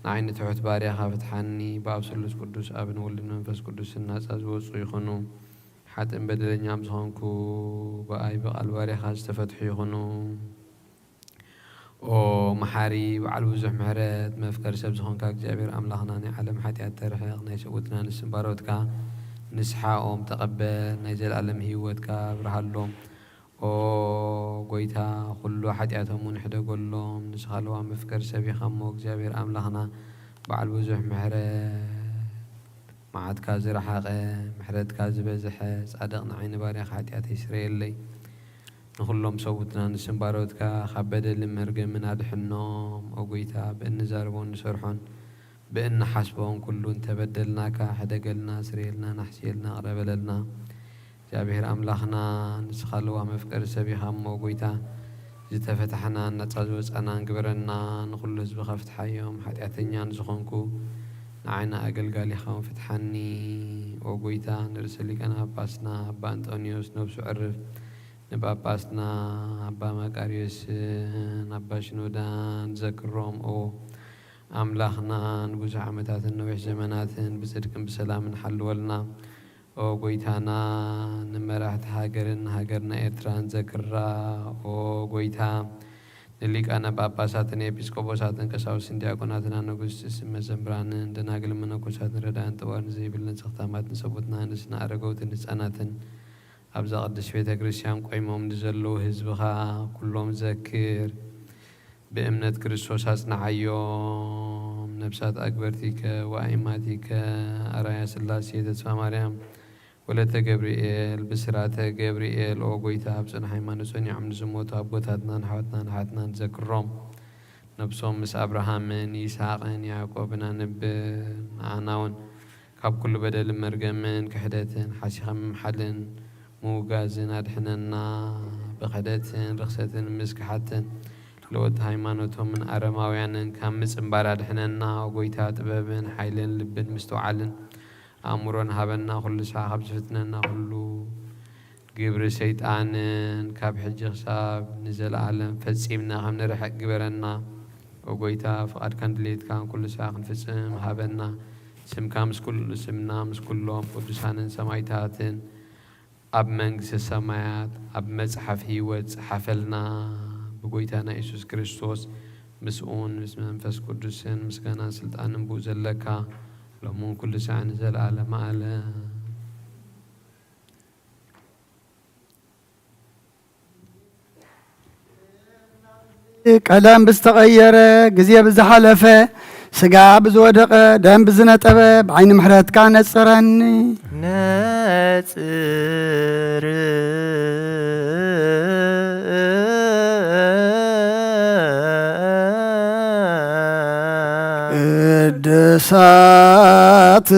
ንዓይኒ ትሑት ባርያኻ ፍትሓኒ ብኣብ ስሉስ ቅዱስ ኣብን ወልድን መንፈስ ቅዱስን ናፃ ዝወፁ ይኹኑ ሓጥን በደለኛም ዝኾንኩ በኣይ በቓል ባርያኻ ዝተፈትሑ ይኹኑ ኦ መሓሪ በዓል ብዙሕ ምሕረት መፍቀሪ ሰብ ዝኾንካ እግዚኣብሔር ኣምላኽና ናይ ዓለም ሓጢኣት ተርሕቕ ናይ ሰቡትና ንስምባሮትካ ንስሓኦም ተቐበል ናይ ዘለኣለም ሂወትካ ብርሃሎም ኦ ጎይታ ኩሉ ሓጢኣቶም እውን ሕደገሎም ንስኻ ለዋ መፍቀሪ ሰብ ኢኻ እሞ እግዚኣብሔር ኣምላኽና በዓል ብዙሕ ምሕረት መዓትካ ዝረሓቐ ምሕረትካ ዝበዝሐ ጻድቕ ንዓይኒ ባርያኻ ሓጢኣት ይስረየለይ ንኹሎም ሰቡትና ንስምባሮትካ ካብ በደልን መርገምን ኣድሕኖም ኦ ጎይታ ብእንዛርቦን ንሰርሖን ብእንሓስቦን ኩሉ እንተበደልናካ ሕደገልና ስረየልና ናሕስየልና ቅረበለልና እግዚኣብሔር ኣምላኽና ንስኻ ለዋ መፍቀሪ ሰብ ኢኻ እሞ ጎይታ ዝተፈታሕና ነፃ ዝወፃናን ግበረና ንኩሉ ህዝቢ ከፍትሓዮም ሓጢኣተኛን ዝኾንኩ ንዓይና ኣገልጋሊኻውን ፍትሓኒ ኦ ጎይታ ንርእሰ ሊቃነ ጳጳስና ኣባ አንጦኒዮስ ነብሱ ዕርፍ ንጳጳስና ኣባ መቃርዮስን ኣባ ሽኖዳን ዘክሮም ኦ ኣምላኽና ንብዙሕ ዓመታትን ነዊሕ ዘመናትን ብጽድቅን ብሰላምን ሓልወልና ኦ ጎይታና ንመራሕቲ ሃገርን ሃገርና ኤርትራን ዘክራ ኦ ጎይታ ንሊቃነ ጳጳሳትን ኤጲስቆጶሳትን ቀሳውስትን ዲያቆናትን ኣነጉስትን መዘምራንን ደናግል መነኮሳትን ረዳእን ጥዋርን ዘይብልን ፀኽታማትን ሰቡትና ንስና ኣረገውትን ህፃናትን ኣብዛ ቅዱስ ቤተ ክርስቲያን ቆይሞም ንዘለዉ ህዝብኻ ኩሎም ዘክር ብእምነት ክርስቶስ ኣጽናዓዮም ነብሳት ኣግበርቲከ ወኣይማቲከ ኣራያ ስላሴ ተስፋ ማርያም ወለተ ገብርኤል ብስራተ ገብርኤል ኦ ጎይታ ኣብ ጽኑዕ ሃይማኖት ጸኒዖም ንዝሞቱ ኣቦታትናን ኣሕዋትናን ሓትናን ዘክሮም ነብሶም ምስ ኣብርሃምን ይስሐቅን ያዕቆብን ኣንብር ንኣና እውን ካብ ኩሉ በደልን መርገምን ክሕደትን ሓሲኸም ምሓልን ምውጋዝን ኣድሕነና ብክሕደትን ርክሰትን ምስክሓትን ለወቲ ሃይማኖቶምን ኣረማውያንን ካብ ምጽምባር ኣድሕነና ጎይታ ጥበብን ሓይልን ልብን ምስተውዓልን ኣእምሮን ሃበና ኩሉ ሰዓት ካብ ዝፍትነና ኩሉ ግብሪ ሰይጣንን ካብ ሕጂ ክሳብ ንዘለዓለም ፈጺምና ከም ንርሕቕ ግበረና ኦ ጎይታ ፍቓድካን ድሌትካን ኩሉ ሰዓት ክንፍጽም ሃበና ስምካ ምስ ኩሉ ስምና ምስ ኩሎም ቅዱሳንን ሰማይታትን ኣብ መንግስቲ ሰማያት ኣብ መጽሓፍ ሂወት ጽሓፈልና ብጎይታና ኢየሱስ ክርስቶስ ምስኡን ምስ መንፈስ ቅዱስን ምስጋናን ስልጣንን ብኡ ዘለካ ሎሙን ኩሉ ሰዓት ንዘለዓለም ዓለም ቀለም ብዝተቀየረ ጊዜ ብዝሓለፈ ስጋ ብዝወደቀ ደም ብዝነጠበ ብዓይኒ ምሕረትካ ነጽረኒ ነጽር ቅድሳት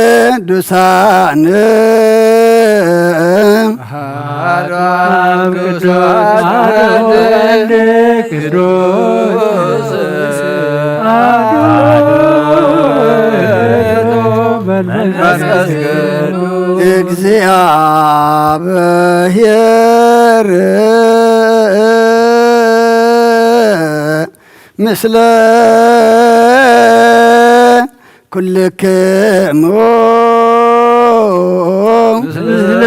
ለቅዱሳን ሃራም ቅዱስ ቅዱስ መንፈስ ቅዱስ እግዚአብሔር ምስለ ኩልክሙ ምስለ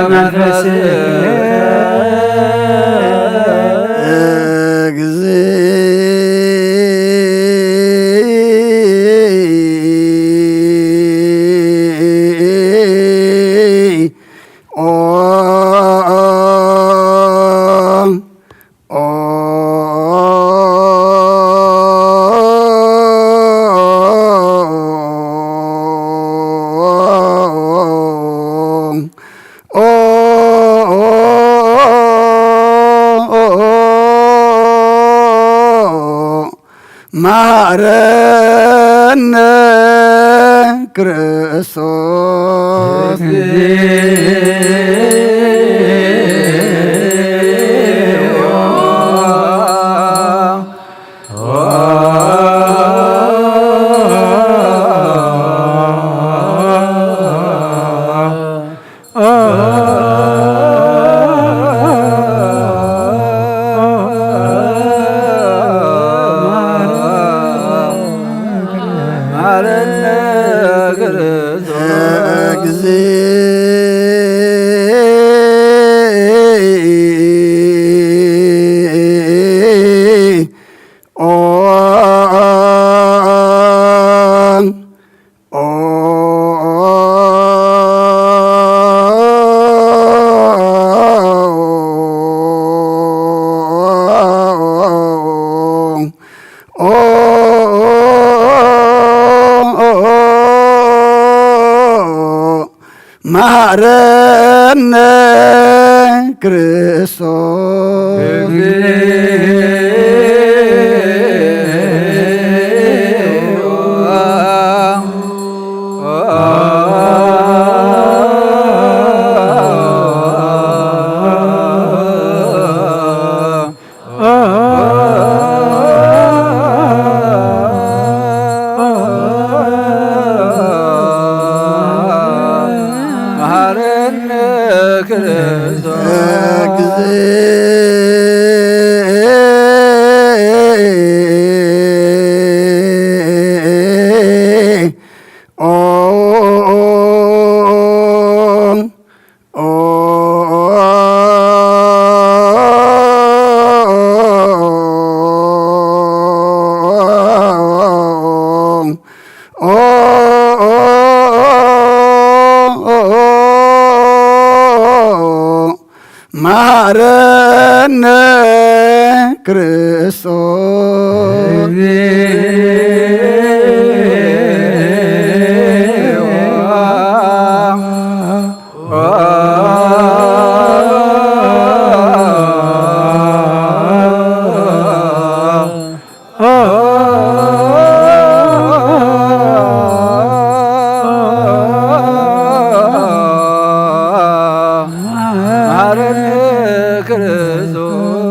መንፈስከ ማረነ ክርስቶስ ማረነ ክርስቶስ ማረነ ክርስቶስ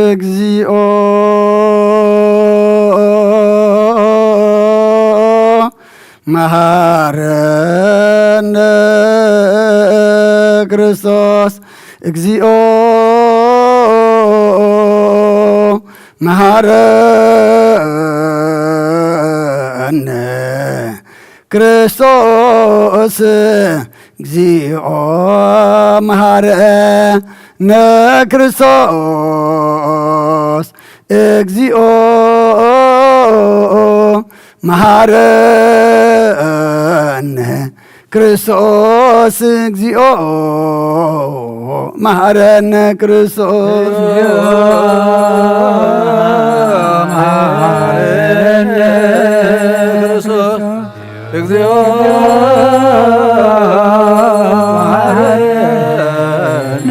እግዚኦ መሐረነ ክርስቶስ እግዚኦ መሐረነ ክርስቶስ እግዚኦ መሐረነ ክርስቶስ እግዚኦ መሐረነ ክርስቶስ እግዚኦ መሐረነ ክርስቶስ መሐረነ ክርስቶስ እግዚኦ መሐረነ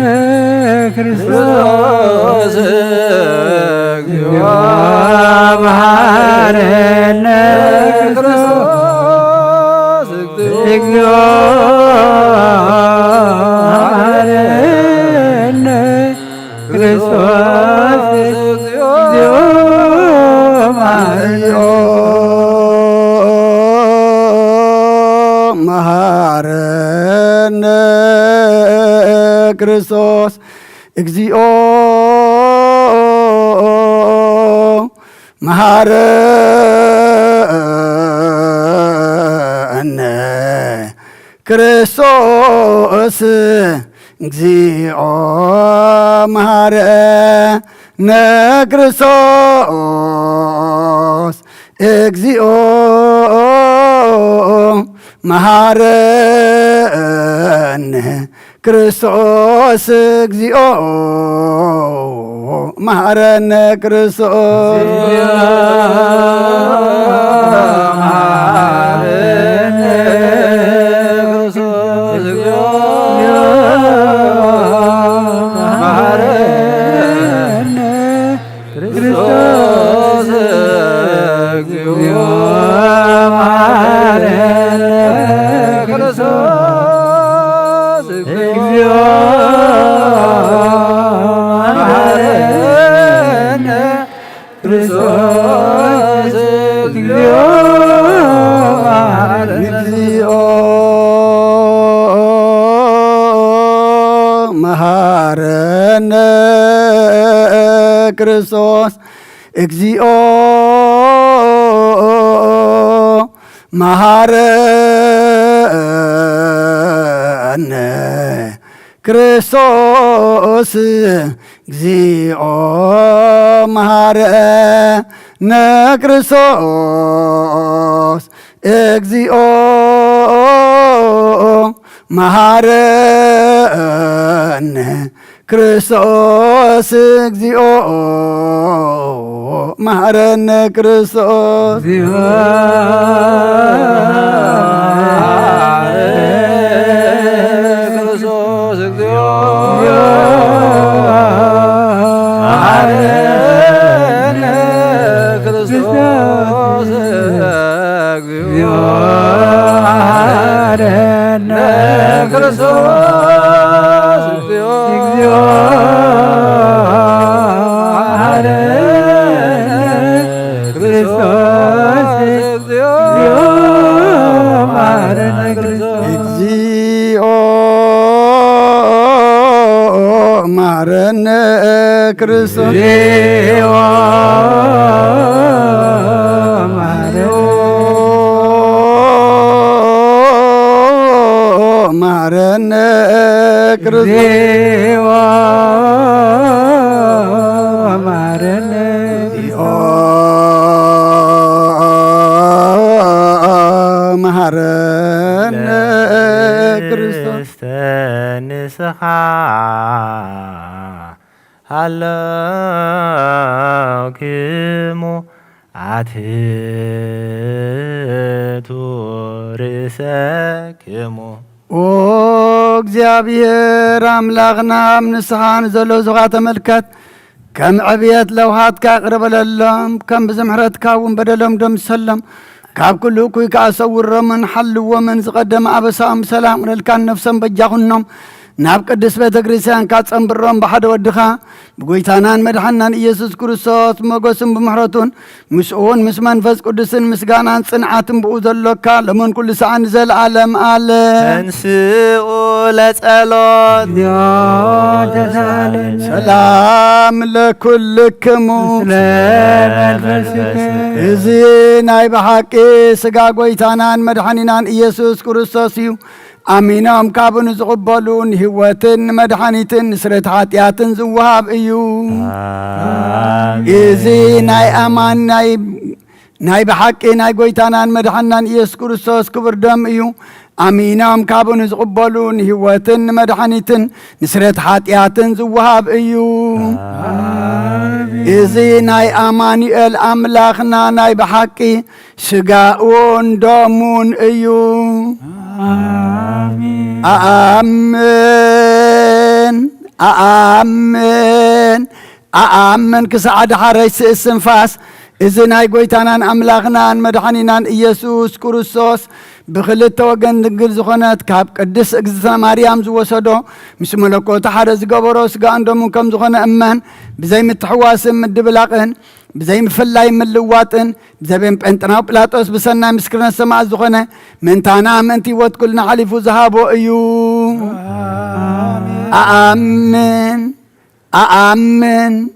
ክርስቶስ እግዚኦ መሐረነ ክርስቶስ እግዚኦ መሐረነ ክርስቶስ እግዚኦ መሃረነ ክርስቶስ እግዚኦ መሃረነ ክርስቶስ እግዚኦ መሃረነ ክርስቶስ እግዚኦ መሃረነ ክርስቶስ እግዚኦ መሃረነ ክርስቶስ መሃረነ ክርስቶስ እግዚኦ መሃረነ ክርስቶስ እግዚኦ መሃረነ ክርስቶስ እግዚኦ መሃረነ ክርስቶስ እግዚኦ መሃረነ ክርስቶስ መሃረነ ክርስቶስ መሃረነ ክርስቶስ መሃረነ ክርስቶስ ንስኻ ሃለውክሙ አትሕቱ ርእሰክሙ ኦ እግዚአብሔር አምላኽና ኣብ ንስኻን ዘሎ ዙኻ ተመልከት ከም ዕብየት ለውሃትካ ቅርበለሎም ከም ብዝምሕረትካ እውን በደሎም ደምሰሎም ካብ ኩሉ እኩይ ከኣሰውሮምን ሓልዎምን ዝቐደመ ኣበሳኦም ሰላም ቅነልካን ነፍሶም በጃኹኖም ናብ ቅዱስ ቤተ ክርስቲያን ካጸንብሮም ብሓደ ወድኻ ብጎይታናን መድሓናን ኢየሱስ ክርስቶስ መጎስን ብምሕረቱን ምስኡን ምስ መንፈስ ቅዱስን ምስጋናን ጽንዓትን ብኡ ዘሎካ ለመን ኩሉ ሰዓን ዘለዓለም ኣለ ተንስኡ ለጸሎት ሰላም ለኩልክሙ እዚ ናይ ብሓቂ ስጋ ጎይታናን መድሓኒናን ኢየሱስ ክርስቶስ እዩ አሚናም ካብን ዝቕበሉን ህይወትን መድኃኒትን ስረት ኃጢአትን ዝውሃብ እዩ እዚ ናይ አማን ናይ ብሓቂ ናይ ጎይታናን መድኃናን ኢየሱስ ክርስቶስ ክብር ደም እዩ አሚናም ካብን ዝቕበሉን ህይወትን መድኃኒትን ስረት ኃጢአትን ዝውሃብ እዩ እዚ ናይ አማኑኤል አምላኽና ናይ ብሓቂ ስጋኡን ደሙን እዩ አሜን አሜን አሜን ክሳዕድ ሓረይ ስንፋስ እዚ ናይ ጎይታናን አምላኽናን መድኃኒናን ኢየሱስ ክርስቶስ ብክልተ ወገን ድንግል ዝኾነት ካብ ቅድስ እግዝእትነ ማርያም ዝወሰዶ ምስ መለኮት ሓደ ዝገበሮ ስጋ እንደሙ ከም ዝኾነ እመን ብዘይ ምትሕዋስን ምድብላቕን بزي مفلاي من اللواتن بزي بنتنا بلاطوس بسنا مسكرنا السماء الزخنة من تانا منتي وتقولنا حليفو ذهابو أيو آمين آمين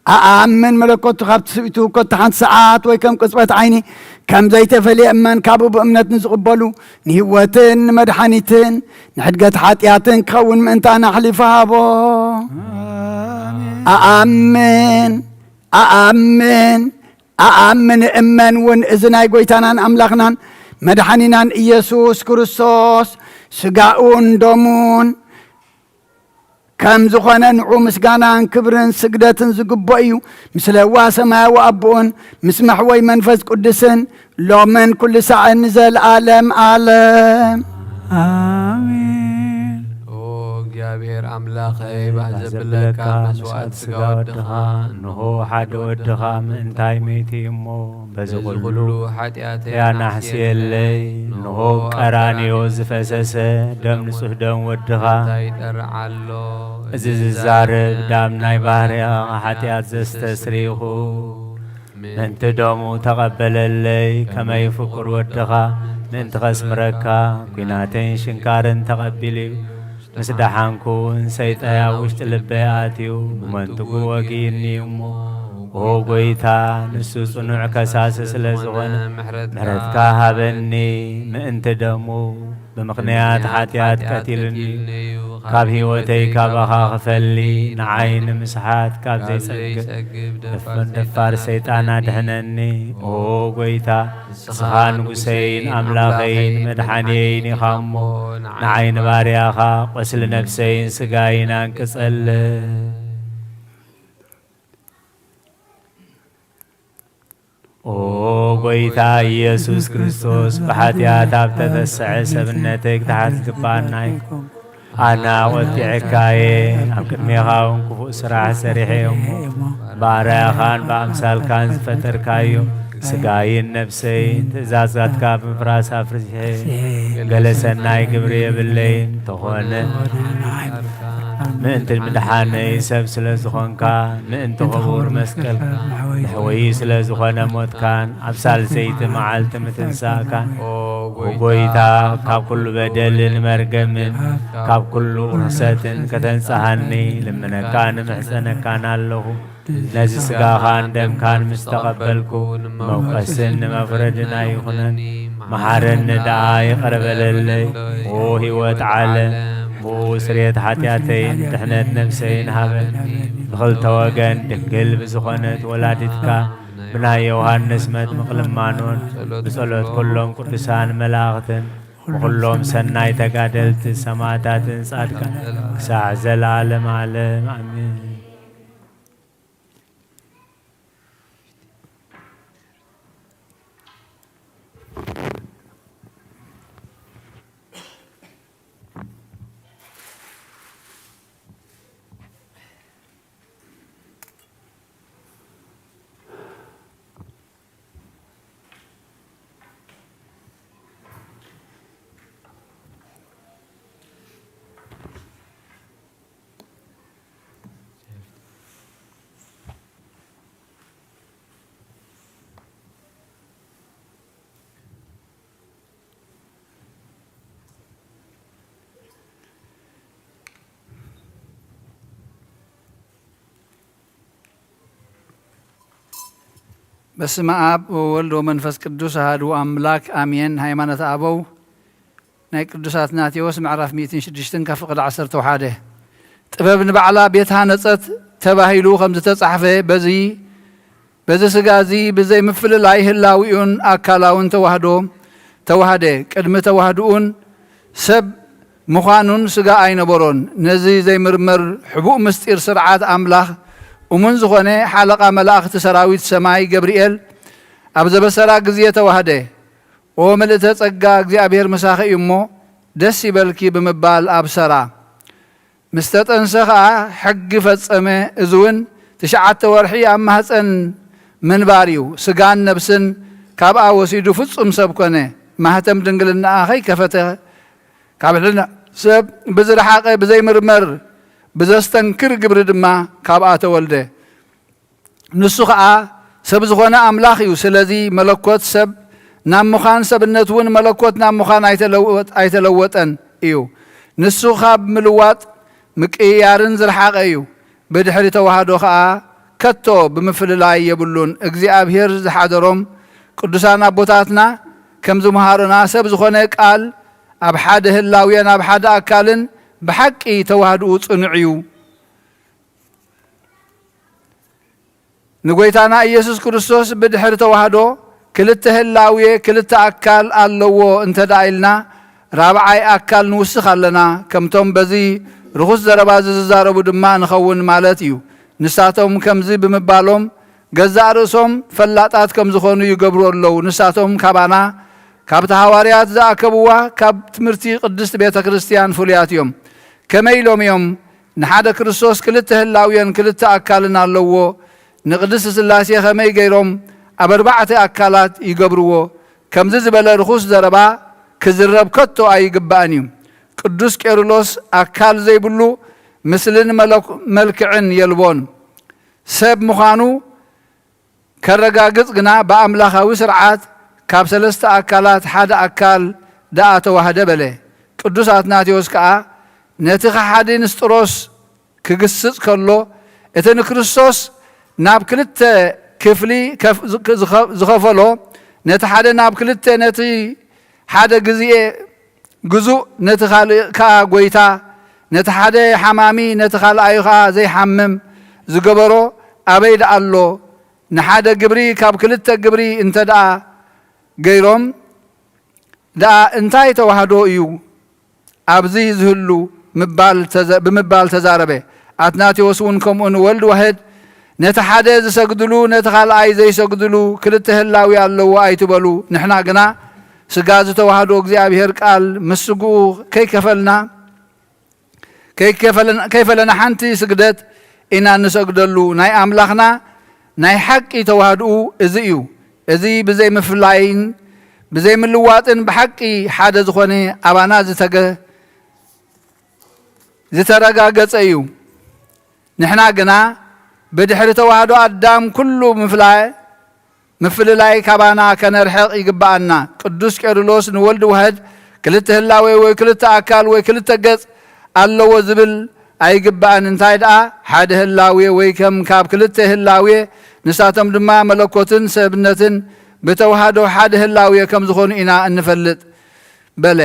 آمين ملكوت خبت سويتو كنت عن ساعات ويكم قصبت عيني كم زيت فلي أمان كابو بأمنة نزقبلو نهوتن مدحانيتن نحدقت حاتياتن كون من تانا حليفها بو آمين آمين آمين إمان ون إذناي قويتانان أملاخنان مدحانينان إيسوس كريستوس سقاؤون دومون كم زخنا نعو مسقانان كبرن سقدتن زقبوئيو مثل واسما وأبون مسمح وي منفذ قدسن لو من كل ساعة نزل عالم عالم آمين እግዚአብሔር አምላኸ ባዘብለካ መስዋዕት ስጋ ወድኻ ንሆ ሓደ ወድኻ ምእንታይ ሜቲ እሞ በዚ ኩሉ ኃጢአት ያናሕስየለይ ንሆ ቀራንዮ ዝፈሰሰ ደም ንጹህ ደም ወድኻ ይጠርዓሎ እዚ ዝዛረብ ዳም ናይ ባህርያ ኃጢአት ዘስተስሪኹ ምእንቲ ደሙ ተቐበለለይ ከመይ ፍቁር ወድኻ ምእንቲ ኸስምረካ ኩናተን ሽንካርን ተቐቢልዩ مسدحانكون سيطايا وشت لبياتيو منتقو وقيني امو وقويتا نسو صنوع كساس سلزغن محرتكا هابني مئنت دمو بمقنيات حاتيات كتلني كاب هيوتي كابها غفلي نعين مسحات كاب زي سقب دفار سيطانا دهنني وقويتا سخان قسين أملاخين مدحانيين خامو نعين بارياخا قسل نفسين سقاين انكسل قويتا يسوس كريستوس بحاتيات ابتدسع سبنتك تحت قبانايكم أنا وتعكاي أمكن ميغاون كفو سراح سريحي أمو باريخان بأمثال كان فتر كايو سقاين نفسين تزازات كاب مفراس أفرسي قلسناي قبري بالليل تخونه مئنت المدحاني سب سلزخونكا مئنت غبور مسكل حوي سلزخونا موت كان أبسال سيت معالت متنساكا وقويتا كاب كل بدل مرقمن كاب كل رحسة كتنسهاني لمن كان محسن كان الله نزي سقاخان دم كان مستقبلكو موقسن مفردنا يخنن محارن دعاي قرب للي وهي وتعالى وسريت حاتياتين تحنت نفسين هابن بخل توقن دقل بزخونت ولادتك بنا يوهانس مت مقلمانون بصلوت كلهم قدسان ملاغتن وكلهم سناي تقادلت سماتات صادقا ساع زلالم عالم امين በስመ አብ ወወልድ ወመንፈስ ቅዱስ አሐዱ አምላክ አሜን። ሃይማኖት አበው ናይ ቅዱሳት ናቴዎስ ምዕራፍ 106 ከፍቅድ 11 ጥበብ ንባዕላ ቤት ሃነፀት ተባሂሉ ከም ዝተጻሕፈ በዚ ስጋዚ ብዘይ ምፍልላይ ህላዊኡን አካላውን ተዋህደ ቅድሚ ተዋህዱኡን ሰብ ምዃኑን ስጋ ኣይነበሮን ነዚ ዘይምርመር ሕቡእ ምስጢር ስርዓት አምላኽ ومن زخنه حلقة ملاخت سراويت سماي جبريل أبز بسرا جزية توهده وملت تسقى جزية أبير مساخ يمو دسي بلكي بمبال أبسرا مستتنسخة حق فتصمه إذون تشعت ورحي أما هتن من باريو سجان نفسن كابا وسيدو فتصم سبكنه ما هتم دنقلنا أخي كفته كابلنا سب بزر حقه بزي مرمر بزستنكر قبر دما كابعة والده نسخة ሰብ ዝኾነ ኣምላኽ እዩ ስለዚ መለኮት ሰብ ናብ ምዃን ሰብነት እውን መለኮት ናብ ምዃን ኣይተለወጠን እዩ ንሱ ካብ ምልዋጥ ምቅያርን ዝረሓቐ እዩ ብድሕሪ ተዋህዶ ከዓ ከቶ ብምፍልላይ የብሉን እግዚኣብሔር ዝሓደሮም ቅዱሳን ኣቦታትና ከም ዝመሃሩና ሰብ ዝኾነ ቃል ኣብ ሓደ ህላውያን ኣብ ሓደ ኣካልን ብሓቂ ተዋህድኡ ጽኑዕ እዩ ንጎይታና ኢየሱስ ክርስቶስ ብድሕሪ ተዋህዶ ክልተ ህላውየ ክልተ ኣካል ኣለዎ እንተዳኢልና ራብዓይ ኣካል ንውስኽ ኣለና ከምቶም በዚ ርኹስ ዘረባ ዝዛረቡ ድማ ንኸውን ማለት እዩ ንሳቶም ከምዚ ብምባሎም ገዛእ ርእሶም ፈላጣት ከም ዝኾኑ ይገብሩ ኣለዉ ንሳቶም ካባና ካብቲ ሃዋርያት ዝኣከብዋ ካብ ትምህርቲ ቅድስቲ ቤተ ክርስቲያን ፍሉያት እዮም ከመይ ኢሎም እዮም ንሓደ ክርስቶስ ክልተ ህላውያን ክልተ ኣካልን ኣለዎ ንቅድስቲ ስላሴ ከመይ ገይሮም ኣብ ኣርባዕተ ኣካላት ይገብርዎ ከምዚ ዝበለ ርኹስ ዘረባ ክዝረብ ከቶ ኣይግባእን እዩ ቅዱስ ቄርሎስ ኣካል ዘይብሉ ምስልን መልክዕን የልቦን ሰብ ምዃኑ ከረጋግጽ ግና ብኣምላኻዊ ስርዓት ካብ ሰለስተ ኣካላት ሓደ ኣካል ዳኣ ተዋህደ በለ ቅዱስ አትናቴዎስ ከዓ ነቲ ሓደ ንስጥሮስ ክግስጽ ከሎ እቲ ንክርስቶስ ናብ ክልተ ክፍሊ ዝኸፈሎ ነቲ ሓደ ናብ ክልተ ነቲ ሓደ ግዜ ግዙእ ነቲ ካልእ ከዓ ጎይታ ነቲ ሓደ ሓማሚ ነቲ ካልኣዩ ከዓ ዘይሓምም ዝገበሮ ኣበይ ደኣ ኣሎ ንሓደ ግብሪ ካብ ክልተ ግብሪ እንተ ደኣ ገይሮም ደኣ እንታይ ተዋህዶ እዩ ኣብዚ ዝህሉ ብምባል ተዛረበ አትናቴዎስ እውን ከምኡ ንወልድ ዋሕድ ነቲ ሓደ ዝሰግድሉ ነቲ ካልኣይ ዘይሰግድሉ ክልተ ህላዊ ኣለዎ ኣይትበሉ ንሕና ግና ስጋ ዝተዋህዶ እግዚኣብሔር ቃል ምስጉኡ ከይፈለና ሓንቲ ስግደት ኢና ንሰግደሉ ናይ ኣምላኽና ናይ ሓቂ ተዋህድኡ እዚ እዩ እዚ ብዘይ ምፍላይን ብዘይ ምልዋጥን ብሓቂ ሓደ ዝኾነ ኣባና ዝተረጋገጸ እዩ ንሕና ግና ብድሕሪ ተዋህዶ ኣዳም ኩሉ ምፍልላይ ካባና ከነርሕቕ ይግባአና ቅዱስ ቄርሎስ ንወልድ ዋሕድ ክልተ ህላዌ ወይ ክልተ ኣካል ወይ ክልተ ገጽ ኣለዎ ዝብል ኣይግባአን እንታይ ደኣ ሓደ ህላዌ ወይ ከም ካብ ክልተ ህላዌ ንሳቶም ድማ መለኮትን ሰብነትን ብተዋህዶ ሓደ ህላዌ ከም ዝኾኑ ኢና እንፈልጥ በለ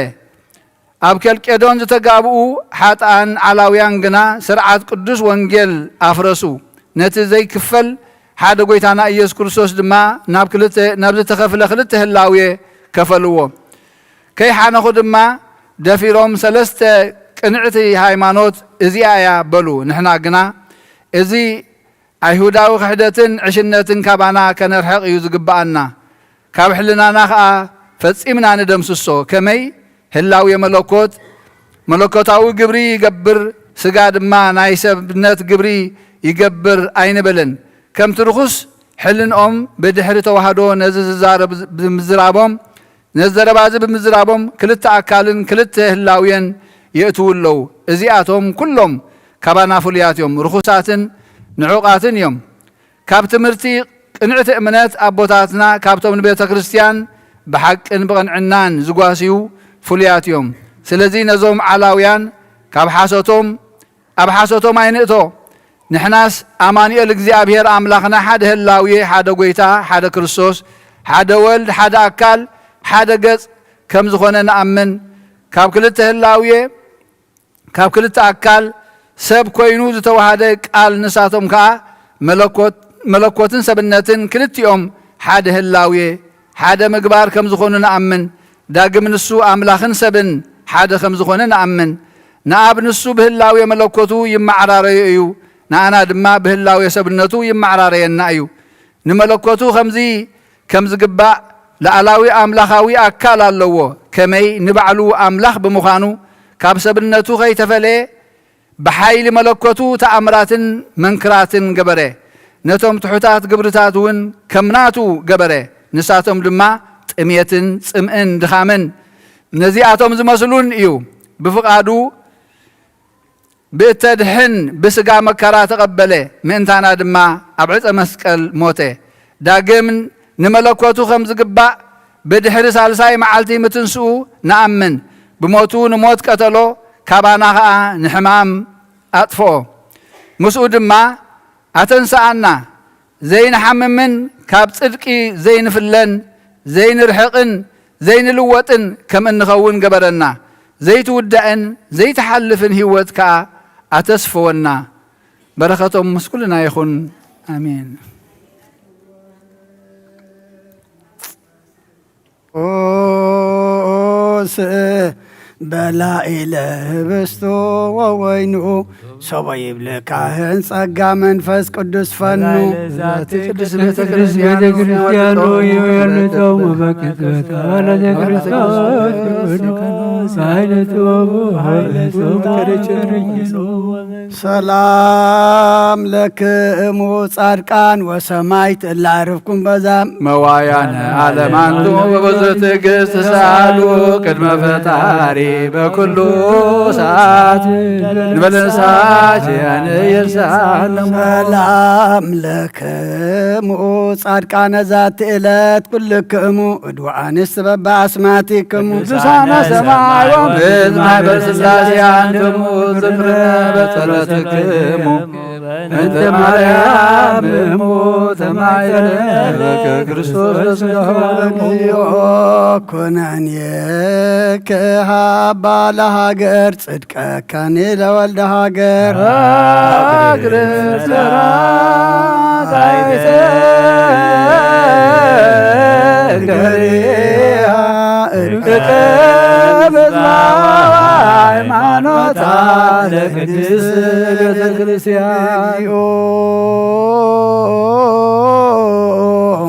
ኣብ ኬልቄዶን ዝተጋብኡ ሓጣን ዓላውያን ግና ስርዓት ቅዱስ ወንጌል ኣፍረሱ ነቲ ዘይክፈል ሓደ ጎይታና ኢየሱስ ክርስቶስ ድማ ናብ ዝተኸፍለ ክልተ ህላዌ ከፈልዎ ከይሓነኹ ድማ ደፊሮም ሰለስተ ቅንዕቲ ሃይማኖት እዚኣ እያ በሉ ንሕና ግና እዚ ኣይሁዳዊ ክሕደትን ዕሽነትን ካባና ከነርሕቕ እዩ ዝግባአና ካብ ሕልናና ከዓ ፈጺምና ንደምስሶ ከመይ ህላዊ መለኮታዊ ግብሪ ይገብር ስጋ ድማ ናይ ሰብነት ግብሪ ይገብር ኣይንበልን ከምቲ ርኹስ ሕልንኦም ብድሕሪ ተዋህዶ ነዚ ዝዛረብ ብምዝራቦም ነዘረባዚ ብምዝራቦም ክልተ ኣካልን ክልተ ህላውየን የእትውለዉ እዚኣቶም ኩሎም ካባና ፍሉያት እዮም ርኹሳትን ንዑቃትን እዮም ካብ ትምህርቲ ቅንዕቲ እምነት ኣቦታትና ካብቶም ንቤተ ክርስቲያን ብሓቅን ብቕንዕናን ዝጓስዩ ፍሉያት እዮም ስለዚ ነዞም ዓላውያን ካብ ኣብ ሓሶቶም ኣይንእቶ ንሕናስ ኣማኑኤል እግዚኣብሔር ኣምላኽና ሓደ ህላዊ ሓደ ጎይታ ሓደ ክርስቶስ ሓደ ወልድ ሓደ ኣካል ሓደ ገጽ ከም ዝኾነ ንኣምን ካብ ክልተ ህላዊ ካብ ክልተ ኣካል ሰብ ኮይኑ ዝተዋሃደ ቃል ንሳቶም ከዓ መለኮትን ሰብነትን ክልቲኦም ሓደ ህላዊ ሓደ ምግባር ከም ዝኾኑ ንኣምን ዳግም ንሱ ኣምላኽን ሰብን ሓደ ከም ዝኾነ ንኣምን ንኣብ ንሱ ብህላዊ መለኮቱ ይመዓራረዩ እዩ ንኣና ድማ ብህላዊ ሰብነቱ ይመዓራረየና እዩ ንመለኮቱ ከም ዝግባእ ላዕላዊ ኣምላኻዊ ኣካል ኣለዎ ከመይ ንባዕሉ ኣምላኽ ብምዃኑ ካብ ሰብነቱ ከይተፈለየ ብሓይሊ መለኮቱ ተኣምራትን መንክራትን ገበረ ነቶም ትሑታት ግብርታት እውን ከምናቱ ገበረ ንሳቶም ድማ ጥሜትን ጽምእን ድኻምን ነዚኣቶም ዝመስሉን እዩ ብፍቓዱ ብእተድሕን ብስጋ መከራ ተቐበለ ምእንታና ድማ ኣብ ዕፀ መስቀል ሞተ ዳግም ንመለኮቱ ከም ዝግባእ ብድሕሪ ሳልሳይ መዓልቲ ምትንስኡ ንኣምን ብሞቱ ንሞት ቀተሎ ካባና ከዓ ንሕማም ኣጥፍኦ ምስኡ ድማ ኣተንስኣና ዘይንሓምምን ካብ ጽድቂ ዘይንፍለን ዘይንርሕቕን ዘይንልወጥን ከም እንኸውን ገበረና ዘይትውዳእን ዘይተሓልፍን ህይወት ከዓ ኣተስፈወና በረኸቶም ምስ ኩልና ይኹን ኣሜን በላኢለ ህብስቱ ወወይኑ ሰበ ይብልካህን ጸጋ መንፈስ ቅዱስ ፈኑ ቅዱስ ቤተ ክርስቲያኑ የርተው በቅጥበት አለዘ ክርስቶስ አይነቶሙ ኃይለቶም ከደጨረኝኑ ሰላም ለክሙ ጻድቃን ወሰማይት እላርፍኩም በዛም መዋያነ ዓለም አንቱ በብዙ ትዕግሥት ሳሉ ቅድመ ፈጣሪ በኩሉ ሰዓት ንበለንሳት ያን የርሳን ሰላም ለክሙ ጻድቃነ ዛቲ ዕለት ኩልክሙ እድዋአንስ በበአስማቲክሙ ቅዱሳነ ሰማይ ወምድር ማኅበረ ሥላሴ አንትሙ ዝክረ በጸሎትክሙ እንተ ማርያም እሙተ ማይረከ ክርስቶስ በሥጋሁ ኩነኔከ ሃባ ለሃገር ጽድቀከኒ ለወልደ ሃገር እግር ሥራ ታይተ ገሪሃ እርቅቀ በዝማዋ ሃይማኖታ ለቅድስት ቤተ ክርስቲያን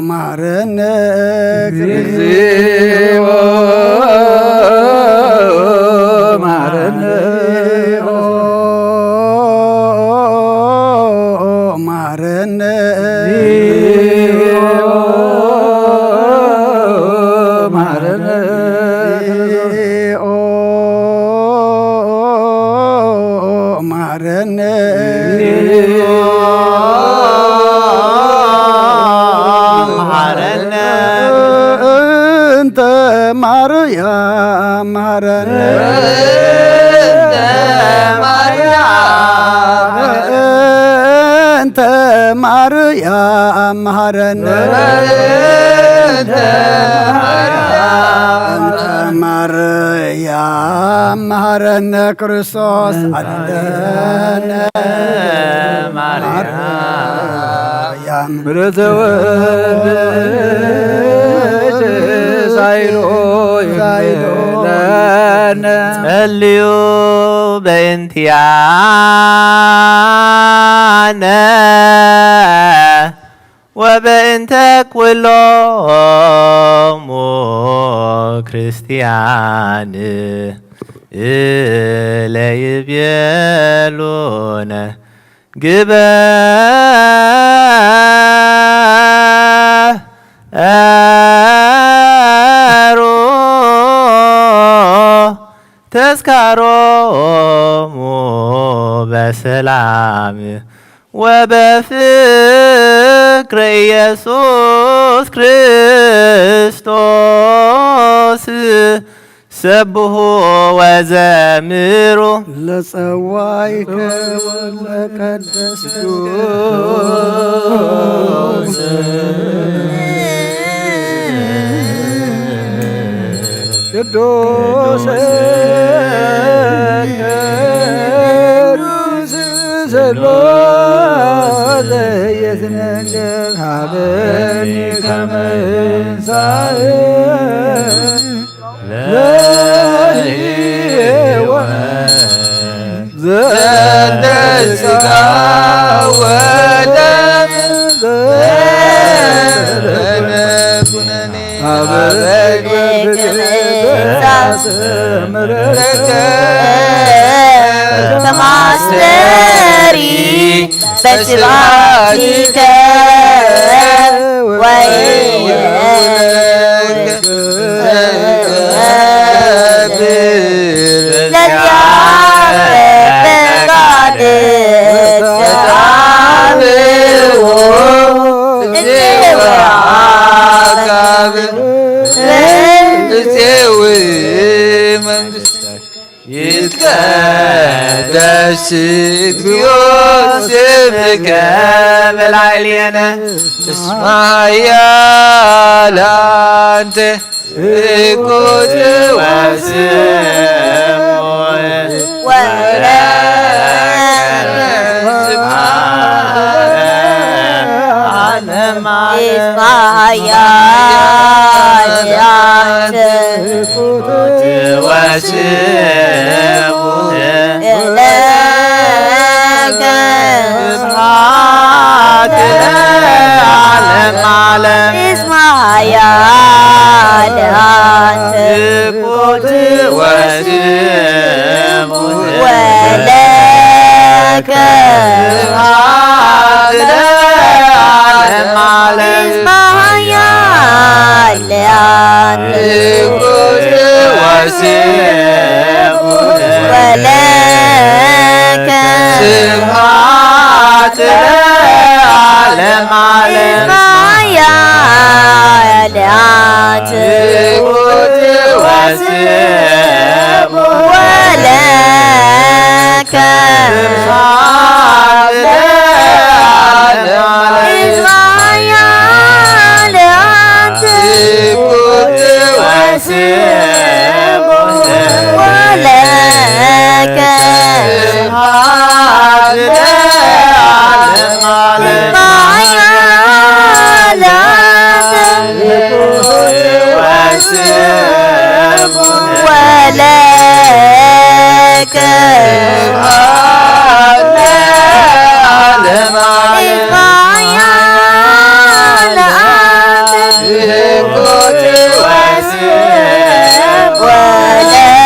ማረነ እግዚኦ ማረነ ማረነ ማረነ ማረነ ማረነ እንተ ማርያም ማረነ እንተ ማርያም ማረነ እንተ ማርያም ማረነ ክርስቶስ አለነ ማርያም ምሕረተ ወልድ ሳይሎ ይለነ ጸልዩ በእንቲአነ ወበእንተ ኩሎሙ ክርስቲያን ለይቤሉነ ግበሩ ተስካሮሙ በሰላም ወበፍቅረ ኢየሱስ ክርስቶስ ሰብሑ ወዘምሩ ለጸዋይከ ወለቀደስቱ ቅዱስ ዘሎተ የትነገር ሀበኒ ከመ እንሳእ ለሕይወት ዘንተ ሥጋ ወደም ዘበነ ኩነኔ ተማስተሪ በስብሐቲከ ወይለዚያ يتقدس اسمك بالعلينا اسمع يا لانت كنت واسم ولا اسمع يا لانت كنت واسم اسمع يا لانت كنت واسم ولك اسمع يا لانت كنت واسم ولك سمعت العالم اسمع يا لانت كنت واسم ولك سمعت العالم اسمع يا لانت كنت واسم ولك سمعت العالم اسمع يا لانت كنت واسم ولك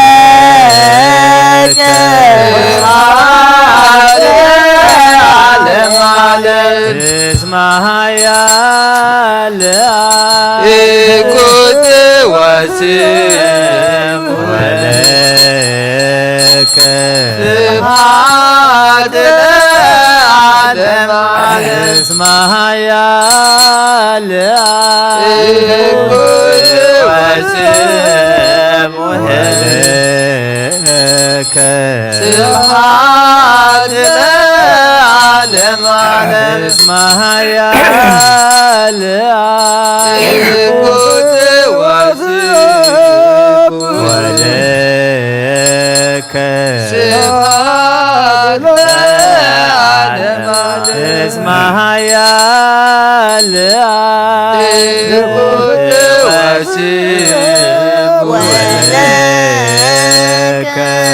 العالم اسمع يا لانت كنت واسم ولك اسمع يا كنت واسم ولك سمعت العالم اسمع يا كنت واسم ولك سمعت العالم اسمع يا كنت واسم ولك سمعت العالم اسمع يا كنت واسم ولك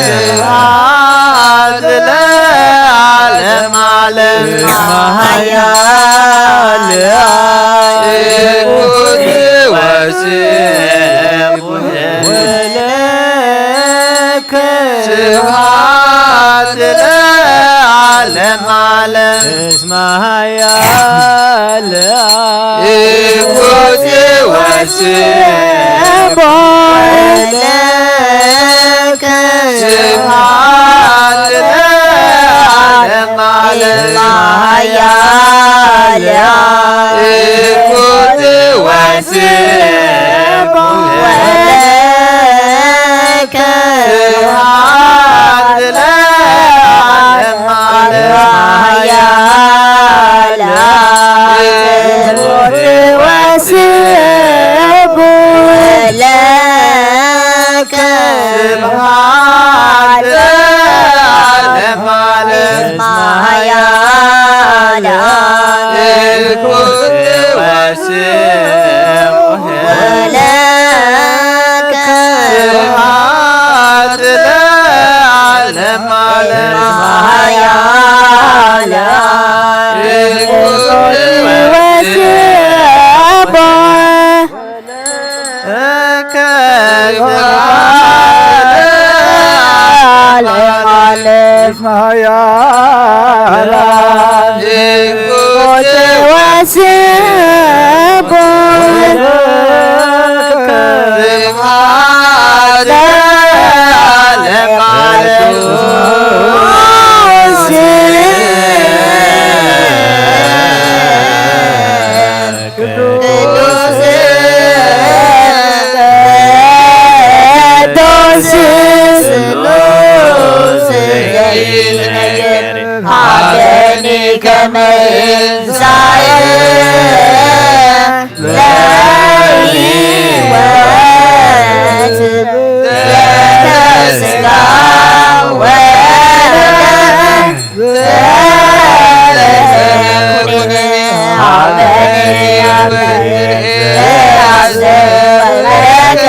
سمعت العالم اسمع يا كنت واسم ولك سمعت العالم اسمع يا كنت واسم ولك سمعت العالم اسمع يا كنت واسم ولك سمعت العالم اسمع يا كنت واسم ولك سمعت العالم اسمع يا كنت واسم ولك سمعت العالم اسمع يا كنت اسمع يا كنت واسم Lord. ከመንሳኤ ለሕይወት ለስጋ ወደም ለተኩኒን አዘወለከ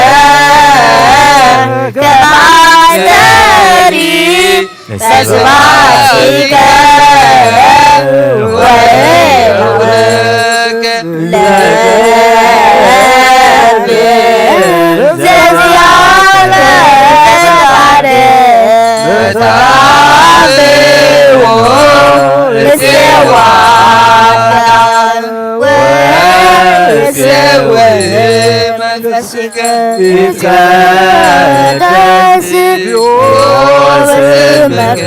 ከማስተሪ ተስባሲከ ወወልከ ለርብ ዘዚያለ ፈቃደ በታብዎ ልሴዋካል ወስወይ መንፈስከ ይቀደስ ስምከ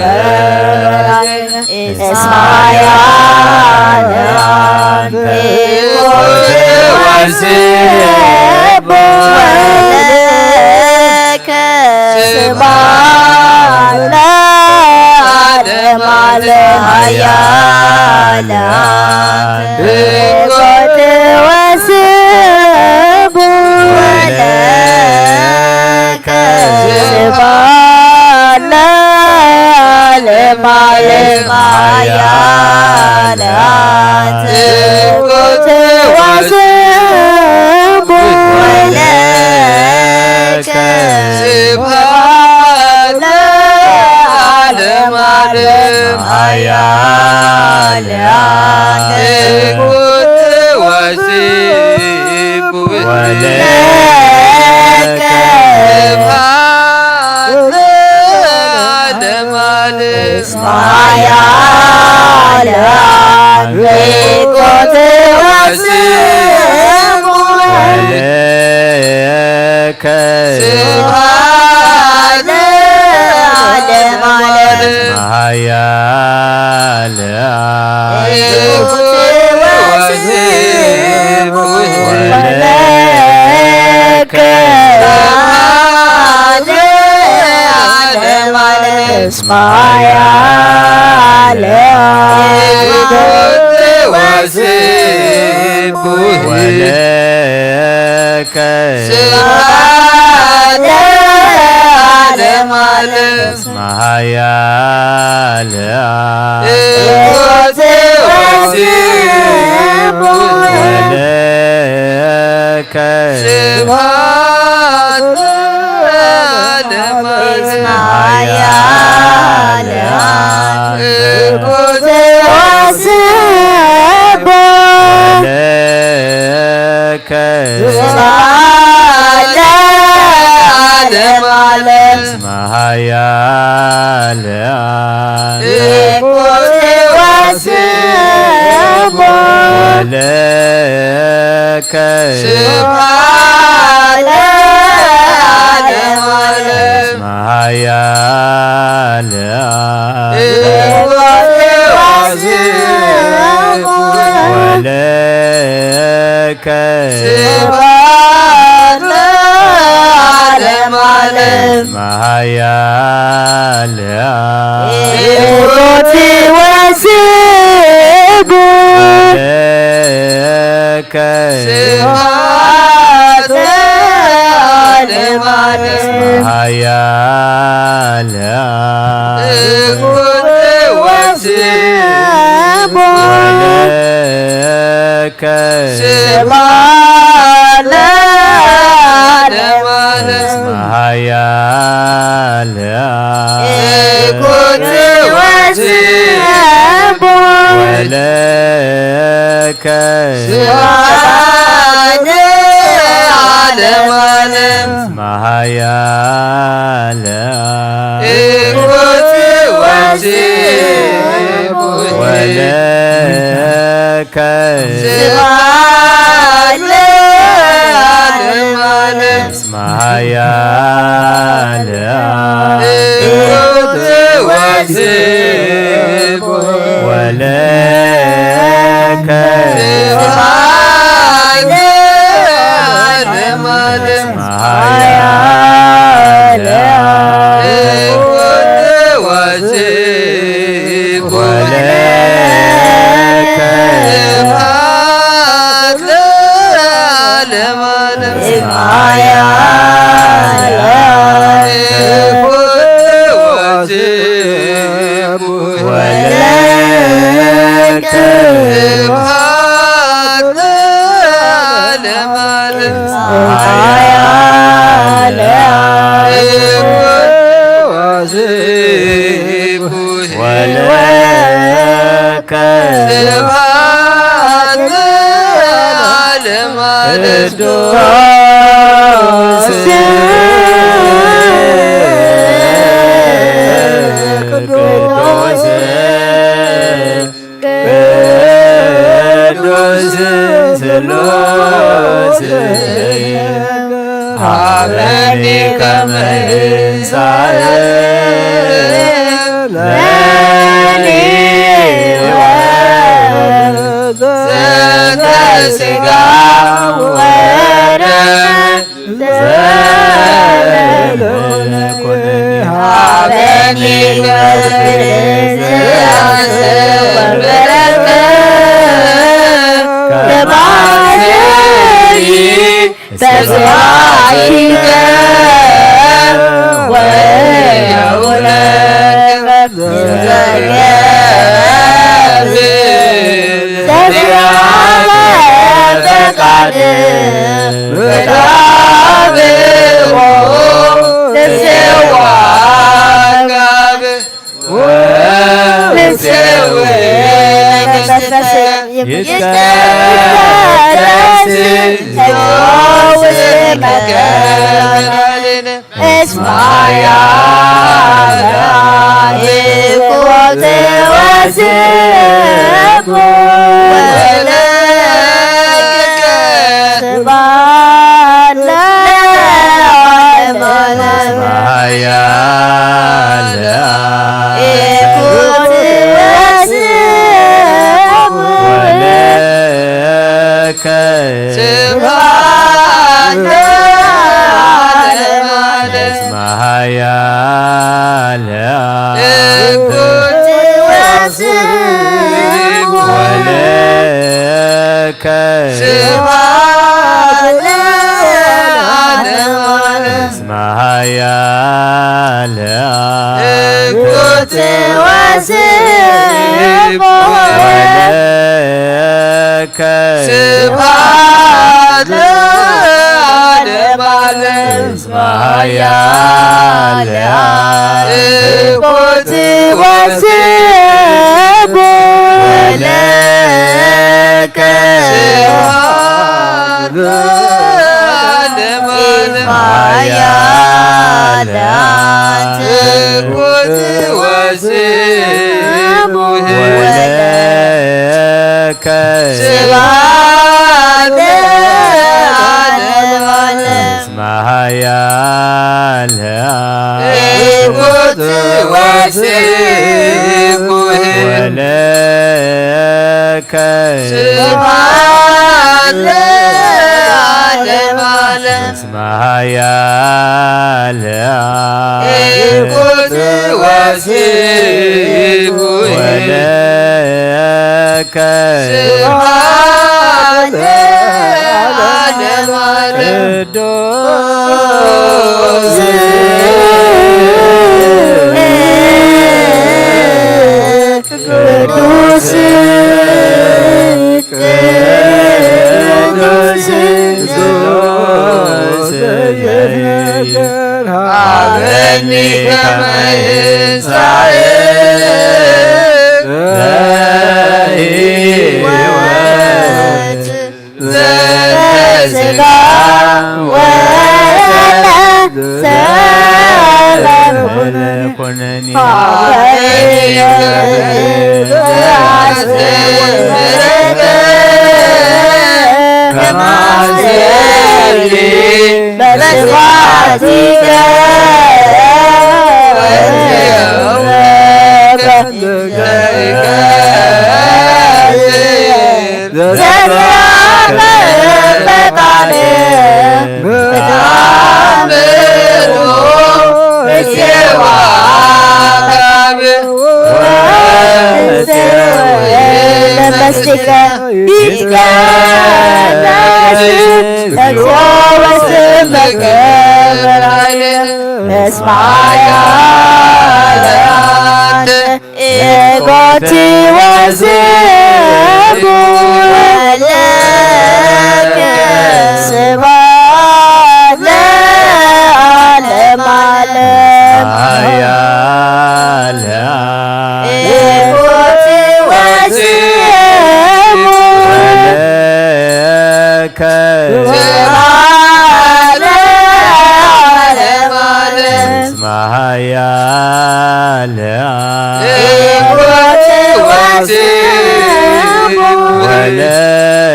እስማያነ አንተ ወስቦ ለከ ስብሐት ለዓለመ ዓለም ኃያል አንተ ወስቦ ለከ ስብሐት ለዓለመ ዓለም ኃያል አንተ ወስቦ ለከ ስብሐት ለዓለመ ዓለም ኃያል አንተ ወስቦ ለከ ስብሐት ለዓለመ ዓለም ኃያል አንተ ወስቦ ለከ ስብሐት ለዓለመ ዓለም ኃያል አንተ ወስቦ ለከ ስብሐት ለዓለመ ዓለም ኃያል አንተ ወስቦ ለከ ስብሐት ለዓለመ ዓለም ኃያል አንተ ወስቦ ለከ ስብሐት ለዓለመ ዓለም ኃያል አንተ ወስቦ ለከ ስብሐት ለዓለመ ዓለም ኃያል አንተ ወስቦ ለከ ስብሐት ለዓለመ ዓለም ኃያል አንተ ወስቦ ለከ ስብሐት ለዓለመ ዓለም ኃያል አንተ ወስቦ ለከ ስብሐት ለዓለመ ዓለም ኃያል አንተ ወስቦ ለከ ስብሐት ለዓለመ ዓለም ኃያል አንተ ወስቦ ለከ ስብሐት ለዓለመ ዓለም ኃያል አንተ ወስቦ ለከ ስብሐት ለዓለመ ዓለም ኃያል አንተ ወስቦ ለከ ስብሐት ለዓለመ ዓለም ኃያል አንተ ወስቦ ለከ ስብሐት ለዓለመ ዓለም ቅዱስ ስሉስ ሀበኒ ከመ ይንሣእ ለኒ ዘተ ሥጋ ወደም ዘለለኩነኒ ሀበኒ ተስፋይከ ወየውለከ ዘገብ ዘዚያከ ፈቃድ በታብቦ ተሰዋጋብ ወተሰዌ ይትቀደስ እስማያ ይኩት ወስብ ወለከ ስብሐት ለዓለመ እስማያ ይኩት ወስብ ወለከ ስብሐት ማያ ለኩት ወስብ ወለከ ስብሐት ለዓለመ ማያ ለኩት ወስብ ወለከ ስብሐት ለዓለመ ማያ ለኩት ወስብ ወለከ ስብሐት ለዓለመ ማያ ለኩት ወስብ ወለከ ስብሐት ለዓለመ ማያ ለኩት ወስብ ወለከ ስብሐት ለዓለመ ማያ ለኩት ወስብ ወለከ ስብሐት ለዓለመ ቅዱስ ቅዱስ ሀበኒ ከመ ይንሣእ ለሕይወት ዘተ ሥጋ ወደም ዘለለኩነኒ ከማስሪ በስብሐቲከ ወየውለከ ዘዚያከ ፈቃድ በተአምሮ ተሰዋጋብ ወተሰዌ ለመስቀ ይትቀደስ እግዚኦ ወስብከ በላዕለ እስማያ ለአንተ የኮቲ ወስብ ወለከ ስብሐት ለዓለመ ማያ የኮቲ ወስብ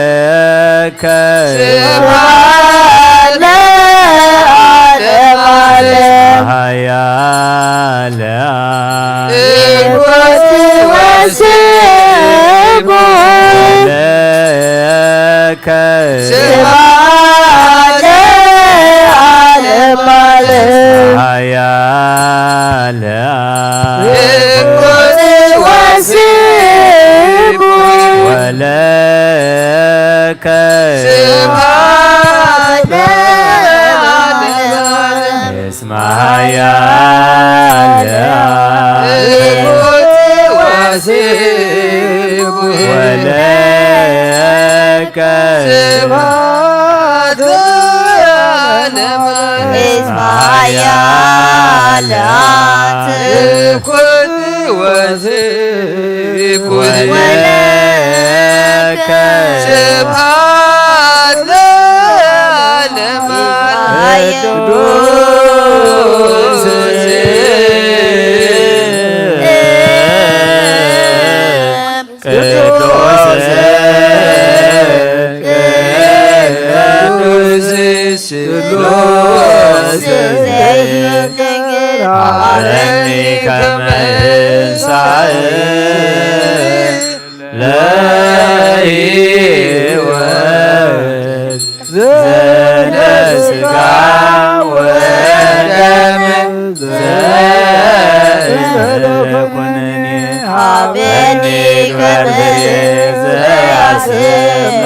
ولك سبحان العالم يا لك سبحان العالم يا ولك سبحان العالم اسمع يا ولك اسمع يا ولك سبحان القدوس علني كما إنسان لا يود زاد سقا ودم زاد كنني عبني كما زياسم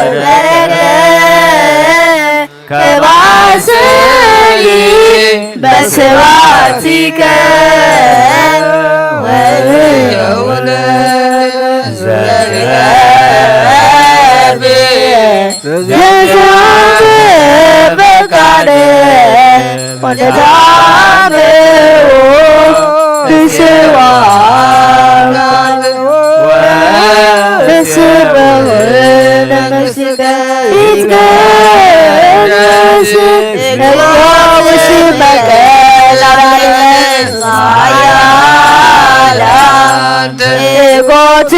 كبعسلي بسواتك وذيونا زغابي زغاب بقاده ونتعبه بسوانا بسبه نفسك إتقدس وسبك العالم صعيالا تقوت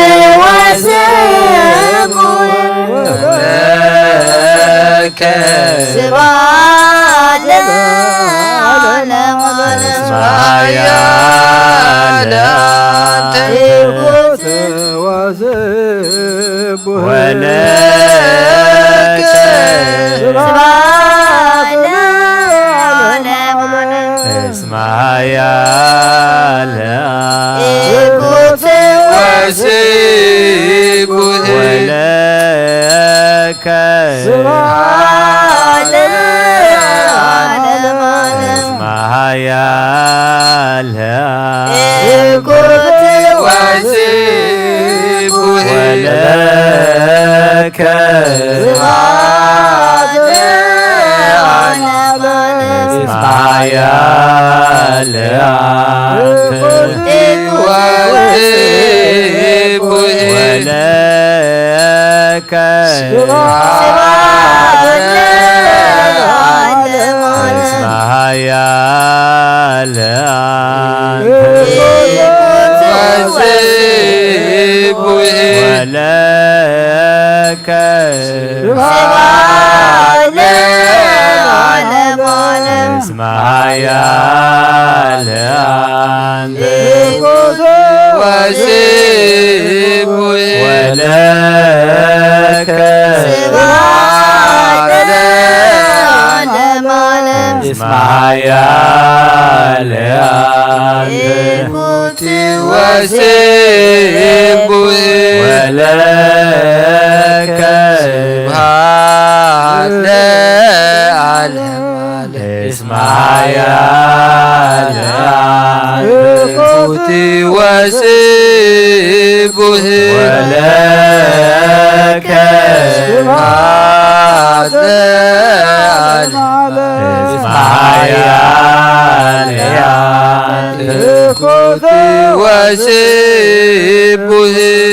وسبك سبحان العالم صعيالا تقوت ولك سبحان العالم اسمع يا ولك سبحان العالم اسمع يا ولك اسمع يا ولك اسمع يا ولك اسمع يا ولك اسمع يا ولك اسمع يا ولك اسمع يا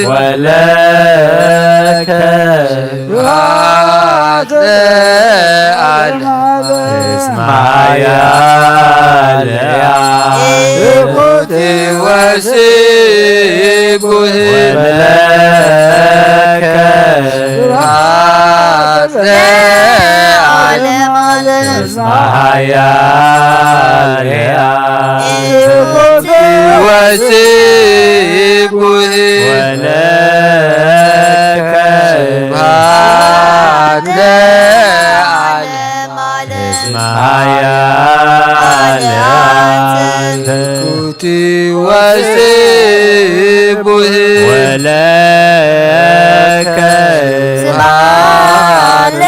ولك اسمعيا إخوتي وسيبه ملاك اسمعيا إخوتي وسيبه ولك سبحان اسمعيا كنتي وسيبه ولك سبحان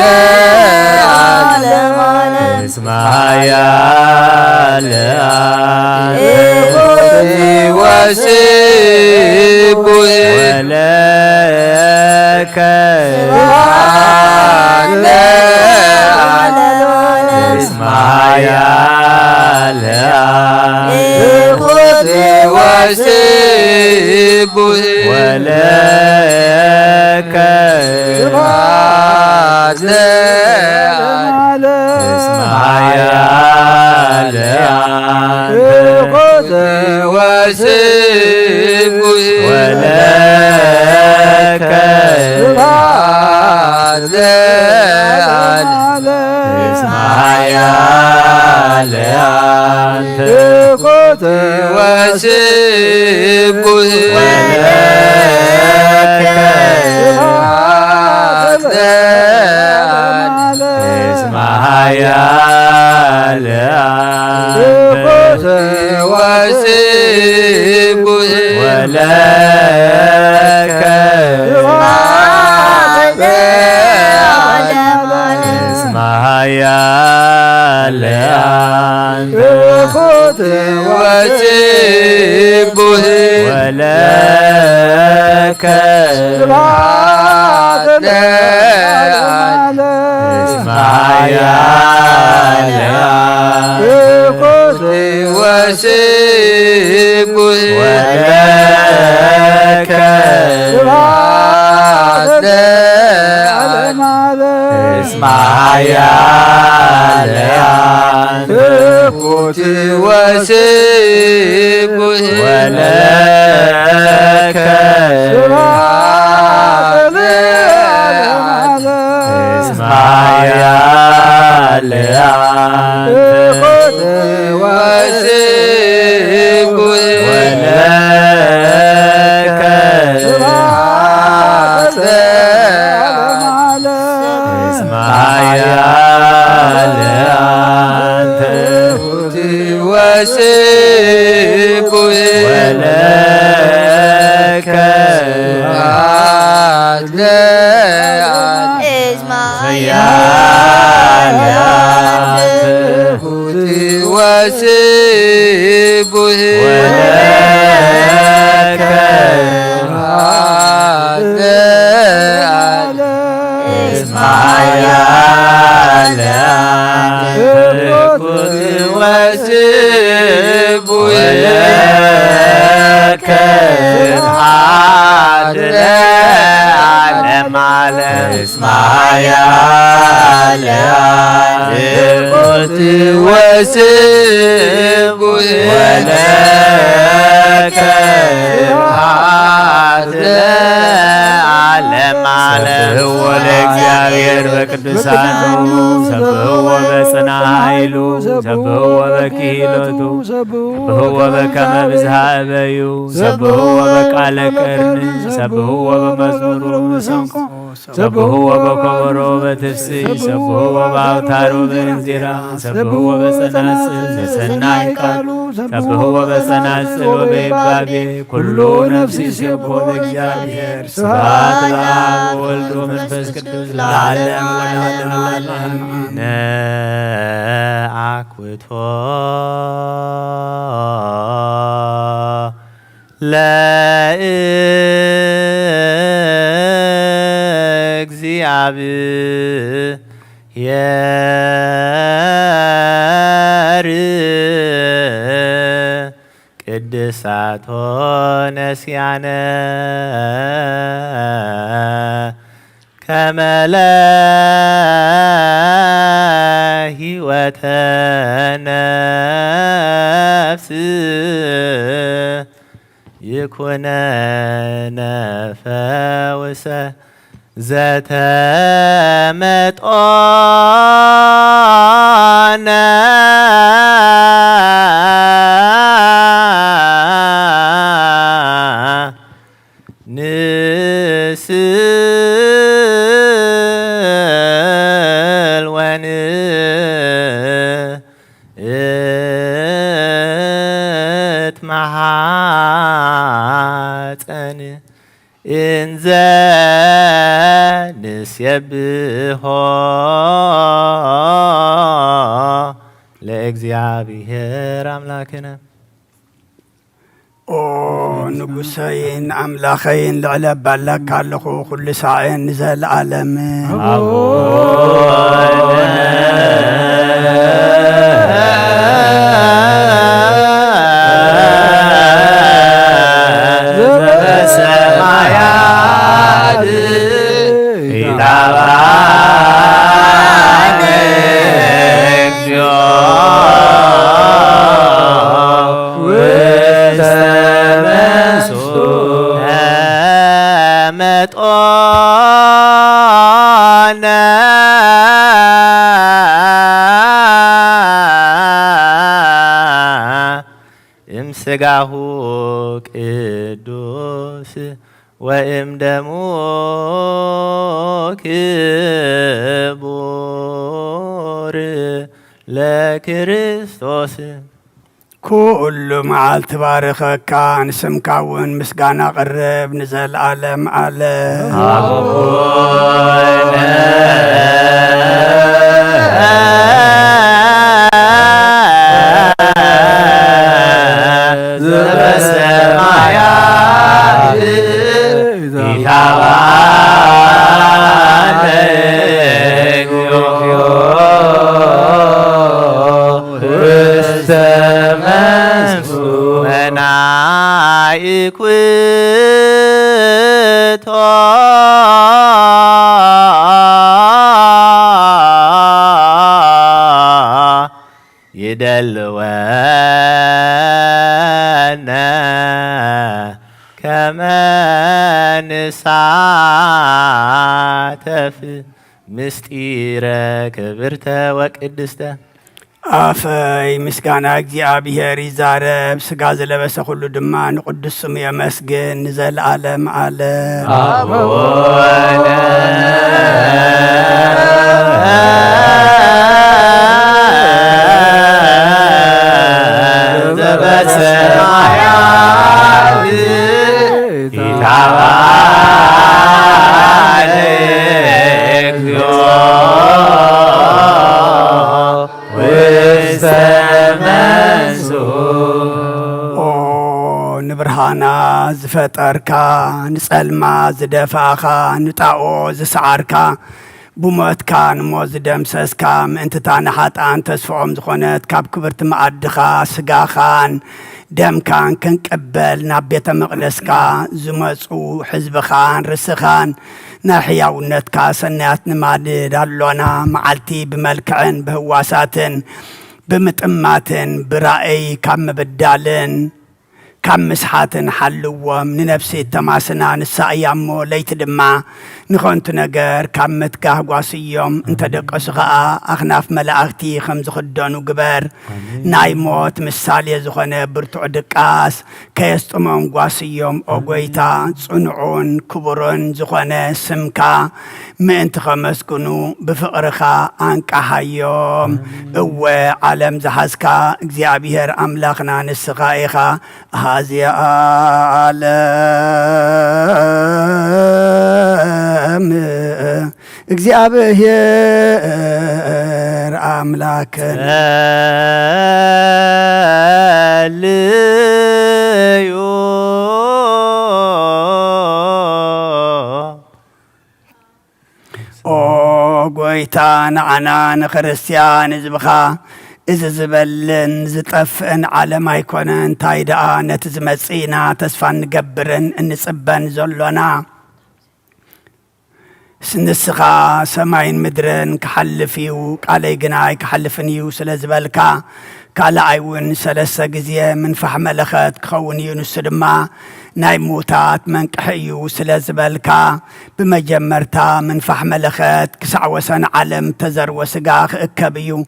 اسمعيا كنتي وسيبه ولك سبحان اسمعيا إخوتي وسيبه ولك اسمعيا إخوتي وسيبه ولك اسمعيا إخوتي وسيبه ولك اسمعيا إخوتي وسيبه ولك اسمعيا إخوتي وسيبه ولك اسمعيا إخوتي وسيبه ولك اسمعيا إخوتي وسيبه ولك اسمعيا إخوتي وسيبه ولك اسمعيا وسيبه ولك اسمعيا وسيبه ولك اسمعيا وسيبه ولك علم اسمعيا وسيبه ولك هو ለእግዚአብሔር በቅዱሳኑ ሰብሕዎ በጽና ኃይሉ ሰብሕዎ በክሂሎቱ ሰብሕዎ በከመ ብዝሃ እበዩ ሰብሕዎ በቃለ ቀርን ሰብሕዎ በመዝሙሩ መሰንቆ ሰብሕዎ በከበሮ በትፍስሕ ሰብሕዎ በአውታሮ በእንዚራ ሰብሕዎ በጸናጽል በሰናይ ቃሉ ሰብሕዎ በጸናጽል ወበይባቤ ኩሉ ነፍስ ይሴብሖ ለእግዚአብሔር ስብሐት ለአብ ወወልድ ወመንፈስ ቅዱስ ለዓለሙ ወለዓለሙ ነአኩቶ ለእግዚአብሔር ቅድሳቶ ነስያነ كملا هيوة نفس يكون نفاوسه ذات متقانا نسل ونت محاتن إنزا نسيبها لእግዚአብሔር أملاكنا ንጉሰይን አምላኸይን ልዕለ ባላክ ኣለኹ ኩሉ ሳዕን ንዘለዓለም ዘበሰማያት ኢታባነ እግዚኦ مطانا امسقاه قدوس وام دمو كبور لكريستوس كل معال تبارك كان سمكاون مسقانا قرب نزل عالم عالم يدلونا كما نسعتف مستيرة كبرت وقدسته أفاي مسكانا እግዚአብሔር ይዛረብ ስጋ ዘለበሰ ሁሉ ድማ ንቅዱስ ስሙ የመስግን ንዘለዓለም ዓለም አቡነ ዘበሰማያት ኢታባነ እግዚኦ ንብርሃና ዝፈጠርካ ንጸልማ ዝደፋኻ ንጣኦ ዝሰዓርካ ብሞትካ ንሞት ዝደምሰስካ ምእንትታ ንሓጣን ተስፍዖም ዝኾነት ካብ ክብርቲ መዓድኻ ስጋኻን ደምካን ክንቅበል ናብ ቤተ መቕደስካ ዝመፁ ሕዝብኻን ርስኻን ናይ ሕያውነትካ ሰናያት ንማድድ ኣሎና መዓልቲ ብመልክዕን ብህዋሳትን ብምጥማትን ብራእይ ካብ ምብዳልን ካብ ምስሓትን ሓልዎም ንነፍሲ ተማስና ንሳእያ እሞ ለይቲ ድማ ንኾንቱ ነገር ካብ ምትጋህ ጓስዮም እንተደቀሱ ኸዓ ኣኽናፍ መላእኽቲ ከም ዝኽደኑ ግበር ናይ ሞት ምሳሌ ዝኾነ ብርቱዕ ድቃስ ከየስጥሞም ጓስዮም ኦ ጐይታ ጽኑዑን ክቡርን ዝኾነ ስምካ ምእንቲ ኸመስግኑ ብፍቕርኻ ኣንቃሃዮም እወ ዓለም ዝሓዝካ እግዚኣብሔር ኣምላኽና ንስኻ ኢኻ هذه عالم እግዚአብሔር አምላክና ልዩ ኦ ጐይታ ንዓና ንክርስቲያን ህዝብኻ እዚ ዝበልን ዝጠፍእን ዓለም ኣይኮነን እንታይ ደኣ ነቲ ዝመጺና ተስፋ ንገብርን እንጽበን ዘሎና سنسخا سماين مدرن كحلفيو قالي جناي كحلفنيو سلازبالكا كالا ايون سلسة جزية من فحم لخت كخونيو نسدما ناي موتات من كحيو سلازبالكا بمجمرتا من فحم لخت كسع وسن علم تزر وسقاخ اكبيو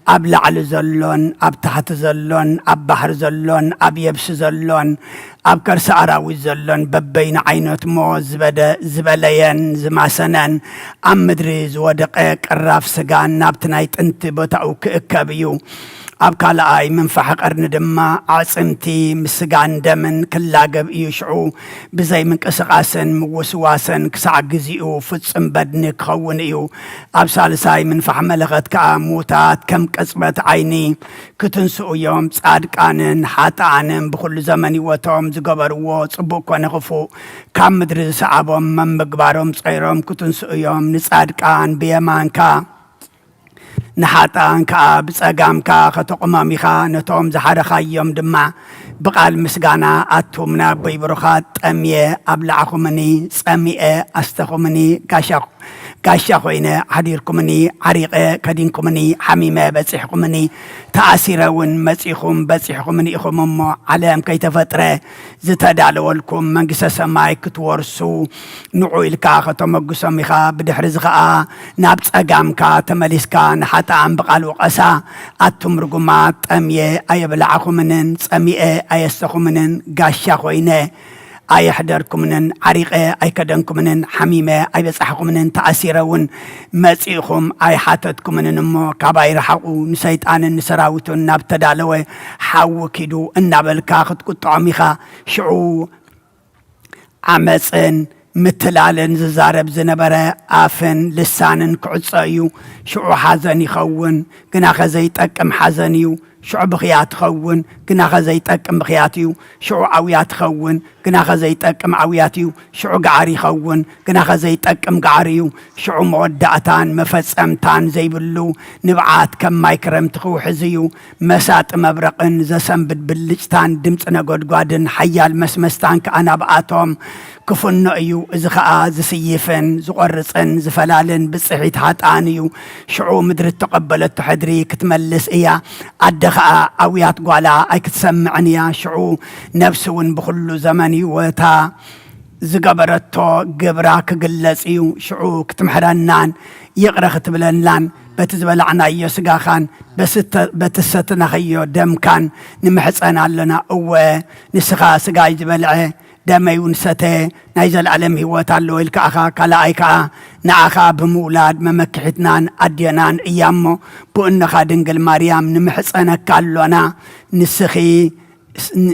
أب لعل زلون أب تحت زلون أب بحر زلون أب يبس زلون أب كرس أراوي زلون ببين عينات موز بدا زبلين زماسنن أم مدريز ودقيق الراف سقان نابتنايت انت بتاعو كأكابيو أب كالاي من فحق أرن دما عاصمتي مسقان دمن كلاقب يشعو بزي من كسقاسن موسواسن كسع قزيو فتسن بدنك خون إيو أب سالساي من فحم لغت كاموتات كم كسبت عيني كتنسو يوم صادق آنن حتى آنن بكل زمن وطوم زقبر وصبوك ونغفو كام مدرس عبهم من مقبارهم صغيرهم كتنسو يوم نصادق آن بيمان كا نحاتان كا بصقام كا خطقمامي خا نتوم زحرخا يوم دما بقال مسغانا اتومنا بيبرخات اميه ابلعكمني صميه استخمني كاشا خوينه حديركمني عريقه كدينكمني حميمه بصحكمني تاثيرون مصيخم بصحكمني اخمم علام كي تفطره زتدالولكم منجس سماي كتورسو نعويلكا ختمغسمي خا بدحرزخا ناب صقامكا تمليسكا نحات عم بقالو قسا اتمرغمات اميه ايبلعكمنن صميه ايستخمنن غاشا خوينه أي حدركمنن عريقة أي كدنكمنن حميمة أي بصحكمنن تأثيرون مسيخم أي حاتتكمنن مو كباير حقو نسيت أنا نسراوتون نبتدالوه حاو كيدو النابلكا خد عميخا شعو عمسن متلالن ززارب زنبرة آفن لسانن كعصايو شعو حزن يخون كنا خزيت أكم حزنيو شعو بخيات خون كنا خزيت أكم بخياتيو شعو عويات خون كنا خزيت أكم عوياتيو شعو قعري خون كنا خزيت أكم قعريو شعو مودعتان مفسمتان زي بلو نبعات كم مايكرم تخو حزيو مسات مبرقن زسم بدبلجتان دمتنا قدقادن حيال مسمستان كأنا بقاتهم كفن أيو زخاء زسيفن زقرصن زفلالن بصحيت هاتانيو شعو مدر تقبلت تحدري كتملس إيا أدخاء أويات قوالا أي كتسمعني شعو نفسون بخلو زماني وتا زقبرتو قبراك قلسيو شعو كتمحرنان يقرأ ختبلنان بتزبلعنا أيو سقاخان بتستنا خيو دم كان نمحسنا لنا أوه نسخا سقاي زبلعه دمي ونسته نايزل علم هوات اللو الكاخا كلا ايكا نعخا بمولاد ممكحتنان ادينان ايامو بؤنخا دنقل مريم نمحسنا كالونا نسخي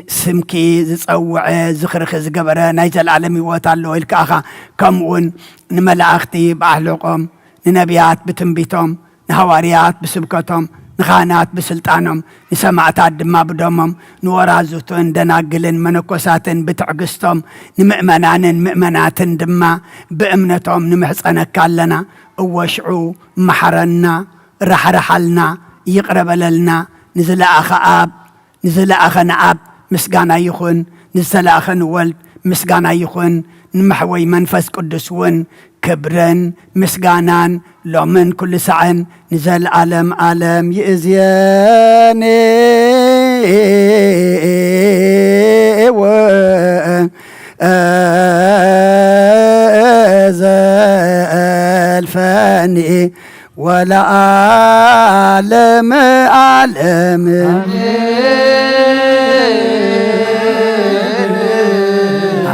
سمكي زصوع زخرخ زقبره نايزل علم هوات اللو الكاخا كمون نملاختي باهلقم ننبيات بتنبيتهم نهواريات بسبكتهم نخانات بسلطانهم نسمعتات دما بدومهم نورازوتون دناقلن منكوساتن بتعقستهم نمؤمنانن مؤمناتن دما بأمنتهم نمحصنا كالنا وشعو محرنا رحلنا يقرب لنا نزل أخا آب نزل أخا نعاب مسقانا يخون نزل أخا ولد مسقانا يخون نمحوي منفس قدسون كبرن مسقانان لومن كل سعن نزل عالم عالم يأزياني وأزال ولا عالم عالم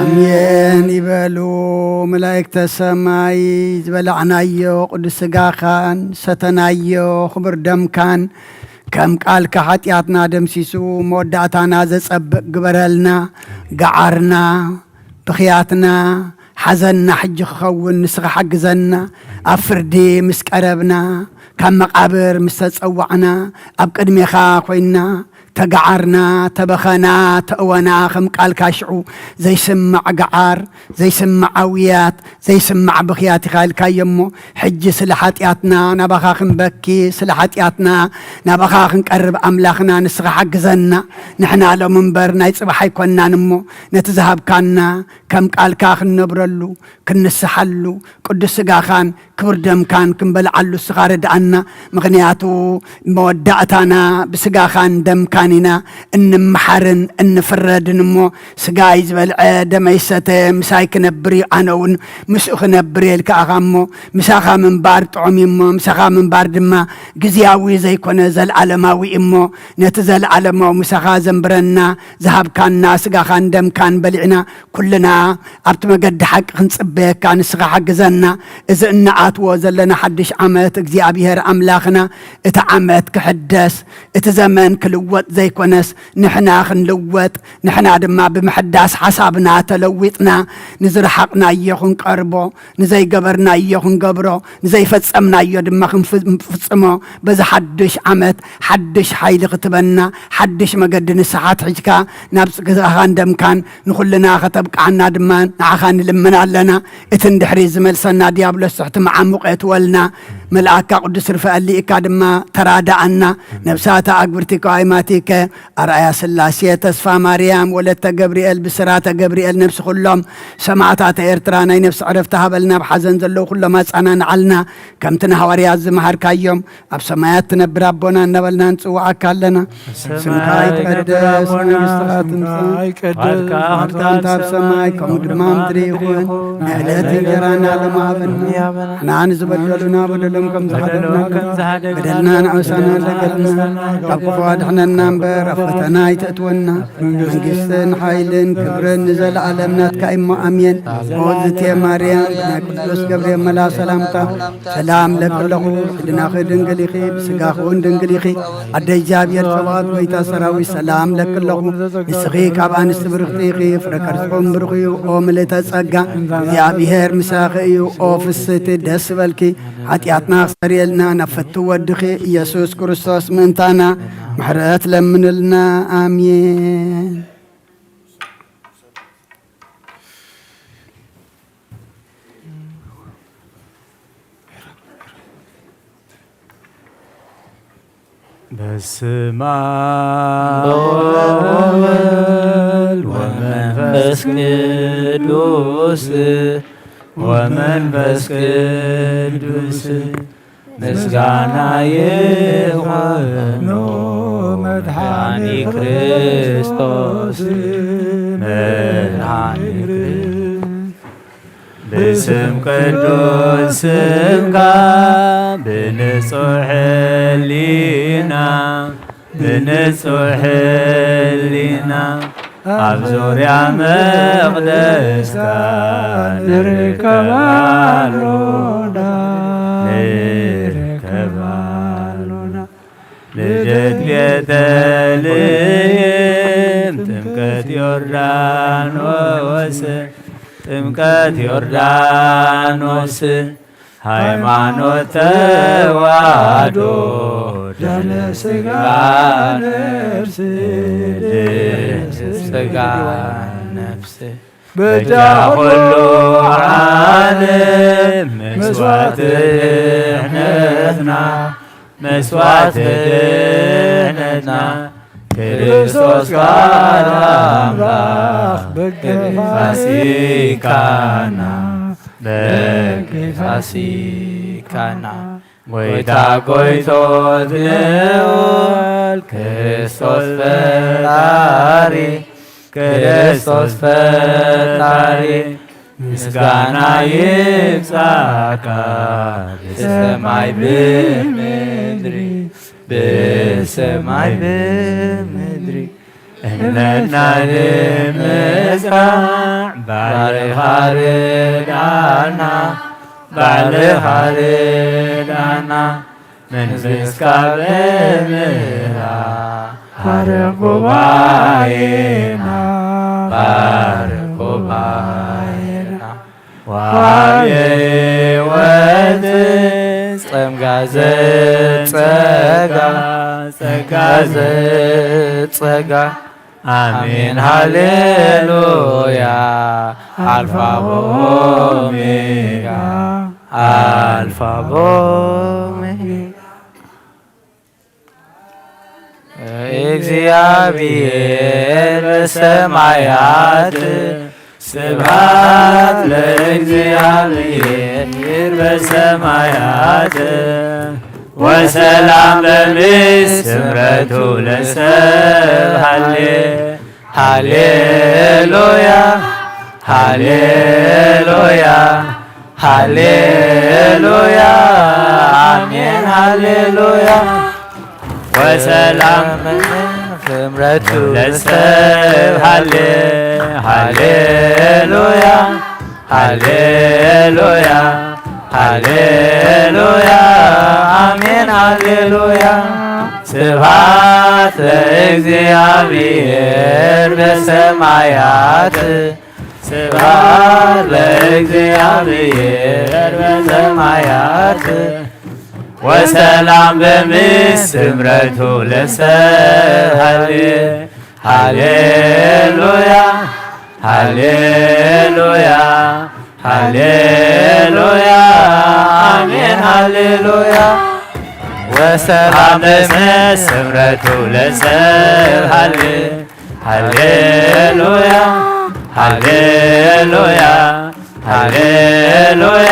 أمين يبالو ملائكة السماي زبلعنايو قدس قاخان ستنايو خبر دم كان كم قال كحاتياتنا دم سيسو مودعتنا زسبق قبرلنا قعرنا بخياتنا حزننا حج خون نسخ حقزنا أفردي مسكربنا كم مقابر مستتصوعنا أبقد ميخا خوينا تقعرنا تبخنا تأونا خم قال كاشعو زي سمع قعار زي سمع عويات زي سمع بخيات خال كايمو حج سلحاتياتنا نبخاخن بكي سلحاتياتنا نبخاخن قرب أملاخنا نسغ حقزنا نحنا لو منبرنا يصبح يكوننا نمو نتذهب كنا كم قال كاخن نبرلو كنسحلو قدس سقاخان كبر دم كان كنبلعلو السغارد عنا مغنياتو مودعتنا بسقاخان دم كاننا ان محرن ان فرد نمو سقاي زبل دم يسته مسايك نبري عنون مسخ نبري الكاغامو مساخا من بار طعميمو مساخا من بار دما غزياوي زي كون زل علماوي امو نتزل علماو مساخا زنبرنا ذهب كاننا سقاخان دم كان بلعنا كلنا ابت مقد حق خنصبه كان سغا حقزنا اذا ان عاتو زلنا حدش عمت እግዚአብሔር አምላኽና እታ ዓመት ክሕደስ እቲ ዘመን ክልወጥ ዘይኮነስ ንሕና ክንልወጥ ንሕና ድማ ብምሕዳስ ሓሳብና ተለዊጥና ንዝረሓቕናዮ ክንቀርቦ ንዘይገበርናዮ ክንገብሮ ንዘይፈጸምናዮ ድማ ክንፍጽሞ በዚ ሓድሽ ዓመት ሓድሽ ሓይሊ ክትበና ሓድሽ መገዲ ንስሓት ሒዝካ ናብ ጽግዛኻ እንደምካን ንኹልና ከተብቃዕና ድማ ንዓኻ ንልመና ኣለና እቲ እንድሕሪ ዝመልሰና ዲያብሎስ ትሕቲ መዓሙቐት ወልና ملائكة قدس رفالي إكادما ترادعنا نفساتا أكبرتك وعيماتك أرأي سلاسية تسفى مريم ولدت جبريل بسرات جبريل نفس كلهم سمعتها إرترانا نفس عرفتها بلنا بحزن زلو كل ما سأنا نعلنا كم تنهوري عزمهر كيوم أبسمايات نبربنا نبلنا نسوع كلنا سمكاي قدس ونستغات نساي قدس أنت بسماي كم دمام دريخون نهلت جرانا لما بنا نعن زبدلنا بدلهم كم زهدنا بدلنا نعوسنا لقلنا أبقوا حنا النمبر أفتنا يتأتونا من قسن حيلن كبرن نزل عالمنا تكايم أمين وزت يا مريم بنا قدس جبريل ملا سلامتا سلام لك له دنا خدن قليخي بسقاخون دن قليخي أدي جابير صوات ويتا سراوي سلام لك له بسقيك أبان استبرختيخي فركرسكم برخي وملتا سقا جابير مساخي وفستي دس بالكي حتياتنا سريلنا نفتو ودخي يسوس كريستوس منتانا محرات لمن لنا آمين በስመ አብ ወመንፈስ ቅዱስ ወመንፈስ ቅዱስ ምስጋና ይሁን መድኃኒ ክርስቶስ መድኃኒ በስም ቅዱስ ስምካ ብንጹሕ ሕሊና ኣብ ዙርያ መቕደስካ ንርከባሉና ልደት ቤተልሔም ጥምቀት ዮርዳኖስ ሃይማኖት ተዋሕዶ ደለ ሥጋ ነፍስ በጃ ሁሉ ዓለም መስዋዕት ድኅነትና ክርስቶስ ቃል አምላክ በፋሲካና ጎይታ ጎይቶት ልዑል ክርስቶስ ፈጣሪ ምስጋና ይብዛካ በሰማይ በምድሪ እነና ንምስጋዕ ባዕልኻ ርዳና መንፈስካ ብምራ ባርክ ጉባኤና ወሃብየ ሕይወት ጸጋ ጸጋ አሜን ሃሌሉያ አልፋ ኦሜጋ አልፋ ኦሜጋ እግዚአብሔር በሰማያት ስብሐት ለእግዚአብሔር በሰማያት ወሰላም በምድር ስምረቱ ለሰብእ ሃሌሉያ ሃሌሉያ ሃሌሉያ አሜን ሃሌሉያ ወሰላም ስምረቱ ለሰብእ ሃሌሉያ ሃሌሉያ ሃሌሉያ አሜን ሃሌሉያ ስብሐት ለእግዚአብሔር በሰማያት ስብሐት ለእግዚአብሔር በሰማያት ወሰላም በምድር ስምረቱ ለሰብእ ሃሌሉያ ሃሌሉያ ሃሌሉያ አሜን ሃሌሉያ ወሰላም በምድር ስምረቱ ለሰብእ ሃሌሉያ ሃሌሉያ ሃሌሉያ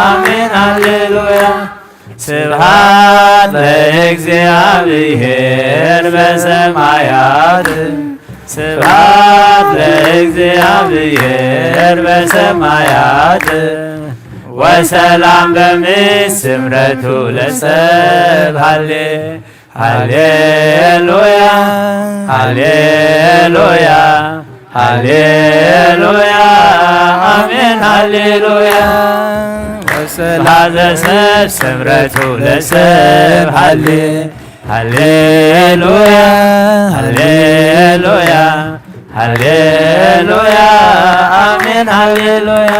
አሜን ሃሌሉያ ስብሐት ለእግዚአብሔር በሰማያት ስብሐት ለእግዚአብሔር በሰማያት ወሰላም በምድር ስምረቱ ለሰብእ ሃሌሉያ ሃሌሉያ ሃሌሉያ አሜን ሃሌሉያ ወሰላም ለሰብእ ስምረቱ ለሰብእ ሃሌሉያ ሃሌሉያ ሃሌሉያ አሜን ሃሌሉያ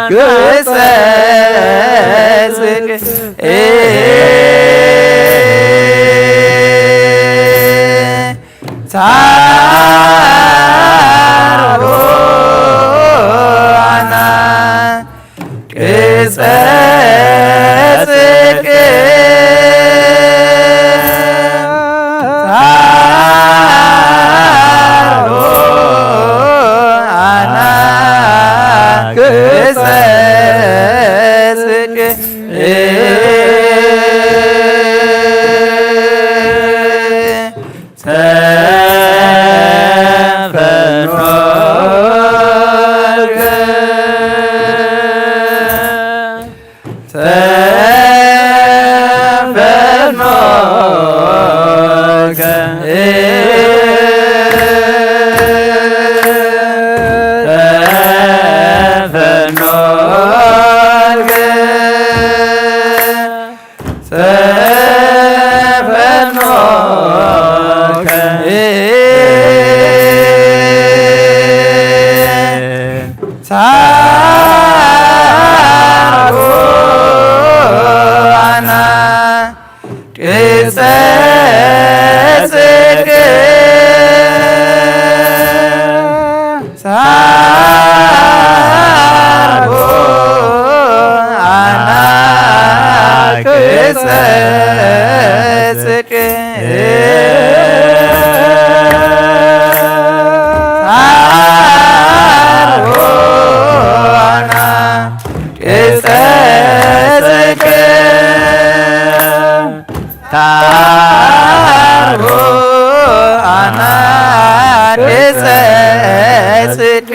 Good ታሮአና ቅጸ ጽድቅ ታሮአና ቅጸ ጽድቅ ታሮአና ቅጸ ጽድቅ ታሮአና ቅጸ ጽድቅ ታሮአና ቅጸ ጽድቅ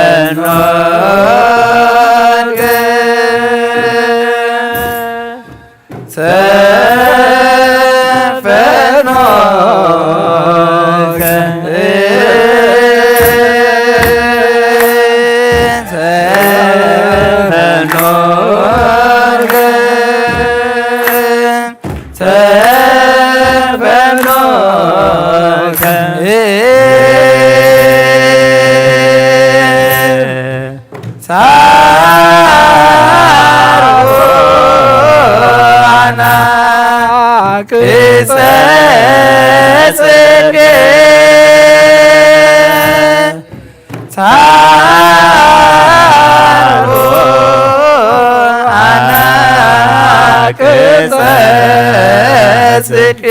ተፈኖከ ታሮአና ቅጸ ጽድቅ ታሮአና ቅጸ ጽድቅ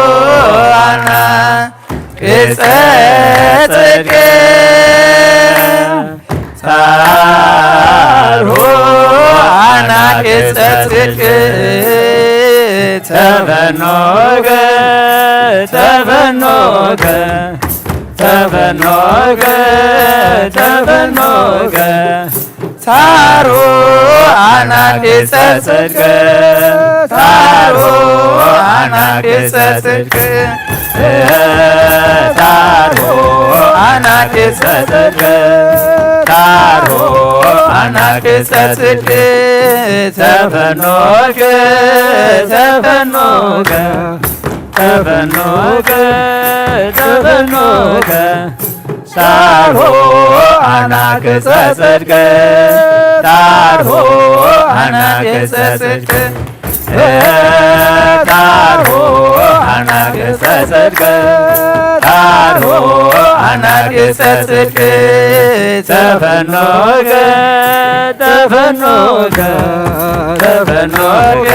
ታሮአና ቅጸ ጽድቅ ታሮአና ቅጸ ጽድቅ ተፈኖከ ተፈኖከ ተፈኖከ ተፈኖከ ታሮአና ቅጸ ጽድቅ ታሮአና ቅጸ ጽድቅ ታሮአና ቅጸ ጽድቅ ታሮአና ቅጸ ጽድቅ ተፈኖከ ተፈኖከ ተፈኖከ ተፈኖከ ታሮአና ቅጸ ጽድቅ ታሮአና ቅጸ ጽድቅ ታሮአና ቅጸ ጽድቅ ታሮአና ቅጸ ጽድቅ ተፈኖከ ተፈኖከ ተፈኖከ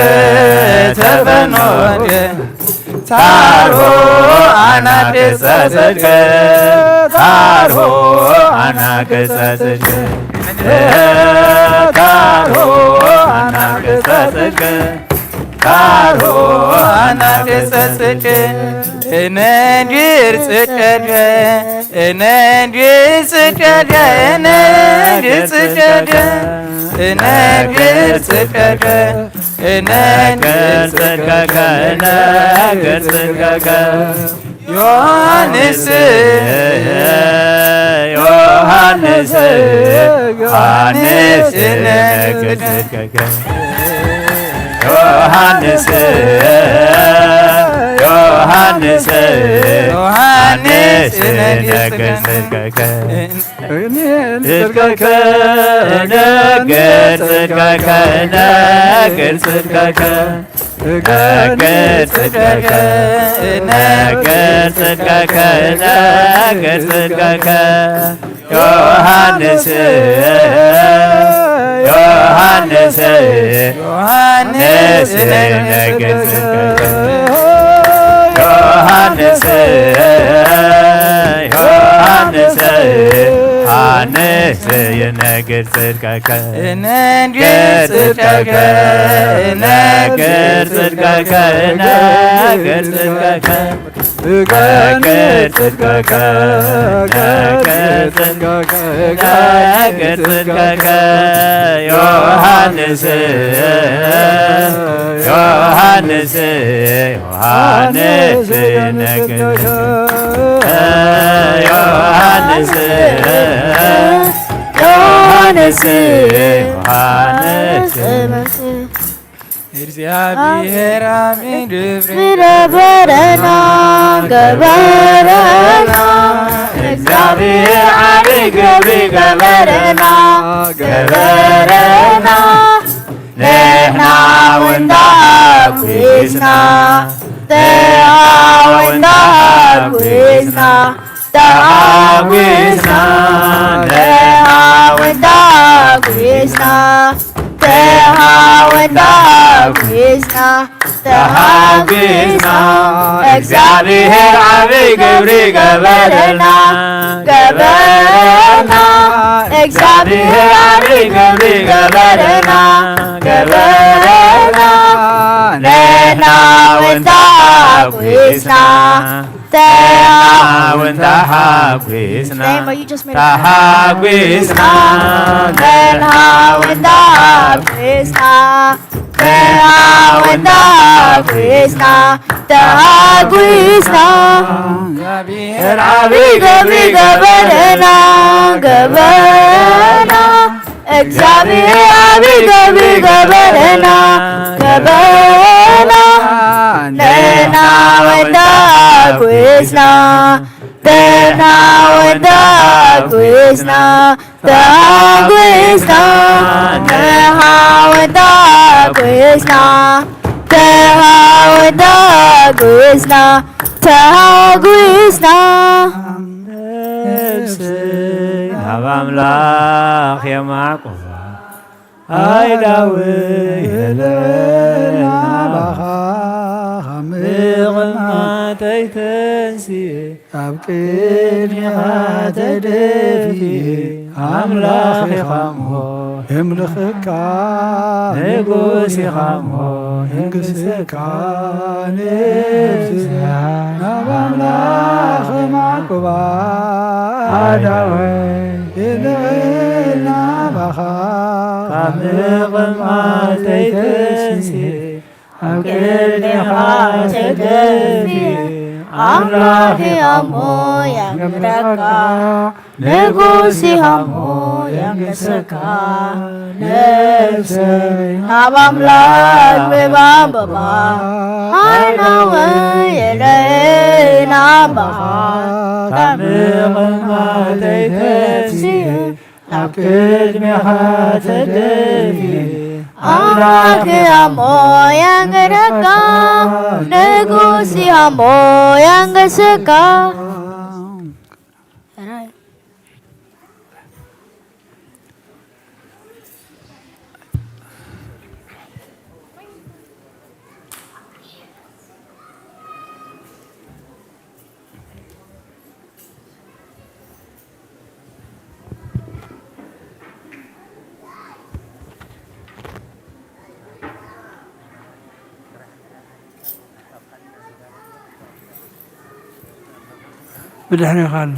ተፈኖከ ታሮአና ቅጸ ጽድቅ ታሮአና ቅጸ ጽድቅ ታሮአና ቅጸ ጽድቅ ታሮአና ቅጸ ጽድቅ እንንዲር ጽድቅ እንንዲር ጽድቅ እንንዲር ጽድቅ እንንዲር ጽድቅ እንንዲር ጽድቅ እንንዲር ጽድቅ ዮሐንስ ዮሐንስ ዮሐንስ ዮሐንስ ዮሐንስ ዮሐንስ ዮሐንስ ነገር ጽድቀከ ጽድቀከ ነገር ጽድቀከ ነገር ጽድቀከ ነገር ጽድቀከ ነገር ጽድቀከ ነገር ጽድቀከ ዮሐንስ ዮሐንስ ዮሐንስ ነገር ጽድቀከ ዮሐንስ ዮሐንስ ዮሐንስ የነገር ጽድቀከ ነገር ጽድቀከ ነገር ጽድቀከ ነገር ጽድቀከ ነገር ጽድቀከ ነገር ጽድቀከ ነገር ጽድቀከ ዮሐንስ ዮሐንስ ዮሐንስ ነገር ዮሐንስ ዮሐንስ ዮሐንስ እግዚአብሔር አሜን ረበረና ገበረና እግዚአብሔር አሜን ገብሪ ገበረና ገበረና ንሕና ወንዳኩስና ተሃወንዳኩስና ተሃዊስና ተሃወንዳኩስና ተሃወንዳኩስና ተሃዊስና እግዚአብሔር አብይ ገብሪ ገበረና ገበረና እግዚአብሔር አብይ ገብሪ ገበረና ገበረና ንሕና ወንዳኩስና ተሃወንዳኩስና ተሃዊስና ተሃወንዳኩስና ተሃወንዳኩስና ተሃዊስና እግዚአብሔር አብይ ገብሪ ገበረና ገበረና እግዚአብሔር አብይ ገብሪ ገበረና ገበረና ንሕና ወንዳኩስና ተሃወንዳኩስና ተሃዊስና ተሃወንዳኩስና ተሃወንዳኩስና ተሃዊስና አብ አምላክ የማዕቆባ አይዳዊ የለና ባኻ ምቕማተይ ተንስየ ኣብ ቅድሚኻ ተደፊየ ኣምላኽ ኢኻ እሞ የምልኽካ ንጉስ ኢኻ እሞ የንግሥካ ንብስያ ናብ ኣምላኽ ማዕቆባ ኣዳወይ የለና ባኻ ካብ ምቕማተይ ተንስየ ኣብ ቅድሚኻ ተደፊየ አምላክ አሞ ያንግረካ ንጉስ አሞ ያንገሰካ ነፍሰይ ናብ አምላክ በባንበባ አይናወ የለናምባኻ ከምቕማተይ ተፍስየ ኣብ ቅድሚኻ ተደፊየ አምላክ አሞ ያንግረካ ንጉስ አሞ ያንገሰካ بدحنا خالو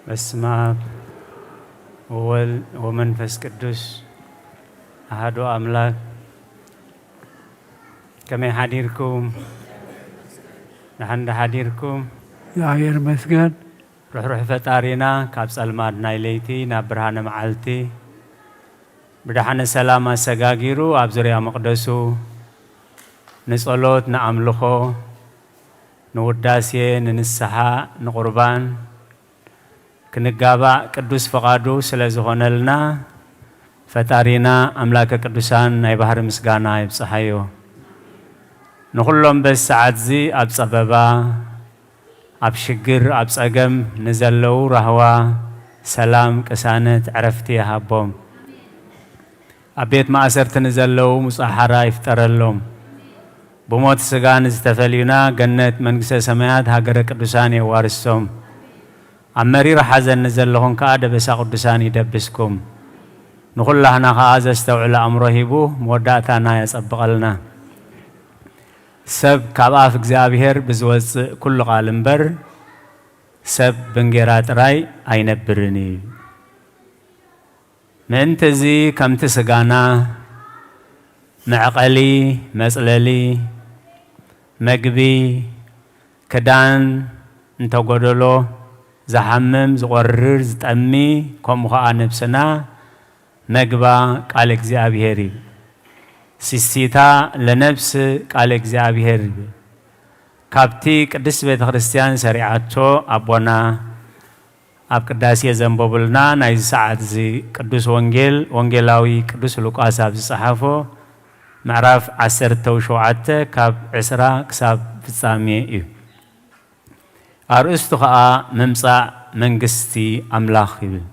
በስመ አብ ወወልድ ወመንፈስ ቅዱስ አሐዱ አምላክ ከመይ ሓዲርኩም ንሓንዳ ሓዲርኩም እግዚአብሔር ይመስገን። ርኅሩሕ ፈጣሪና ካብ ጸልማት ናይ ለይቲ ናብ ብርሃነ መዓልቲ ብድሓነ ሰላም ኣሰጋጊሩ ኣብ ዙርያ መቕደሱ ንጸሎት ንኣምልኾ ንውዳሴ ንንስሓ ንቁርባን ክንጋባእ ቅዱስ ፈቓዱ ስለ ዝኾነልና ፈጣሪና ኣምላከ ቅዱሳን ናይ ባህሪ ምስጋና ይብጽሓዮ ንኹሎም በዚ ሰዓት እዚ ኣብ ጸበባ ኣብ ሽግር ኣብ ጸገም ንዘለዉ ራህዋ ሰላም ቅሳነት ዕረፍቲ ይሃቦም ኣብ ቤት ማእሰርቲ ንዘለዉ ሙጻሓራ ይፍጠረሎም ብሞት ስጋ ንዝተፈልዩና ገነት መንግስተ ሰማያት ሃገረ ቅዱሳን የዋርሶም ኣብ መሪር ሓዘን ንዘለኹም ከዓ ደበሳ ቅዱሳን ይደብስኩም ንኹላህና ከዓ ዘስተውዕለ ኣእምሮ ሂቡ መወዳእታና የጸብቐልና ሰብ ካብ ኣፍ እግዚኣብሔር ብዝወፅእ ኩሉ ቃል እምበር ሰብ ብንጌራ ጥራይ ኣይነብርን እዩ ምእንቲ እዚ ከምቲ ስጋና መዕቐሊ መጽለሊ መግቢ ክዳን እንተጐደሎ ዝሓምም ዝቖርር ዝጠሚ ከምኡ ከዓ ነብስና መግባ ቃል እግዚኣብሔር እዩ ሲሲታ ለነብስ ቃል እግዚአብሔር ካብቲ ቅድስት ቤተ ክርስቲያን ሰሪዓቶ ኣቦና ኣብ ቅዳሴ ዘንበቡልና ናይ ሰዓት እዚ ቅዱስ ወንጌል ወንጌላዊ ቅዱስ ሉቃስ ኣብ ዝጸሓፎ ምዕራፍ 17 ካብ 20 ክሳብ ፍጻሜ እዩ ኣርእስቱ ከዓ ምምጻእ መንግስቲ ኣምላኽ ይብል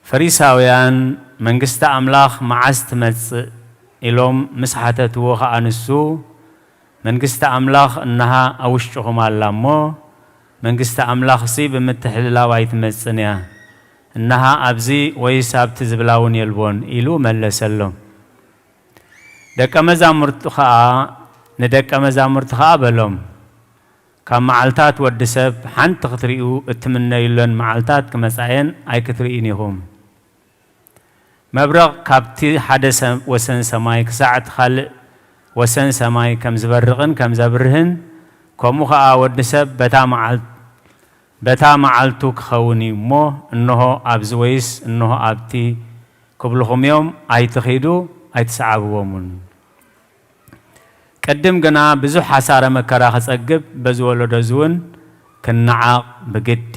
ፈሪሳውያን መንግስቲ ኣምላኽ መዓዝ ትመጽእ ኢሎም ምስ ሓተትዎ ከዓ ንሱ መንግስቲ ኣምላኽ እናሃ ኣብ ውሽጢኹም ኣላ እሞ መንግስቲ ኣምላኽ እሲ ብምትሕልላው ኣይትመጽን እያ እናሃ ኣብዚ ወይስ ኣብቲ ዝብላ እውን የልቦን ኢሉ መለሰሎም ደቀ መዛሙርቱ ከዓ በሎም ካብ መዓልታት ወዲ ሰብ ሓንቲ ክትሪኡ እትምነዩለን መዓልታት ክመጻየን ኣይክትርኢን ኢኹም መብረቕ ካብቲ ሓደ ወሰን ሰማይ ክሳዕ ካልእ ወሰን ሰማይ ከም ዝበርቕን ከም ዘብርህን ከምኡ ከዓ ወዲ ሰብ በታ መዓልቱ ክኸውን እዩ እሞ እንሆ ኣብዚ ወይስ እንሆ ኣብቲ ክብልኹም እዮም ኣይትኺዱ ኣይትሰዓብዎምን ቅድም ግና ብዙሕ ሓሳረ መከራ ክጸግብ በዚ ወለዶ እውን ክነዓቕ ብግዲ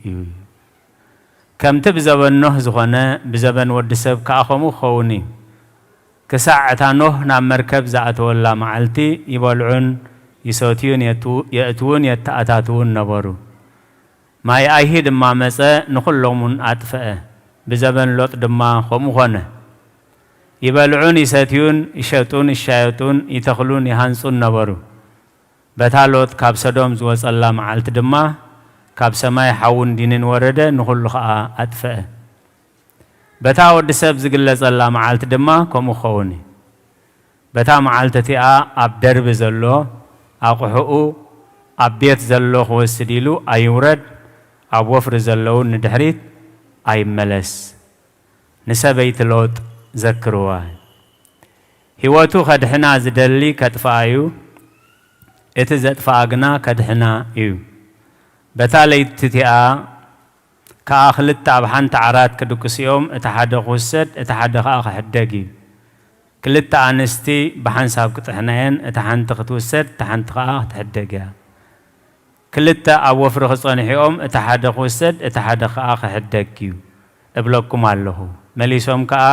እዩ ከምቲ ብዘበኖህ ዝኾነ ብዘበን ወዲ ሰብ ከዓ ከምኡ ክኸውን እዩ ክሳዕ እታ ኖህ ናብ መርከብ ዝኣተወላ መዓልቲ ይበልዑን ይሰትዩን የእትውን የተኣታትውን ነበሩ ማይ ኣይሂ ድማ መጸ ንኹሎምን ኣጥፍአ ብዘበን ሎጥ ድማ ከምኡ ኾነ ይበልዑን ይሰትዩን ይሸጡን ይሻየጡን ይተኽሉን ይሃንጹን ነበሩ በታ ሎጥ ካብ ሰዶም ዝወጸላ መዓልቲ ድማ ካብ ሰማይ ሓውን ዲንን ወረደ ንኹሉ ከዓ ኣጥፍአ በታ ወዲ ሰብ ዝግለጸላ መዓልቲ ድማ ከምኡ ኸውን በታ መዓልቲ እቲኣ ኣብ ደርቢ ዘሎ ኣቑሑኡ ኣብ ቤት ዘሎ ክወስድ ኢሉ ኣይውረድ ኣብ ወፍሪ ዘለዉ ንድሕሪት ኣይመለስ ንሰበይቲ ሎጥ ዘክርዋ ህይወቱ ከድሕና ዝደሊ ከጥፍኣ እዩ እቲ ዘጥፍኣ ግና ከድሕና እዩ በታ ለይቲ እቲኣ ከዓ ክልተ ኣብ ሓንቲ ዓራት ክድቅሲኦም እቲ ሓደ ክውሰድ እቲ ሓደ ከዓ ክሕደግ እዩ ክልተ ኣንስቲ ብሓንሳብ ክጥሕናየን እቲ ሓንቲ ክትውሰድ እቲ ሓንቲ ከዓ ክትሕደግ እያ ክልተ ኣብ ወፍሪ ክጸኒሖም እቲ ሓደ ክውሰድ እቲ ሓደ ከዓ ክሕደግ እዩ እብለኩም ኣለኹ መሊሶም ከዓ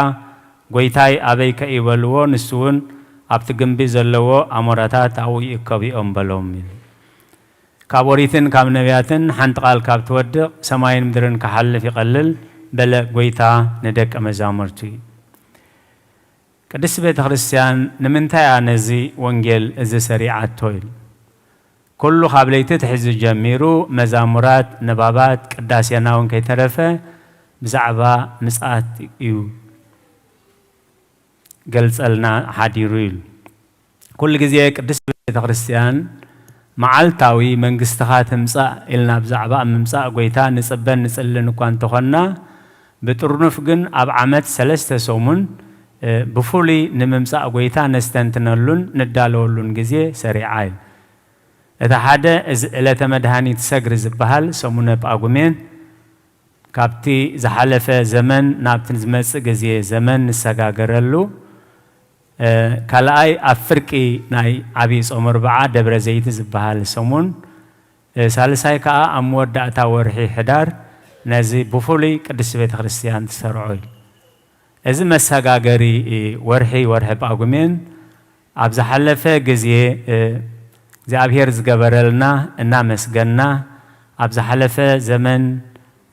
ጎይታይ ኣበይ ከይበልዎ ንሱ እውን ኣብቲ ግንቢ ዘለዎ ኣሞራታት ኣብኡ ይእከቡ እዮም በሎም ካብ ወሪትን ካብ ነቢያትን ሓንቲ ቃል ካብ ትወድቕ ሰማይን ምድርን ክሓልፍ ይቐልል በለ ጎይታ ንደቀ መዛሙርቱ እዩ ቅድስቲ ቤተ ክርስቲያን ንምንታይ እያ ነዚ ወንጌል እዚ ሰሪዓቶ ኢሉ ኩሉ ካብ ለይቲ ትሕዚ ጀሚሩ መዛሙራት ንባባት ቅዳሴና እውን ከይተረፈ ብዛዕባ ምጽኣት እዩ ገልጸልና ሓዲሩ ኢሉ ኩሉ ግዜ ቅድስቲ ቤተ ክርስቲያን معالتاوي منجستخات همسا إلنا بزعبا ممسا قويتا نصبن نصلن كوان تخنا بترنفقن أب عمد سلسة سومن بفولي نممسا قويتا نستنتنلون ندالولون جزيه سريعاين إذا حدا إلا تمدهاني تسجر زبهال سومنا بأقومين كابتي زحلفة زمن نابتن زمس جزيه زمن نسجاجرلو كلاي أفريقي ناي عبيس عمر بعد دبر زيت زبهال سومون سالساي كا أمور داتا ورحي حدار نزي بفولي قدس بيت خريستيان تسرعوي إذا مسجاجري ورحي بأقومين أبز حلفة جزيه زي أبير زجبرلنا النامس جنا أبز حلفة زمن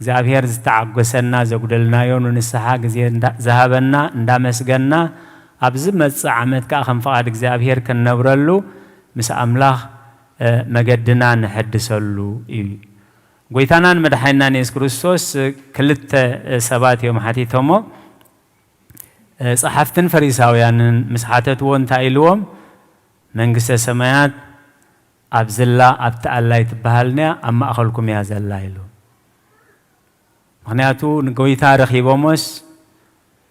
زي أبير زتعقسنا زقدلنا يون ونسحاق زي ذهبنا ندامس جنا أبز متسعمت كأخم فقدك زي أبير كنورلو مس أملاخ مجدنا نحدثلو قويتانا مدحينا نيس كريستوس كلت سبات يوم حتي تومو صحفتن فريساويان مسحاتت وون تايلوم منجس السمايات أبزلا أبتألا يتبهلنا أما أخلكم يا زلايلو معناتو نقويتا رخيبومس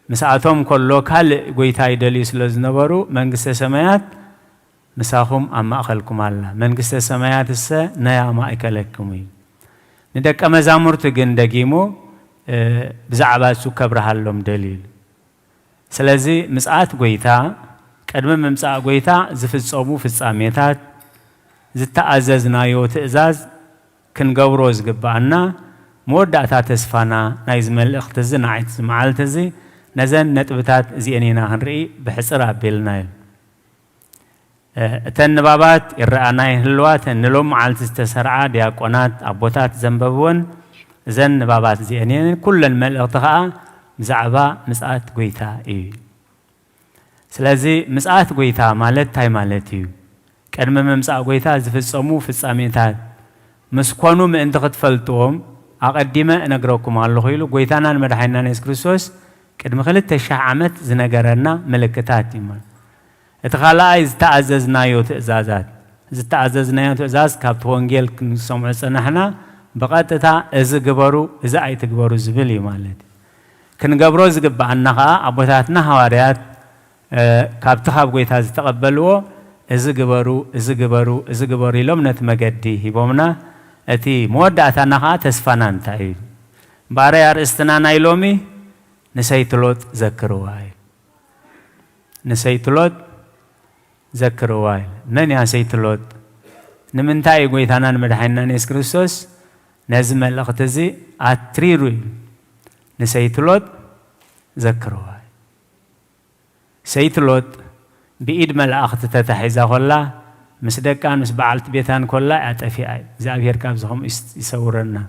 مساعتهم كله كال قويتا يدليس لزنبرو منجس السمايات مساهم أما أخلكم الله منجس السمايات السا نيا ما إكلكمي ندك أما زامرت جندقيمو بزعبات سو كبرهالهم دليل سلازي مساعت قويتا قدم ممساع قويتا زفت صومو في الساميتات زت أززنا يوت إزاز كن جوروز جبعنا مودعتا تسفانا نايزمل اختزن عيت معالتزي نزن نتبتات زينينا هنري بحسر عبيلنايل تنبابات الرأناي هلوات نلوم معالتز تسرعا دياقونات أبوتات زنببون زن نبابات زينين كل المل اغتغاء زعبا مساعت قويتا سلازي مساعت قويتا مالت تاي مالتيو كأن ممسع قويتا زفصمو في السامينتات مسكونو من انت تفلتوهم أقدمه نقرأكم الله خيلو قويتانا المدحينا نيس كريستوس كأن خلت تشعمت زنقرنا ملكتات إيمان اتخالا إذ تعززنا يو تأزازات إذ تعززنا يو تأزاز كابت وانجيل كنسمع سنحنا بقاتتا إذ قبرو إذ أي تقبرو زبلي مالتي كن قبرو إذ قبعنا أبوتاتنا هواريات كابتخاب قويتا إذ تقبلوه إذا جبروا لهم نتمجدي هبومنا أتي مودعة نخا تسفنان تعيد باري أرستنا نايلومي نسيتلوت ذكرواي من يا سيتلوت نمنتاي قويتانا مدحينا نيس كريستوس نزم الأختزي أتريروي نسيتلوت ذكرواي سيتلوت بإيد ملأخت تتحيزا كلها مسدكان مس بعلت بيتان كلها أتفي أي زابير كابزهم يسورنا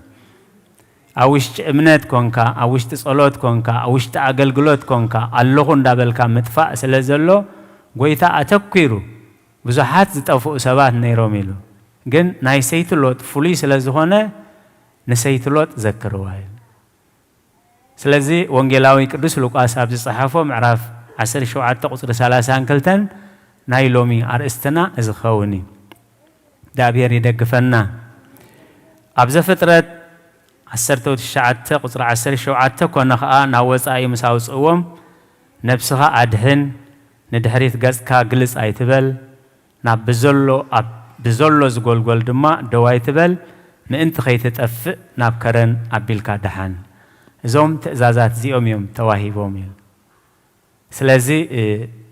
أوش أمنت كونكا أوش تصلوت كونكا أوش تأجلجلوت كونكا اللهون دابل كام متفق سلزلو قويتا أتكيرو بزحات زتأفو سبات نيروميلو جن نايسيتلوت فولي سلزهونه نسيتلوت ذكرواي سلزي وانجيلاوي كدوس لوقاس أبز الصحافة معرف عسر شوعات تقصر سلاسان كلتن نايلومي أرستنا إزخوني دابير يدقفنا أبز فترة عسرتو الشعات تقصر عسر شوعات تكون نخاء ناوز أي مساوس أوم نفسها أدهن ندهريت قزكا قلس أي تبل ناب بزولو زقول قول دما دواي تبل ما انت خيتت أفق ناب كرن أبيلكا دحان زوم تأزازات زيوم يوم تواهيبوم يوم سلازي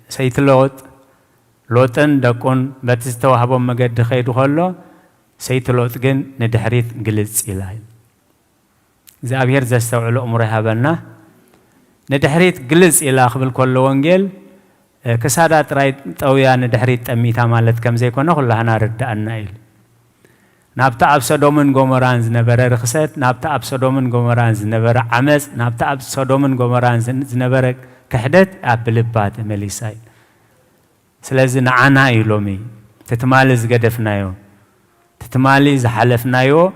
سيتلوت لوتن دكون بتستوهبهم مجد خير خلّو سيتلوت جن ندحريت قلت إلهي زابير زستوعلو أمرها بنا ندحريت قلت إلى قبل كل وانجيل كسادات رايت تويا ندحريت أميتا مالت كم زي كنا كلها نرد النايل نابتا أبسدومن غومرانز نبرة رخصت نابتا أبسدومن غومرانز نبرة عمس نابتا أبسدومن غومرانز نبرة كحدت أبلبات مليساي سلازي نعنا يلومي تتمالز قدفنايو تتمالز حلفنايو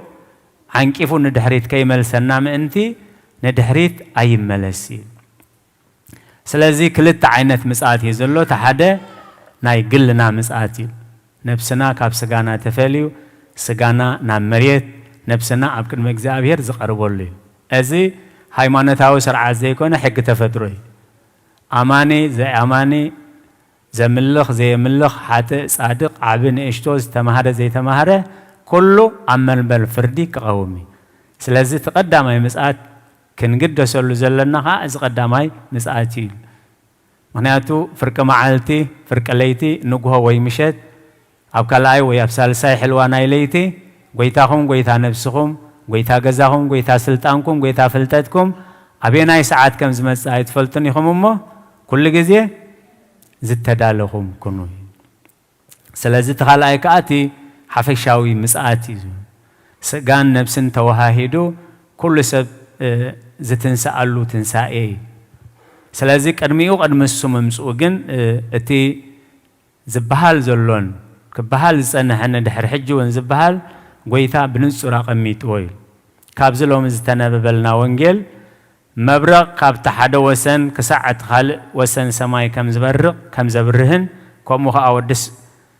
عنكيفو ندحريت كيمل سنام انتي ندحريت أي ملسي سلازي كلت عينت مسآتي زلو تحدى ناي قلنا مسآتي نفسنا كاب سجانا تفليو سجانا نامريت نفسنا أبكر مجزابير زقربولي أزي هاي ما نتاو سرعة زي كونه حق تفتروي أماني زي أماني زي ملخ زي ملخ حتى صادق عبن إشتوز تمهرة زي تمهرة كله عمل بالفردي كقومي سلازي تقدم أي مسألة كن قد سولو زلنا إذا قدم أي مسألة معناته فرق معالتي فرق ليتي نجوه ويمشت أو كلاي ويبسال ساي حلوانا ليتي قويتاهم قويتا نفسهم قويتا جزاهم قويتا سلطانكم قويتا فلتتكم أبينا ساعات كم زمن ساعات فلتني خممه كل جزية زت دالهم كنوي سلازي تخلى كاتي حفشاوي مسأتي سجان نفسن توهاهدو كل سب زتنسألو تنسائي سلازي قدميو قدم السمم سوغن اتي زبحال زلون كبحال زنحنا دحر حجو زبحال قويتا بنصر قميت ويل كابزلهم زتنببلنا ونجل مبرق كاب تحد وسن كساعة خالق وسن سماي كم زبرق كم زبرهن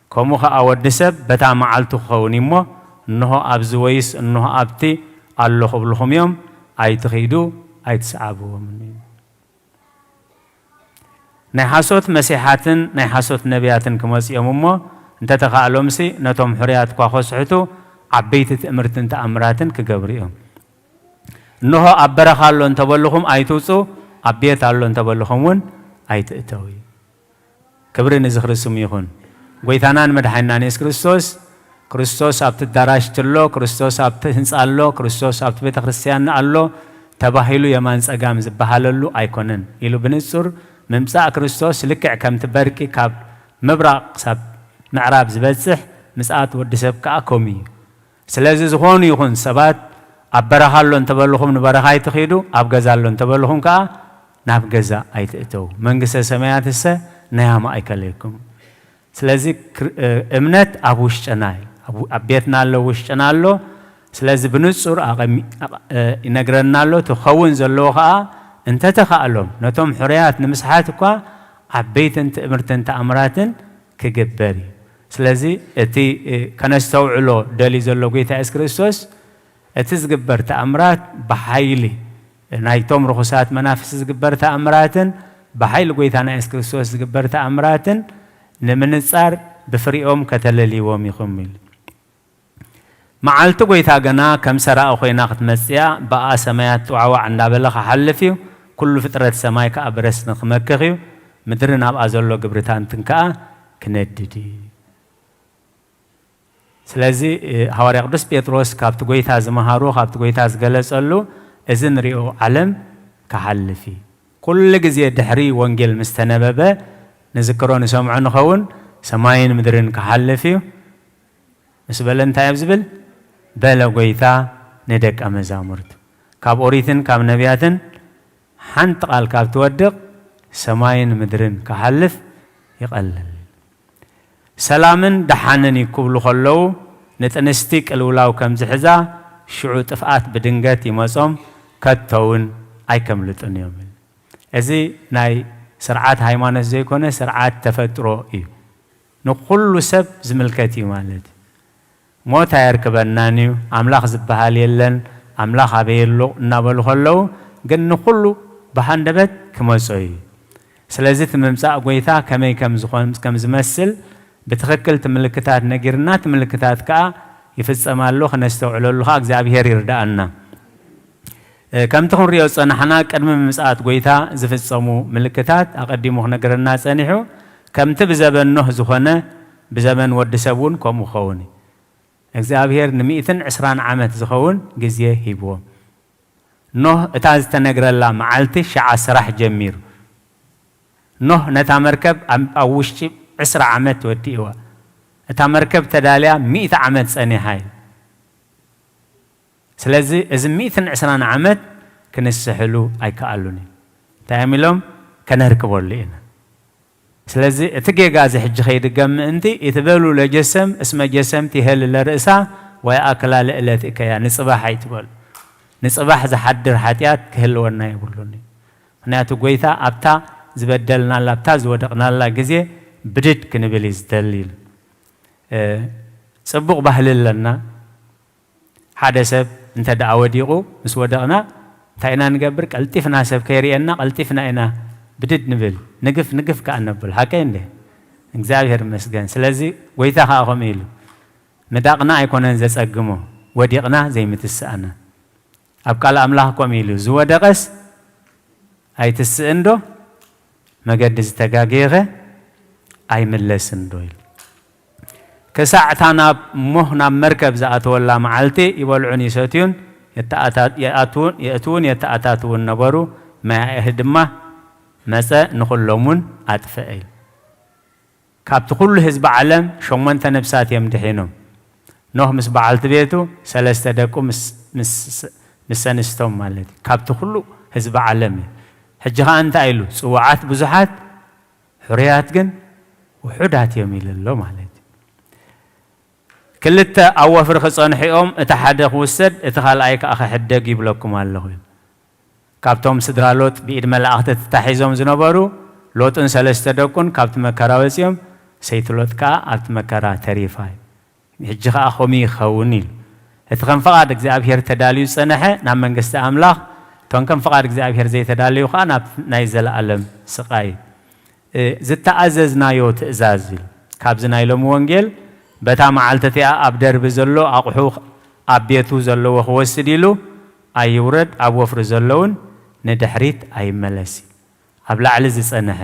كموها أودسب بتاع معلتو خونيمو إنه أبزويس إنه أبتي الله قبلهم يوم أي تخيدو أي تسعبوا منين نحاسوت مسيحاتن نحاسوت نبياتن كمس يومو أنت تخالهم سي نتوم حريات كوخسحتو عبيت تأمرتن تأمراتن كجبريهم إنه أبرخ الله أنت بلهم أي توصو أبيت الله أنت بلهمون أي تأتوي كبرين زخر سميهون قويتانان مدحنا نيس كريستوس أبت الدراج تلو كريستوس أبت هنس الله كريستوس أبت بيت خريستيان الله تباهيلو يمانس أقام زبهاللو أيكونن إلو بنصر ممساء كريستوس لكع كم تباركي كاب مبرق سب معراب زبزح مساعات ودسب كأكومي سلازي زخون يخون سبات أبرهالو انتبالهم نبرهاي تخيدو أبغزالو انتبالهم كا نابغزا أي تأتو منقسة سمايات السا نيام أيكاليكم سلازي امنت أبوش جناي أبيتنا له وش جنالو سلازي بنصر ينقرنا له تخون زلوها انت تخالهم نتوم حريات نمسحاتكوا عبيت انت امرت انت أمراتن كجبري سلازي اتي كنستوعلو دالي زلو قيتا اسكريستوس اتزقبر تأمرات بحيلي نايتوم رخصات منافس زقبر تأمراتن بحيل قويتانا اسكريستوس زقبر تأمراتن نمنصار بفريقهم كتللي وميخمل معالتو قويتا قنا كم سراء خوينا ختمسيا بقى سمايات وعوا عنا بلخ حلفيو كل فترة سماي كأبرس نخمكخيو مدرنا بقى زلو قبرتان تنكا كنددي سلازي حواري قدس بيتروس كابت قويتا زمهارو كابت قويتا زغلص الله اذن ريو علم كحلفي كل جزيه دحري وانجيل مستنببه نذكرون سمعون خون سماين مدرن كحلفي مسبلن تايبزبل بلا قويتا ندك امزامرت كاب اوريتن كاب نبياتن حنت قال كاب تودق سماين مدرن كحلف يقلل سلامن دحانن يكبلو خلو نتنستيك الولاو كم زحزا شعو طفات بدنگت يمصوم كتون اي كملطن يوم ازي ناي سرعات هايمانس زي كونه سرعات تفطرو اي نقول سب زملكتي مالت موت يركبنانيو املاح زبحال يلن املاح ابيلو نابلو خلو ግን نقول بحندبت كمصوي سلازي تممصا قويتا كمي كم زخون كم زمسل بتخكل تملكتات نجرنا تملكتات كا يفصم الله خنستوعل الله እግዚአብሔር ይርዳአና كم تكون ريو صنحنا قدم مساعات قويتا زفصمو ملكتات اقدمو نجرنا صنيحو كم تبزبن نوح زخونه بزمن ود سبون كم خوني እግዚአብሔር نميتن 20 عامت زخون غزيه هيبو نوح اتاز تنجرلا معالتي شع سراح جمير نوح نتا مركب اوشي 10 عامت وديوا اتا مركب تداليا 100 عامت صني هاي سلازي از 120 عامت كنسحلو اي كالوني تعملهم كنركبولينا سلازي اتجي غاز حج خيد قم انتي يتبلو لجسم اسم جسم تهل لرئسا وياكل ليلتك يا نصباح يتبل نصباح زحدر حاتيات كهلونا يقولوني ناتو قويتا ابتا زبدلنا لابتا زودقنا لا غزي بدت كنبليز دليل صبغ بهل لنا حدا سب انت دعوة ديقو مس ودقنا تاينا نقبر قلتفنا سب كيرينا قلتفنا انا بدد نبل نقف كأن نبل حكين ده እግዚአብሔር ይመስገን ስለዚህ ወይታ ካቆም ኢሉ መዳቅና አይኮነን ዘጸግሞ ወዲቅና ዘይምትስአና አብቃል አምላክ ቆም ኢሉ ዝወደቀስ አይትስእንዶ መገድዝ ተጋገገ አይመለስንዶ ኢሉ ከሳዕታና ሞህና መርከብ ዘአተወላ መዓልቲ ይበልዑን ይሰትዩን የተአታቱን ነበሩ ማያህድማ መፀ ንኹሎሙን አጥፈእ كابت كل حزب عالم شومنت نفسات يمدحينهم نوح مس بعلت بيتو سلسة دكو مسنستهم مالتي كابت كل حزب عالم حجها أنت أيلو سوعات بزحات حريات جن وحدات يميل الله مالتي كلتا أوفر خصان حيوم اتحدق وسد اتخال أيك أخ حد يجيب لكم الله كابتهم سدرالوت بيد ملاقات تحيزهم زنبارو لوتن سلسة دكون كابت مكراوسيهم سيتلوت كا أت مكرا تريفاي يجخا أخومي خونيل اتخن فقاد እግዚአብሔር ተዳልዩ ጸነሐ ናብ መንግስተ አምላኽ ተንከም فقاد እግዚአብሔር ዘይተዳልዩ ኻ ናብ ናይ ዘለዓለም ስቃይ ዝተኣዘዝናዮ ትእዛዝ ካብዚ ናይ ሎሚ ወንጌል በታ መዓልተቲያ ኣብ ደርቢ ዘሎ ኣቑሑ ኣብ ቤቱ ዘለዎ ክወስድ ኢሉ ኣይውረድ ኣብ ወፍሪ ዘለውን ንድሕሪት ኣይመለስ ኣብ ላዕሊ ዝጸነሐ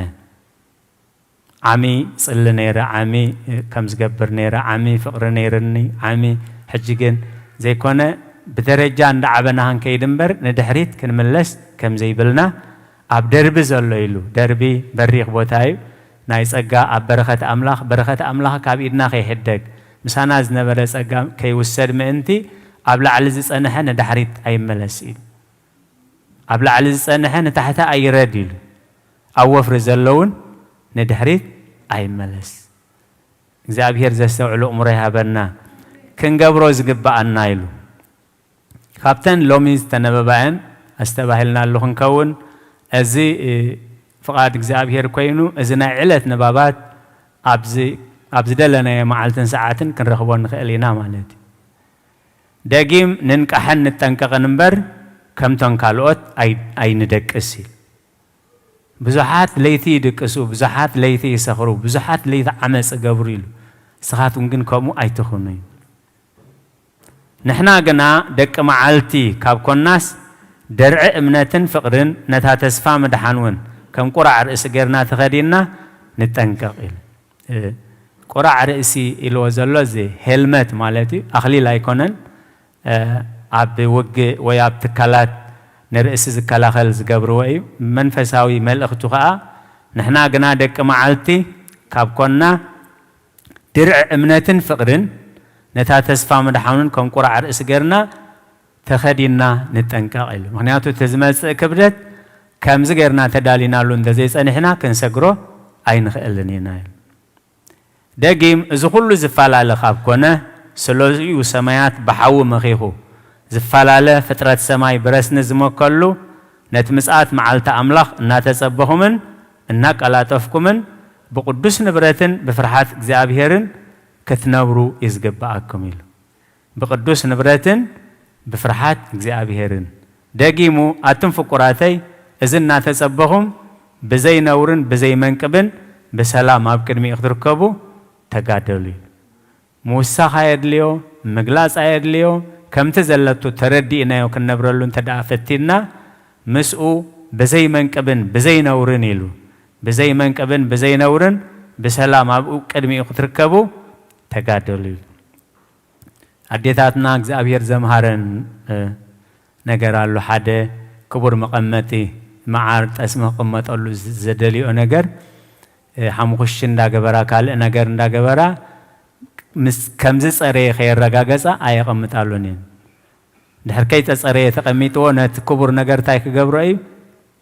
عمي صل نيرة عمي كم زجبر نيرة عمي فقر نيرني عمي حجيجن زي كونه بدرجة عند عبنا هن كيدنبر ندحريت كن ملس كم زي بلنا عب درب زلوا دربي بريق بوتاي نايس أجا عب بركة أملاخ كاب إدنا خي حدك مسانا زنا برس أجا كي وسر منتي عب لعلزس أنا هن ندحريت أي ملسين عب لعلزس أنا هن تحت أي رديل أو فرز اللون ندحريت أي ملس እግዚአብሔር ዘስተውዕሉ እምሮ ይሃበና ክንገብሮ ዝግባእ እናይሉ ካብተን ሎሚ ዝተነበባየን ኣስተባሂልና ኣለኹ ንከውን እዚ ፍቓድ እግዚአብሔር ኮይኑ እዚ ናይ ዕለት ንባባት ኣብዚ ደለናዮ መዓልትን ሰዓትን ክንረኽቦ ንኽእል ኢና ማለት እዩ ደጊም ንንቃሕን ንጠንቀቕን እምበር ከምቶም ካልኦት ኣይንደቅስ ኢሉ ብዙሓት ለይቲ ይድቅሱ ብዙሓት ለይቲ ይሰኽሩ ብዙሓት ለይቲ ዓመፅ ገብሩ ኢሉ ስኻትኩም ግን ከምኡ ኣይትኹኑ እዩ ንሕና ግና ደቂ መዓልቲ ካብ ኮናስ ደርዒ እምነትን ፍቕርን ነታ ተስፋ ምድሓን እውን ከም ቁራዕ ርእሲ ጌርና ተኸዲና ንጠንቀቕ ኢሉ ቁራዕ ርእሲ ኢልዎ ዘሎ እዚ ሄልመት ማለት እዩ ኣኽሊል ኣይኮነን ኣብ ውግእ ወይ ኣብ ትካላት نرئيس الكلاخل زجبروي منفساوي ملأ ختوها نحنا جنا دك معلتي كاب كنا درع أمنة فقرن نتاتسفا مدحونن كم قرع رئيس جرنا تخدينا نتنكايل معناته تزمت كبرت كم زجرنا تدالينا لون دزيس أنا كنسجرو أين خلنينا دقيم زخلو زفالا لخاب كنا سلوزي وسمايات بحو مخيخو زفالاله فترة سماي برسن زموكلو نتمسات معالتا أملاخ ناتسبهمن إنك ألا تفكمن بقدس نبرتن بفرحات እግዚአብሔርን كتنبرو يزقبأكم إلو بقدس نبرتن بفرحات እግዚአብሔርን دقيمو أتم فقراتي إذن ناتسبهم بزي نورن بزي منكبن بسلام أبكرمي اختركبو تقادلو موسى خايد ليو مقلاس خايد ليو كم تزلتو تردي إنا يوكن نبرلون تدافتنا مسؤو بزي منكبن بزي نورن إلو بزي منكبن بزي نورن بسلام أبو كدمي اختركبو تقادلو أديتاتنا እግዚአብሔር ዘምሃረን ነገር አሉ ሓደ ክቡር መቀመጢ መዓር ጠስመ ቀመጠሉ ዘደልዮ ነገር ሓሙኽሽ እንዳገበራ ካልእ ነገር እንዳገበራ ምስ ከምዚ ጸረ ይረጋገጻ ኣይቀምጣሉን ድሕር ከይተጸረ ተቀሚጥዎ ነቲ ክቡር ነገር ታይ ክገብሮ እዩ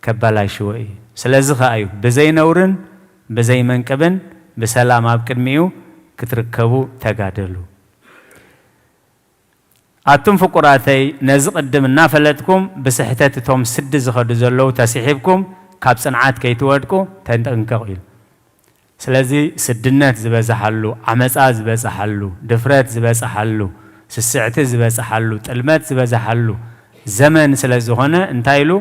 ከበላሽዎ እዩ ስለዚ ኸኣዩ ብዘይነውርን ብዘይመንቅብን ብሰላም ኣብ ቅድሚኡ ክትርከቡ ተጋደሉ أتم فقراتي نزقدم النافلتكم بسحتات توم سد زخد زلو تسحبكم كاب صنعات كي تودكو تنتنكقيل ስለዚህ ስድነት ዝበዛሓሉ ዓመፃ ዝበዛሓሉ ድፍረት ዝበዛሓሉ ስስዕቲ ዝበዛሓሉ ጥልመት ዝበዛሓሉ ዘመን ስለ ዝኾነ እንታይ ኢሉ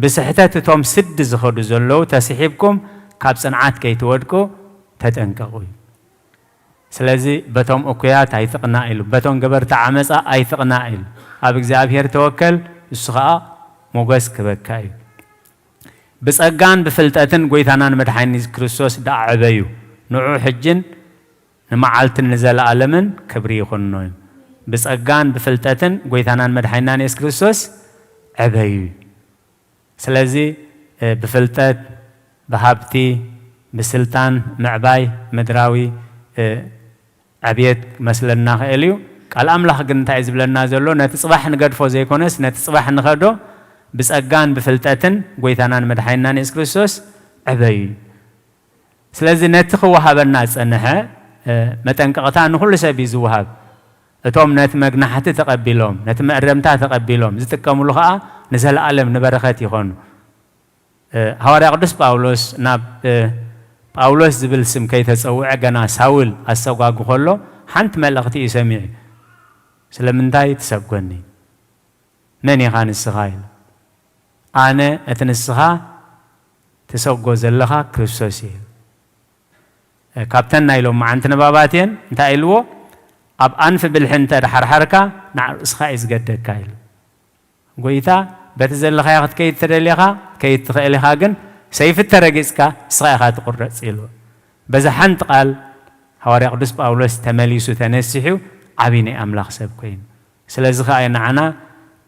ብስሕተት እቶም ስድ ዝኸዱ ዘለዉ ተስሒብኩም ካብ ጽንዓት ከይትወድቁ ተጠንቀቑ እዩ ስለዚ በቶም እኩያት ኣይትቕና ኢሉ በቶም ገበርቲ ዓመፃ ኣይትቕና ኢሉ ኣብ እግዚኣብሔር ተወከል እሱ ከዓ ሞገስ ክበካ እዩ ብጸጋን ብፍልጠትን ጎይታናን መድሓኒ ክርስቶስ ዳዕበዩ ንዑ ሕጅን ንመዓልትን ንዘለኣለምን ክብሪ ይኹንኖ እዩ ብጸጋን ብፍልጠትን ጎይታናን መድሓኒናን ኢየሱስ ክርስቶስ ዕበዩ ስለዚ ብፍልጠት ብሃብቲ ብስልጣን ምዕባይ ምድራዊ ዕብየት መስለና ክእል እዩ ቃል ኣምላኽ ግን እንታይ እዩ ዝብለና ዘሎ ነቲ ጽባሕ ንገድፎ ዘይኮነስ ነቲ ጽባሕ ንኸዶ ብጸጋን ብፍልጠትን ጎይታናን መድሓኒናን ኢየሱስ ክርስቶስ ዕበዩ ስለዚ ነቲ ክወሃበና ዝጸንሐ መጠንቀቕታ ንኹሉ ሰብ እዩ ዝውሃብ እቶም ነቲ መግናሕቲ ተቐቢሎም ነቲ መእረምታ ተቐቢሎም ዝጥቀምሉ ከዓ ንዘለኣለም ንበረኸት ይኾኑ ሐዋርያ ቅዱስ ጳውሎስ ናብ ጳውሎስ ዝብል ስም ከይተጸውዐ ገና ሳውል ኣሰጓጉ ከሎ ሓንቲ መልእኽቲ እዩ ሰሚዑ ስለምንታይ ትሰብጎኒ መን ኢኻ ንስኻ ኢሉ ኣነ እቲ ንስኻ ትሰጎ ዘለኻ ክርስቶስ እዩ ካብተን ናይሎም መዓንቲ ንባባት እየን እንታይ ኢልዎ ኣብ ኣንፊ ብልሒ እንተድሓርሓርካ ንዕርእስኻ እዩ ዝገደግካ ኢሉ ጎይታ በቲ ዘለኻዮ ክትከይድ ተደልኻ ከይድ ትኽእል ኢኻ ግን ሰይፊ ተረጊጽካ ንስኻ ኢኻ ትቁረጽ ኢልዎ በዛ ሓንቲ ቃል ሐዋርያ ቅዱስ ጳውሎስ ተመሊሱ ተነሲሑ ዓብዪ ናይ ኣምላኽ ሰብ ኮይኑ ስለዚ ከዓ ንዓና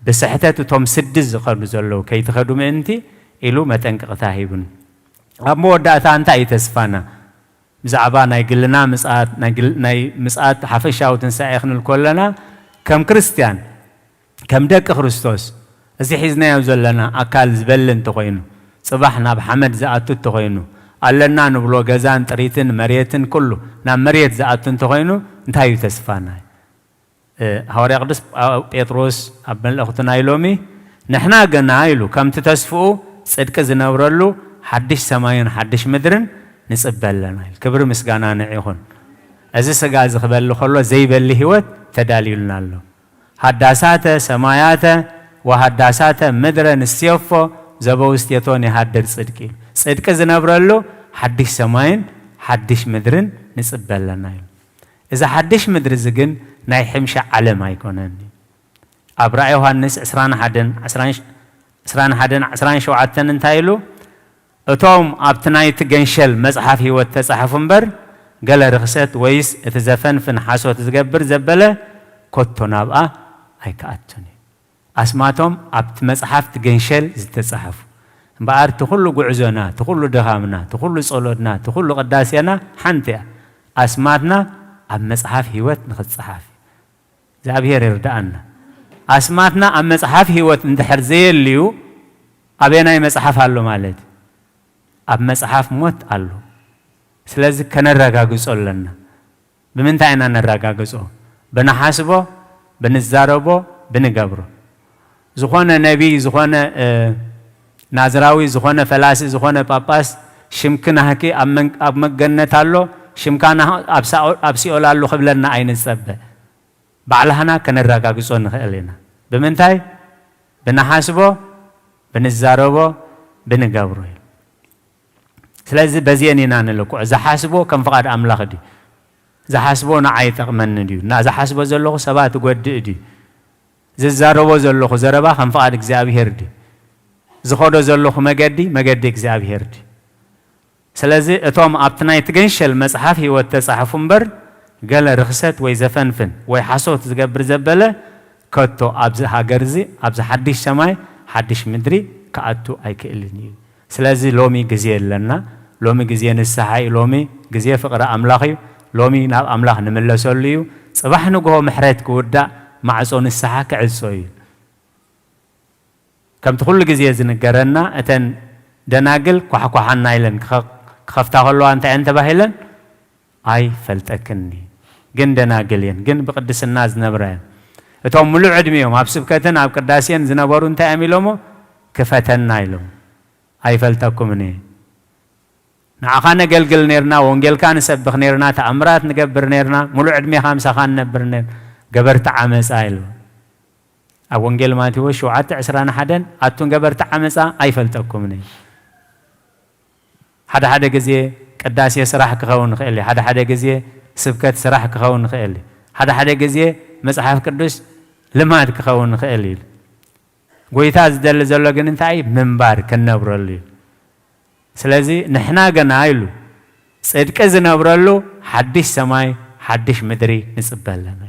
ብስሕተት እቶም ስድስ ዝኸዱ ዘለዉ ከይትኸዱ ምእንቲ ኢሉ መጠንቅቕታ ሂቡን ኣብ መወዳእታ እንታይ እዩ ተስፋና ብዛዕባ ናይ ግልና ምጽኣት ናይ ምጽኣት ሓፈሻዊ ትንሳኤ ክንብል ከለና ከም ክርስቲያን ከም ደቂ ክርስቶስ እዚ ሒዝናዮ ዘለና ኣካል ዝበል እንተኾይኑ ጽባሕ ናብ ሓመድ ዝኣቱ እንተኾይኑ ኣለና ንብሎ ገዛን ጥሪትን መሬትን ኩሉ ናብ መሬት ዝኣቱ እንተኾይኑ እንታይ እዩ ተስፋና ሐዋርያ ቅዱስ ጴጥሮስ ኣብ መልእኽቱ ናይ ሎሚ ንሕና ገና ኢሉ ከምቲ ተስፍኡ ጽድቂ ዝነብረሉ ሓድሽ ሰማይን ሓድሽ ምድርን ንጽበለና ኢሉ ክብሪ ምስጋና ንዕ ይኹን እዚ ስጋ ዝኽበሊ ከሎ ዘይበሊ ህይወት ተዳልዩልና ኣሎ ሃዳሳተ ሰማያተ ወሃዳሳተ ምድረ ንስየፎ ዘበውስቴቶን ይሃድር ጽድቂ ኢሉ ጽድቂ ዝነብረሉ ሓድሽ ሰማይን ሓድሽ ምድርን ንጽበለና ኢሉ እዚ ሓድሽ ምድሪ እዚ ግን ናይ ሕምሻ ዓለም ኣይኮነን ኣብ ራእይ ዮሃንስ 21:17 እንታይ ኢሉ እቶም ኣብቲ ናይቲ ገንሸል መጽሓፍ ህይወት ተጻሕፉ እምበር ገለ ርክሰት ወይስ እቲ ዘፈንፍን ሓሶት ዝገብር ዘበለ ኮቶ ናብኣ ኣይከኣቱን እዩ ኣስማቶም ኣብቲ መጽሓፍቲ ገንሸል ዝተጻሕፉ እምበኣር እቲ ኩሉ ጉዕዞና እቲ ኩሉ ድኻምና እቲ ኩሉ ጸሎትና እቲ ኩሉ ቅዳሴና ሓንቲ እያ ኣስማትና ኣብ መጽሓፍ ህይወት ንኽትጸሓፍ እግዚኣብሔር ይርዳኣና ኣስማትና ኣብ መጽሓፍ ህይወት እንድሕር ዘየልዩ ኣበየናይ መጽሓፍ ኣሎ ማለት ኣብ መጽሓፍ ሞት ኣሎ ስለዚ ከነረጋግጾ ኣለና ብምንታይ ኢና ነረጋግጾ ብንሓስቦ ብንዛረቦ ብንገብሮ ዝኾነ ነቢይ ዝኾነ ናዝራዊ ዝኾነ ፈላሲ ዝኾነ ጳጳስ ሽምክ ናህኪ ኣብ መገነት ኣሎ ሽምካ ኣብ ሲኦል ኣሎ ክብለና ኣይንጸበእ ባዕልህና ከነረጋግጾ ንኽእል ኢና ብምንታይ ብንሓስቦ ብንዛረቦ ብንገብሮ ኢሉ ስለዚ በዚአን ኢና ንልኩዕ ዝሓስቦ ከም ፍቓድ ኣምላኽ ድዩ ዝሓስቦ ንዓይ ይጠቕመኒ ድዩ ዝሓስቦ ዘለኹ ሰባት ይጐድእ ድዩ ዝዛረቦ ዘለኹ ዘረባ ከም ፍቓድ እግዚኣብሔር ድዩ ዝኸዶ ዘለኹ መገዲ እግዚኣብሔር ድዩ ስለዚ እቶም ኣብቲ ናይቲ ገንሸል መጽሓፍ ህይወት ተጻሕፉ እምበር ገለ ርክሰት ወይ ዘፈንፍን ወይ ሓሶት ዝገብር ዘበለ ከቶ ኣብዚ ሃገር እዚ ኣብዚ ሓድሽ ሰማይ ሓድሽ ምድሪ ክኣቱ ኣይክእልን እዩ ስለዚ ሎሚ ግዜ ኣለና ሎሚ ግዜ ንስሓ እዩ ሎሚ ግዜ ፍቕሪ ኣምላኽ እዩ ሎሚ ናብ ኣምላኽ ንምለሰሉ እዩ ጽባሕ ንግሆ ምሕረት ክውዳእ ማዕጾ ንስሓ ክዕጾ እዩ ከምቲ ኩሉ ግዜ ዝንገረና እተን ደናግል ኳሕኳሓና ኢለን ክኸፍታ ከለዋ እንታይ እየን ተባሂለን ኣይፈልጠክኒ ግን ደናግል እየን ግን ብቅድስና ዝነብራ እየን እቶም ሙሉእ ዕድሚኦም ኣብ ስብከትን ኣብ ቅዳሴን ዝነበሩ እንታይ እዮም ኢሎሞ ክፈተና ኢሎም ኣይፈልጠኩምን እየ نعخانا قلقل نيرنا وانجل كان سبخ نيرنا تأمرات نقبر نيرنا ملو عدمي 5 خان نبر نير قبرت عمس آيلو وانجل ما تيوش وعات 10 حدن أتون قبرت عمس أي فلتكم ني حدا قزيه قداسي سراح كخون خيلي حدا قزيه سبكت سراح كخون خيلي حدا قزيه مصحف قدوس لماد كخون خيلي قويتا زدل زلو جن انتاي منبار كنبرلي سلازي نحنا جنايلو صدق زنبرلو حدش سماي حدش مدري نصبلنا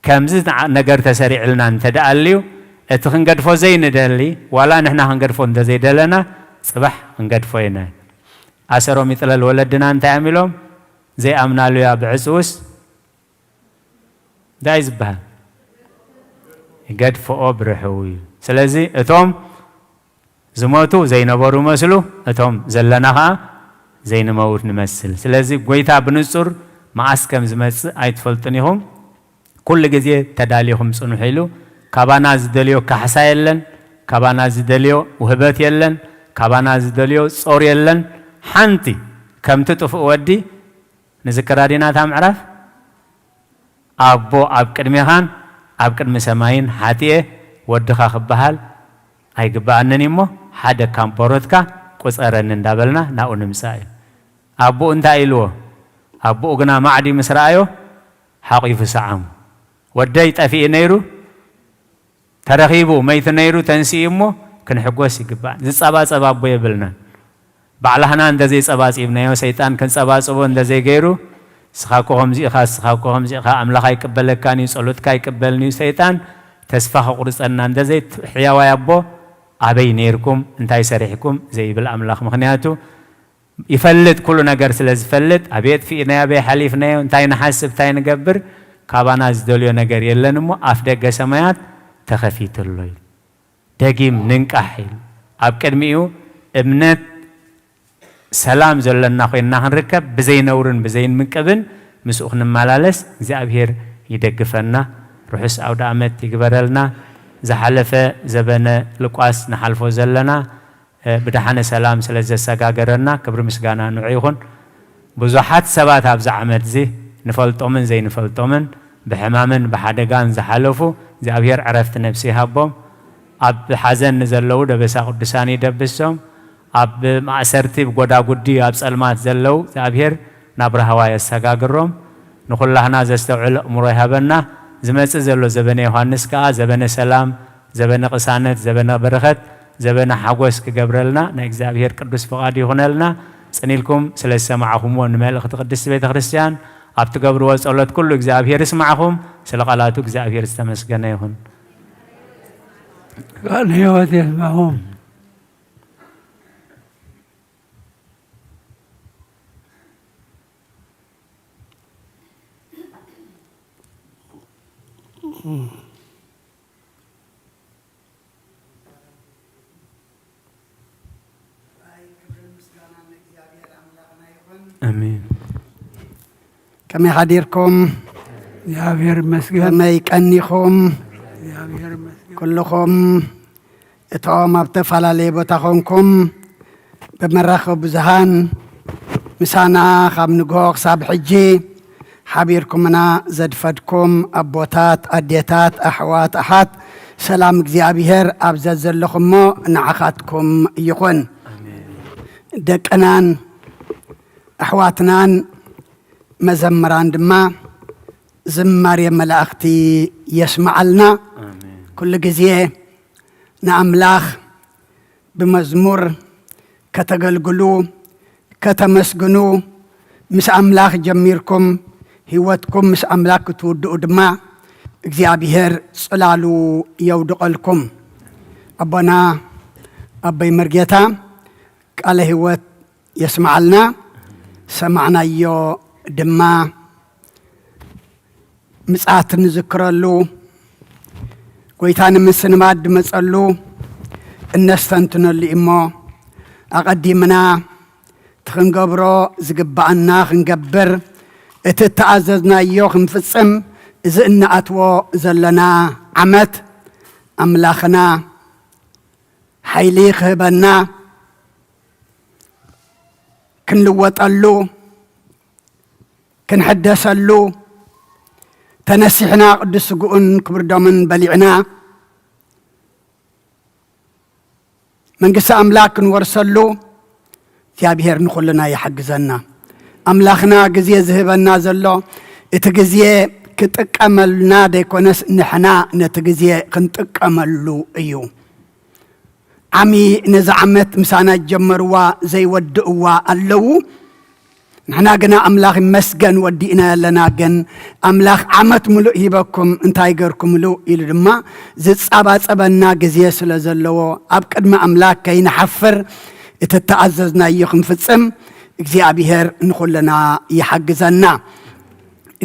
كمز نجار تسريع لنا انت داليو اتخنقد فو زي ندلي ولا نحنا هنقد فو انت زي دلنا صباح هنقد فوينا أسرو مثل الولدنا انت عملهم زي امنالو يا بعسوس دايز بها قد فوق برحوي سلازي اتوم زموتو زي نبرو مسلو اتوم زلناها زي نموت نمثل سلازي قويتا بنصر ما اسكم زمس ايتفلطنيهم كل جزيه تداليهم صنو حلو كابانا زدليو كحسا يلن كابانا زدليو وهبت يلن كابانا زدليو صور يلن حنتي كم تطفئ ودي نذكر دينا تام عرف ابو اب قدميخان اب قدم سماين حاتيه ودخا خبحال አይግባአነን ይሞ ሓደ ካምፖሮትካ ቁፀረን እንዳበልና ናኡ ንምሳይ አቡ እንታይ ኢልዎ አቡ ግና ማዕዲ ምስራዮ ሓቂፉ ሰዓም ወደይ ጠፊእ ነይሩ ተረኺቡ መይት ነይሩ ተንሲእሞ ክንሕጎስ ይግባእ ዝጸባጸባ አቦ ይብልና ባዕላህና እንደዘይ ጸባጺብናዮ ሰይጣን ክንጸባጽቦ እንደዘይ ገይሩ ስኻኮም ዚኻ አምላኽ አይቀበለካኒ ጸሎትካ አይቀበልኒ ሰይጣን ተስፋ ቁርጸና እንደዘይ ሕያዋ ያቦ أبي نيركم انتاي سريحكم زي بالأملاخ مخنياتو يفلت كل نجار سلز فلت أبيت في إنا أبي حليفنا انتاي نحسب تاي نجبر كابانا زدوليو نجار يلنمو أفدق سمايات تخفيت الليل دقيم ننكحيل أبكرميو ابنت سلام زلنا خوينا هنركب بزين نورن بزين منكبن مسؤخن مالالس زي أبهير يدقفنا روحس أو دعمت يقبرلنا زحلفة زبنة لقاس نحلفو زلنا بدحنا سلام سلزة سجاجرنا كبر مسجانا نعيهون بزحات سبات أبز عمد زي نفلتومن زي نفلتومن بحمامن بحدقان زحلفو زي أبير عرفت نفسي هبهم أب حزن نزلوا دبسا قدساني دبسهم أب معسرتي بقدا قدي أب سلمات زلوا زي أبير نبره هواي السجاجرهم نقول لهنا زستوعل أمورها بنا زمت زلوا زبنة يوحنس كا زبنة سلام زبنة قسانة زبنة بركة زبنة حقوس كجبرلنا نجزابير قدس فقادي هنالنا سنيلكم سلسة معهم ونمال قدس بيت خريستيان أبتقبروا وصلت كل جزابير اسمعهم سلقالاتك جزابير استمسكنا يهون قال هي وتسمعهم امين كما حديركم يا بير مسجد كما يكنيكم يا بير مسجد كلكم اتوام ابتفلا لي بتاخونكم بمرخو بزهان مسانا خام نغوخ صاب حجي حبيركمنا زدفدكم أبوتات أديتات أحوات أحات سلام እግዚአብሔር አብዘዘለኹሞ ንዓኻትኩም ይኹን ደቀናን ኣሕዋትናን መዘምራን ድማ ዝማሬ መላእኽቲ የስማዓልና ኩሉ ግዜ ንኣምላኽ ብመዝሙር ከተገልግሉ ከተመስግኑ ምስ ኣምላኽ ጀሚርኩም ህይወትኩም ምስ ኣምላኽ ክትውድኡ ድማ እግዚአብሔር ጽላሉ የውድቀልኩም አባና አባይ መርጌታ ቃለ ህይወት የስማዓልና ሰማዕናዮ ድማ ምጽአት ንዝክረሉ ጎይታን ምስንማድ መጸሉ እነስተንትነሉ እሞ አቀዲምና ትኽንገብሮ ዝግባአና ክንገብር እቲ ተኣዘዝናዮ ክንፍጽም إذ إن أتوا زلنا عمت أملاخنا حيلي خبنا ክንልወጠሉ ክንሕደሰሉ ተነሲሕና ቅዱስ ስጉኡን ክቡር ደሙን በሊዕና መንግስቲ አምላክ ክንወርሰሉ እግዚአብሔር ንኹልና ይሕግዘና አምላኽና ግዜ ዝህበና ዘሎ እቲ ግዜ ክጥቀመልና ደይኮነስ ንሕና ነቲ ግዜ ክንጥቀመሉ እዩ ዓሚ ነዚ ዓመት ምሳና ጀመርዋ ዘይወድእዋ ኣለዉ ንሕና ግና አምላኽ ይመስገን ወዲእና ያለና ግን አምላኽ ዓመት ሙሉእ ሂበኩም እንታይ ገርኩምሉ ኢሉ ድማ ዝፃባፀበና ግዜ ስለ ዘለዎ ኣብ ቅድሚ አምላኽ ከይንሓፍር እቲ ተኣዘዝናዮ ክንፍፅም እግዚአብሔር ንኹልና ይሓግዘና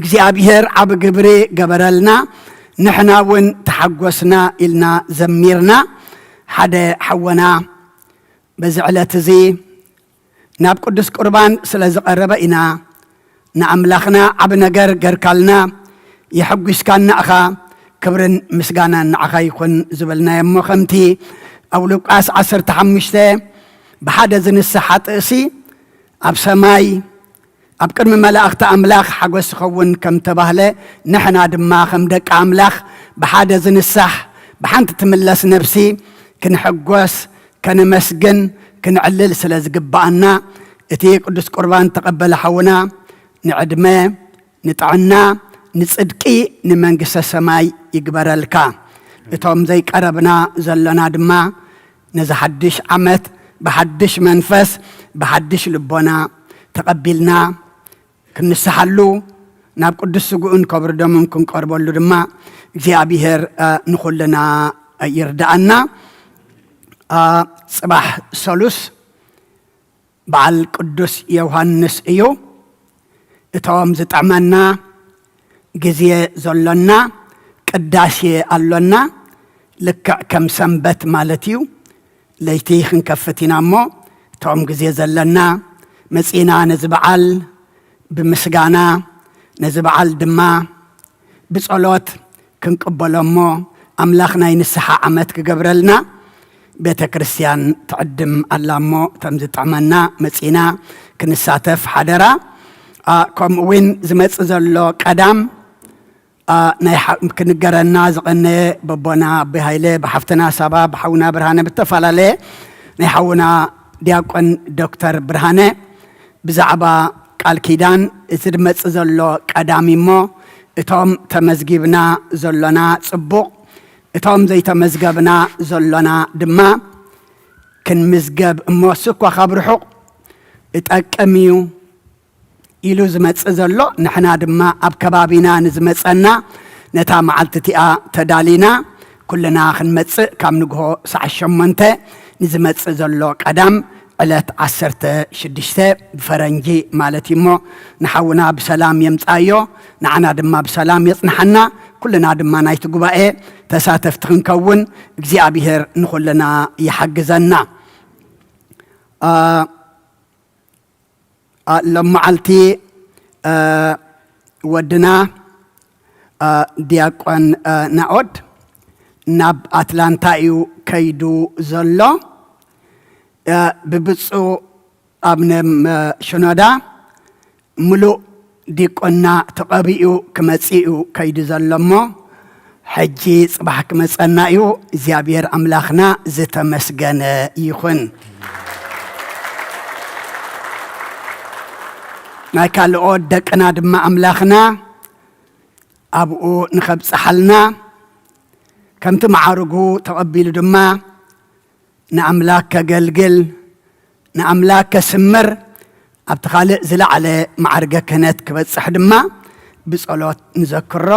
እግዚአብሔር ዓብ ግብሪ ገበረልና ንሕና እውን ተሓጎስና ኢልና ዘሚርና ሓደ ሓወና በዚ ዕለት እዚ ናብ ቅዱስ ቁርባን ስለ ዝቐረበ ኢና ንኣምላኽና ዓብ ነገር ገርካልና የሐጉስካና ኢኻ ክብርን ምስጋናን ንዓኻ ይኹን ዝበልናዮ እሞ ከምቲ ኣብ ሉቃስ 15 ብሓደ ዝንስሓ ጥእሲ ኣብ ሰማይ ኣብ ቅድሚ መላእኽቲ ኣምላኽ ሓጎስ ይኸውን ከም ተባህለ ንሕና ድማ ከም ደቂ ኣምላኽ ብሓደ ዝንሳሕ ብሓንቲ ትምለስ ነብሲ ክንሕጎስ ከነመስግን ክንዕልል ስለ ዝግባአና እቲ ቅዱስ ቁርባን ተቐበለ ሓውና ንዕድመ ንጥዕና ንጽድቂ ንመንግስተ ሰማይ ይግበረልካ እቶም ዘይቀረብና ዘለና ድማ ነዚ ሓድሽ ዓመት ብሓድሽ መንፈስ ብሓድሽ ልቦና ተቐቢልና ክንስሓሉ ናብ ቅዱስ ስጉኡን ክቡር ደሙን ክንቀርበሉ ድማ እግዚአብሔር ንኹልና ይርዳአና ጽባሕ ሰሉስ በዓል ቅዱስ ዮሐንስ እዩ እቶም ዝጥዕመና ግዜ ዘሎና ቅዳሴ ኣሎና ልክዕ ከም ሰንበት ማለት እዩ ለይቲ ክንከፍት ኢና እሞ እቶም ግዜ ዘለና መፂና ነዚ በዓል ብምስጋና ነዚ በዓል ድማ ብጸሎት ክንቅበሎ እሞ ኣምላኽ ናይ ንስሓ ዓመት ክገብረልና ቤተ ክርስቲያን ትዕድም ኣላ እሞ እቶም ዝጥዕመና መፂና ክንሳተፍ ሓደራ ከምኡ እውን ዝመፅእ ዘሎ ቀዳም ናይ ክንገረና ዝቐነየ በቦና ኣቦይ ሃይለ ብሓፍትና ሳባ ብሓውና ብርሃነ ብተፈላለየ ናይ ሓውና ዲያቆን ዶክተር ብርሃነ ብዛዕባ ቃል ኪዳን እቲ ድመፅእ ዘሎ ቀዳሚ እሞ እቶም ተመዝጊብና ዘሎና ጽቡቕ እቶም ዘይተመዝገብና ዘሎና ድማ ክንምዝገብ እሞ ስኳ ካብ ርሑቕ እጠቅም እዩ ኢሉ ዝመፅእ ዘሎ ንሕና ድማ ኣብ ከባቢና ንዝመፀና ነታ መዓልቲ እቲኣ ተዳሊና ኩልና ክንመፅእ ካብ ንግሆ ሰዓት 8 ንዝመፅእ ዘሎ ቀዳም ዕለት 16 ብፈረንጂ ማለት እሞ ንሓውና ብሰላም የምፃዮ ንዓና ድማ ብሰላም የፅንሐና ኩልና ድማ ናይቲ ጉባኤ ተሳተፍቲ ክንከውን እግዚአብሔር ንኹልና ይሓግዘና ለመዓልቲ ወድና ዲያቆን ናኦድ ናብ አትላንታ እዩ ከይዱ ዘሎ ብብፁዕ አብነ ሽኖዳ ሙሉእ ዲቆና ተቐቢኡ ክመፂኡ ከይዱ ዘሎ እሞ ሕጂ ጽባሕ ክመፀና እዩ እግዚአብሔር ኣምላኽና ዝተመስገነ ይኹን ናይ ካልኦት ደቅና ድማ ኣምላኽና ኣብኡ ንኸብፅሓልና ከምቲ መዓርጉ ተቐቢሉ ድማ ንኣምላክ ከገልግል ንኣምላክ ከስምር ኣብቲ ካልእ ዝለዓለ ማዕርገ ክህነት ክበፅሕ ድማ ብጸሎት ንዘክሮ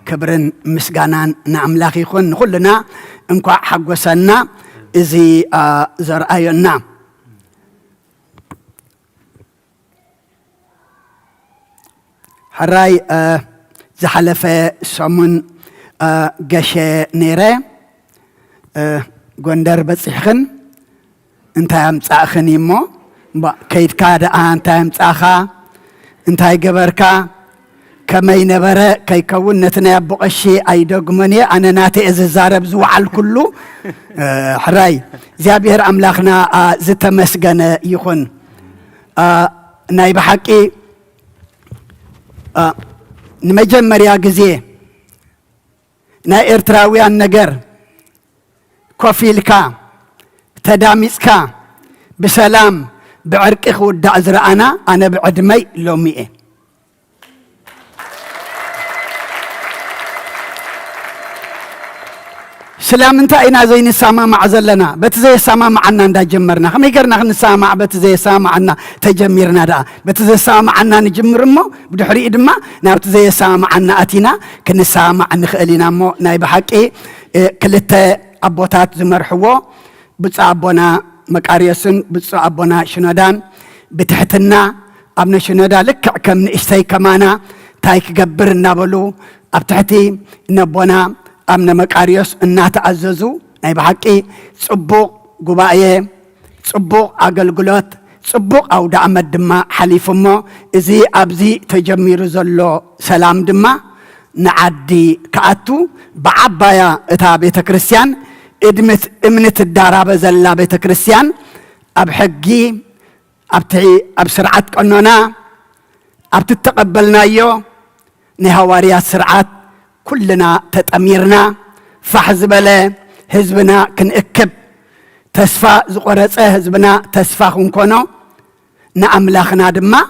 ክብርን ምስጋናን ንኣምላኽ ይኹን ንኹልና እንኳዕ ሓጎሰና እዚ ዘርአዮና ሕራይ ዝሓለፈ ሰሙን ገሸ ነይረ ጎንደር በፂሕኽን እንታይ ኣምፃእኽን እሞ ከይድካ ደኣ እንታይ ኣምፃእኻ እንታይ ገበርካ ከመይ ነበረ ከይከውን ነቲ ናይ ኣቦ ቀሺ ኣይደግሞን እየ ኣነ ናተይ ዝዛረብ ዝወዓል ኩሉ ሕራይ እግዚኣብሔር ኣምላኽና ዝተመስገነ ይኹን ناي بحقي نمجمريا غزي نا إرتراويان نجر كوفيلكا تداميسكا بسلام بعرق خود أزرعنا أنا بعدمي لومئة سلام انت اينا زي نسامع مع زلنا بتزي سامع معنا ندا جمرنا خم يقرنا نسامع بتزي سامع عنا تجميرنا دا بتزي سامع عنا نجمر مو بدحري ادما نابت زي سامع عنا اتينا كنسامع نخلينا مو ناي بحقي كلته ابوتات زمرحو بص ابونا مقاريسن بص ابونا شنودان بتحتنا ابن شنودا لك كم نشتي كمانا تايك جبرنا بلو ابتحتي نبونا أمنا مقاريوس النات عززو ناي بحقي صبوق قبائي صبوق أقلقلات صبوق أو دعمت دما حليف مو إزي أبزي تجمير زلو سلام دما نعدي كأتو بعبايا إتا بيت كريستيان إدمت إمنت الدارابة زلا بيت كريستيان أبحقي أبتعي أبسرعات قنونا أبتتقبلنا يو نهواريات سرعات كلنا تتأميرنا فحزبلا حزبنا كنأكب تسفى زقرص حزبنا تسفى كنكونو نأملاخنا دما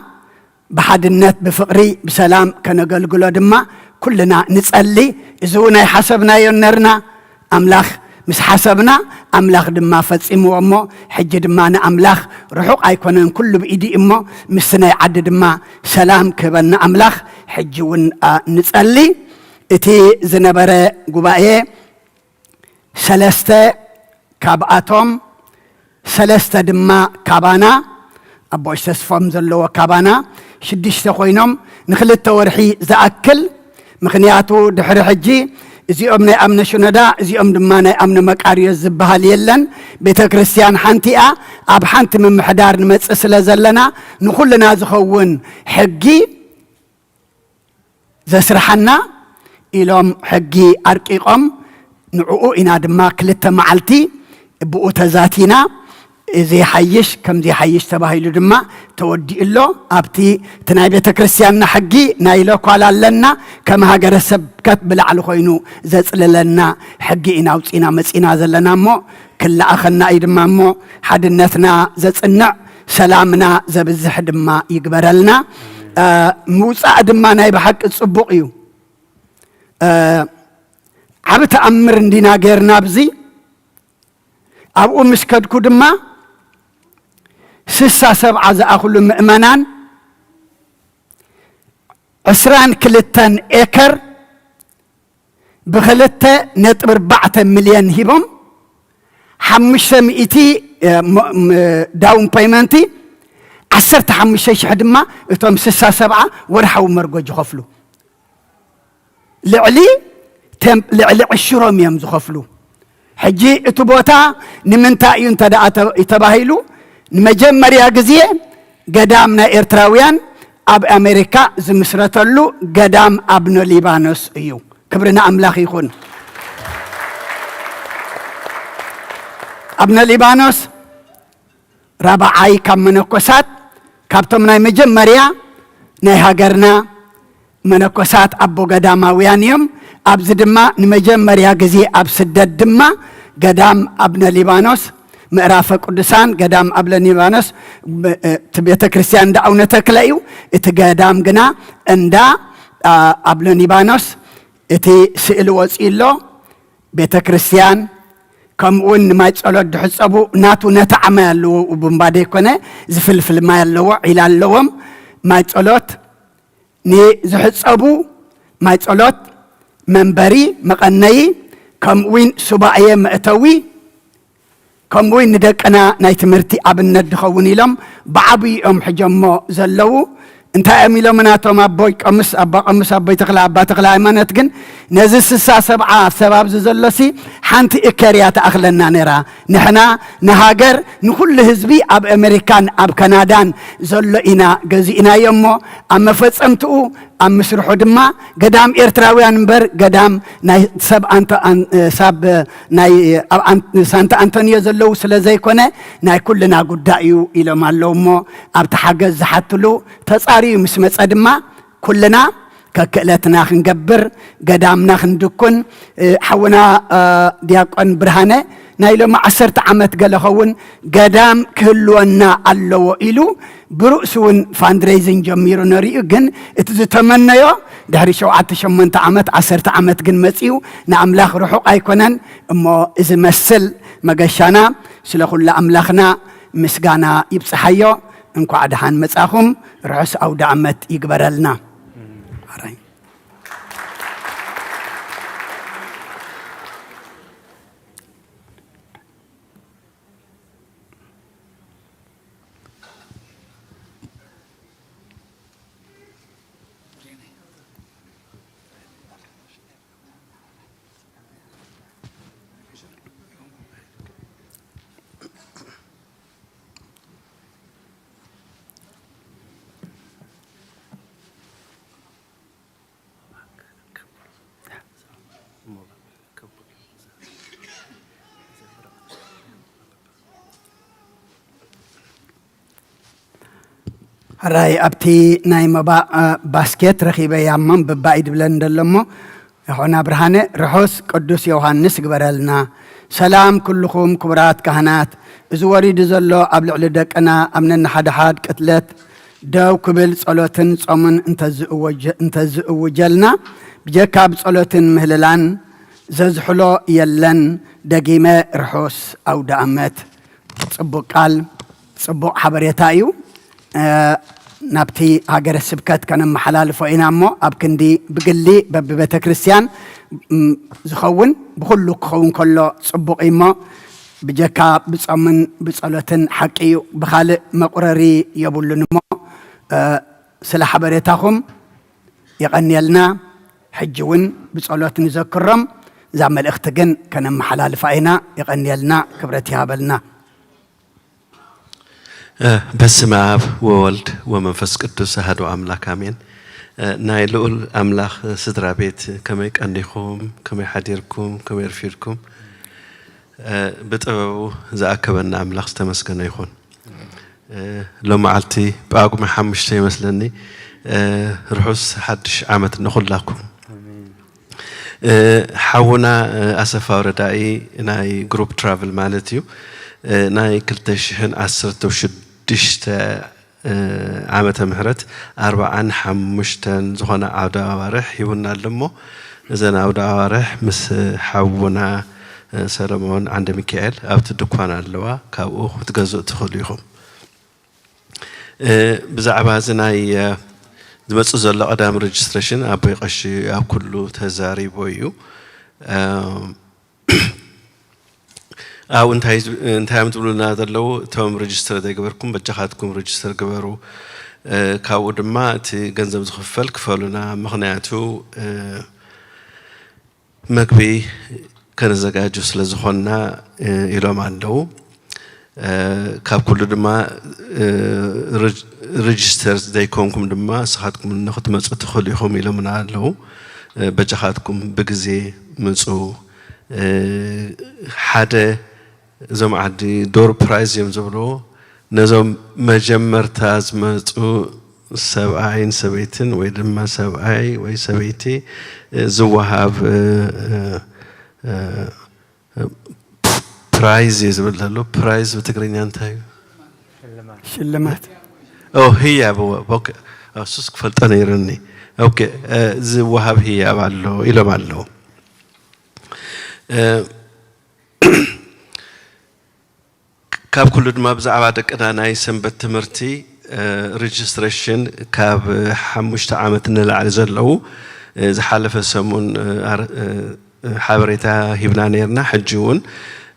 بحدنت بفقري بسلام كنقلقلو دما كلنا نصلي إذونا حسبنا ينرنا أملاخ مس حسبنا أملاخ دما فصيمو أمو حج دما أملاخ رحوق أيكونن كل بإيدي أمو مسنا يعد دما سلام كبنا أملاخ حجون نصلي إتي زنبرة قبائي سلسته كاباتهم سلسته دما كابانا أبو استسفهم زلوا كابانا شدشت خوينهم نخلت ورحي زأكل مخنياتو دحر حجي إزي أمنا أمنا شندا إزي أم دمانا أمنا مكاريو الزبها ليلن بيت كريستيان حانتئة أب حانت من محدار نمتسل زلنا نخلنا زخون حقي زسرحنا إلهم حقي أرقيقهم نعوء إنا دما كلتا معلتي بقو تزاتينا زي حيش كم زي حيش تباهيلو دما تودي إلو أبتي تناي بيت كريستياننا حقي نايلو قالا لنا كما هاجر السبكت بلعلو خوينو زيصل لنا حقي إنا وصينا مسينا زلنا مو كل أخنا إدما مو حدنتنا زيصنع سلامنا زبزح دما يقبرلنا موسى دما ناي بحق الصبوقيو عبت أمر دينا غير نابزي أبو مسكد كدما سسا سبعة زأخل مؤمنان عسران كلتان إيكر بخلته نتبر 4 مليون هيبم 500 داون بايمنتي 15 شحدما اتوم سسا سبعة ورحو مرقو جخفلو لعلي عشرهم يوم زخفلو حجي اتبوتا نمنتا ينتدى يتباهيلو نمجمر يا قزيه قدامنا إرتراويان أب أمريكا زمسرتلو قدام أبنو ليبانوس ايو كبرنا أملاخ يخون أبنو ليبانوس رابعاي كم منكوسات كابتمنا مجمريا نهاجرنا منكوسات أبو قداماويان يوم أبز دما نمجمريا قزي أبسدد دما قدام أبن ليبانوس مقرافة قدسان قدام أبن ليبانوس تبيت كريستيان دعونا تكلايو اتقدام قنا اندا أبن ليبانوس اتي سئل وسئلو بيت كريستيان كم ون ما يتسألوا دحس أبو ناتو نتعمل وبنبادي كونه زفلفل ما يلوه إلى اللوم ما يتسألوت ني زحس أبو ما يتسألوت منبري مقنعي كم وين سباعية مأتوي كم وين ندقنا نايتمرتي أبن ندخوني لهم بعبي حجمو زلو انت أميلو مناتهم أبوي قمس أبوي تقلع أبا تقلع إيمانات جن نزل سسا 7 سباب زلسي حانت إكاريات أخلنا نرى نحنا نهاجر نقول لهزبي أب أمريكان أب كندان زلو إنا جزي إنا يمو أما فتسمتو أمسرحو دما قدام إرتراويان مبر قدام ناي سب أنت سب ناي سانت أنتونيو زلو سلازي كونه ناي كلنا قدائيو إلى ما اللومو أبتحاجز زحتلو تصاري مسمت أدما كلنا ككلتنا خنقبر قدامنا خندكن حونا دياقن برهانه نايلو ما 10 عامات قال خون قدام كلنا الله إلو برؤسون فاندريزنج جميرو نريو جن اتزتمنيو دهري شو 8 عامات 10 عامات جن مسيو نعملاخ روحو ايكونن اما اذا مسل مقشانا سلخل املاخنا مسقانا يبصحيو انكو عدهان مصاخم رعس او دعمت يقبرلنا راي أبتي نايم باسكت رخيبة يامم ببعيد بلند اللمو هنا برهانة رحوس قدوس يوحنس قبرلنا سلام كلكم كبرات كهنات زوري دزلو أبلع لدك أنا أمنن حد كتلت داو قبل صلوتن صمن انتز وجلنا بجكاب صلوتن مهللان ززحلو يلن دقيمة رحوس أو دعمت صبو قال صبو حبريتايو نبتي هاجر السبكات كان محلال فوقنا مو أبكندي بقلي ببيت كريستيان زخون بخلو خون كله صبق إما بجكا بصمن بصلاتن حقي بخالق مقرري يبولن مو سلاح بريتاهم يغني لنا حجون بصلاتن ذكرم زعمل اختجن كان محلال فوقنا يغني لنا كبرتي هابلنا بسم الله وولد ومنفس قدوس أحد أملاك آمين نايلول أملاك سدرا بيت كما يكأنيكم كما يحديركم كما يرفيركم بتقبوا زاكبنا أملاك استمسكنا يخون لو معلتي بأقوم حمشتي مثلني رحوس حدش عامة نقول لكم حونا أسفا وردائي ناي جروب ترافل مالتيو ناي كلتشهن 10 عامة مهرت 45 زخنا عودة وارح يونا لمو إذن عودة وارح مس حونا سلمون عند ميكائيل أو تدقوان اللواء كاو تجزء تخليهم بزعبها زناي دمت أزل قدام ريجستريشن أبي قشي أو كله تزاري بويو أو انتهاي متقولنا هذا لو توم ريجستر ده قبركم بجهاتكم ريجستر قبرو كاود ما تي جنزم زخفل كفلنا مغنياتو مكبي كان زجاجو سلزخنا إلى ما عنده كاب كل دما ريجسترز ده يكونكم دما صحتكم ناخد مسؤول تخليهم إلى من عنده بجهاتكم بجزي مسؤول حدا زم عدي دور برايز يمزبرو نزم مجمر تاز مزو سبعين سبيتن ويدما سبعي وي سبيتي زوهاب برايز يزبرلو برايز بتقريني انتاي شلمات هي ابو اوكي سوسك فلطن يرني اوكي زوهاب هي بالو الى بالو كاب كل ما بزعبا دقنا ناي سنبت تمرتي ريجستريشن كاب 5 عامات نلعب زلو زحالف سمون حبريتا هبنا نيرنا حجون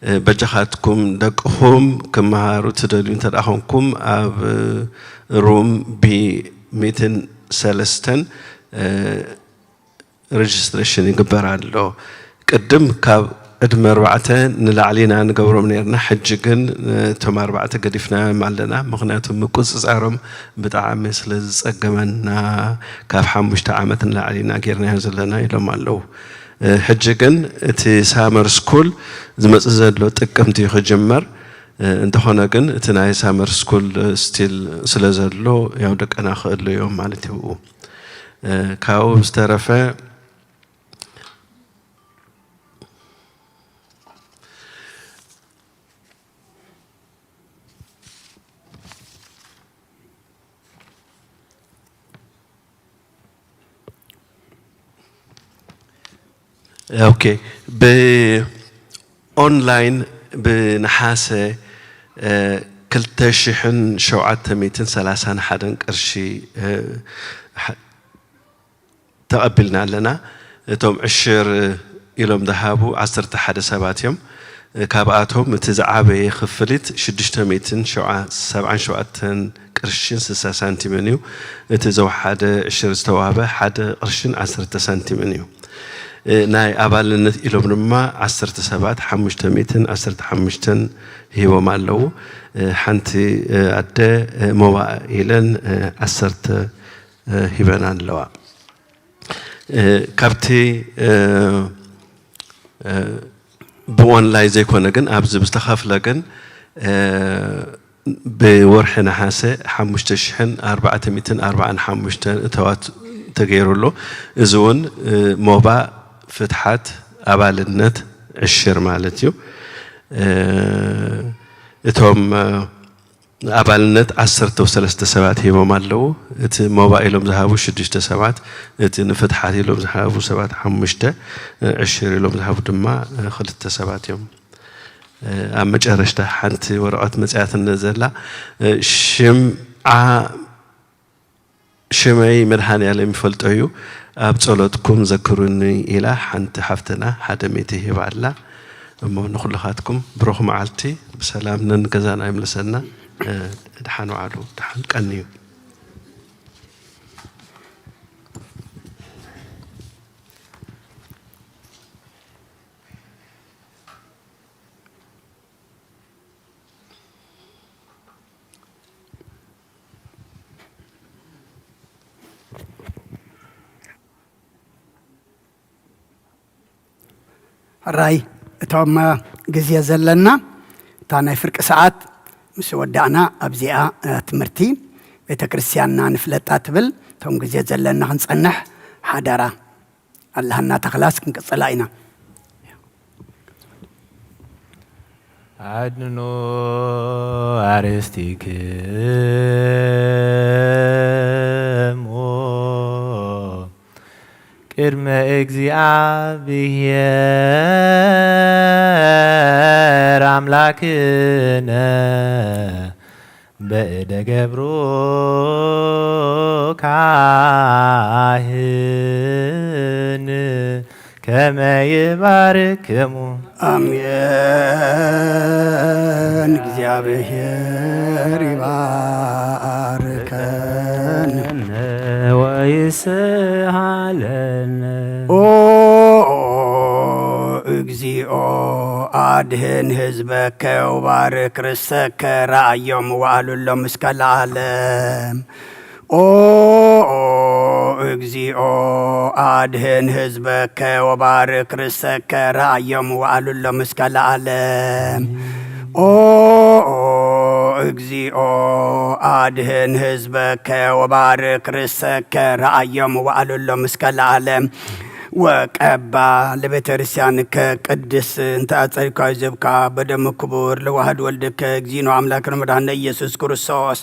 بجخاتكم دقهم كما روتدلون تداخونكم اب روم بي ميتن سلستن ريجستريشن يقبر على قدم كاب ادم 4 نلعلينا نقبرهم نيرنا حجكن توم 4 قدفنا معلنا مغنياتهم مقصص عرم بتاع مثل زقمنا كاف حمشت عامة نلعلينا غيرنا ينزلنا إلى مالو حجكن تي سامر سكول زمت زادلو تقمتي خجمر انت هنا كن تناي سامر سكول ستيل سلازلو يودك انا خد له يوم مالتي هو كاو مسترفه اوكي ب اونلاين بنحاسه كلتشحن شوعات 231 قرشي تقبلنا لنا توم 10 إلهم ذهبوا 11 سبات يوم كاباتهم تزعبي خفلت 600 شوعات قرشين 6 سنتيمنيو تزو حدا 10 استوابه حدا قرشين 10 سنتيمنيو ناي أبالنا إلهم رما 10 سبات 515 هو مالو حنتي أدى موائلن 10 هبنا اللواء كابتي بوان لاي زي كونا جن أبز بستخاف لجن بورحنا حاسة حمشت شحن 404 حمشت توات تغيروا له زون موبا فتحات أبال النت 10 مالتيو اتهم أبالنت 10 و3 سبات هي مالو ات موبايلهم ذهبوا 6 سبات ات نفتحات لهم ذهبوا 7 5 10 لهم ذهبوا دما 2 سبات يوم أما جرشته حنت ورقات مصيات النزلة شمعي مرحاني على مفلطيو أبصلتكم ذكروني إلى حنت حفتنا حدا ميته بعلا أما نقول لخاتكم بروح معلتي بسلام ننقزان أيم لسنا دحانو عالو دحان قنيو راي توم جزية زلنا تانا فرق ساعات مش ودعنا أبزياء تمرتي بيتكريستياننا نفلتات بل توم جزية زلنا هنصنح حدارا اللهنا تخلاص كنقصلاينا عدنو عرستيك كرم እግዚአብሔር አምላክነ በእደ ገብሮ ካህን ከመ ይባርክሙ አሜን። እግዚአብሔር ይባርከን ወይስሃለን እግዚኦ አድህን ህዝበከ ወባርክ ርሰከ ራእዮም ዋሉሎም እስከ ለዓለም እግዚኦ አድህን ህዝበከ ወባርክ ርሰከ ራእዮም ዋሉሎም እስከ ለዓለም እግዚኦ አድህን ህዝበከ ወባርክ ርሰከ ራእዮም ዋሉሎም እስከ ለዓለም وقبا لبترسيانك قدس انت اصريكا زبكا بدم كبور لواحد ولدك جينو املاكنا مدحنا ኢየሱስ ክርስቶስ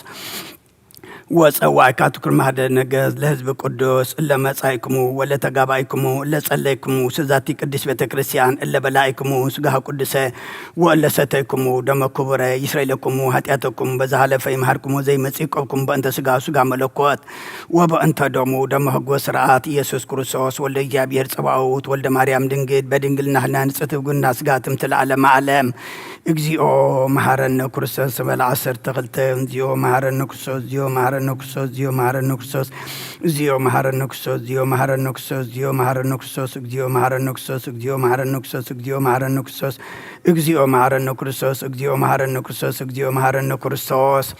وصواي كاتكر مهد نجاز لحزب قدوس إلا مصايكمو ولا تغابايكمو إلا صليكمو سزاتي قدس بتكريستيان إلا بلايكمو سغا قدسه ولا ستيكمو دم كبره يسرائيلكمو حتياتكم بزحل فيمهركمو زي مصيقكم بانت سغا ملكوت وبانت دمو دم حق سرعات ኢየሱስ ክርስቶስ ወልደ እግዚአብሔር ጸባኦት ወልደ ማርያም ድንግል በድንግልና ህሊና ንጽሕትና ስጋትም ለዓለም ዓለም እግዚኦ መሐረነ ክርስቶስ በላ 12 እግዚኦ መሐረነ ክርስቶስ እግዚኦ መሐረነ مهرنا كريستوس زيو مهرنا كريستوس زيو مهرنا كريستوس زيو مهرنا كريستوس زيو مهرنا كريستوس زيو مهرنا كريستوس زيو مهرنا كريستوس زيو مهرنا كريستوس زيو مهرنا كريستوس زيو مهرنا كريستوس زيو مهرنا كريستوس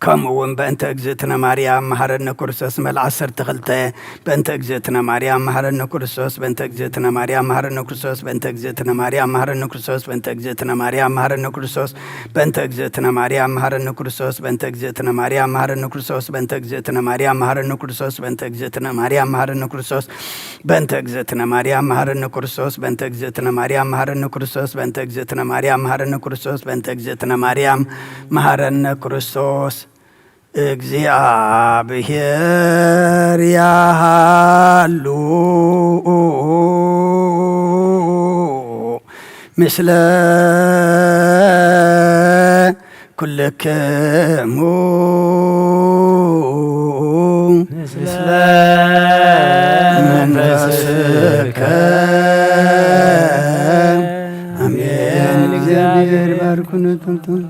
كم وين بأنت أجزتنا مريم مهرنا كريستوس مل عصر تغلطة بأنت أجزتنا مريم مهرنا كريستوس بأنت أجزتنا مريم مهرنا كريستوس بأنت أجزتنا مريم مهرنا كريستوس بأنت أجزتنا مريم مهرنا كريستوس بأنت أجزتنا مريم مهرنا كريستوس بأنت أجزتنا مريم مهرنا كريستوس بأنت أجزتنا مريم مهرنا كريستوس بأنت أجزتنا مريم مهرنا كريستوس بأنت أجزتنا مريم مهرنا كريستوس بأنت أجزتنا مريم مهرنا كريستوس بأنت أجزتنا مريم مهرنا كريستوس بأنت أجزتنا مريم مهرنا كريستوس እግዚአብሔር ያሃሉ ምስለ ኩልክሙ ምስለ መንፈስከ አሜን። እግዚአብሔር ባርኩን ተንተን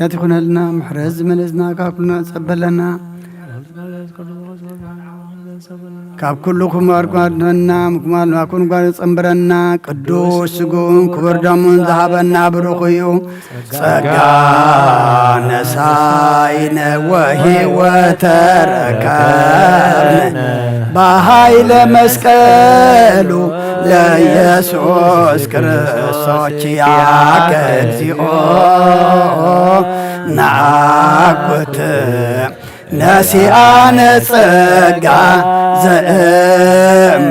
ياتيكونا لنا محرز ملزنا كاكلنا تسبلنا كاب كلكم واركونا مكمال واكون قال صنبرنا قدوس سجون كبر دمون ذهبنا بروخيو صقا نساين وهي وتركبنا بهايل مسكلو ليسوس كرسوس ياك اكزيو نعكت ناسي أنا صقا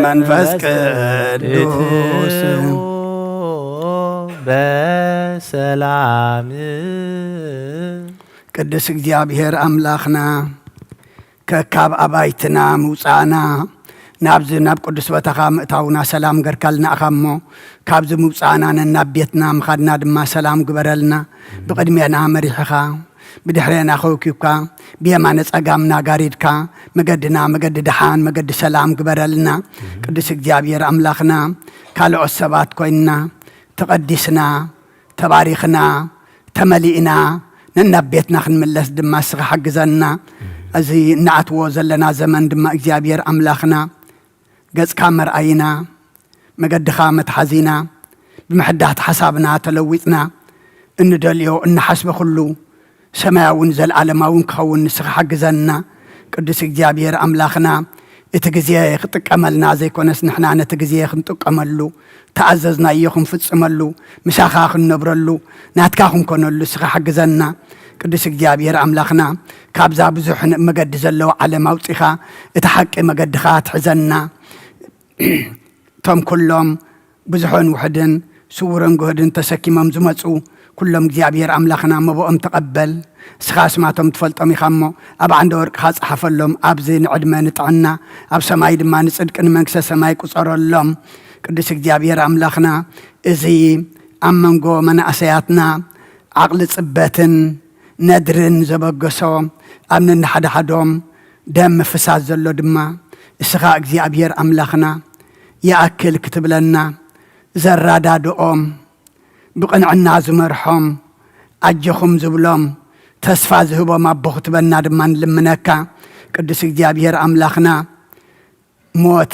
منفس قدوس بسلام ቅዱስ እግዚአብሔር አምላኽና ከካብ አባይትና ሙፃና ናብዚ ናብ ቅዱስ ቦታኻ ምእታውና ሰላም ገርካልና እኻሞ ካብዚ ሙፃና ነናብ ቤትና ምኻድና ድማ ሰላም ግበረልና ብቅድሜና መሪሕኻ بدحرنا خوكيكا بيما نصقامنا غاريدكا مقدنا مقد دحان مقد سلام قبرلنا قدس እግዚአብሔር أملاخنا كالو السبات كوينا تقدسنا تباريخنا تملئنا ننبيتنا خنملس دما سخ حقزنا ازي نعتو زلنا زمن دما እግዚአብሔር أملاخنا قص كامر أينا مقد خامت حزينا بمحدات حسابنا تلويتنا إن دليو إن حسب كله سماون زل عالماون كون نسخ حجزنا قدس እግዚአብሔር أملاخنا اتجزيه خطقملنا زي كونس نحنا نتجزيه خنطقملو تعززنا يخم فصملو مشاخاخ نبرلو ناتكاخم كونلو سخ حجزنا قدس እግዚአብሔር أملاخنا كابزا بزح مقد زلو علم اوصيخا اتحق مقدخا تحزنا تم كلهم بزحون وحدن سورن جهدن تسكيمم زمصو كلهم እግዚአብሔር أملاخنا مبؤم تقبل سخاس ما تم تفلطم يخمو اب عند ورق خاص حفلهم ابزين عدما نطعنا اب سماي دما نصدق منكس سماي قصرلهم قدس እግዚአብሔር أملاخنا ازي امنغو من اسياتنا عقل صبتن ندرن زبغسو امن حد حدهم دم فساز زلو دما اسخا እግዚአብሔር أملاخنا ياكل كتب لنا زرادا دوم بقنعنا زمرحهم اجخم زبلهم تسفى زهبو ما بخت بنا دمان لمنكا قدس እግዚአብሔር أملاخنا موت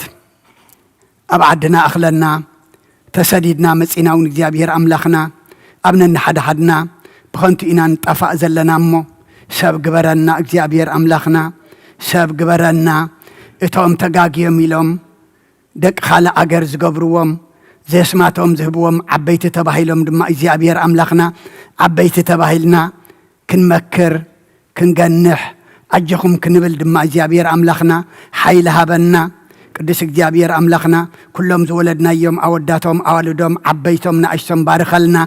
أبعدنا أخلنا تسديدنا مسئناون እግዚአብሔር أملاخنا أبننا حد حدنا بخنت إنا نطفأ زلنا مو سب قبرنا እግዚአብሔር أملاخنا سب قبرنا اتهم تقاقيهم إلهم دق خالق أقر زقبروهم زي سماتهم زهبوهم عبيت تباهيلهم دما እግዚአብሔር أملاخنا عبيت تباهيلنا كنمكر كنقنح أجخم كنبل دما እግዚአብሔር أملاخنا حيل هابنا قدس እግዚአብሔር أملاخنا كلهم زولدنا يوم أوداتهم أولدهم عبيتهم نعشتهم بارخلنا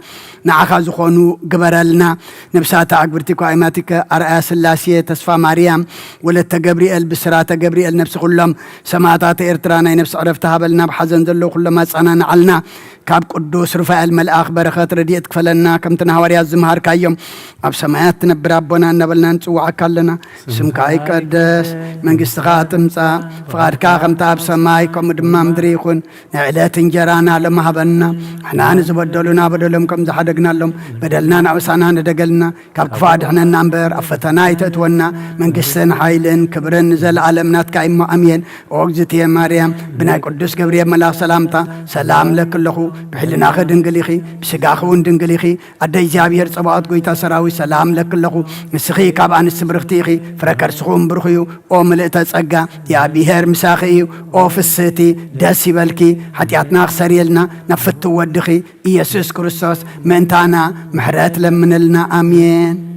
نعخا زخونو قبرلنا نبساتا أكبرتك وإماتك أرأى سلاسية تسفى مريم ولدت جبريل بسرات جبريل نفس كلهم سماتات إرترانا نفس عرفتها بلنا بحزن ذلو كلما سأنا نعلنا كاب قدوس رفاعل ملأخ بركات رديت كفلنا كم تنهاريا زمهار كايوم أب سمايات نبر أبونا نبلنا نسوع كلنا سمكاي قدس من قستغات مصا فقاد كاغم تاب سماي كم دمام دريخون نعلات انجرانا لما هبنا احنا نزبدلنا بدلهم كم زحدقنا لهم بدلنا نعوسانا ندقلنا كاب كفاد احنا ننبر أفتنا يتتونا من قستن حايلن كبرن نزل عالمنات كايمو أمين وقزتي يا مريم بنا قدس قبريب ملاك سلامتا سلام لك اللخو بحلنا خد انقليخي بسقاخون دنقليخي أدى زابير صباط قويتا سراوي سلام لك اللخو نسخي كابان السبرختيخي فركر سخون برخيو أو ملئتا تسقا يا بيهر مساخيو أو فسيتي داسي بالكي حتياتنا خسريلنا نفتو ودخي إيسوس كريستوس من تانا محرات لمن لنا آمين